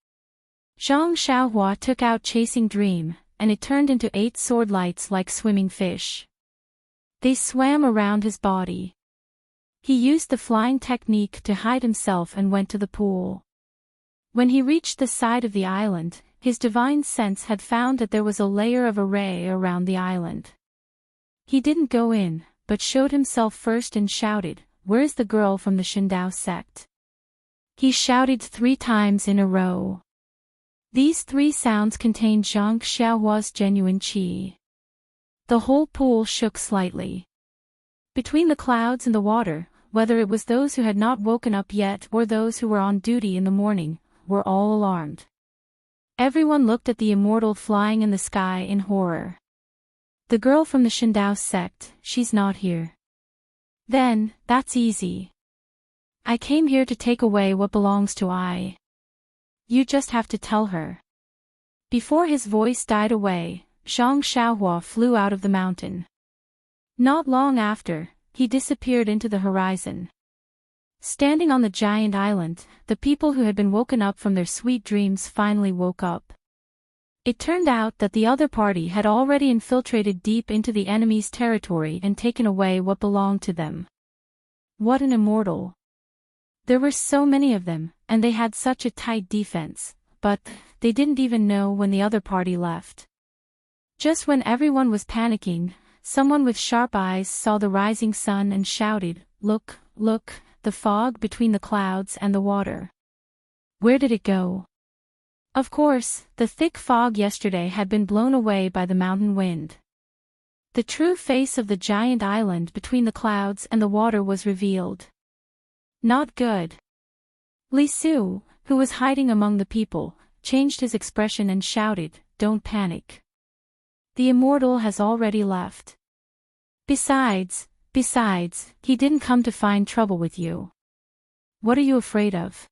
Zhang Xiaohua took out Chasing Dream, and it turned into 8 sword lights like swimming fish. They swam around his body. He used the flying technique to hide himself and went to the pool. When he reached the side of the island, his divine sense had found that there was a layer of array around the island. He didn't go in, but showed himself first and shouted, "Where's the girl from the Shindao sect?" He shouted 3 times in a row. These 3 sounds contained Zhang Xiaohua's genuine qi. The whole pool shook slightly. Between the clouds and the water, whether it was those who had not woken up yet or those who were on duty in the morning, were all alarmed. Everyone looked at the immortal flying in the sky in horror. The girl from the Shindao sect, she's not here. Then, that's easy. I came here to take away what belongs to I. You just have to tell her. Before his voice died away, Zhang Xiaohua flew out of the mountain. Not long after, he disappeared into the horizon. Standing on the giant island, the people who had been woken up from their sweet dreams finally woke up. It turned out that the other party had already infiltrated deep into the enemy's territory and taken away what belonged to them. What an immortal! There were so many of them, and they had such a tight defense, but they didn't even know when the other party left. Just when everyone was panicking, someone with sharp eyes saw the rising sun and shouted, "Look, look, the fog between the clouds and the water. Where did it go?" Of course, the thick fog yesterday had been blown away by the mountain wind. The true face of the giant island between the clouds and the water was revealed. Not good. Li Su, who was hiding among the people, changed his expression and shouted, "Don't panic. The immortal has already left. Besides, he didn't come to find trouble with you. What are you afraid of?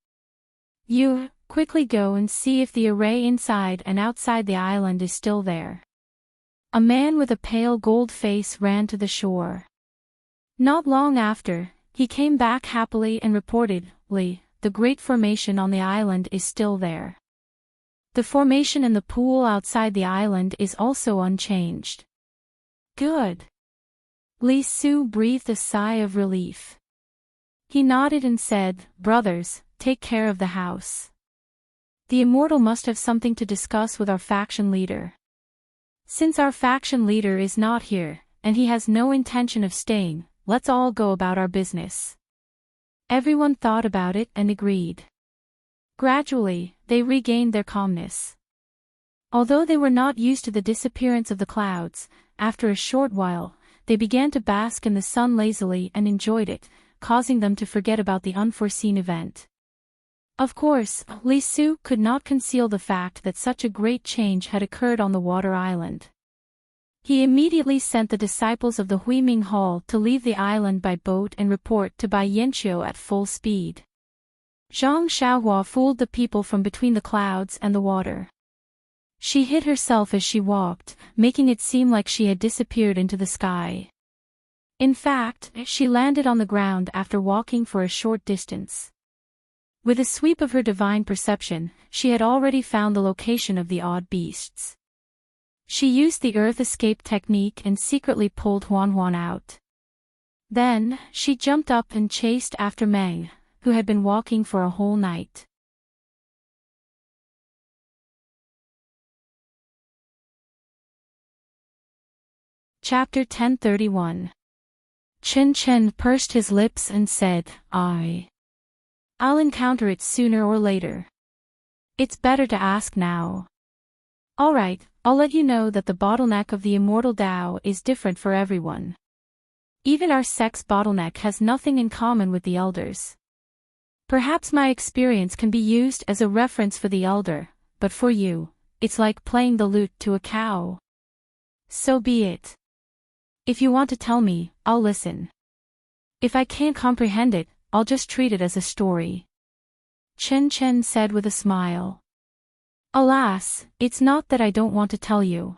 You, quickly go and see if the array inside and outside the island is still there." A man with a pale gold face ran to the shore. Not long after, he came back happily and reported, "Li, the great formation on the island is still there. The formation in the pool outside the island is also unchanged." Good. Li Su breathed a sigh of relief. He nodded and said, "Brothers, take care of the house. The immortal must have something to discuss with our faction leader. Since our faction leader is not here, and he has no intention of staying, let's all go about our business." Everyone thought about it and agreed. Gradually, they regained their calmness. Although they were not used to the disappearance of the clouds, after a short while, they began to bask in the sun lazily and enjoyed it, causing them to forget about the unforeseen event. Of course, Li Su could not conceal the fact that such a great change had occurred on the water island. He immediately sent the disciples of the Huiming Hall to leave the island by boat and report to Bai Yanqiu at full speed. Zhang Xiaohua fooled the people from between the clouds and the water. She hid herself as she walked, making it seem like she had disappeared into the sky. In fact, she landed on the ground after walking for a short distance. With a sweep of her divine perception, she had already found the location of the odd beasts. She used the earth escape technique and secretly pulled Huan out. Then, she jumped up and chased after Meng, who had been walking for a whole night. Chapter 1031. Chen Chen pursed his lips and said, I'll encounter it sooner or later. It's better to ask now. Alright, I'll let you know that the bottleneck of the immortal Tao is different for everyone. Even our sect's bottleneck has nothing in common with the elders. Perhaps my experience can be used as a reference for the elder, but for you, it's like playing the lute to a cow. So be it. If you want to tell me, I'll listen. If I can't comprehend it, I'll just treat it as a story. Chen Chen said with a smile. Alas, it's not that I don't want to tell you.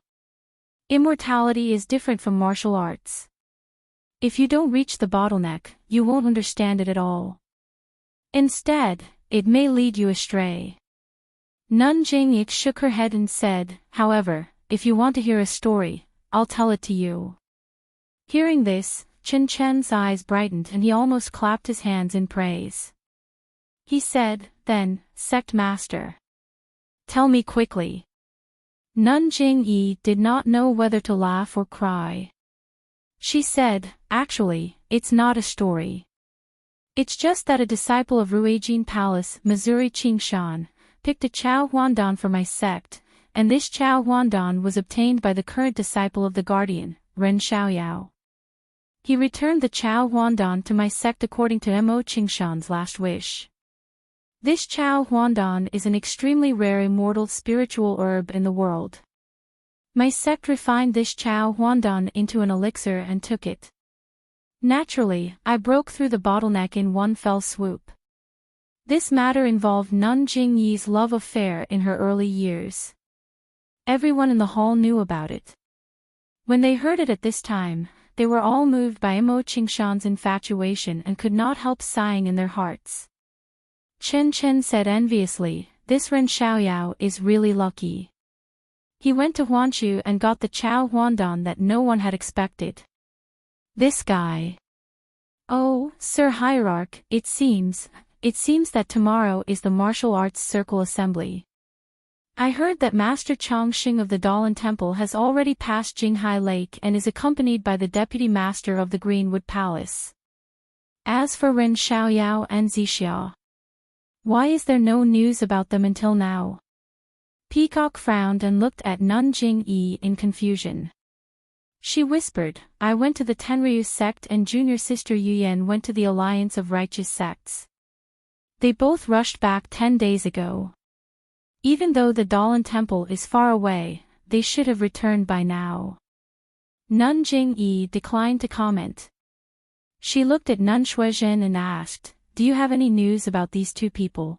Immortality is different from martial arts. If you don't reach the bottleneck, you won't understand it at all. Instead, it may lead you astray. Nun Jingyi shook her head and said, however, if you want to hear a story, I'll tell it to you. Hearing this, Chen Chen's eyes brightened and he almost clapped his hands in praise. He said, then, Sect Master. Tell me quickly. Nun Jingyi did not know whether to laugh or cry. She said, actually, it's not a story. It's just that a disciple of Ruijin Palace, Missouri Qingshan, picked a Chao Huandan for my sect, and this Chao Huandan was obtained by the current disciple of the Guardian, Ren Xiaoyao. He returned the Chao Huandan to my sect according to Mo Qingshan's last wish. This Chao Huandan is an extremely rare immortal spiritual herb in the world. My sect refined this Chao Huandan into an elixir and took it. Naturally, I broke through the bottleneck in one fell swoop. This matter involved Nun Jingyi's love affair in her early years. Everyone in the hall knew about it. When they heard it at this time, they were all moved by Mo Qingshan's infatuation and could not help sighing in their hearts. Chen Chen said enviously, this Ren Xiaoyao is really lucky. He went to Huanchu and got the Chao Huandan that no one had expected. This guy. Oh, Sir Hierarch, it seems that tomorrow is the Martial Arts Circle Assembly. I heard that Master Chongqing of the Dalan Temple has already passed Jinghai Lake and is accompanied by the Deputy Master of the Greenwood Palace. As for Ren Xiaoyao and Zixia, why is there no news about them until now? Peacock frowned and looked at Nun Jingyi in confusion. She whispered, I went to the Tenryu sect and junior sister Yuyan went to the Alliance of Righteous Sects. They both rushed back 10 days ago. Even though the Dalan Temple is far away, they should have returned by now. Nun Jingyi declined to comment. She looked at Nun Shuizhen and asked, do you have any news about these two people?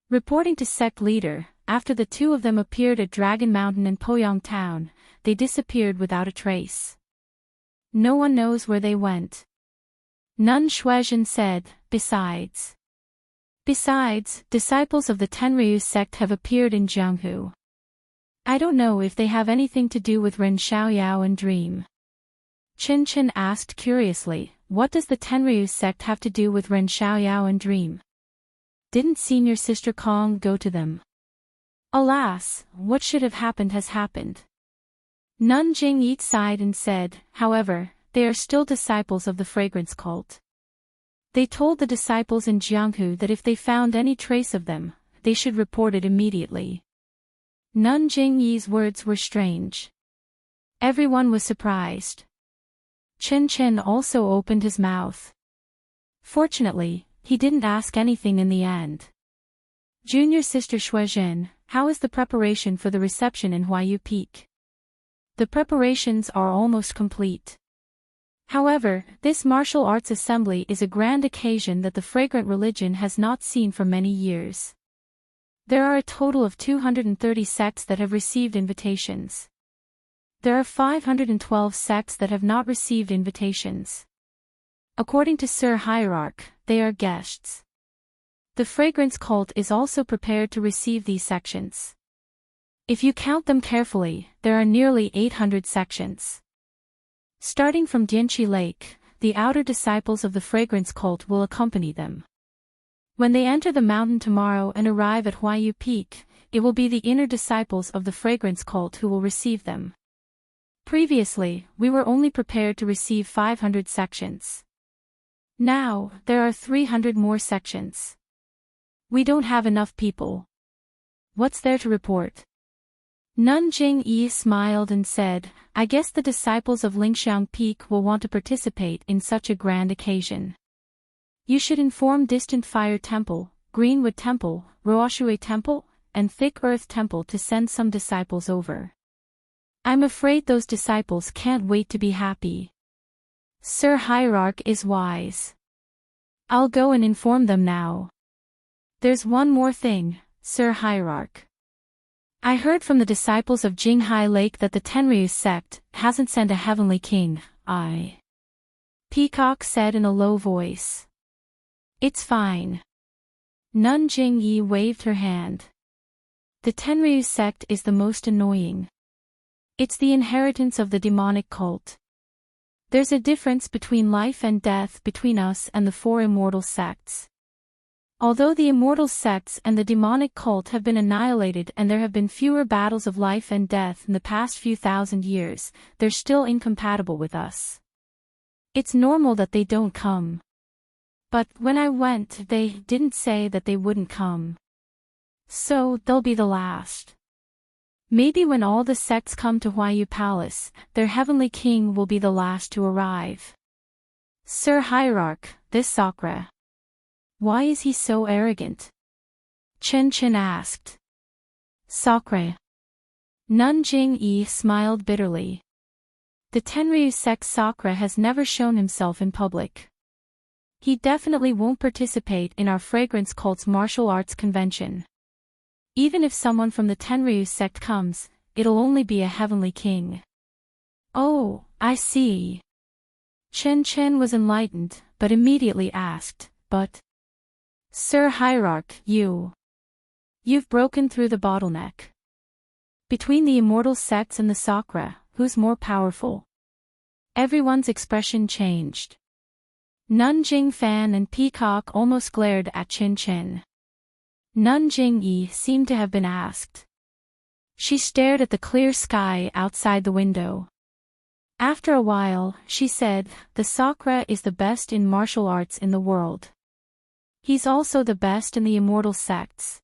Reporting to sect leader, after the two of them appeared at Dragon Mountain and Poyang Town, they disappeared without a trace. No one knows where they went. Nun Shuizhen said, Besides, disciples of the Tenryu sect have appeared in Jianghu. I don't know if they have anything to do with Ren Xiaoyao and Dream. Chen Chen asked curiously, what does the Tenryu sect have to do with Ren Xiaoyao and Dream? Didn't senior sister Kong go to them? Alas, what should have happened has happened. Nun Jingyi sighed and said, however, they are still disciples of the fragrance cult. They told the disciples in Jianghu that if they found any trace of them, they should report it immediately. Nun Jingyi's words were strange. Everyone was surprised. Chen Chen also opened his mouth. Fortunately, he didn't ask anything in the end. Junior sister Shuizhen, how is the preparation for the reception in Huayu Peak? The preparations are almost complete. However, this martial arts assembly is a grand occasion that the fragrant religion has not seen for many years. There are a total of 230 sects that have received invitations. There are 512 sects that have not received invitations. According to Sir Hierarch, they are guests. The fragrance cult is also prepared to receive these sections. If you count them carefully, there are nearly 800 sections. Starting from Dianqi Lake, the outer disciples of the fragrance cult will accompany them. When they enter the mountain tomorrow and arrive at Huayu Peak, it will be the inner disciples of the fragrance cult who will receive them. Previously, we were only prepared to receive 500 sections. Now, there are 300 more sections. We don't have enough people. What's there to report? Nanjing Yi smiled and said, I guess the disciples of Lingxiang Peak will want to participate in such a grand occasion. You should inform Distant Fire Temple, Greenwood Temple, Roashui Temple, and Thick Earth Temple to send some disciples over. I'm afraid those disciples can't wait to be happy. Sir Hierarch is wise. I'll go and inform them now. There's one more thing, Sir Hierarch. I heard from the disciples of Jinghai Lake that the Tenryu sect hasn't sent a heavenly king. Peacock said in a low voice. It's fine. Nanjing Yi waved her hand. The Tenryu sect is the most annoying. It's the inheritance of the demonic cult. There's a difference between life and death between us and the four immortal sects. Although the immortal sects and the demonic cult have been annihilated and there have been fewer battles of life and death in the past few thousand years, they're still incompatible with us. It's normal that they don't come. But when I went, they didn't say that they wouldn't come. So, they'll be the last. Maybe when all the sects come to Huayu Palace, their heavenly king will be the last to arrive. Sir Hierarch, this Sakura. Why is he so arrogant? Chen Chen asked. Sakura. Nanjing Yi smiled bitterly. The Tenryu sect Sakura has never shown himself in public. He definitely won't participate in our fragrance cult's martial arts convention. Even if someone from the Tenryu sect comes, it'll only be a heavenly king. Oh, I see. Chen Chen was enlightened, but immediately asked, but... Sir Hierarch, you've broken through the bottleneck. Between the immortal sects and the Sakura, who's more powerful? Everyone's expression changed. Nanjing Fan and Peacock almost glared at Chen Chen. Nanjing Yi seemed to have been asked. She stared at the clear sky outside the window. After a while, she said, the Sakura is the best in martial arts in the world. He's also the best in the immortal sects.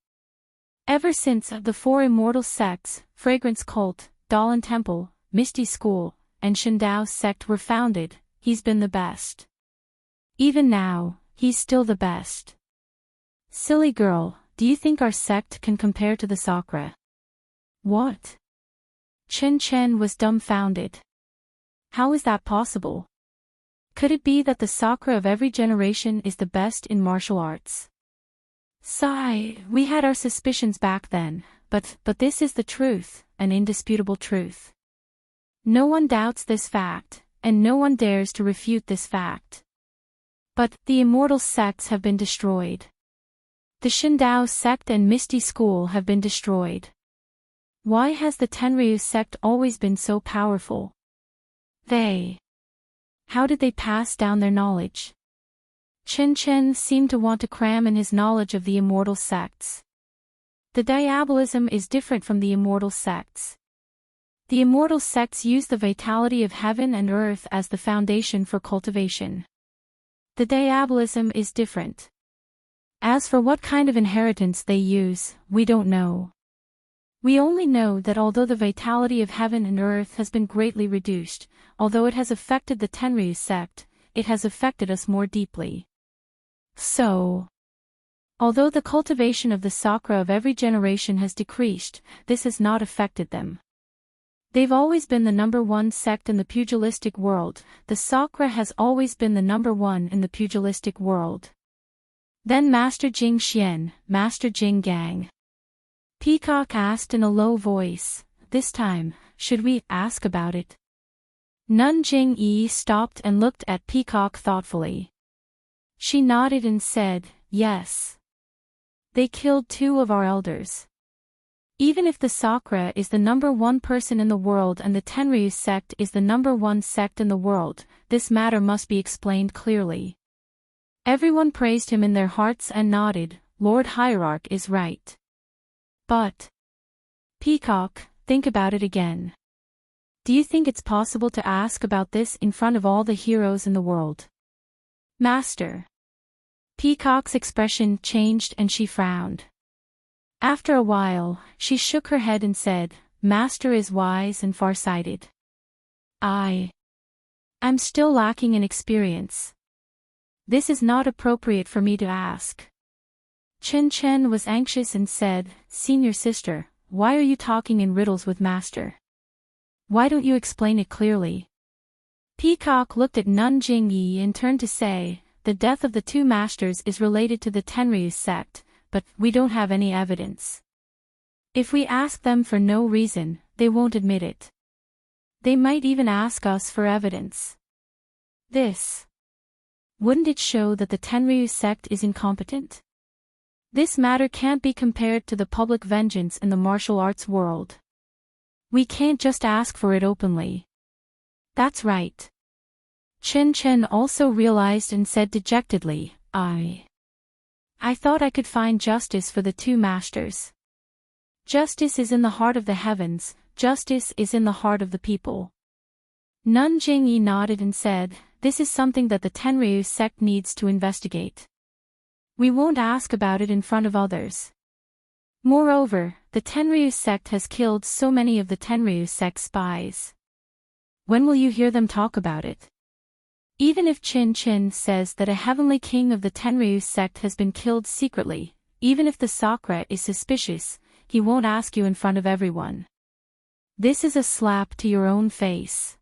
Ever since the four immortal sects, Fragrance Cult, Dalan Temple, Misty School, and Shandao sect were founded, he's been the best. Even now, he's still the best. Silly girl, do you think our sect can compare to the Sakura? What? Chen Chen was dumbfounded. How is that possible? Could it be that the Sakura of every generation is the best in martial arts? Sigh, we had our suspicions back then, but this is the truth, an indisputable truth. No one doubts this fact, and no one dares to refute this fact. But the immortal sects have been destroyed. The Shandao sect and Misty School have been destroyed. Why has the Tenryu sect always been so powerful? How did they pass down their knowledge? Chen Chen seemed to want to cram in his knowledge of the immortal sects. The diabolism is different from the immortal sects. The immortal sects use the vitality of heaven and earth as the foundation for cultivation. The diabolism is different. As for what kind of inheritance they use, we don't know. We only know that although the vitality of heaven and earth has been greatly reduced, although it has affected the Tenryu sect, it has affected us more deeply. So, although the cultivation of the sakura of every generation has decreased, this has not affected them. They've always been the number one sect in the pugilistic world. The sakura has always been the number one in the pugilistic world. Then Master Jing Xian, Master Jing Gang. Peacock asked in a low voice, this time, should we ask about it? Nun Jing Yi stopped and looked at Peacock thoughtfully. She nodded and said, yes. They killed 2 of our elders. Even if the Sakura is the number one person in the world and the Tenryu sect is the number one sect in the world, this matter must be explained clearly. Everyone praised him in their hearts and nodded, Lord Hierarch is right. But, Peacock, think about it again. Do you think it's possible to ask about this in front of all the heroes in the world? Master. Peacock's expression changed and she frowned. After a while, she shook her head and said, Master is wise and far-sighted. I'm still lacking in experience. This is not appropriate for me to ask. Chen Chen was anxious and said, Senior sister, why are you talking in riddles with Master? Why don't you explain it clearly? Peacock looked at Nun Jing Yi and turned to say, the death of the 2 masters is related to the Tenryu sect, but we don't have any evidence. If we ask them for no reason, they won't admit it. They might even ask us for evidence. Wouldn't it show that the Tenryu sect is incompetent? This matter can't be compared to the public vengeance in the martial arts world. We can't just ask for it openly. That's right. Chen Chen also realized and said dejectedly, I thought I could find justice for the 2 masters. Justice is in the heart of the heavens, justice is in the heart of the people. Nun Jingyi nodded and said, this is something that the Tenryu sect needs to investigate. We won't ask about it in front of others. Moreover, the Tenryu sect has killed so many of the Tenryu sect spies. When will you hear them talk about it? Even if Chin Chin says that a heavenly king of the Tenryu sect has been killed secretly, even if the Sakura is suspicious, he won't ask you in front of everyone. This is a slap to your own face.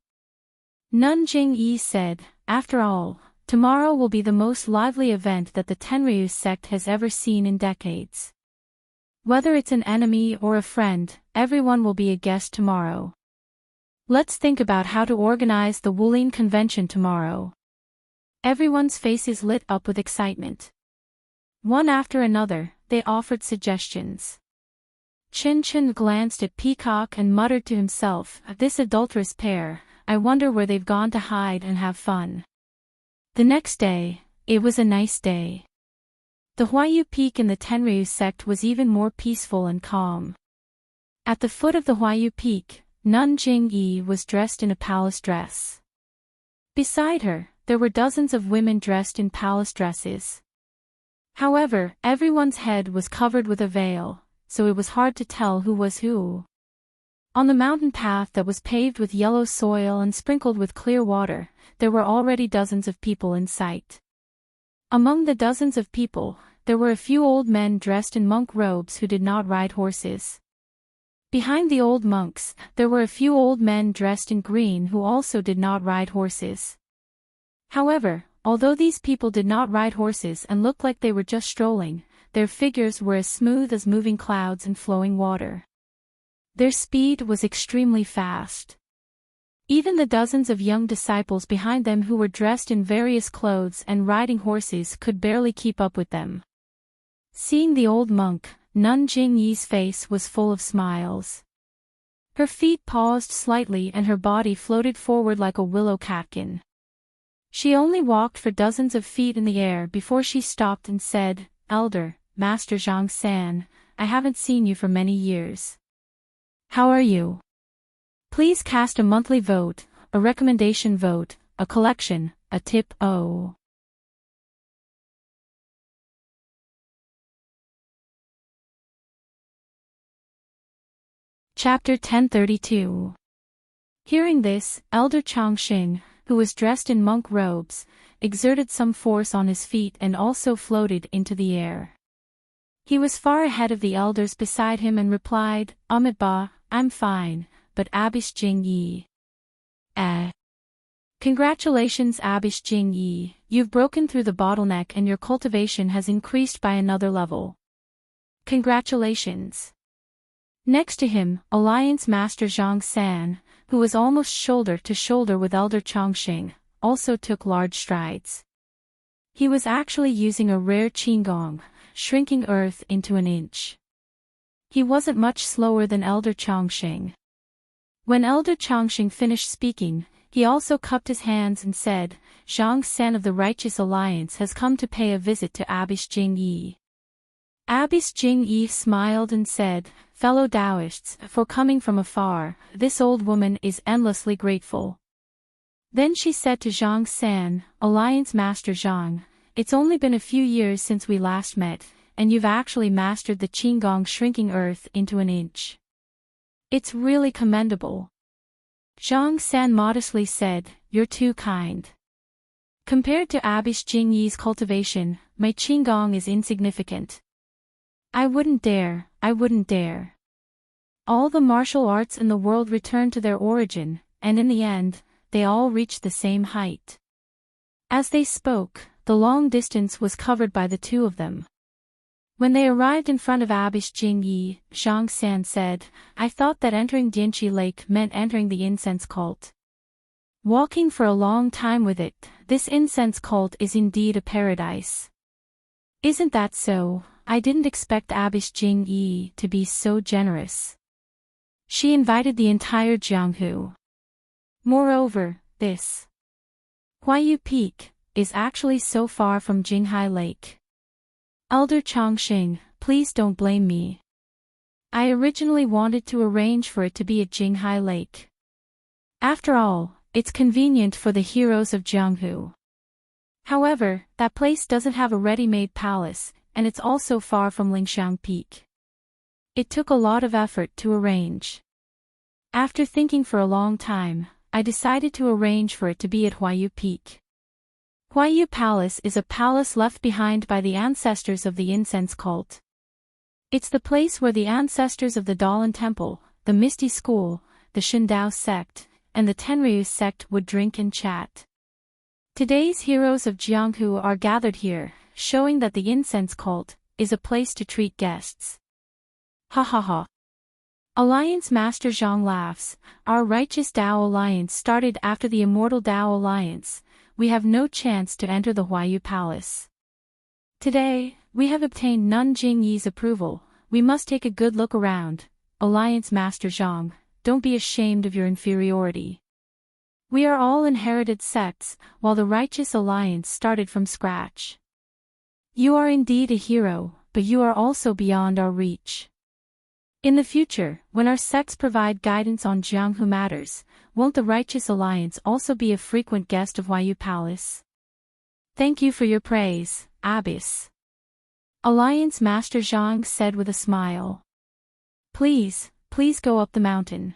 Nun Jing-yi said, after all, tomorrow will be the most lively event that the Tenryu sect has ever seen in decades. Whether it's an enemy or a friend, everyone will be a guest tomorrow. Let's think about how to organize the Wulin convention tomorrow. Everyone's faces lit up with excitement. One after another, they offered suggestions. Chin Chin glanced at Peacock and muttered to himself, this adulterous pair, I wonder where they've gone to hide and have fun. The next day, it was a nice day. The Huayu Peak in the Tenryu sect was even more peaceful and calm. At the foot of the Huayu Peak, Nun Jing-yi was dressed in a palace dress. Beside her, there were dozens of women dressed in palace dresses. However, everyone's head was covered with a veil, so it was hard to tell who was who. On the mountain path that was paved with yellow soil and sprinkled with clear water, there were already dozens of people in sight. Among the dozens of people, there were a few old men dressed in monk robes who did not ride horses. Behind the old monks, there were a few old men dressed in green who also did not ride horses. However, although these people did not ride horses and looked like they were just strolling, their figures were as smooth as moving clouds and flowing water. Their speed was extremely fast. Even the dozens of young disciples behind them who were dressed in various clothes and riding horses could barely keep up with them. Seeing the old monk, Nun Jing-yi's face was full of smiles. Her feet paused slightly and her body floated forward like a willow catkin. She only walked for dozens of feet in the air before she stopped and said, Elder, Master Zhang-san, I haven't seen you for many years. How are you? Please cast a monthly vote, a recommendation vote, a collection, a tip. Oh. Chapter 1032. Hearing this, Elder Chongqing, who was dressed in monk robes, exerted some force on his feet and also floated into the air. He was far ahead of the elders beside him and replied, Amitabha, I'm fine, but Abish Jing Yi. Congratulations Abish Jing Yi, you've broken through the bottleneck and your cultivation has increased by another level. Congratulations. Next to him, Alliance Master Zhang San, who was almost shoulder to shoulder with Elder Chongqing, also took large strides. He was actually using a rare qigong, shrinking earth into an inch. He wasn't much slower than Elder Chongqing. When Elder Chongqing finished speaking, he also cupped his hands and said, Zhang San of the Righteous Alliance has come to pay a visit to Abish Jing Yi. Abish Jing Yi smiled and said, Fellow Taoists, for coming from afar, this old woman is endlessly grateful. Then she said to Zhang San, Alliance Master Zhang, it's only been a few years since we last met, and you've actually mastered the qigong shrinking earth into an inch. It's really commendable. Zhang San modestly said, You're too kind. Compared to Abish Jing Yi's cultivation, my qigong is insignificant. I wouldn't dare. All the martial arts in the world return to their origin, and in the end, they all reach the same height. As they spoke, the long distance was covered by the two of them. When they arrived in front of Abish Jing Yi, Zhang San said, I thought that entering Dianqi Lake meant entering the incense cult. Walking for a long time with it, this incense cult is indeed a paradise. Isn't that so? I didn't expect Abish Jing Yi to be so generous. She invited the entire Jianghu. Moreover, this Huayu Peak is actually so far from Jinghai Lake. Elder Chongqing, please don't blame me. I originally wanted to arrange for it to be at Jinghai Lake. After all, it's convenient for the heroes of Jianghu. However, that place doesn't have a ready-made palace, and it's also far from Lingxiang Peak. It took a lot of effort to arrange. After thinking for a long time, I decided to arrange for it to be at Huayu Peak. Huayu Palace is a palace left behind by the ancestors of the incense cult. It's the place where the ancestors of the Dalan Temple, the Misty School, the Shindao sect, and the Tenryu sect would drink and chat. Today's heroes of Jianghu are gathered here, showing that the incense cult is a place to treat guests. Ha ha ha. Alliance Master Zhang laughs. Our righteous Dao Alliance started after the immortal Dao Alliance. We have no chance to enter the Huayu Palace. Today, we have obtained Nun Jing Yi's approval. We must take a good look around. Alliance Master Zhang, don't be ashamed of your inferiority. We are all inherited sects, while the Righteous Alliance started from scratch. You are indeed a hero, but you are also beyond our reach. In the future, when our sects provide guidance on Jianghu matters, won't the Righteous Alliance also be a frequent guest of Huayu Palace? Thank you for your praise, Abbess. Alliance Master Zhang said with a smile. Please go up the mountain.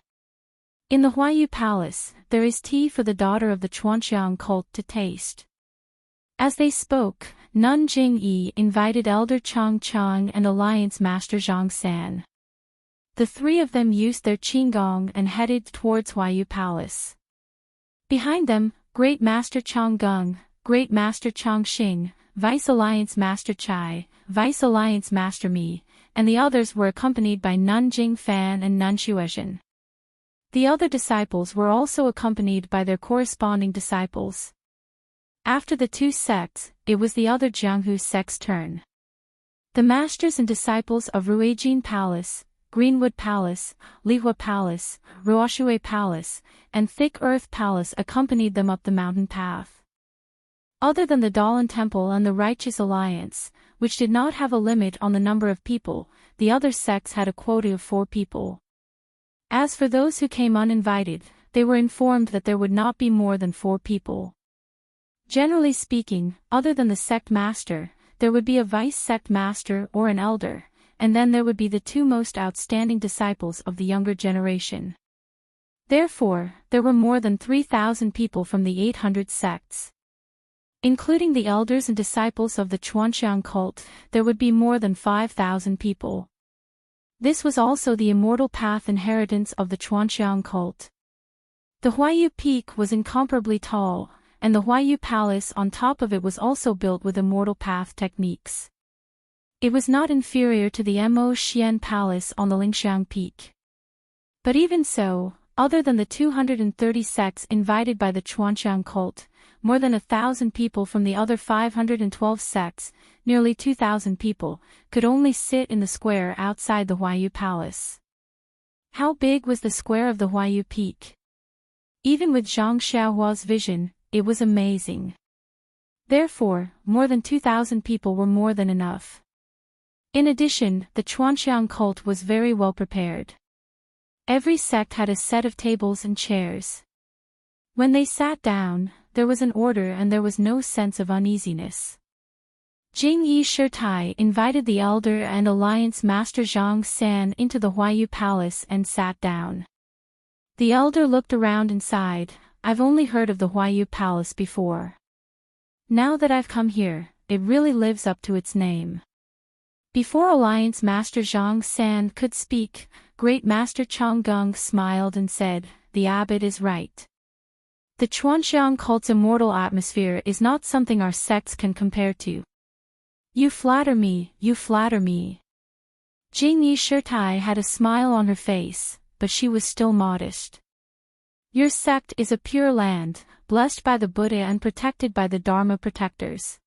In the Huayu Palace, there is tea for the daughter of the Chuanxiang cult to taste. As they spoke, Nun Jing Yi invited Elder Chongqing and Alliance Master Zhang San. The three of them used their qigong and headed towards Huayu Palace. Behind them, Great Master Chonggung, Great Master Chongqing, Vice Alliance Master Chai, Vice Alliance Master Mi, and the others were accompanied by Nun Jingfan and Nun Xuezhen. The other disciples were also accompanied by their corresponding disciples. After the two sects, it was the other Jianghu sect's turn. The masters and disciples of Ruijin Palace, Greenwood Palace, Lihua Palace, Ruoshui Palace, and Thick Earth Palace accompanied them up the mountain path. Other than the Dalan Temple and the Righteous Alliance, which did not have a limit on the number of people, the other sects had a quota of 4 people. As for those who came uninvited, they were informed that there would not be more than 4 people. Generally speaking, other than the sect master, there would be a vice sect master or an elder, and then there would be the two most outstanding disciples of the younger generation. Therefore, there were more than 3,000 people from the 800 sects. Including the elders and disciples of the Chuanxiang cult, there would be more than 5,000 people. This was also the immortal path inheritance of the Chuanxiang cult. The Huayu Peak was incomparably tall, and the Huayu Palace on top of it was also built with immortal path techniques. It was not inferior to the Mo Xian Palace on the Lingxiang Peak. But even so, other than the 230 sects invited by the Chuanxiang cult, more than 1,000 people from the other 512 sects, nearly 2,000 people, could only sit in the square outside the Huayu Palace. How big was the square of the Huayu Peak? Even with Zhang Xiaohua's vision, it was amazing. Therefore, more than 2,000 people were more than enough. In addition, the Chuanxiang cult was very well prepared. Every sect had a set of tables and chairs. When they sat down, there was an order and there was no sense of uneasiness. Jing Yi Shirtai invited the elder and alliance master Zhang San into the Huayu Palace and sat down. The elder looked around and sighed, "I've only heard of the Huayu Palace before. Now that I've come here, it really lives up to its name." Before alliance master Zhang San could speak, great master Chang Gung smiled and said, "The abbot is right. The Chuanxiang cult's immortal atmosphere is not something our sects can compare to." You flatter me, you flatter me." Jing Yi Shirtai had a smile on her face, but she was still modest. "Your sect is a pure land, blessed by the Buddha and protected by the Dharma protectors.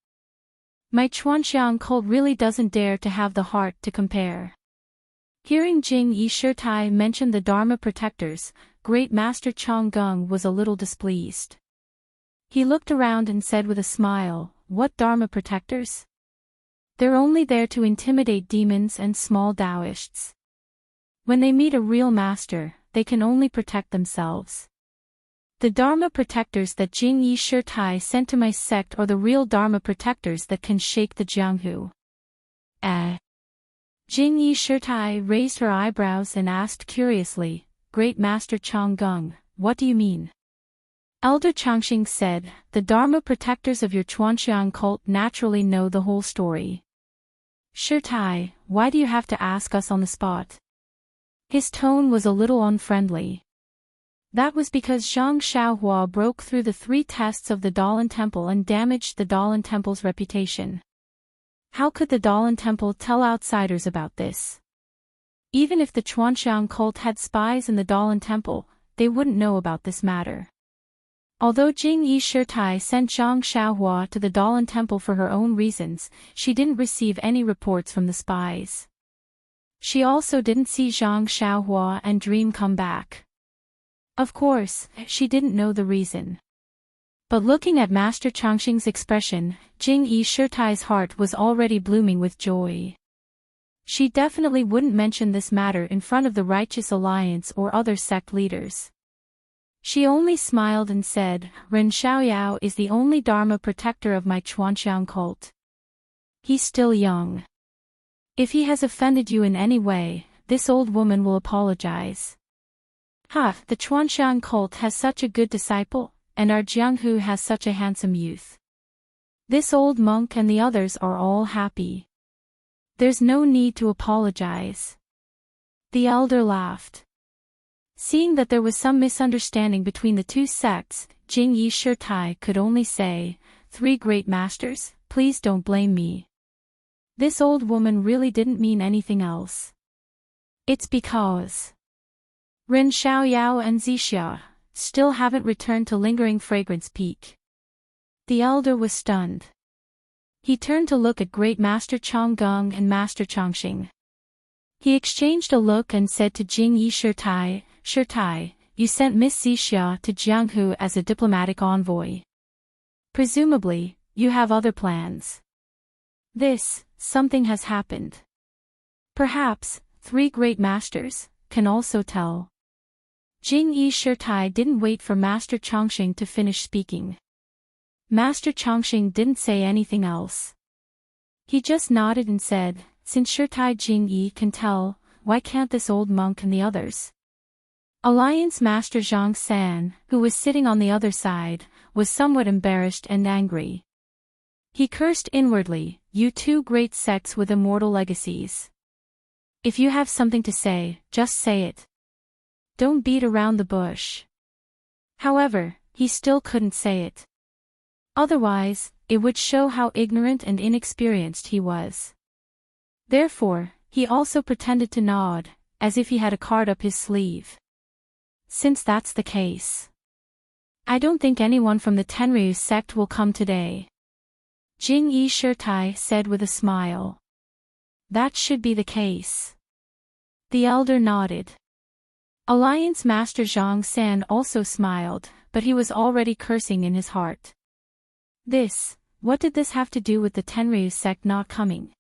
My Chuanxiang cult really doesn't dare to have the heart to compare." Hearing Jing Yi Shirtai mention the Dharma protectors, Great Master Chang Gung was a little displeased. He looked around and said with a smile, "What Dharma protectors? They're only there to intimidate demons and small Taoists. When they meet a real master, they can only protect themselves. The Dharma protectors that Jing Yi Shirtai sent to my sect are the real Dharma protectors that can shake the Jianghu." Jing Yi Shirtai raised her eyebrows and asked curiously, "Great Master Chang Gung, what do you mean?" Elder Changxing said, "The Dharma protectors of your Chuanxiang cult naturally know the whole story." "Shirtai, why do you have to ask us on the spot?" His tone was a little unfriendly. "That was because Zhang Xiaohua broke through the 3 tests of the Dalan Temple and damaged the Dalan Temple's reputation. How could the Dalan Temple tell outsiders about this? Even if the Chuanxiang cult had spies in the Dalan Temple, they wouldn't know about this matter." Although Jing Yi Shirtai sent Zhang Xiaohua to the Dalan Temple for her own reasons, she didn't receive any reports from the spies. She also didn't see Zhang Xiaohua and Dream come back. Of course, she didn't know the reason. But looking at Master Changxing's expression, Jing Yi Shirtai's heart was already blooming with joy. She definitely wouldn't mention this matter in front of the Righteous Alliance or other sect leaders. She only smiled and said, "Ren Xiaoyao is the only Dharma protector of my Chuanxiang cult. He's still young. If he has offended you in any way, this old woman will apologize." The Chuanxiang cult has such a good disciple, and our Jianghu has such a handsome youth. This old monk and the others are all happy. There's no need to apologize." The elder laughed. Seeing that there was some misunderstanding between the two sects, Jing Yi Shirtai could only say, "3 great masters, please don't blame me. This old woman really didn't mean anything else. It's because Ren Xiaoyao and Zixia still haven't returned to Lingering Fragrance Peak." The elder was stunned. He turned to look at Great Master Chang Gung and Master Changxing. He exchanged a look and said to Jing Yi Shirtai, "Shirtai, you sent Miss Zixia to Jianghu as a diplomatic envoy. Presumably, you have other plans. Something has happened. Perhaps, 3 great masters can also tell." Jing Yi Shirtai didn't wait for Master Changxing to finish speaking. Master Changxing didn't say anything else. He just nodded and said, since Shirtai Jingyi can tell, why can't this old monk and the others? Alliance Master Zhang San, who was sitting on the other side, was somewhat embarrassed and angry. He cursed inwardly, "You two great sects with immortal legacies. If you have something to say, just say it. Don't beat around the bush." However, he still couldn't say it. Otherwise, it would show how ignorant and inexperienced he was. Therefore, he also pretended to nod, as if he had a card up his sleeve. "Since that's the case, I don't think anyone from the Tenryu sect will come today," Jingyi Shirtai said with a smile. "That should be the case." The elder nodded. Alliance Master Zhang San also smiled, but he was already cursing in his heart. What did this have to do with the Tenryu sect not coming?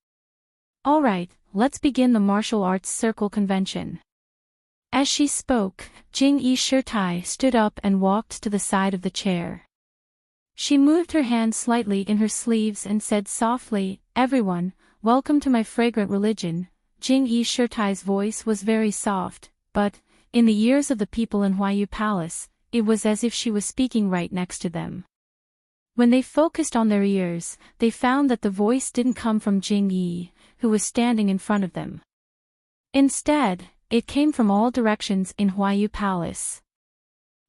Alright, let's begin the martial arts circle convention. As she spoke, Jingyi Shirtai stood up and walked to the side of the chair. She moved her hand slightly in her sleeves and said softly, "Everyone, welcome to my fragrant religion." Jingyi Shirtai's voice was very soft, but, in the ears of the people in Huayu Palace, it was as if she was speaking right next to them. When they focused on their ears, they found that the voice didn't come from Jingyi, who was standing in front of them. Instead, it came from all directions in Huayu Palace.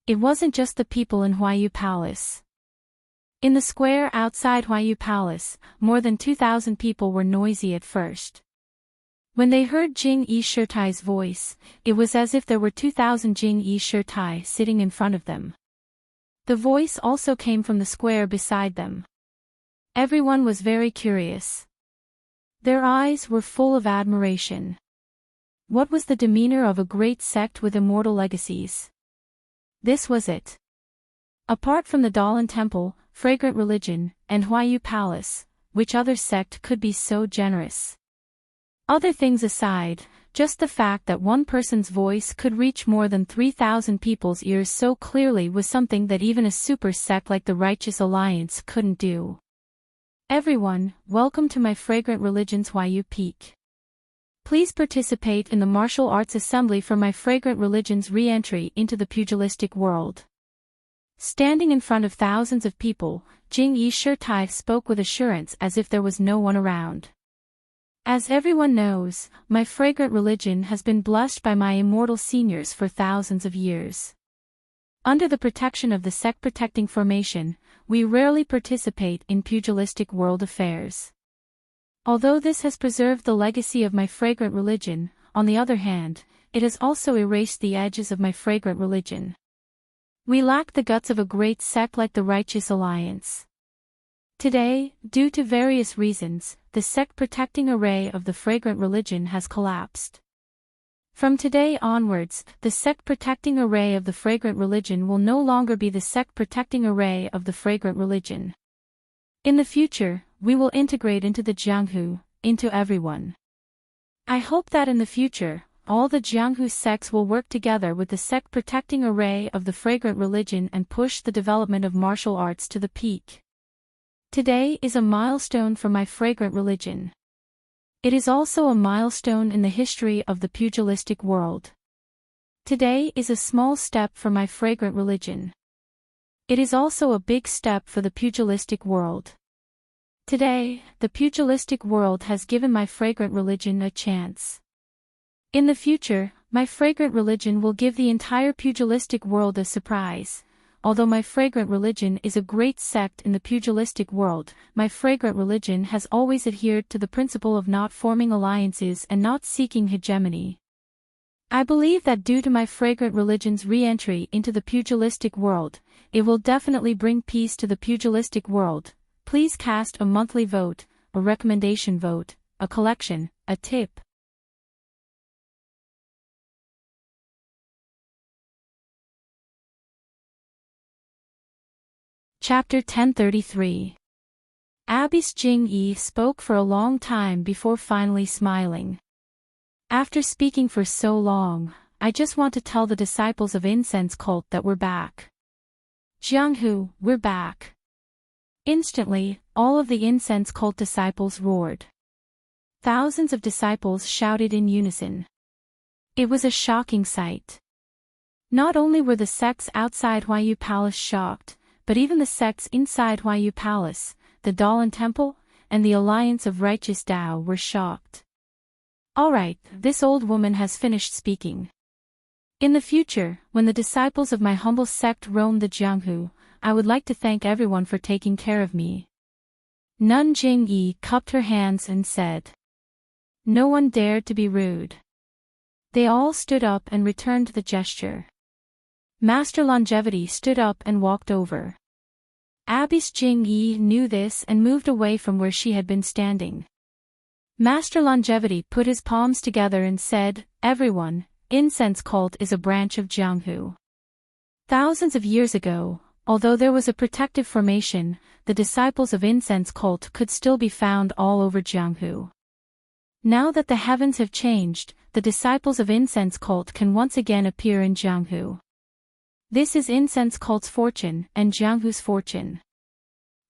It wasn't just the people in Huayu Palace. In the square outside Huayu Palace, more than 2,000 people were noisy at first. When they heard Jingyi Shirtai's voice, it was as if there were 2,000 Jingyi Shirtai sitting in front of them. The voice also came from the square beside them. Everyone was very curious. Their eyes were full of admiration. What was the demeanor of a great sect with immortal legacies? This was it. Apart from the Dalan Temple, Fragrant Religion, and Huayu Palace, which other sect could be so generous? Other things aside, just the fact that one person's voice could reach more than 3,000 people's ears so clearly was something that even a super sect like the Righteous Alliance couldn't do. "Everyone, welcome to my Fragrant Religion's Huayu Peak. Please participate in the martial arts assembly for my Fragrant Religion's re-entry into the pugilistic world." Standing in front of thousands of people, Jingyi Shirtai spoke with assurance as if there was no one around. "As everyone knows, my fragrant religion has been blessed by my immortal seniors for thousands of years. Under the protection of the sect-protecting formation, we rarely participate in pugilistic world affairs. Although this has preserved the legacy of my fragrant religion, on the other hand, it has also erased the edges of my fragrant religion. We lack the guts of a great sect like the Righteous Alliance. Today, due to various reasons, the sect-protecting array of the fragrant religion has collapsed. From today onwards, the sect-protecting array of the fragrant religion will no longer be the sect-protecting array of the fragrant religion. In the future, we will integrate into the Jianghu, into everyone. I hope that in the future, all the Jianghu sects will work together with the sect-protecting array of the fragrant religion and push the development of martial arts to the peak. Today is a milestone for my fragrant religion. It is also a milestone in the history of the pugilistic world. Today is a small step for my fragrant religion. It is also a big step for the pugilistic world. Today, the pugilistic world has given my fragrant religion a chance. In the future, my fragrant religion will give the entire pugilistic world a surprise. Although my fragrant religion is a great sect in the pugilistic world, my fragrant religion has always adhered to the principle of not forming alliances and not seeking hegemony. I believe that due to my fragrant religion's re-entry into the pugilistic world, it will definitely bring peace to the pugilistic world. Please cast a monthly vote, a recommendation vote, a collection, a tip. Chapter 1033. Abbess Jingyi spoke for a long time before finally smiling. After speaking for so long, I just want to tell the disciples of Incense Cult that we're back. Jianghu, we're back. Instantly, all of the Incense Cult disciples roared. Thousands of disciples shouted in unison. It was a shocking sight. Not only were the sects outside Huayu Palace shocked, but even the sects inside Huayu Palace, the Dalan Temple, and the Alliance of Righteous Tao were shocked. Alright, this old woman has finished speaking. In the future, when the disciples of my humble sect roam the Jianghu, I would like to thank everyone for taking care of me. Nun Jingyi cupped her hands and said. No one dared to be rude. They all stood up and returned the gesture. Master Longevity stood up and walked over. Abbess Jingyi knew this and moved away from where she had been standing. Master Longevity put his palms together and said, Everyone, incense cult is a branch of Jianghu. Thousands of years ago, although there was a protective formation, the disciples of incense cult could still be found all over Jianghu. Now that the heavens have changed, the disciples of incense cult can once again appear in Jianghu. This is incense cult's fortune and Jianghu's fortune.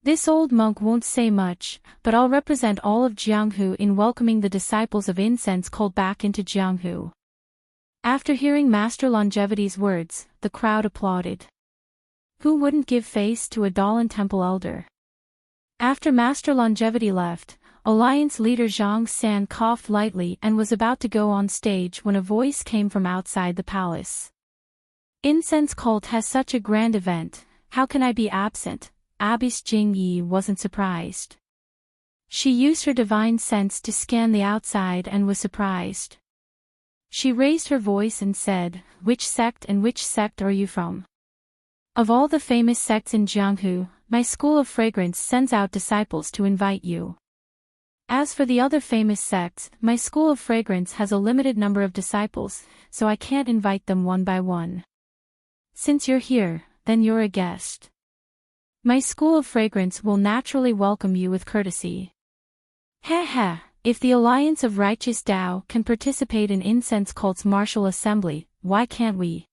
This old monk won't say much, but I'll represent all of Jianghu in welcoming the disciples of incense cult back into Jianghu. After hearing Master Longevity's words, the crowd applauded. Who wouldn't give face to a Dalan Temple elder? After Master Longevity left, Alliance leader Zhang San coughed lightly and was about to go on stage when a voice came from outside the palace. Incense cult has such a grand event, how can I be absent? Abbess Jingyi wasn't surprised. She used her divine sense to scan the outside and was surprised. She raised her voice and said, Which sect are you from? Of all the famous sects in Jianghu, my school of fragrance sends out disciples to invite you. As for the other famous sects, my school of fragrance has a limited number of disciples, so I can't invite them one by one. Since you're here, then you're a guest. My school of fragrance will naturally welcome you with courtesy. Heh, if the Alliance of Righteous Tao can participate in incense cult's martial assembly, why can't we?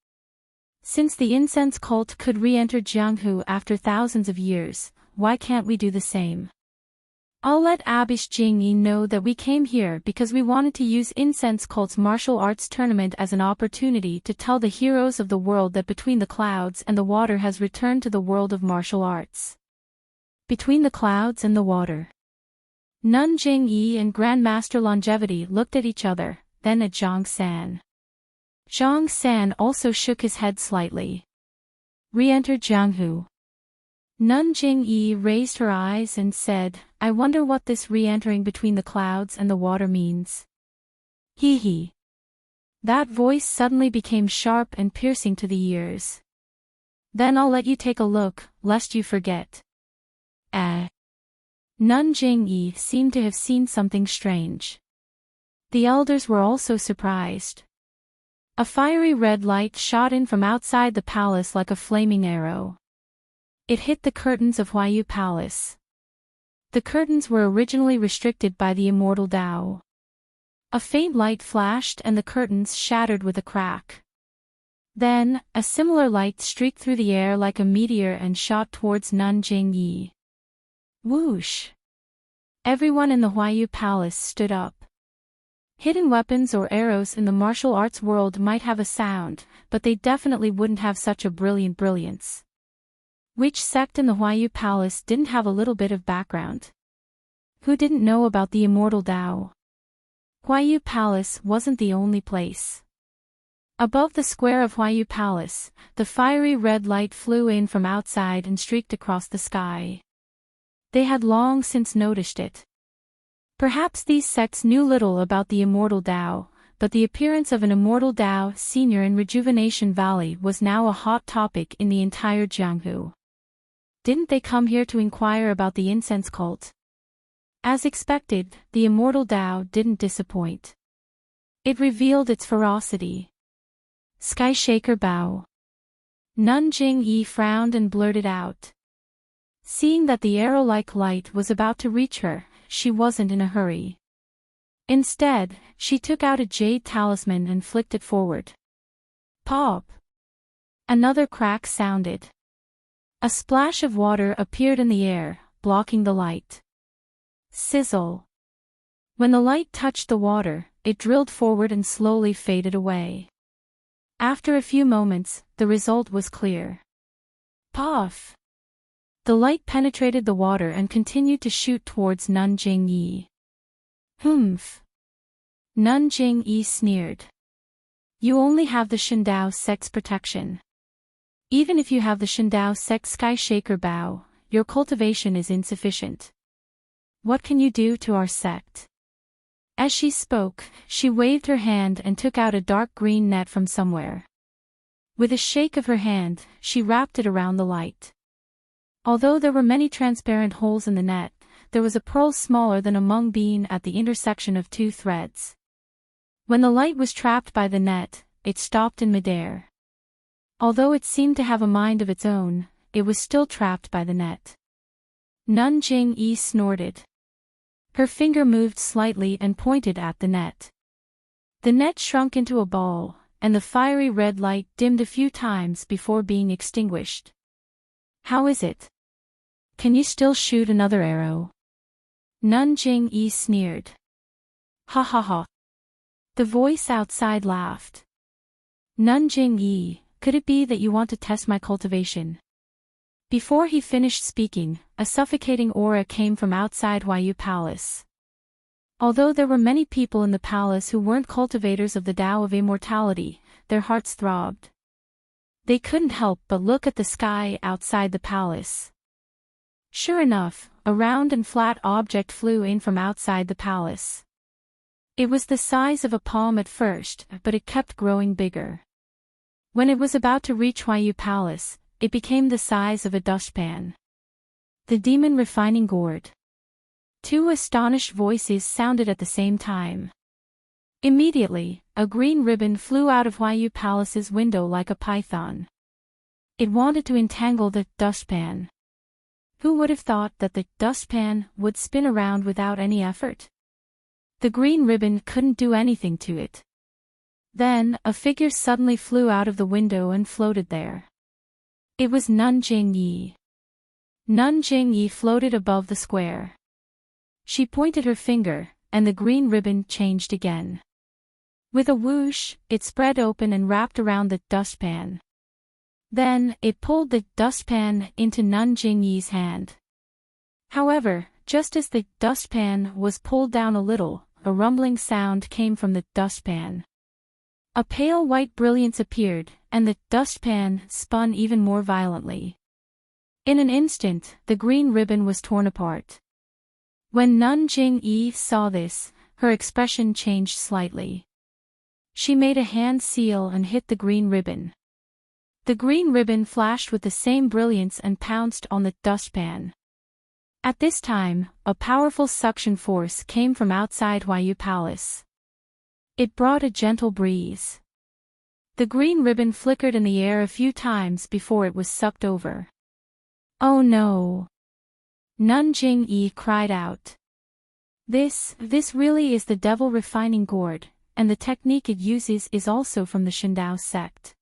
Since the incense cult could re-enter Jianghu after thousands of years, why can't we do the same? I'll let Abbess Jingyi know that we came here because we wanted to use incense cult's martial arts tournament as an opportunity to tell the heroes of the world that between the clouds and the water has returned to the world of martial arts. Between the clouds and the water. Nun Jingyi and Grandmaster Longevity looked at each other, then at Zhang San. Zhang San also shook his head slightly. Re-enter Jianghu. Nun Jingyi raised her eyes and said, I wonder what this re-entering between the clouds and the water means. Hee. That voice suddenly became sharp and piercing to the ears. Then I'll let you take a look, lest you forget. Nun Jingyi seemed to have seen something strange. The elders were also surprised. A fiery red light shot in from outside the palace like a flaming arrow. It hit the curtains of Huayu Palace. The curtains were originally restricted by the immortal Tao. A faint light flashed and the curtains shattered with a crack. Then, a similar light streaked through the air like a meteor and shot towards Nun Jingyi. Whoosh! Everyone in the Huayu Palace stood up. Hidden weapons or arrows in the martial arts world might have a sound, but they definitely wouldn't have such a brilliance. Which sect in the Huayu Palace didn't have a little bit of background? Who didn't know about the immortal Tao? Huayu Palace wasn't the only place. Above the square of Huayu Palace, the fiery red light flew in from outside and streaked across the sky. They had long since noticed it. Perhaps these sects knew little about the immortal Tao, but the appearance of an immortal Tao senior in Rejuvenation Valley was now a hot topic in the entire Jianghu. Didn't they come here to inquire about the incense cult? As expected, the immortal Tao didn't disappoint. It revealed its ferocity. Sky Shaker Bao. Nun Jingyi frowned and blurted out. Seeing that the arrow-like light was about to reach her, she wasn't in a hurry. Instead, she took out a jade talisman and flicked it forward. Pop! Another crack sounded. A splash of water appeared in the air, blocking the light. Sizzle! When the light touched the water, it drilled forward and slowly faded away. After a few moments, the result was clear. Puff! The light penetrated the water and continued to shoot towards Nun Jingyi. Humph! Nun Jingyi sneered. You only have the Shindao sect's protection. Even if you have the Shindao sect Sky Shaker Bow, your cultivation is insufficient. What can you do to our sect? As she spoke, she waved her hand and took out a dark green net from somewhere. With a shake of her hand, she wrapped it around the light. Although there were many transparent holes in the net, there was a pearl smaller than a mung bean at the intersection of two threads. When the light was trapped by the net, it stopped in midair. Although it seemed to have a mind of its own, it was still trapped by the net. Nun Jingyi snorted. Her finger moved slightly and pointed at the net. The net shrunk into a ball, and the fiery red light dimmed a few times before being extinguished. How is it? Can you still shoot another arrow? Nun Jingyi sneered. Ha ha ha. The voice outside laughed. Nun Jingyi, could it be that you want to test my cultivation? Before he finished speaking, a suffocating aura came from outside Huayu Palace. Although there were many people in the palace who weren't cultivators of the Tao of Immortality, their hearts throbbed. They couldn't help but look at the sky outside the palace. Sure enough, a round and flat object flew in from outside the palace. It was the size of a palm at first, but it kept growing bigger. When it was about to reach Huayu Palace, it became the size of a dustpan. The demon refining gourd. Two astonished voices sounded at the same time. Immediately, a green ribbon flew out of Huayu Palace's window like a python. It wanted to entangle the dustpan. Who would have thought that the dustpan would spin around without any effort? The green ribbon couldn't do anything to it. Then, a figure suddenly flew out of the window and floated there. It was Nun Jingyi. Nun Jingyi floated above the square. She pointed her finger, and the green ribbon changed again. With a whoosh, it spread open and wrapped around the dustpan. Then, it pulled the dustpan into Nun Jingyi's hand. However, just as the dustpan was pulled down a little, a rumbling sound came from the dustpan. A pale white brilliance appeared, and the dustpan spun even more violently. In an instant, the green ribbon was torn apart. When Nun Jingyi saw this, her expression changed slightly. She made a hand seal and hit the green ribbon. The green ribbon flashed with the same brilliance and pounced on the dustpan. At this time, a powerful suction force came from outside Huayu Palace. It brought a gentle breeze. The green ribbon flickered in the air a few times before it was sucked over. Oh no! Nun Jingyi cried out. This really is the devil refining gourd, and the technique it uses is also from the Shindao sect.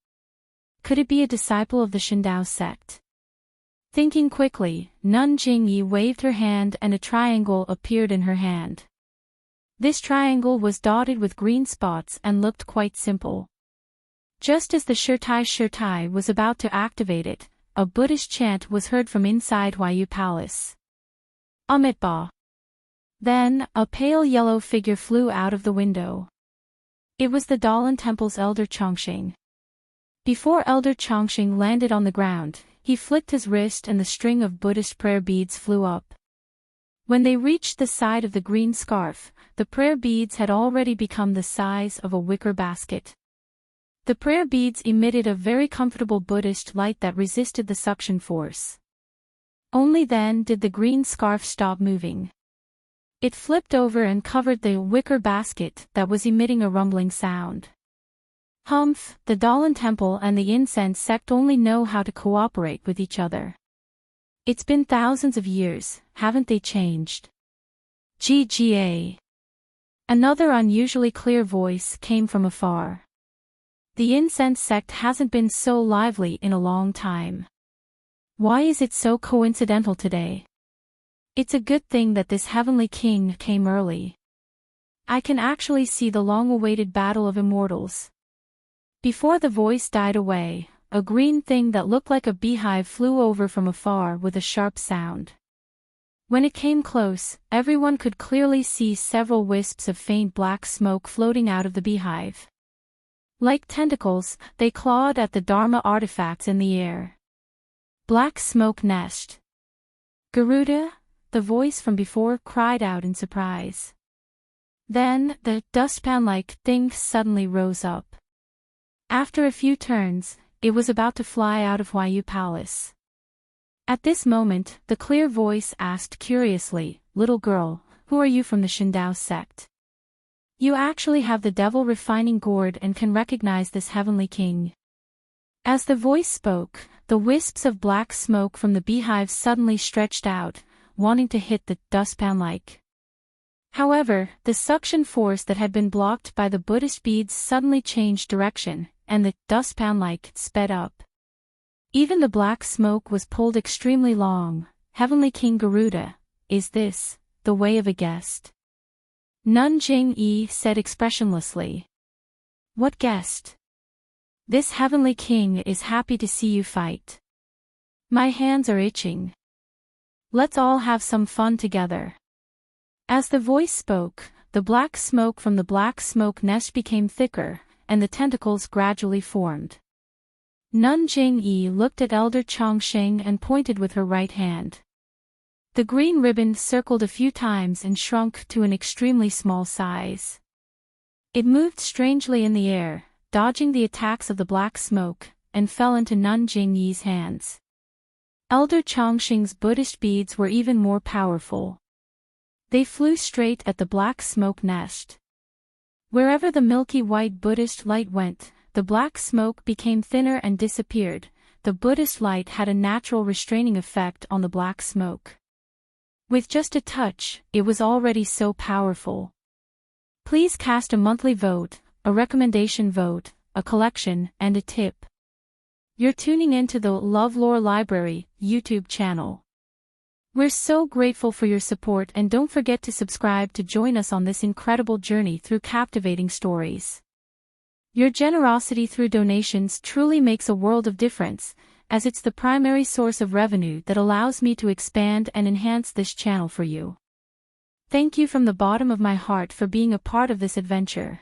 Could it be a disciple of the Shindao sect? Thinking quickly, Nun Jingyi waved her hand and a triangle appeared in her hand. This triangle was dotted with green spots and looked quite simple. Just as the Shirtai was about to activate it, a Buddhist chant was heard from inside Huayu Palace. Amitba. Then, a pale yellow figure flew out of the window. It was the Dalan Temple's Elder Chongqing. Before Elder Chongqing landed on the ground, he flicked his wrist and the string of Buddhist prayer beads flew up. When they reached the side of the green scarf, the prayer beads had already become the size of a wicker basket. The prayer beads emitted a very comfortable Buddhist light that resisted the suction force. Only then did the green scarf stop moving. It flipped over and covered the wicker basket that was emitting a rumbling sound. Humph, the Dalan Temple and the incense sect only know how to cooperate with each other. It's been thousands of years, haven't they changed? GGA. Another unusually clear voice came from afar. The incense sect hasn't been so lively in a long time. Why is it so coincidental today? It's a good thing that this heavenly king came early. I can actually see the long-awaited battle of immortals. Before the voice died away, a green thing that looked like a beehive flew over from afar with a sharp sound. When it came close, everyone could clearly see several wisps of faint black smoke floating out of the beehive. Like tentacles, they clawed at the Dharma artifacts in the air. Black smoke nest. Garuda, the voice from before, cried out in surprise. Then, the dustpan-like thing suddenly rose up. After a few turns, it was about to fly out of Huayu Palace. At this moment, the clear voice asked curiously, "Little girl, who are you from the Shindao sect? You actually have the devil refining gourd and can recognize this heavenly king." As the voice spoke, the wisps of black smoke from the beehive suddenly stretched out, wanting to hit the dustpan-like. However, the suction force that had been blocked by the Buddhist beads suddenly changed direction, and the dustpan-like sped up. Even the black smoke was pulled extremely long. "Heavenly King Garuda, is this the way of a guest?" Nun Jing-yi said expressionlessly. "What guest? This heavenly king is happy to see you fight. My hands are itching. Let's all have some fun together." As the voice spoke, the black smoke from the black smoke nest became thicker, and the tentacles gradually formed. Nun Jing-yi looked at Elder Chongsheng and pointed with her right hand. The green ribbon circled a few times and shrunk to an extremely small size. It moved strangely in the air, dodging the attacks of the black smoke, and fell into Nun Jing-yi's hands. Elder Chongsheng's Buddhist beads were even more powerful. They flew straight at the black smoke nest. Wherever the milky white Buddhist light went, the black smoke became thinner and disappeared. The Buddhist light had a natural restraining effect on the black smoke. With just a touch, it was already so powerful. Please cast a monthly vote, a recommendation vote, a collection, and a tip. You're tuning into the LoveLore Library YouTube channel. We're so grateful for your support, and don't forget to subscribe to join us on this incredible journey through captivating stories. Your generosity through donations truly makes a world of difference, as it's the primary source of revenue that allows me to expand and enhance this channel for you. Thank you from the bottom of my heart for being a part of this adventure.